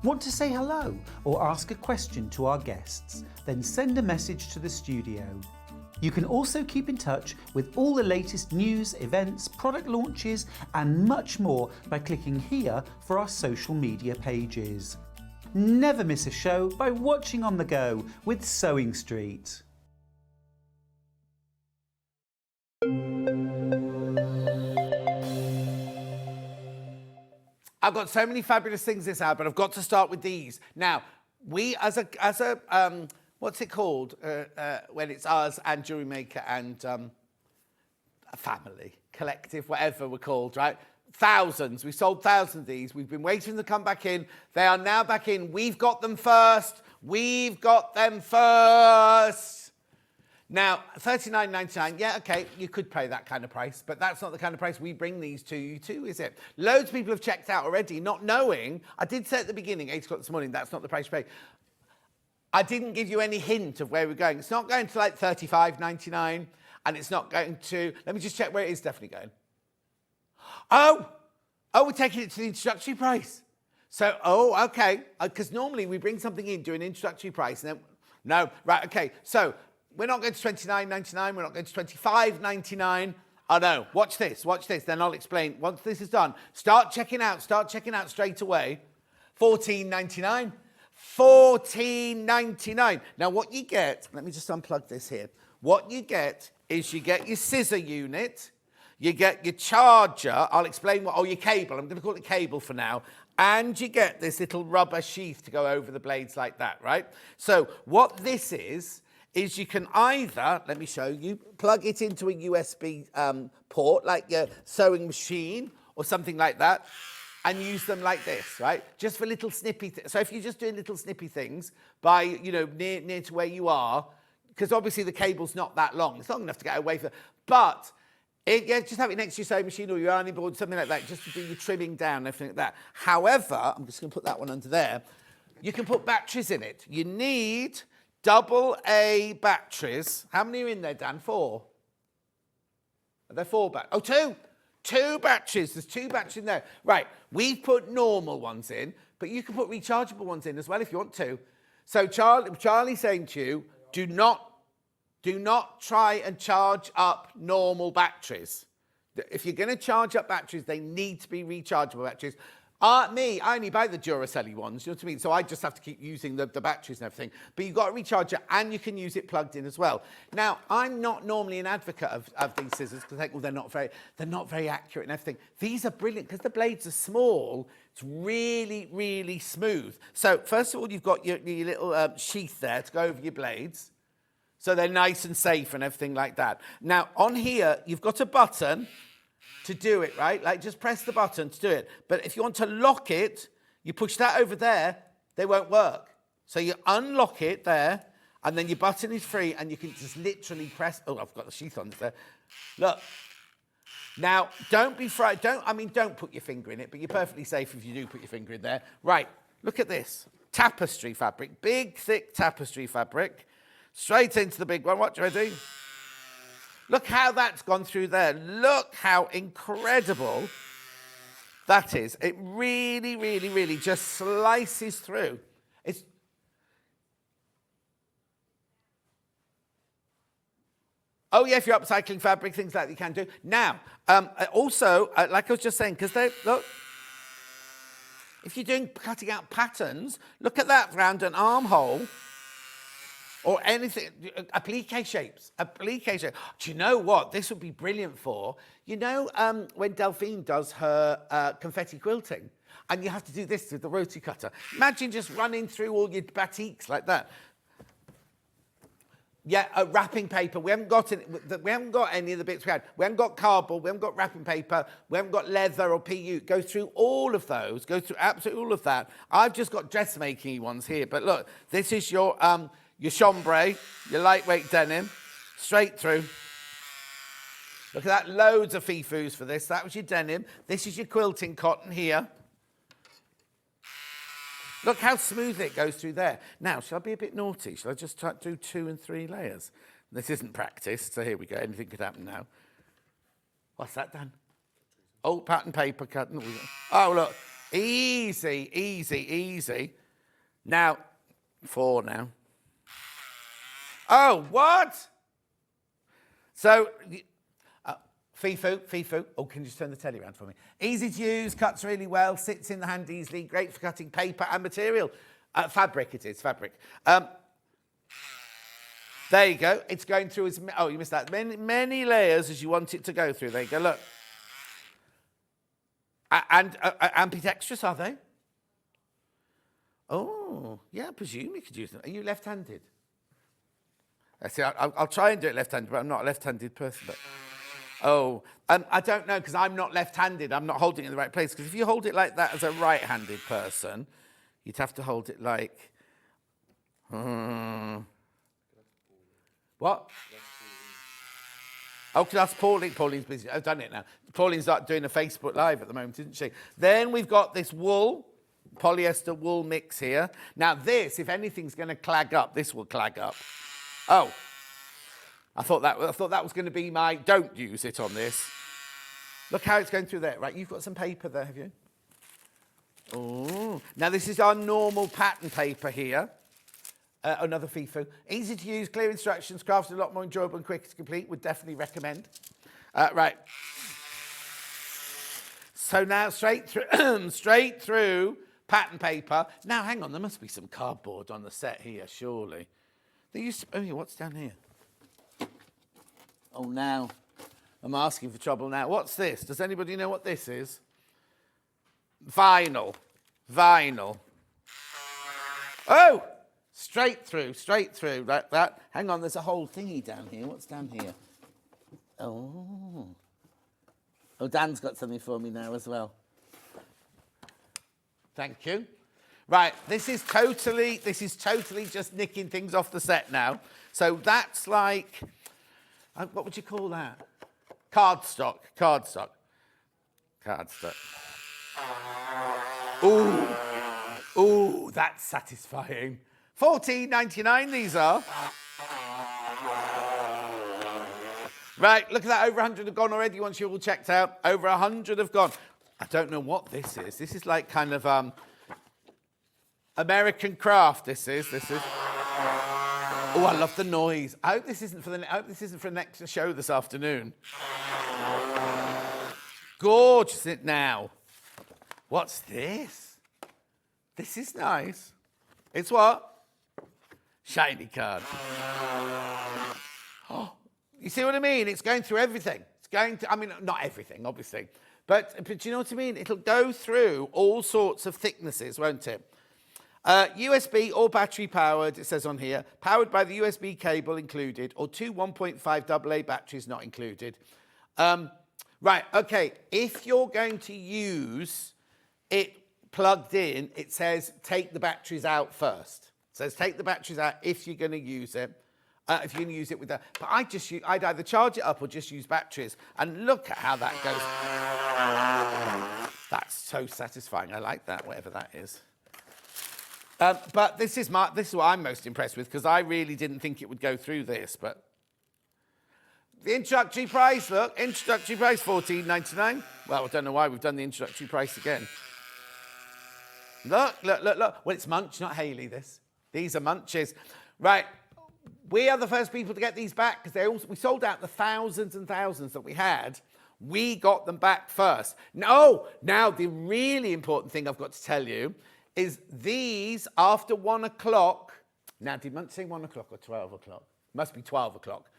Want to say hello or ask a question to our guests? Then send a message to the studio. You can also keep in touch with all the latest news, events, product launches and much more by clicking here for our social media pages. Never miss a show by watching on the go with Sewing Street. I've got so many fabulous things this hour, but I've got to start with these. Now, we as a what's it called when it's us and Jewelry Maker and a family, collective, whatever we're called, right? Thousands. We sold thousands of these. We've been waiting for them to come back in. They are now back in. We've got them first. We've got them first. Now, $39.99, yeah, okay, you could pay that kind of price, but that's not the kind of price we bring these to you to, is it? Loads of people have checked out already, not knowing. I did say at the beginning, 8 o'clock this morning, that's not the price you pay. I didn't give you any hint of where we're going. It's not going to like $35.99, and it's not going to, let me just check where it is definitely going. Oh, we're taking it to the introductory price. So, okay, because normally we bring something in, do an introductory price, and then, no, right, okay, so we're not going to $29.99, we're not going to $25.99. Oh no, watch this, then I'll explain. Once this is done, start checking out straight away. $14.99. $14.99. Now what you get, let me just unplug this here. What you get is you get your scissor unit, you get your charger, I'll explain what, your cable, I'm going to call it cable for now, and you get this little rubber sheath to go over the blades like that, right? So what this is you can either, let me show you, plug it into a USB port, like your sewing machine or something like that, and use them like this, right? Just for little snippy things. So if you're just doing little snippy things by, near to where you are, because obviously the cable's not that long. It's long enough to get away from, but just have it next to your sewing machine or your ironing board, something like that, just to do your trimming down and everything like that. However, I'm just going to put that one under there. You can put batteries in it. You need AA batteries. How many are in there, Dan? 4? Are there 4 batteries? Oh, 2. 2 batteries. There's 2 batteries in there. Right, we've put normal ones in, but you can put rechargeable ones in as well if you want to. So Charlie's saying to you, do not try and charge up normal batteries. If you're going to charge up batteries, they need to be rechargeable batteries. I only buy the Duracell ones, you know what I mean? So I just have to keep using the batteries and everything. But you've got a recharger and you can use it plugged in as well. Now, I'm not normally an advocate of these scissors because I think, well, they're not very accurate and everything. These are brilliant because the blades are small. It's really, really smooth. So first of all, you've got your little sheath there to go over your blades. So they're nice and safe and everything like that. Now, on here, you've got a button to do it, right? Like, just press the button to do it. But if you want to lock it, you push that over there, they won't work. So you unlock it there, and then your button is free, and you can just literally press... Oh, I've got the sheath on there. Look. Now, don't be frightened. Don't put your finger in it, but you're perfectly safe if you do put your finger in there. Right, look at this. Tapestry fabric. Big, thick tapestry fabric. Straight into the big one. Watch, ready? Look how that's gone through there. Look how incredible that is. It really, really, really just slices through. Oh, yeah, if you're upcycling fabric, things like that you can do. Now, also, like I was just saying, because look, if you're cutting out patterns, look at that round an armhole. Or anything, applique shapes, applique shape. Do you know what this would be brilliant for? You know when Delphine does her confetti quilting, and you have to do this with the rotary cutter. Imagine just running through all your batiks like that. Yeah, wrapping paper. We haven't got any of the bits we had. We haven't got cardboard. We haven't got wrapping paper. We haven't got leather or PU. Go through all of those. Go through absolutely all of that. I've just got dressmaking ones here. But look, this is your chambray, your lightweight denim, straight through. Look at that, loads of fifus for this. That was your denim. This is your quilting cotton here. Look how smooth it goes through there. Now, shall I be a bit naughty? Shall I just try to do 2 and 3 layers? This isn't practiced, so here we go. Anything could happen now. What's that, Dan? Old pattern paper cutting. Oh, look. Easy, easy, easy. Now, 4 now. Oh, what? So, Fifu. Oh, can you just turn the telly around for me? Easy to use, cuts really well, sits in the hand easily, great for cutting paper and material. Fabric it is, fabric. There you go. It's going through as... Oh, you missed that. Many layers as you want it to go through. There you go, look. And ambidextrous, are they? Oh, yeah, I presume you could use them. Are you left-handed? See, I'll try and do it left-handed, but I'm not a left-handed person. But I don't know, because I'm not left-handed. I'm not holding it in the right place. Because if you hold it like that as a right-handed person, you'd have to hold it like... What? Oh, that's Pauline. Pauline's busy. I've done it now. Pauline's doing a Facebook Live at the moment, isn't she? Then we've got this wool, polyester wool mix here. Now this, if anything's going to clag up, this will clag up. Oh, I thought that was going to be my don't use it on this. Look how it's going through there. Right, you've got some paper there, have you? Oh, now this is our normal pattern paper here. Another FIFO. Easy to use, clear instructions, crafted a lot more enjoyable and quicker to complete. Would definitely recommend. Right. So now straight through pattern paper. Now hang on, there must be some cardboard on the set here, surely. There used to, oh yeah, what's down here? Oh, now I'm asking for trouble now. What's this? Does anybody know what this is? Vinyl. Oh! Straight through, like that. Hang on, there's a whole thingy down here. What's down here? Oh, Dan's got something for me now as well. Thank you. Right, this is totally just nicking things off the set now. So that's like, what would you call that? Cardstock. Ooh. Ooh, that's satisfying. $14.99 these are. Right, look at that. Over 100 have gone already once you're all checked out. Over 100 have gone. I don't know what this is. This is like kind of American craft, this is. Oh, I love the noise. I hope this isn't for the next show this afternoon. Gorgeous, isn't it now? What's this? This is nice. It's what? Shiny card. Oh, you see what I mean? It's going through everything. It's going to, I mean, not everything, obviously. But do you know what I mean? It'll go through all sorts of thicknesses, won't it? USB or battery powered, it says on here, powered by the USB cable included, or two 1.5 AA batteries not included. Right, okay, if you're going to use it plugged in, it says take the batteries out first. It says take the batteries out if you're going to use it. If you're going to use it with that. But I'd either charge it up or just use batteries. And look at how that goes. That's so satisfying. I like that, whatever that is. But this is what I'm most impressed with, because I really didn't think it would go through this. But the introductory price, look, introductory price $14.99. Well, I don't know why we've done the introductory price again. Look. Well, it's Munch, not Hayley, this. These are Munches. Right. We are the first people to get these back because we sold out the thousands and thousands that we had. We got them back first. Now the really important thing I've got to tell you is these after 1 o'clock. Now, did Munch say 1 o'clock or 12 o'clock? Must be 12 o'clock.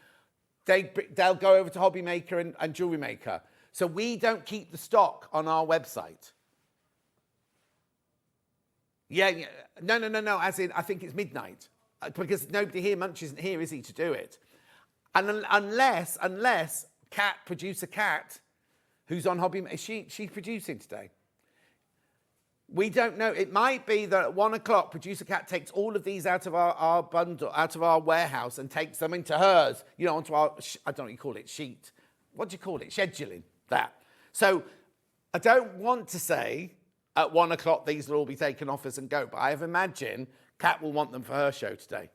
They'll go over to Hobby Maker and Jewelry Maker. So we don't keep the stock on our website. Yeah. No. As in, I think it's midnight. Because nobody here, Munch isn't here, is he, to do it? And unless producer Kat, who's on Hobby, she's producing today. We don't know. It might be that at 1 o'clock, producer Kat takes all of these out of our bundle, out of our warehouse, and takes them into hers. You know, onto our I don't know what you call it, sheet. What do you call it? Scheduling that. So I don't want to say at 1 o'clock these will all be taken off us and go, but I have imagined Kat will want them for her show today.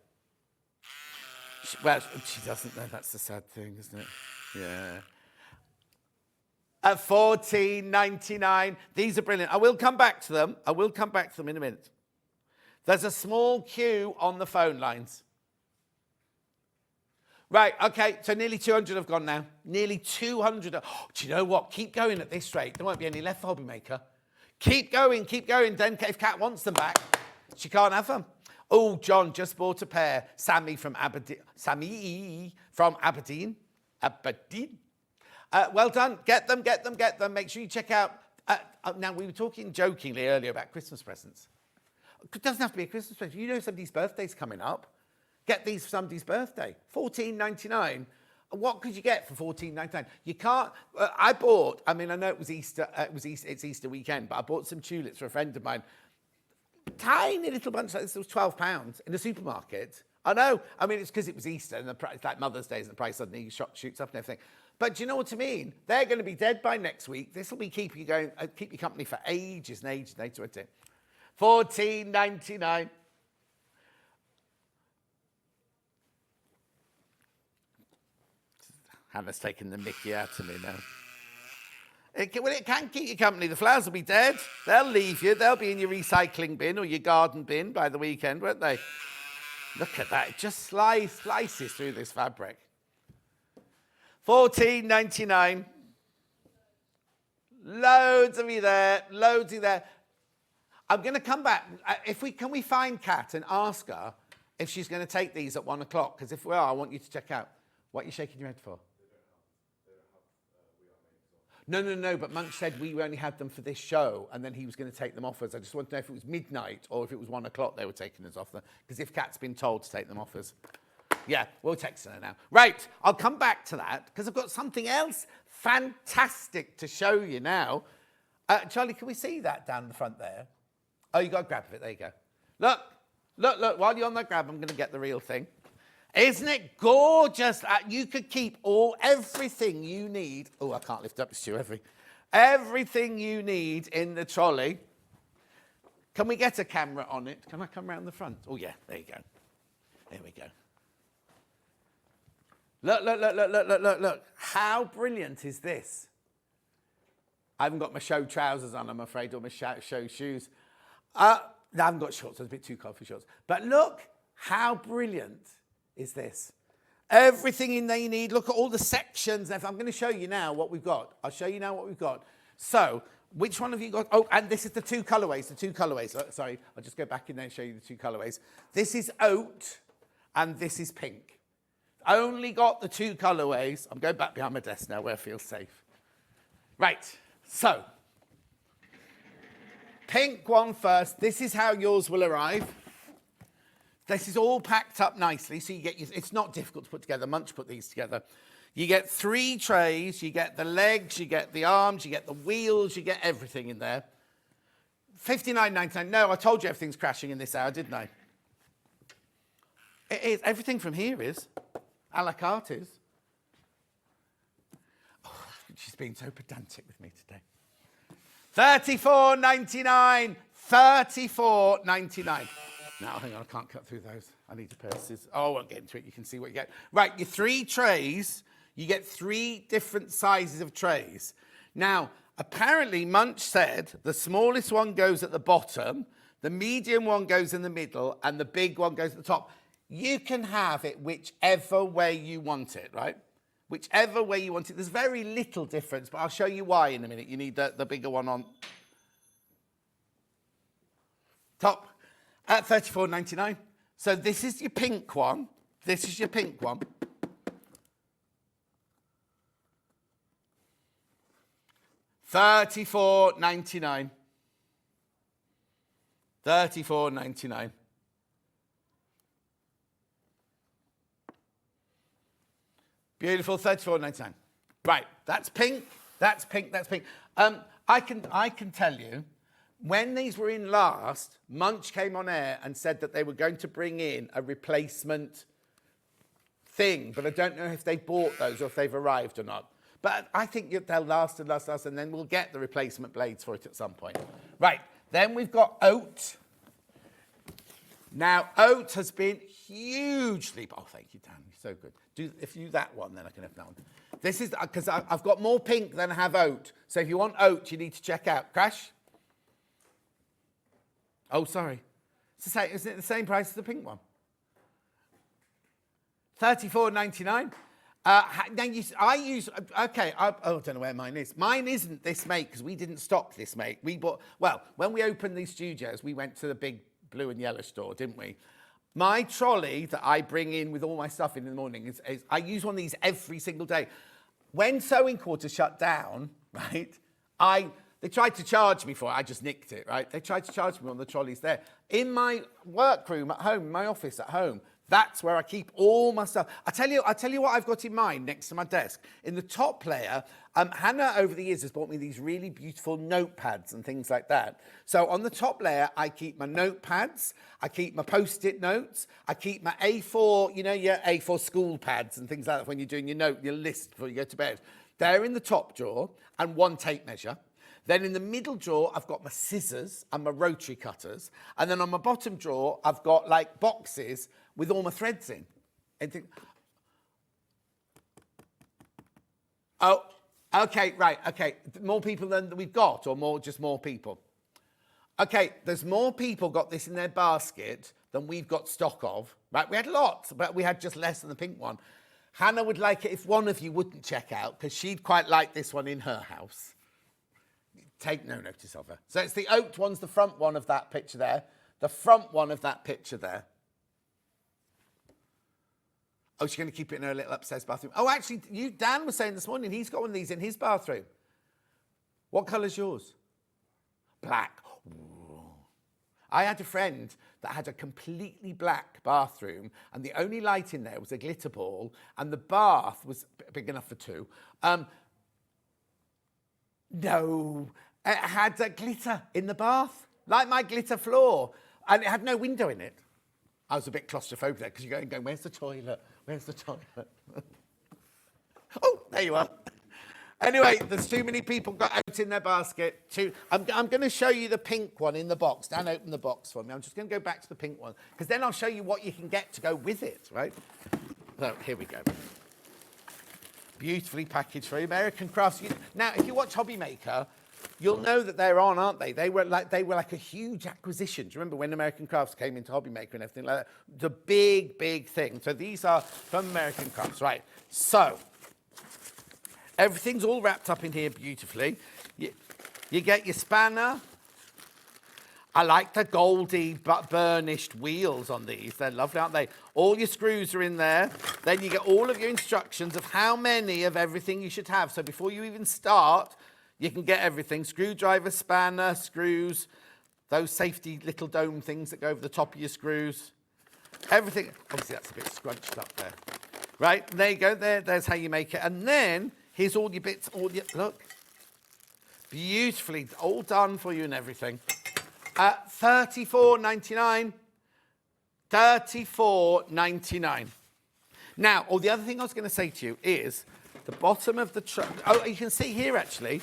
She doesn't know. That's the sad thing, isn't it? Yeah. At $14.99. These are brilliant. I will come back to them. In a minute. There's a small queue on the phone lines. Right, okay, so nearly 200 have gone now. Nearly 200. Do you know what? Keep going at this rate. There won't be any left for Hobby Maker. Keep going. Then if Kat wants them back, she can't have them. Oh, John just bought a pair. Sammy from Aberdeen. Well done. Get them. Make sure you check out. Now, we were talking jokingly earlier about Christmas presents. It doesn't have to be a Christmas present. You know somebody's birthday's coming up. Get these for somebody's birthday. $14.99. What could you get for $14.99? You can't. I know it was Easter. It's Easter weekend, but I bought some tulips for a friend of mine. Tiny little bunch like this. It was £12 in a supermarket. I know. I mean, it's because it was Easter and it's like Mother's Day, and the price suddenly shoots up and everything. But do you know what I mean? They're going to be dead by next week. This will be keep you company for ages and ages and ages, won't it? $14.99. Hannah's taking the mickey out of me now. It can keep you company. The flowers will be dead. They'll leave you. They'll be in your recycling bin or your garden bin by the weekend, won't they? Look at that. It just slices through this fabric. $14.99. Loads of you there. I'm going to come back. Can we find Kat and ask her if she's going to take these at 1 o'clock? Because if we are, I want you to check out. What are you shaking your head for? No, but Munch said we only had them for this show, and then he was going to take them off us. I just want to know if it was midnight or if it was 1 o'clock they were taking us off them. Because if Kat's been told to take them off us. Yeah, we'll text her now. Right, I'll come back to that, because I've got something else fantastic to show you now. Charlie, can we see that down the front there? Oh, you got a grab of it. There you go. Look. While you're on that grab, I'm going to get the real thing. Isn't it gorgeous? You could keep everything you need. Oh, I can't lift up, it's too heavy. Everything you need in the trolley. Can we get a camera on it? Can I come round the front? Oh, yeah, there you go. There we go. Look, look, look, look, look, look, look, look. How brilliant is this? I haven't got my show trousers on, I'm afraid, or my show shoes. I haven't got shorts, I was a bit too cold for shorts. But look, how brilliant is this? Everything in there you need. Look at all the sections. I'm going to show you now what we've got. I'll show you now what we've got. So, which one have you got? Oh, and this is the two colourways, Sorry, I'll just go back in there and show you the two colourways. This is oat, and this is pink. Only got the two colourways. I'm going back behind my desk now where I feel safe. Right, so, pink one first. This is how yours will arrive. This is all packed up nicely, so you get, it's not difficult to put together. Munch put these together. You get 3 trays, you get the legs, you get the arms, you get the wheels, you get everything in there. $59.99. No, I told you everything's crashing in this hour, didn't I? It is. Everything from here is. A la carte is. Oh, she's being so pedantic with me today. $34.99. $34.99. Now, hang on, I can't cut through those. I need a pair of scissors. Oh, I won't get into it. You can see what you get. Right, your 3 trays, you get 3 different sizes of trays. Now, apparently, Munch said the smallest one goes at the bottom, the medium one goes in the middle, and the big one goes at the top. You can have it whichever way you want it, right? Whichever way you want it. There's very little difference, but I'll show you why in a minute. You need the bigger one on top. At $34.99. So this is your pink one. This is your pink one. $34.99. $34.99. Beautiful, $34.99. Right, that's pink. That's pink. That's pink. I can tell you. When these were in last, Munch came on air and said that they were going to bring in a replacement thing, but I don't know if they bought those or if they've arrived or not. But I think they'll last and last, and then we'll get the replacement blades for it at some point. Right, then we've got oat. Now, oat has been hugely... Oh, thank you, Dan, you're so good. If you do that one, then I can have that one. This is... Because I've got more pink than I have oat. So if you want oat, you need to check out. Crash? Oh, sorry. Isn't it the same price as the pink one? $34.99. I don't know where mine is. Mine isn't this make because we didn't stock this make. We bought, well, when we opened these studios, we went to the big blue and yellow store, didn't we? My trolley that I bring in with all my stuff in the morning is I use one of these every single day. When sewing quarters shut down, right, they tried to charge me for it. I just nicked it, right? They tried to charge me on the trolleys there. In my workroom at home, my office at home, that's where I keep all my stuff. I tell you what I've got in mind next to my desk. In the top layer, Hannah over the years has bought me these really beautiful notepads and things like that. So on the top layer, I keep my notepads, I keep my post-it notes, I keep my A4, you know, your A4 school pads and things like that when you're doing your list before you go to bed. They're in the top drawer and one tape measure. Then in the middle drawer, I've got my scissors and my rotary cutters. And then on my bottom drawer, I've got like boxes with all my threads in. Oh, okay, right, okay. More people than we've got, or just more people? Okay, there's more people got this in their basket than we've got stock of. Right, we had lots, but we had just less than the pink one. Hannah would like it if one of you wouldn't check out, because she'd quite like this one in her house. Take no notice of her. So it's the oat one's the front one of that picture there. The front one of that picture there. Oh, she's going to keep it in her little upstairs bathroom. Oh, actually, Dan was saying this morning he's got one of these in his bathroom. What colour's yours? Black. Ooh. I had a friend that had a completely black bathroom, and the only light in there was a glitter ball, and the bath was big enough for 2. No, it had glitter in the bath, like my glitter floor, and it had no window in it. I was a bit claustrophobic there because you're going, where's the toilet? Where's the toilet? Oh, there you are. Anyway, there's too many people got out in their basket. I'm going to show you the pink one in the box. Dan, open the box for me. I'm just going to go back to the pink one because then I'll show you what you can get to go with it, right? So here we go. Beautifully packaged for American crafts. Now, if you watch Hobby Maker, you'll know that they're on, aren't they? They were like a huge acquisition. Do you remember when American Crafts came into Hobby Maker and everything like that? The big, big thing. So these are from American Crafts, right? So everything's all wrapped up in here beautifully. You get your spanner. I like the goldy but burnished wheels on these. They're lovely, aren't they? All your screws are in there. Then you get all of your instructions of how many of everything you should have. So before you even start, you can get everything. Screwdriver, spanner, screws, those safety little dome things that go over the top of your screws. Everything. Obviously, that's a bit scrunched up there. Right, there you go. There's how you make it. And then here's all your bits. Look. Beautifully all done for you and everything. $34.99. $34.99. Now, the other thing I was going to say to you is the bottom of the you can see here actually,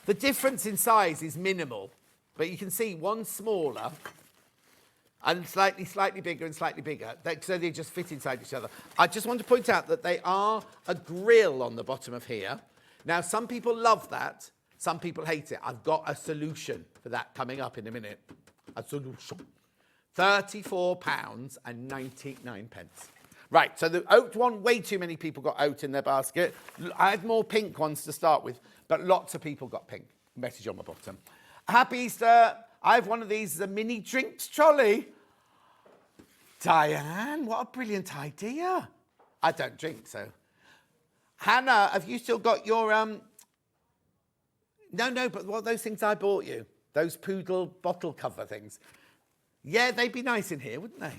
the difference in size is minimal, but you can see one smaller and slightly bigger and slightly bigger. So they just fit inside each other. I just want to point out that they are a grill on the bottom of here. Now, some people love that. Some people hate it. I've got a solution for that coming up in a minute. A solution. £34.99. Right, so the oat one, way too many people got oat in their basket. I had more pink ones to start with, but lots of people got pink. Message on my bottom. Happy Easter. I have one of these, a mini drinks trolley. Diane, what a brilliant idea. I don't drink, so. Hannah, have you still got your... No, but what are those things I bought you? Those poodle bottle cover things. Yeah, they'd be nice in here, wouldn't they?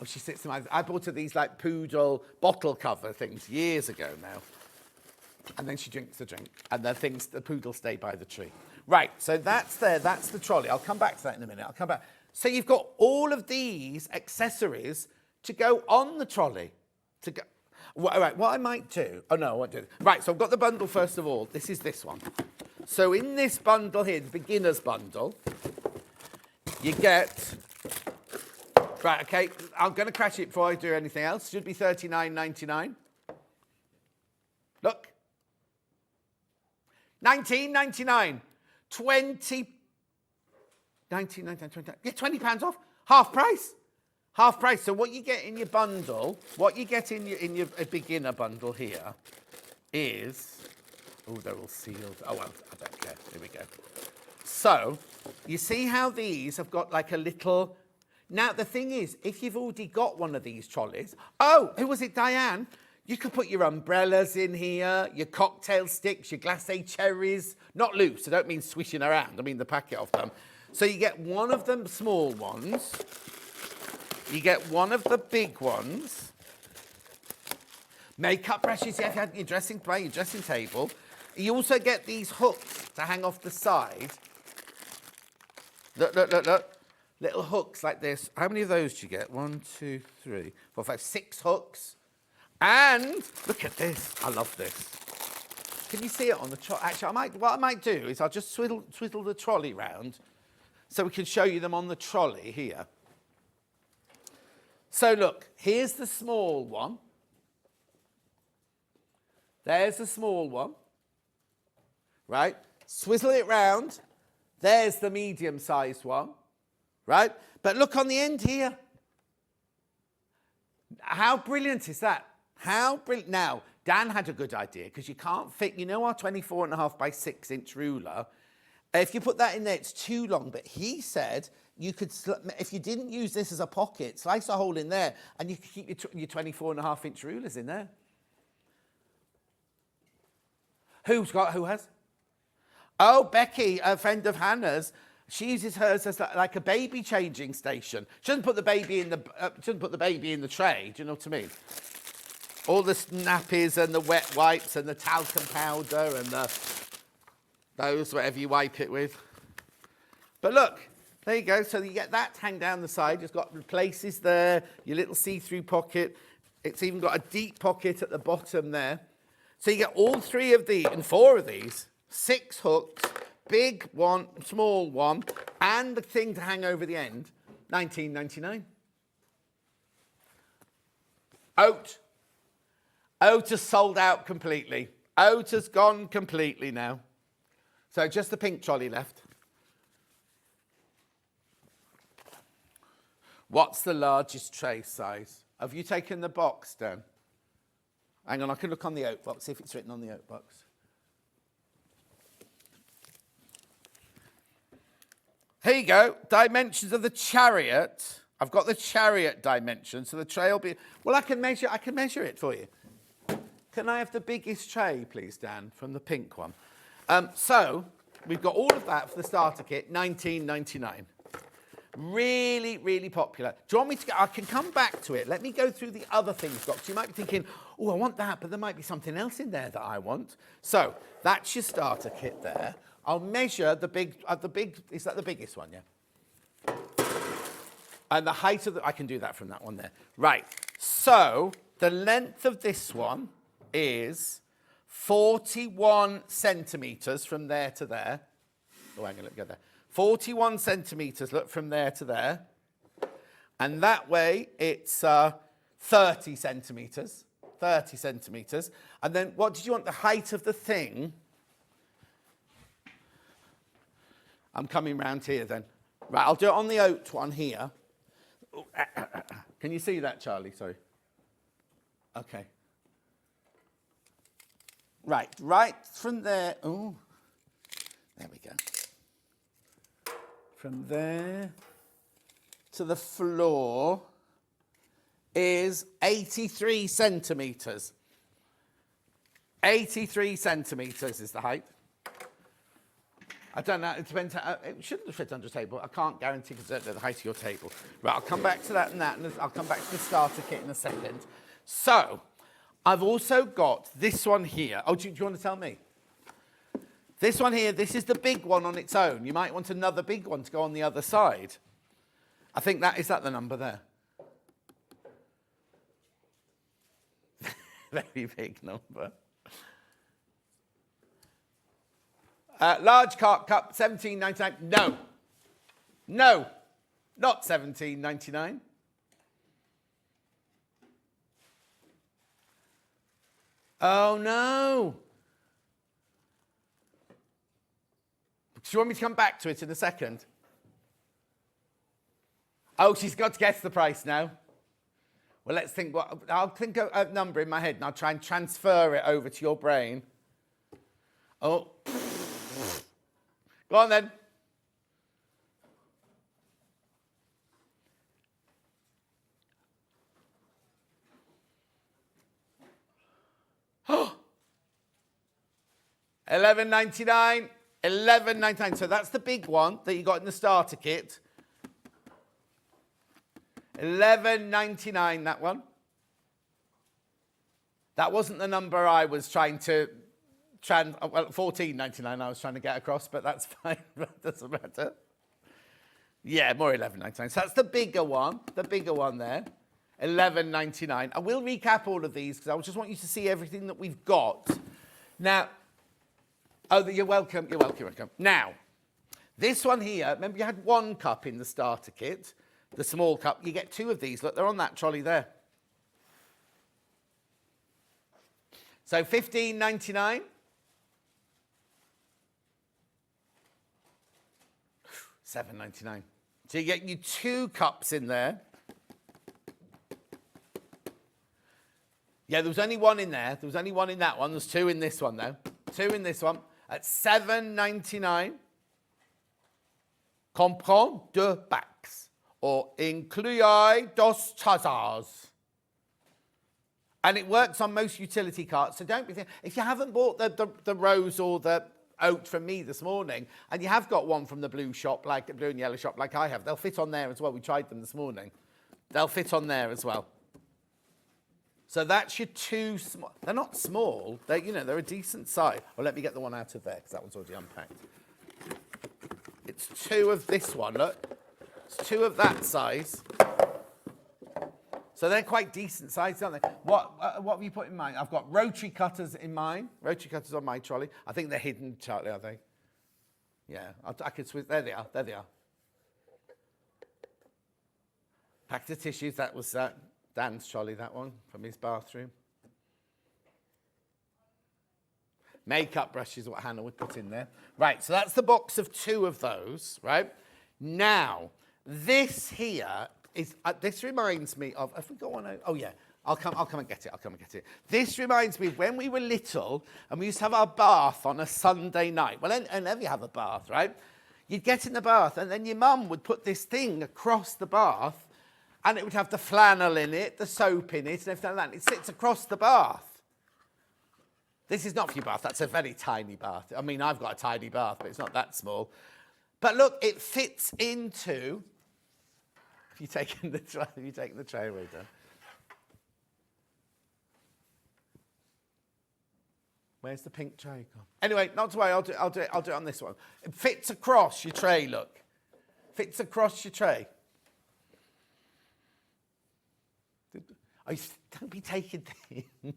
Oh, she sits in my... I bought her these, like, poodle bottle cover things years ago now. And then she drinks the drink. And the poodle stay by the tree. Right, so that's there. That's the trolley. I'll come back to that in a minute. I'll come back. So you've got all of these accessories to go on the trolley. All right, what I might do... Oh, no, I won't do it. Right, so I've got the bundle first of all. This is this one. So in this bundle here, the beginner's bundle, you get... Right, OK, I'm going to crash it before I do anything else. Should be $39.99. Look. $19.99. 20... $19.99, 20... Yeah, £20 off. Half price. Half price. So what you get in your bundle, what you get in your beginner bundle here is... Oh, they're all sealed. Oh, well, I don't care. Here we go. So, you see how these have got like a little... Now, the thing is, if you've already got one of these trolleys... Oh, who was it, Diane? You could put your umbrellas in here, your cocktail sticks, your glacé cherries. Not loose. I don't mean swishing around. I mean the packet of them. So you get one of them small ones. You get one of the big ones. Makeup brushes, yeah, if you had your dressing table. You also get these hooks to hang off the side. Look. Little hooks like this. How many of those do you get? 1, 2, 3, 4, 5, 6 hooks. And look at this. I love this. Can you see it on the trolley? Actually, what I might do is I'll just twiddle the trolley round so we can show you them on the trolley here. So look, here's the small one. There's the small one. Right? Swizzle it round. There's the medium-sized one. Right? But look on the end here. How brilliant is that? How brilliant. Now, Dan had a good idea because you can't fit, our 24.5 by 6 inch ruler. If you put that in there, it's too long. But he said you could, if you didn't use this as a pocket, slice a hole in there and you could keep your 24.5 inch rulers in there. Who has? Oh, Becky, a friend of Hannah's, she uses hers as like a baby changing station. She doesn't put the baby in the tray. Do you know what I mean? All the nappies and the wet wipes and the talcum powder and those whatever you wipe it with. But look, there you go. So you get that to hang down the side. It's got places there. Your little see-through pocket. It's even got a deep pocket at the bottom there. So you get all 3 of these and 4 of these, 6 hooks, big one, small one, and the thing to hang over the end, $19.99. Oat. Oat has sold out completely. Oat has gone completely now. So just the pink trolley left. What's the largest tray size? Have you taken the box down? Hang on, I can look on the oat box, see if it's written on the oat box. Here you go, dimensions of the chariot. I've got the chariot dimension, so the tray will be... Well, I can measure it for you. Can I have the biggest tray, please, Dan, from the pink one? So, we've got all of that for the starter kit, $19.99. Really, really popular. Do you want me to go? I can come back to it. Let me go through the other things, Doc. You might be thinking, oh, I want that, but there might be something else in there that I want. So, that's your starter kit there. I'll measure the big, is that the biggest one, yeah? And the height of I can do that from that one there. Right, so the length of this one is 41 centimetres from there to there. Oh, hang on, let me go there. 41 centimetres, look, from there to there. And that way, it's 30 centimetres. 30 centimetres. And then what did you want the height of the thing? I'm coming round here then. Right, I'll do it on the oat one here. Can you see that, Charlie? Sorry. Okay. Right from there. Oh, there we go. From there to the floor is 83 centimetres. 83 centimetres is the height. I don't know, it depends. It shouldn't fit under the table. I can't guarantee because the height of your table. Right, I'll come back to that and I'll come back to the starter kit in a second. So, I've also got this one here. Oh, do you want to tell me? This one here, this is the big one on its own. You might want another big one to go on the other side. I think is that the number there? Very big number. Large cup, $17.99. No, not $17.99. Oh no! Do you want me to come back to it in a second? Oh, she's got to guess the price now. Well, let's think. I'll think of a number in my head and I'll try and transfer it over to your brain. Oh. Go on then. $11.99. $11.99. So that's the big one that you got in the starter kit. $11.99, that one. That wasn't the number I was trying to... well, $14.99 I was trying to get across, but that's fine. That doesn't matter. Yeah, more $11.99. So that's the bigger one there. $11.99. I will recap all of these because I just want you to see everything that we've got. Now, you're welcome. You're welcome. Now, this one here, remember you had one cup in the starter kit, the small cup. You get 2 of these. Look, they're on that trolley there. So $15.99. $7.99. So you get you 2 cups in there. Yeah, there was only one in there. There was only one in that one. There's 2 in this one, though. 2 in this one at $7.99. Comprend deux packs. Or incluye dos tazas. And it works on most utility carts. So don't be thinking, if you haven't bought the rose or the oat from me this morning, and you have got one from the blue shop, like the blue and yellow shop, like I have, they'll fit on there as well. We tried them this morning. They'll fit on there as well. So that's your 2 small. They're not small. They're a decent size. Well, let me get the one out of there because that one's already unpacked. It's 2 of this one. Look, it's 2 of that size. So they're quite decent sized, aren't they? What have you put in mine? I've got rotary cutters in mine. Rotary cutters on my trolley. I think they're hidden, Charlie, are they? Yeah, I could switch. There they are. There they are. Packet of tissues. That was Dan's trolley, that one, from his bathroom. Makeup brushes, what Hannah would put in there. Right, so that's the box of 2 of those, right? Now, this here is, this reminds me of, have we got one? Oh yeah, I'll come and get it. This reminds me of when we were little and we used to have our bath on a Sunday night. Well, whenever you have a bath, right? You'd get in the bath and then your mum would put this thing across the bath and it would have the flannel in it, the soap in it and everything like that. It sits across the bath. This is not for your bath, that's a very tiny bath. I mean, I've got a tiny bath, but it's not that small. But look, it fits into, have you taken the tray away, Dan? Where's the pink tray gone? Anyway, not to worry, I'll do it on this one. It fits across your tray, look. Fits across your tray. Oh, don't be taking things.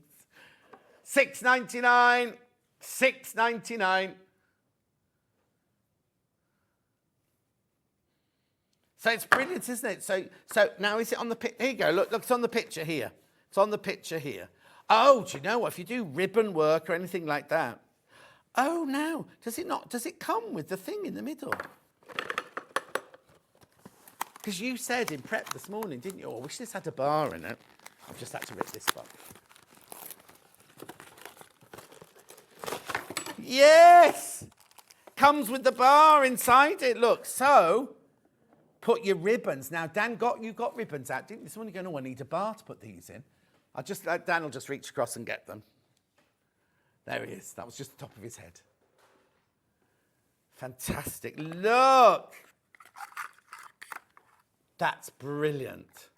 $6.99, $6.99. So it's brilliant, isn't it? So now is it on the picture? Here you go. Look, it's on the picture here. It's on the picture here. Oh, do you know what? If you do ribbon work or anything like that. Oh, no. Does it not? Does it come with the thing in the middle? Because you said in prep this morning, didn't you? Oh, I wish this had a bar in it. I've just had to rip this one. Yes! Comes with the bar inside it, look. So, put your ribbons. Now, Dan, you got ribbons out, didn't you? Someone going, oh, I need a bar to put these in. Dan will just reach across and get them. There he is. That was just the top of his head. Fantastic. Look! That's brilliant.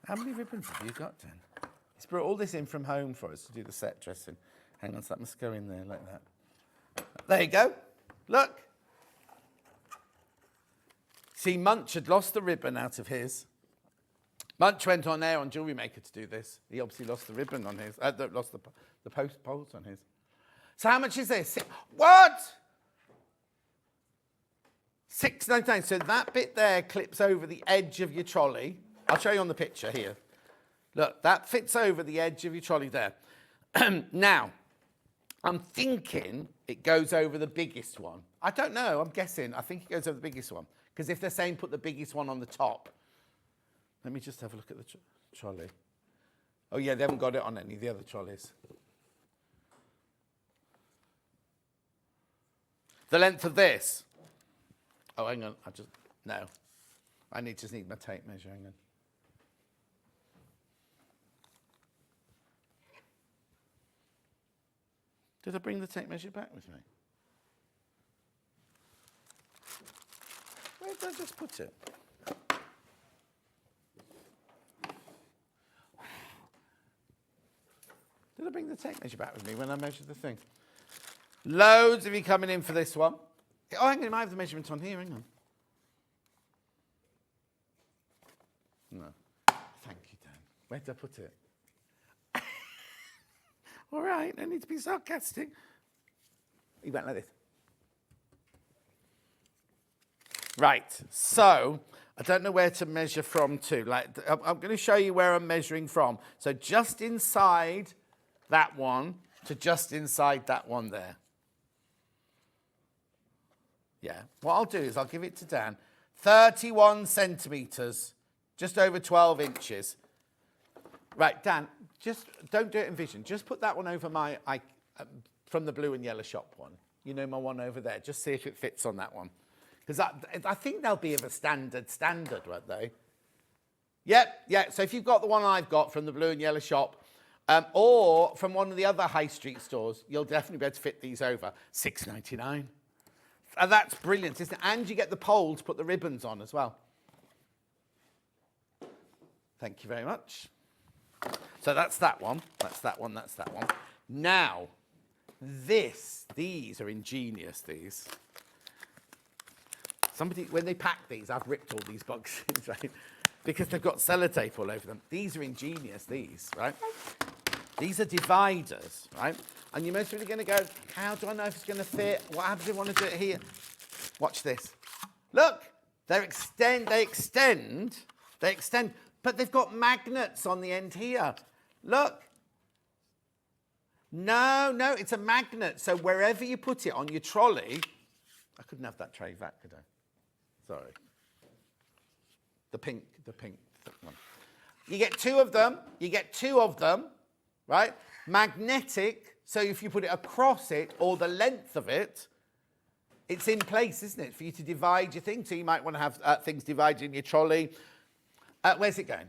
How many ribbons have you got, Dan? He's brought all this in from home for us to do the set dressing. Hang on, so that must go in there like that. There you go. Look. See, Munch had lost the ribbon out of his. Munch went on air on Jewellery Maker to do this. He obviously lost the ribbon on his, lost the poles on his. So how much is this? What? $6.99. So that bit there clips over the edge of your trolley. I'll show you on the picture here. Look, that fits over the edge of your trolley there. Now, I'm thinking it goes over the biggest one. I don't know, I'm guessing. I think it goes over the biggest one. Because if they're saying put the biggest one on the top. Let me just have a look at the trolley. Oh yeah, they haven't got it on any of the other trolleys. The length of this. Oh, hang on, no. I just need my tape measure, hang on. Did I bring the tape measure back with me? Where did I just put it? Did I bring the tape measure back with me when I measured the thing? Loads of you coming in for this one. Oh, hang on, I might have the measurement on here, hang on. No. Thank you, Dan. Where did I put it? All right, I need to be sarcastic. He went like this. Right, so I don't know where to measure from to. Like, I'm going to show you where I'm measuring from. So just inside that one to just inside that one there. Yeah, what I'll do is I'll give it to Dan. 31 centimetres, just over 12 inches. Right, Dan, just don't do it in vision. Just put that one over my, from the blue and yellow shop one. You know, my one over there. Just see if it fits on that one. Because I think they'll be of a standard, won't they? Yep. So if you've got the one I've got from the blue and yellow shop, or from one of the other high street stores, you'll definitely be able to fit these over. $6.99. And that's brilliant, isn't it? And you get the pole to put the ribbons on as well. Thank you very much. So that's that one. That's that one. That's that one. Now, these are ingenious, these. Somebody, when they pack these, I've ripped all these boxes, right? Because they've got sellotape all over them. These are ingenious, these, right? These are dividers, right? And you're most really going to go, how do I know if it's going to fit? What happens if I want to do it here? Watch this. Look, they extend, but they've got magnets on the end here. Look. No, it's a magnet. So wherever you put it on your trolley, I couldn't have that tray back, could I? Sorry. The pink one. You get two of them, right? Magnetic, so if you put it across it or the length of it, it's in place, isn't it, for you to divide your thing. So you might want to have things divided in your trolley. Where's it going?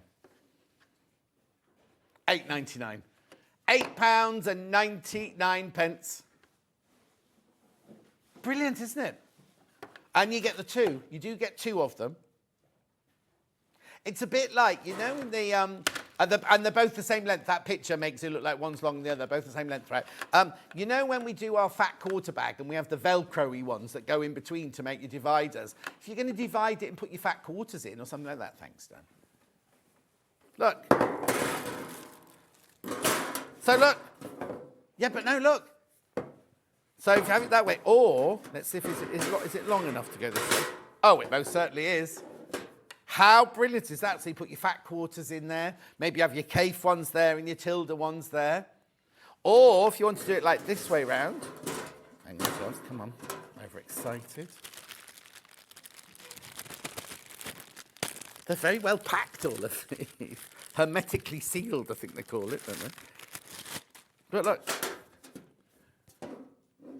£8.99. £8.99. Brilliant, isn't it? And you get the two. You do get two of them. It's a bit like, you know, in the and they're both the same length. That picture makes it look like one's long and the other. They're both the same length, right? You know when we do our fat quarter bag and we have the Velcro-y ones that go in between to make your dividers? If you're going to divide it and put your fat quarters in or something like that, thanks, Dan. Look. So look. Yeah, but no, look. So if you have it that way, or let's see if is it long enough to go this way? Oh, it most certainly is. How brilliant is that? So you put your fat quarters in there. Maybe you have your Kaif ones there and your Tilda ones there. Or if you want to do it like this way round. Hang on, Josh, come on. Overexcited. They're very well packed, all of these. Hermetically sealed, I think they call it, don't they? But look.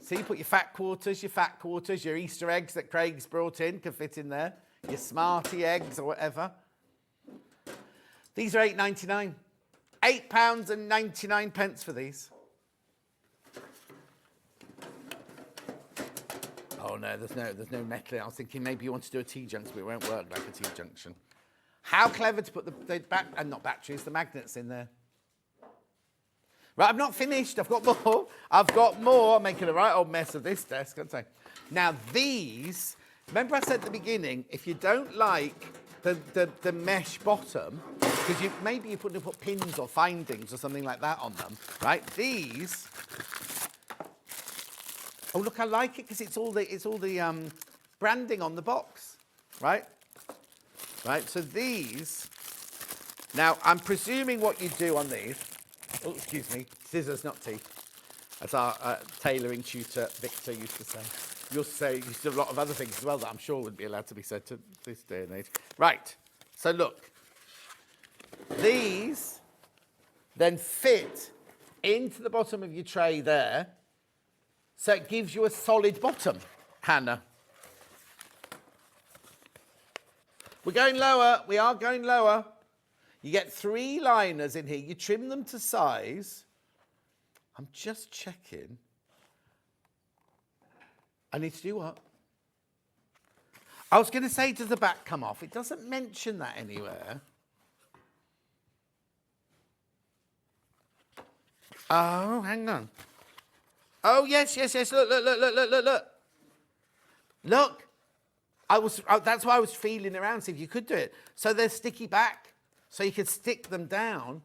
See, you put your fat quarters, your Easter eggs that Craig's brought in can fit in there. Your Smarty eggs or whatever. These are £8.99. £8.99 for these. Oh no, there's no metal. I was thinking maybe you want to do a T-junction, but it won't work like a T-junction. How clever to put the not batteries, the magnets in there. Right, I'm not finished. I've got more. I'm making a right old mess of this desk, aren't I? Now these. Remember I said at the beginning, if you don't like the mesh bottom, because maybe you put pins or findings or something like that on them, right? These, oh look, I like it because it's all the branding on the box, right? Right. So these. Now I'm presuming what you do on these. Oh, excuse me, scissors, not teeth, as our tailoring tutor Victor used to say. You used to do a lot of other things as well that I'm sure wouldn't be allowed to be said to this day and age. Right, so look. These then fit into the bottom of your tray there, so it gives you a solid bottom, Hannah. We're going lower, we are going lower. You get 3 liners in here, you trim them to size. I'm just checking. I need to do what? I was going to say, does the back come off? It doesn't mention that anywhere. Oh, hang on. Oh, yes. Look. Look. That's why I was feeling around, see if you could do it. So they're sticky back, so you could stick them down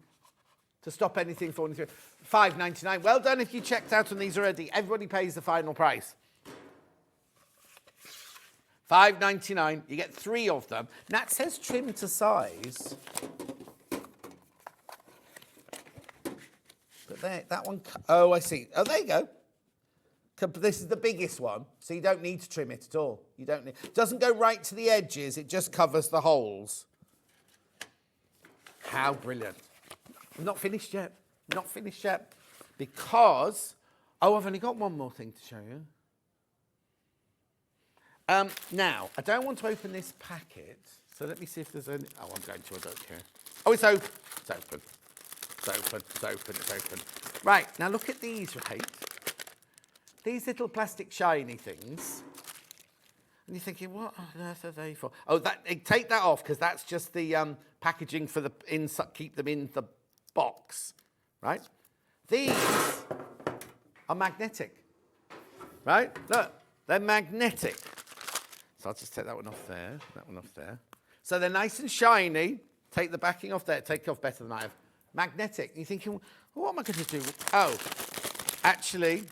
to stop anything falling through. £5.99. Well done if you checked out on these already. Everybody pays the final price. £5.99, you get 3 of them. Now it says trim to size. But that one, oh, I see. Oh, there you go. This is the biggest one, so you don't need to trim it at all. You don't need, it doesn't go right to the edges, it just covers the holes. How brilliant. I'm not finished yet. Because, oh, I've only got one more thing to show you. Now, I don't want to open this packet, so let me see if there's any... Oh, I'm going to, I don't care. Oh, it's open. It's open. Right, now look at these, right? These little plastic shiny things. And you're thinking, what on earth are they for? Oh, take that off, because that's just the packaging for the inside, keep them in the box, right? These are magnetic, right? Look, they're magnetic. So I'll just take that one off there, that one off there. So they're nice and shiny. Take the backing off there. Take it off better than I have. Magnetic. You're thinking, well, what am I going to do? Oh, actually,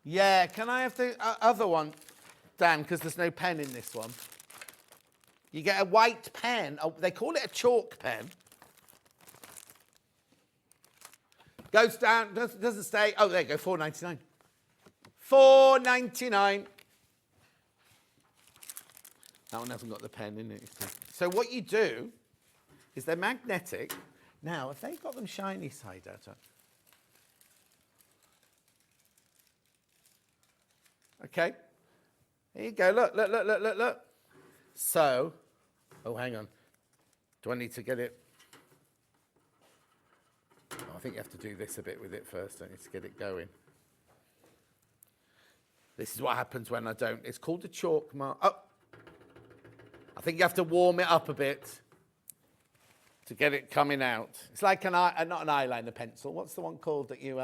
yeah, can I have the other one, Dan, because there's no pen in this one. You get a white pen. Oh, they call it a chalk pen. Goes down, doesn't stay. Oh, there you go, $4.99. $4.99. That one hasn't got the pen in it. So what you do is they're magnetic. Now, if they've got them shiny side out, okay, there you go. Look, look, look, look, look, look. So, oh, hang on. Do I need to get it? Oh, I think you have to do this a bit with it first, don't you, to get it going. This is what happens when I don't. It's called a chalk mark. Oh, I think you have to warm it up a bit to get it coming out. It's like not an eyeliner pencil. What's the one called that you,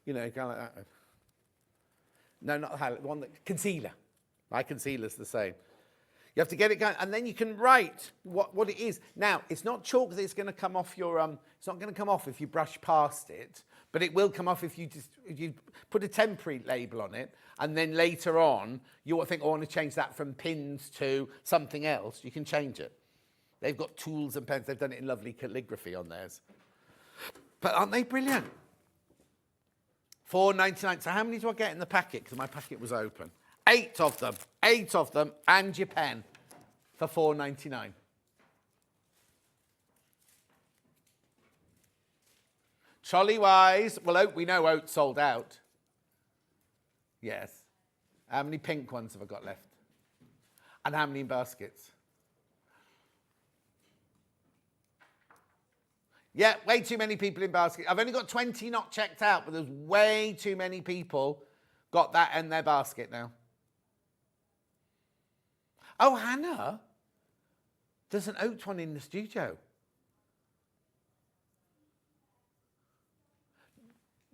you know, kind of like that? No, not the highlight. The one that concealer. My concealer's the same. You have to get it going, and then you can write what it is. Now, it's not chalk that it's going to come off your. It's not going to come off if you brush past it, but it will come off if you put a temporary label on it, and then later on you will think, oh, I want to change that from pins to something else. You can change it. They've got tools and pens. They've done it in lovely calligraphy on theirs. But aren't they brilliant? $4.99. So how many do I get in the packet? Because my packet was open. 8 of them. 8 of them, and your pen for $4.99. Trolley-wise, well, we know oat sold out. Yes. How many pink ones have I got left? And how many in baskets? Yeah, way too many people in basket. I've only got 20 not checked out, but there's way too many people got that in their basket now. Oh, Hannah, there's an oat one in the studio.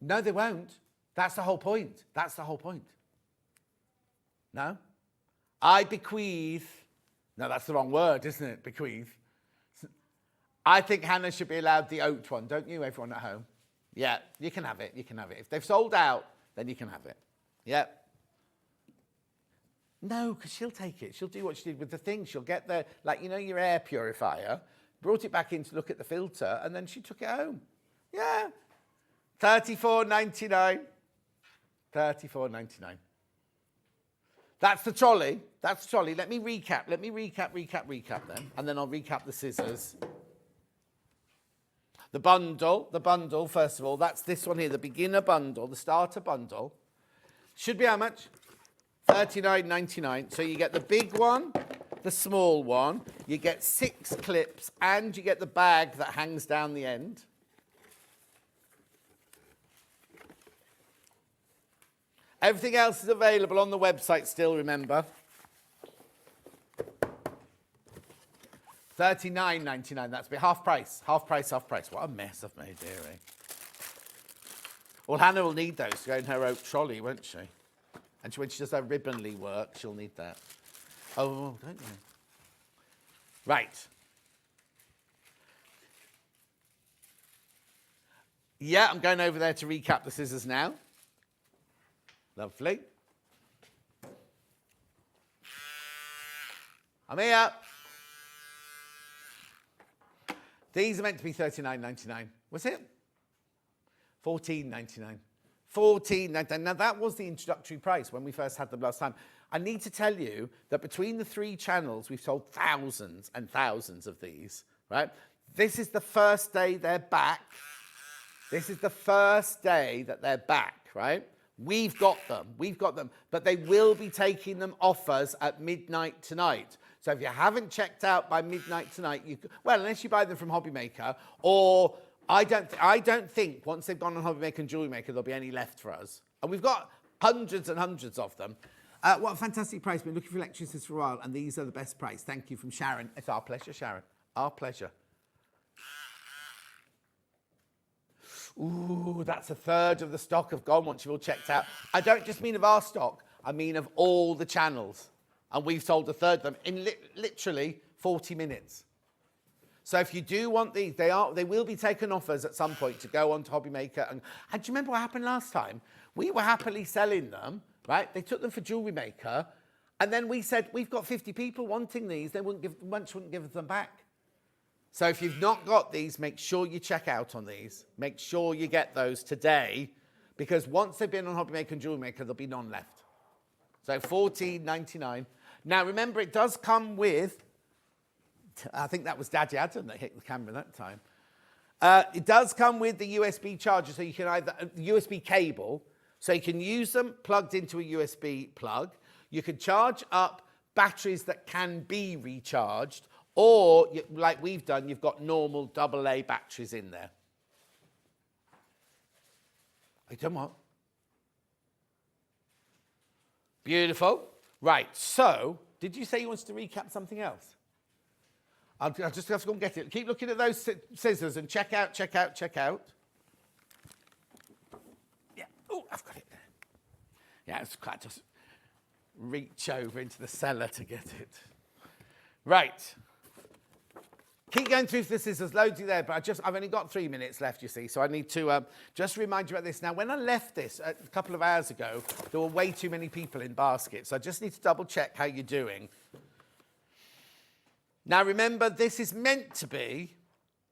No, they won't. That's the whole point. That's the whole point. No? I bequeath. No, that's the wrong word, isn't it? Bequeath. I think Hannah should be allowed the oat one, don't you, everyone at home? Yeah, you can have it. You can have it. If they've sold out, then you can have it. Yeah. No, because she'll take it. She'll do what she did with the thing. She'll get the, like, you know, your air purifier, brought it back in to look at the filter, and then she took it home. Yeah. $34.99. $34.99. That's the trolley. That's the trolley. Let me recap. Let me recap then. And then I'll recap the scissors. The bundle, first of all, that's this one here, the beginner bundle, the starter bundle. Should be how much? $39.99. So you get the big one, the small one, you get 6 clips, and you get the bag that hangs down the end. Everything else is available on the website still, remember. $39.99, that's a half price, half price, half price. What a mess I've made here, eh? Well, Hannah will need those to go in her oat trolley, won't she? And when she does her ribbonly work, she'll need that. Oh, don't you? Right. Yeah, I'm going over there to recap the scissors now. Lovely. I'm here. These are meant to be $39.99. Was it? $14.99. $14.99. Now, that was the introductory price when we first had them last time. I need to tell you that between the 3 channels, we've sold thousands and thousands of these, right? This is the first day they're back. This is the first day that they're back, right? We've got them, but they will be taking them off us at midnight tonight. So if you haven't checked out by midnight tonight, well, unless you buy them from Hobby Maker, or I don't think once they've gone on Hobby Maker and Jewelry Maker, there'll be any left for us. And we've got hundreds and hundreds of them. What a fantastic price. Been looking for electricians for a while, and these are the best price. Thank you from Sharon. It's our pleasure, Sharon. Our pleasure. Ooh, that's a third of the stock have gone once you've all checked out. I don't just mean of our stock. I mean of all the channels. And we've sold a third of them in literally 40 minutes. So if you do want these, they will be taken offers at some point to go on to Hobbymaker. And do you remember what happened last time? We were happily selling them, right? They took them for Jewellery Maker. And then we said, we've got 50 people wanting these. They wouldn't give them back. So if you've not got these, make sure you check out on these. Make sure you get those today, because once they've been on Hobbymaker and Jewellery Maker, there'll be none left. So $14.99. Now, remember, it does come with, I think that was Daddy Adam that hit the camera that time. It does come with the USB charger, so you can either, USB cable, so you can use them plugged into a USB plug. You can charge up batteries that can be recharged, or, like we've done, you've got normal AA batteries in there. I done what? Beautiful. Right, so, did you say you wanted to recap something else? I'll just have to go and get it. Keep looking at those scissors and check out. Yeah, oh, I've got it there. Yeah, it's quite just reach over into the cellar to get it. Right. Keep going through the scissors, loads in there, but I've only got 3 minutes left, you see, so I need to just remind you about this. Now, when I left this a couple of hours ago, there were way too many people in baskets, so I just need to double check how you're doing. Now, remember, this is meant to be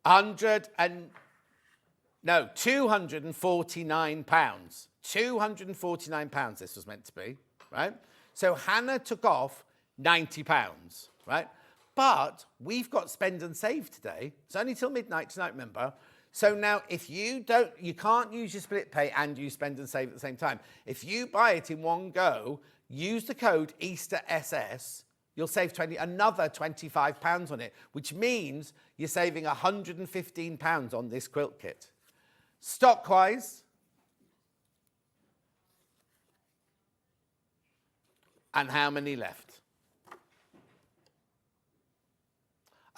£249. £249 this was meant to be, right? So Hannah took off £90, right? But we've got spend and save today. It's only till midnight tonight, remember? So now if you can't use your split pay and use spend and save at the same time. If you buy it in one go, use the code EasterSS, you'll save another £25 on it, which means you're saving £115 on this quilt kit. Stock-wise, and how many left?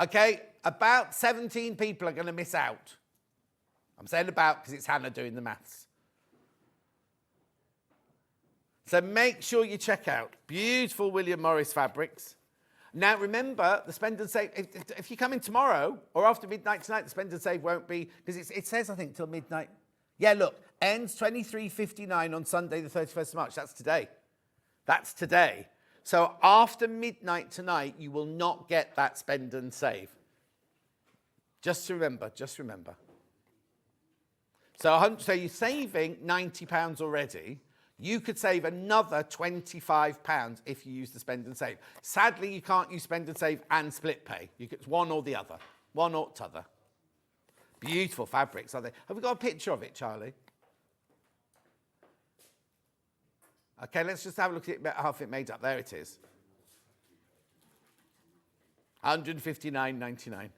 Okay, about 17 people are going to miss out. I'm saying about because it's Hannah doing the maths. So make sure you check out beautiful William Morris fabrics. Now remember, the spend and save, if you come in tomorrow or after midnight tonight, the spend and save won't be, because it says, I think, till midnight. Yeah, look, ends 23:59 on Sunday, the 31st of March. That's today. That's today. So after midnight tonight, you will not get that spend and save. Just remember. So you're saving £90 already. You could save another £25 if you use the spend and save. Sadly, you can't use spend and save and split pay. It's one or the other. One or t'other. Beautiful fabrics, aren't they? Have we got a picture of it, Charlie? Okay, let's just have a look at half it made up. There it is. $159.99.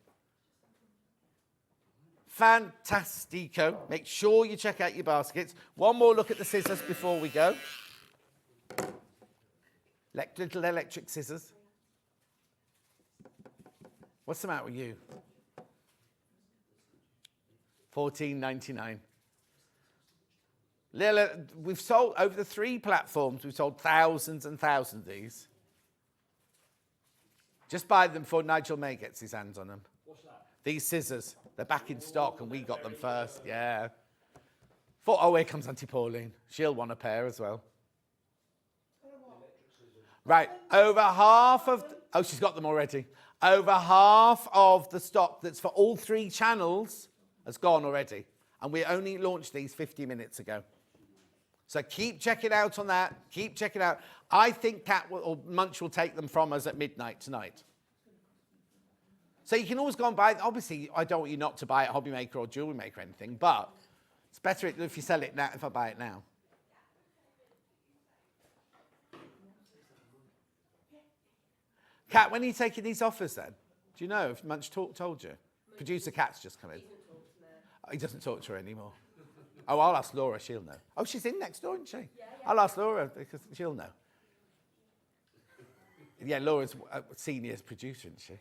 Fantastico. Make sure you check out your baskets. One more look at the scissors before we go. Little electric scissors. What's the matter with you? $14.99. We've sold, over the 3 platforms, we've sold thousands and thousands of these. Just buy them before Nigel May gets his hands on them. What's that? These scissors. They're back in stock and we got them first. Yeah. Here comes Auntie Pauline. She'll want a pair as well. Right. Over half of... she's got them already. Over half of the stock that's for all 3 channels has gone already. And we only launched these 50 minutes ago. So keep checking out on that. Keep checking out. I think Kat or Munch will take them from us at midnight tonight. So you can always go and buy. Obviously, I don't want you not to buy at Hobbymaker or Jewellery Maker or anything, but it's better if you sell it now, if I buy it now. Kat, when are you taking these offers then? Do you know if Munch told you? Producer Kat's just come in. He doesn't talk to her anymore. Oh, I'll ask Laura, she'll know. Oh, she's in next door, isn't she? Yeah. I'll ask Laura because she'll know. Yeah, Laura's a senior producer, isn't she?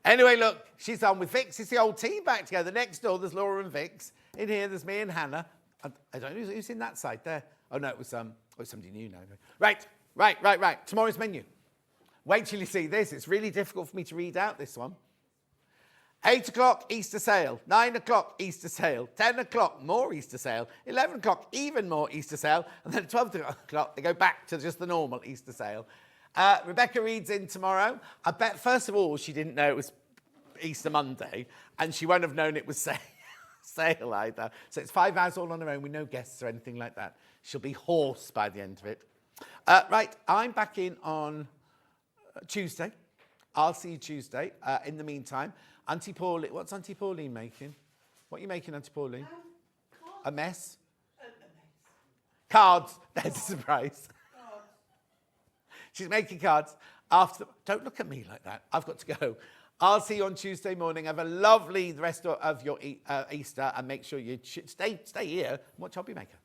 Anyway, look, she's on with Vix. It's the old team back together. Next door, there's Laura and Vix. In here, there's me and Hannah. I don't know who's in that side there. Oh, no, it was Oh, it's somebody new now. Right. Tomorrow's menu. Wait till you see this. It's really difficult for me to read out this one. 8 o'clock, Easter sale. 9 o'clock, Easter sale. 10 o'clock, more Easter sale. 11 o'clock, even more Easter sale. And then at 12 o'clock, they go back to just the normal Easter sale. Rebecca reads in tomorrow. I bet, first of all, she didn't know it was Easter Monday, and she won't have known it was sale either. So it's 5 hours all on her own with no guests or anything like that. She'll be hoarse by the end of it. Right, I'm back in on Tuesday. I'll see you Tuesday. In the meantime, Auntie Pauline, what's Auntie Pauline making? What are you making, Auntie Pauline? A mess? A mess. Cards. There's a surprise. Cards. She's making cards. Don't look at me like that. I've got to go. I'll see you on Tuesday morning. Have a lovely rest of your Easter, and make sure you stay here and watch Hobby Maker.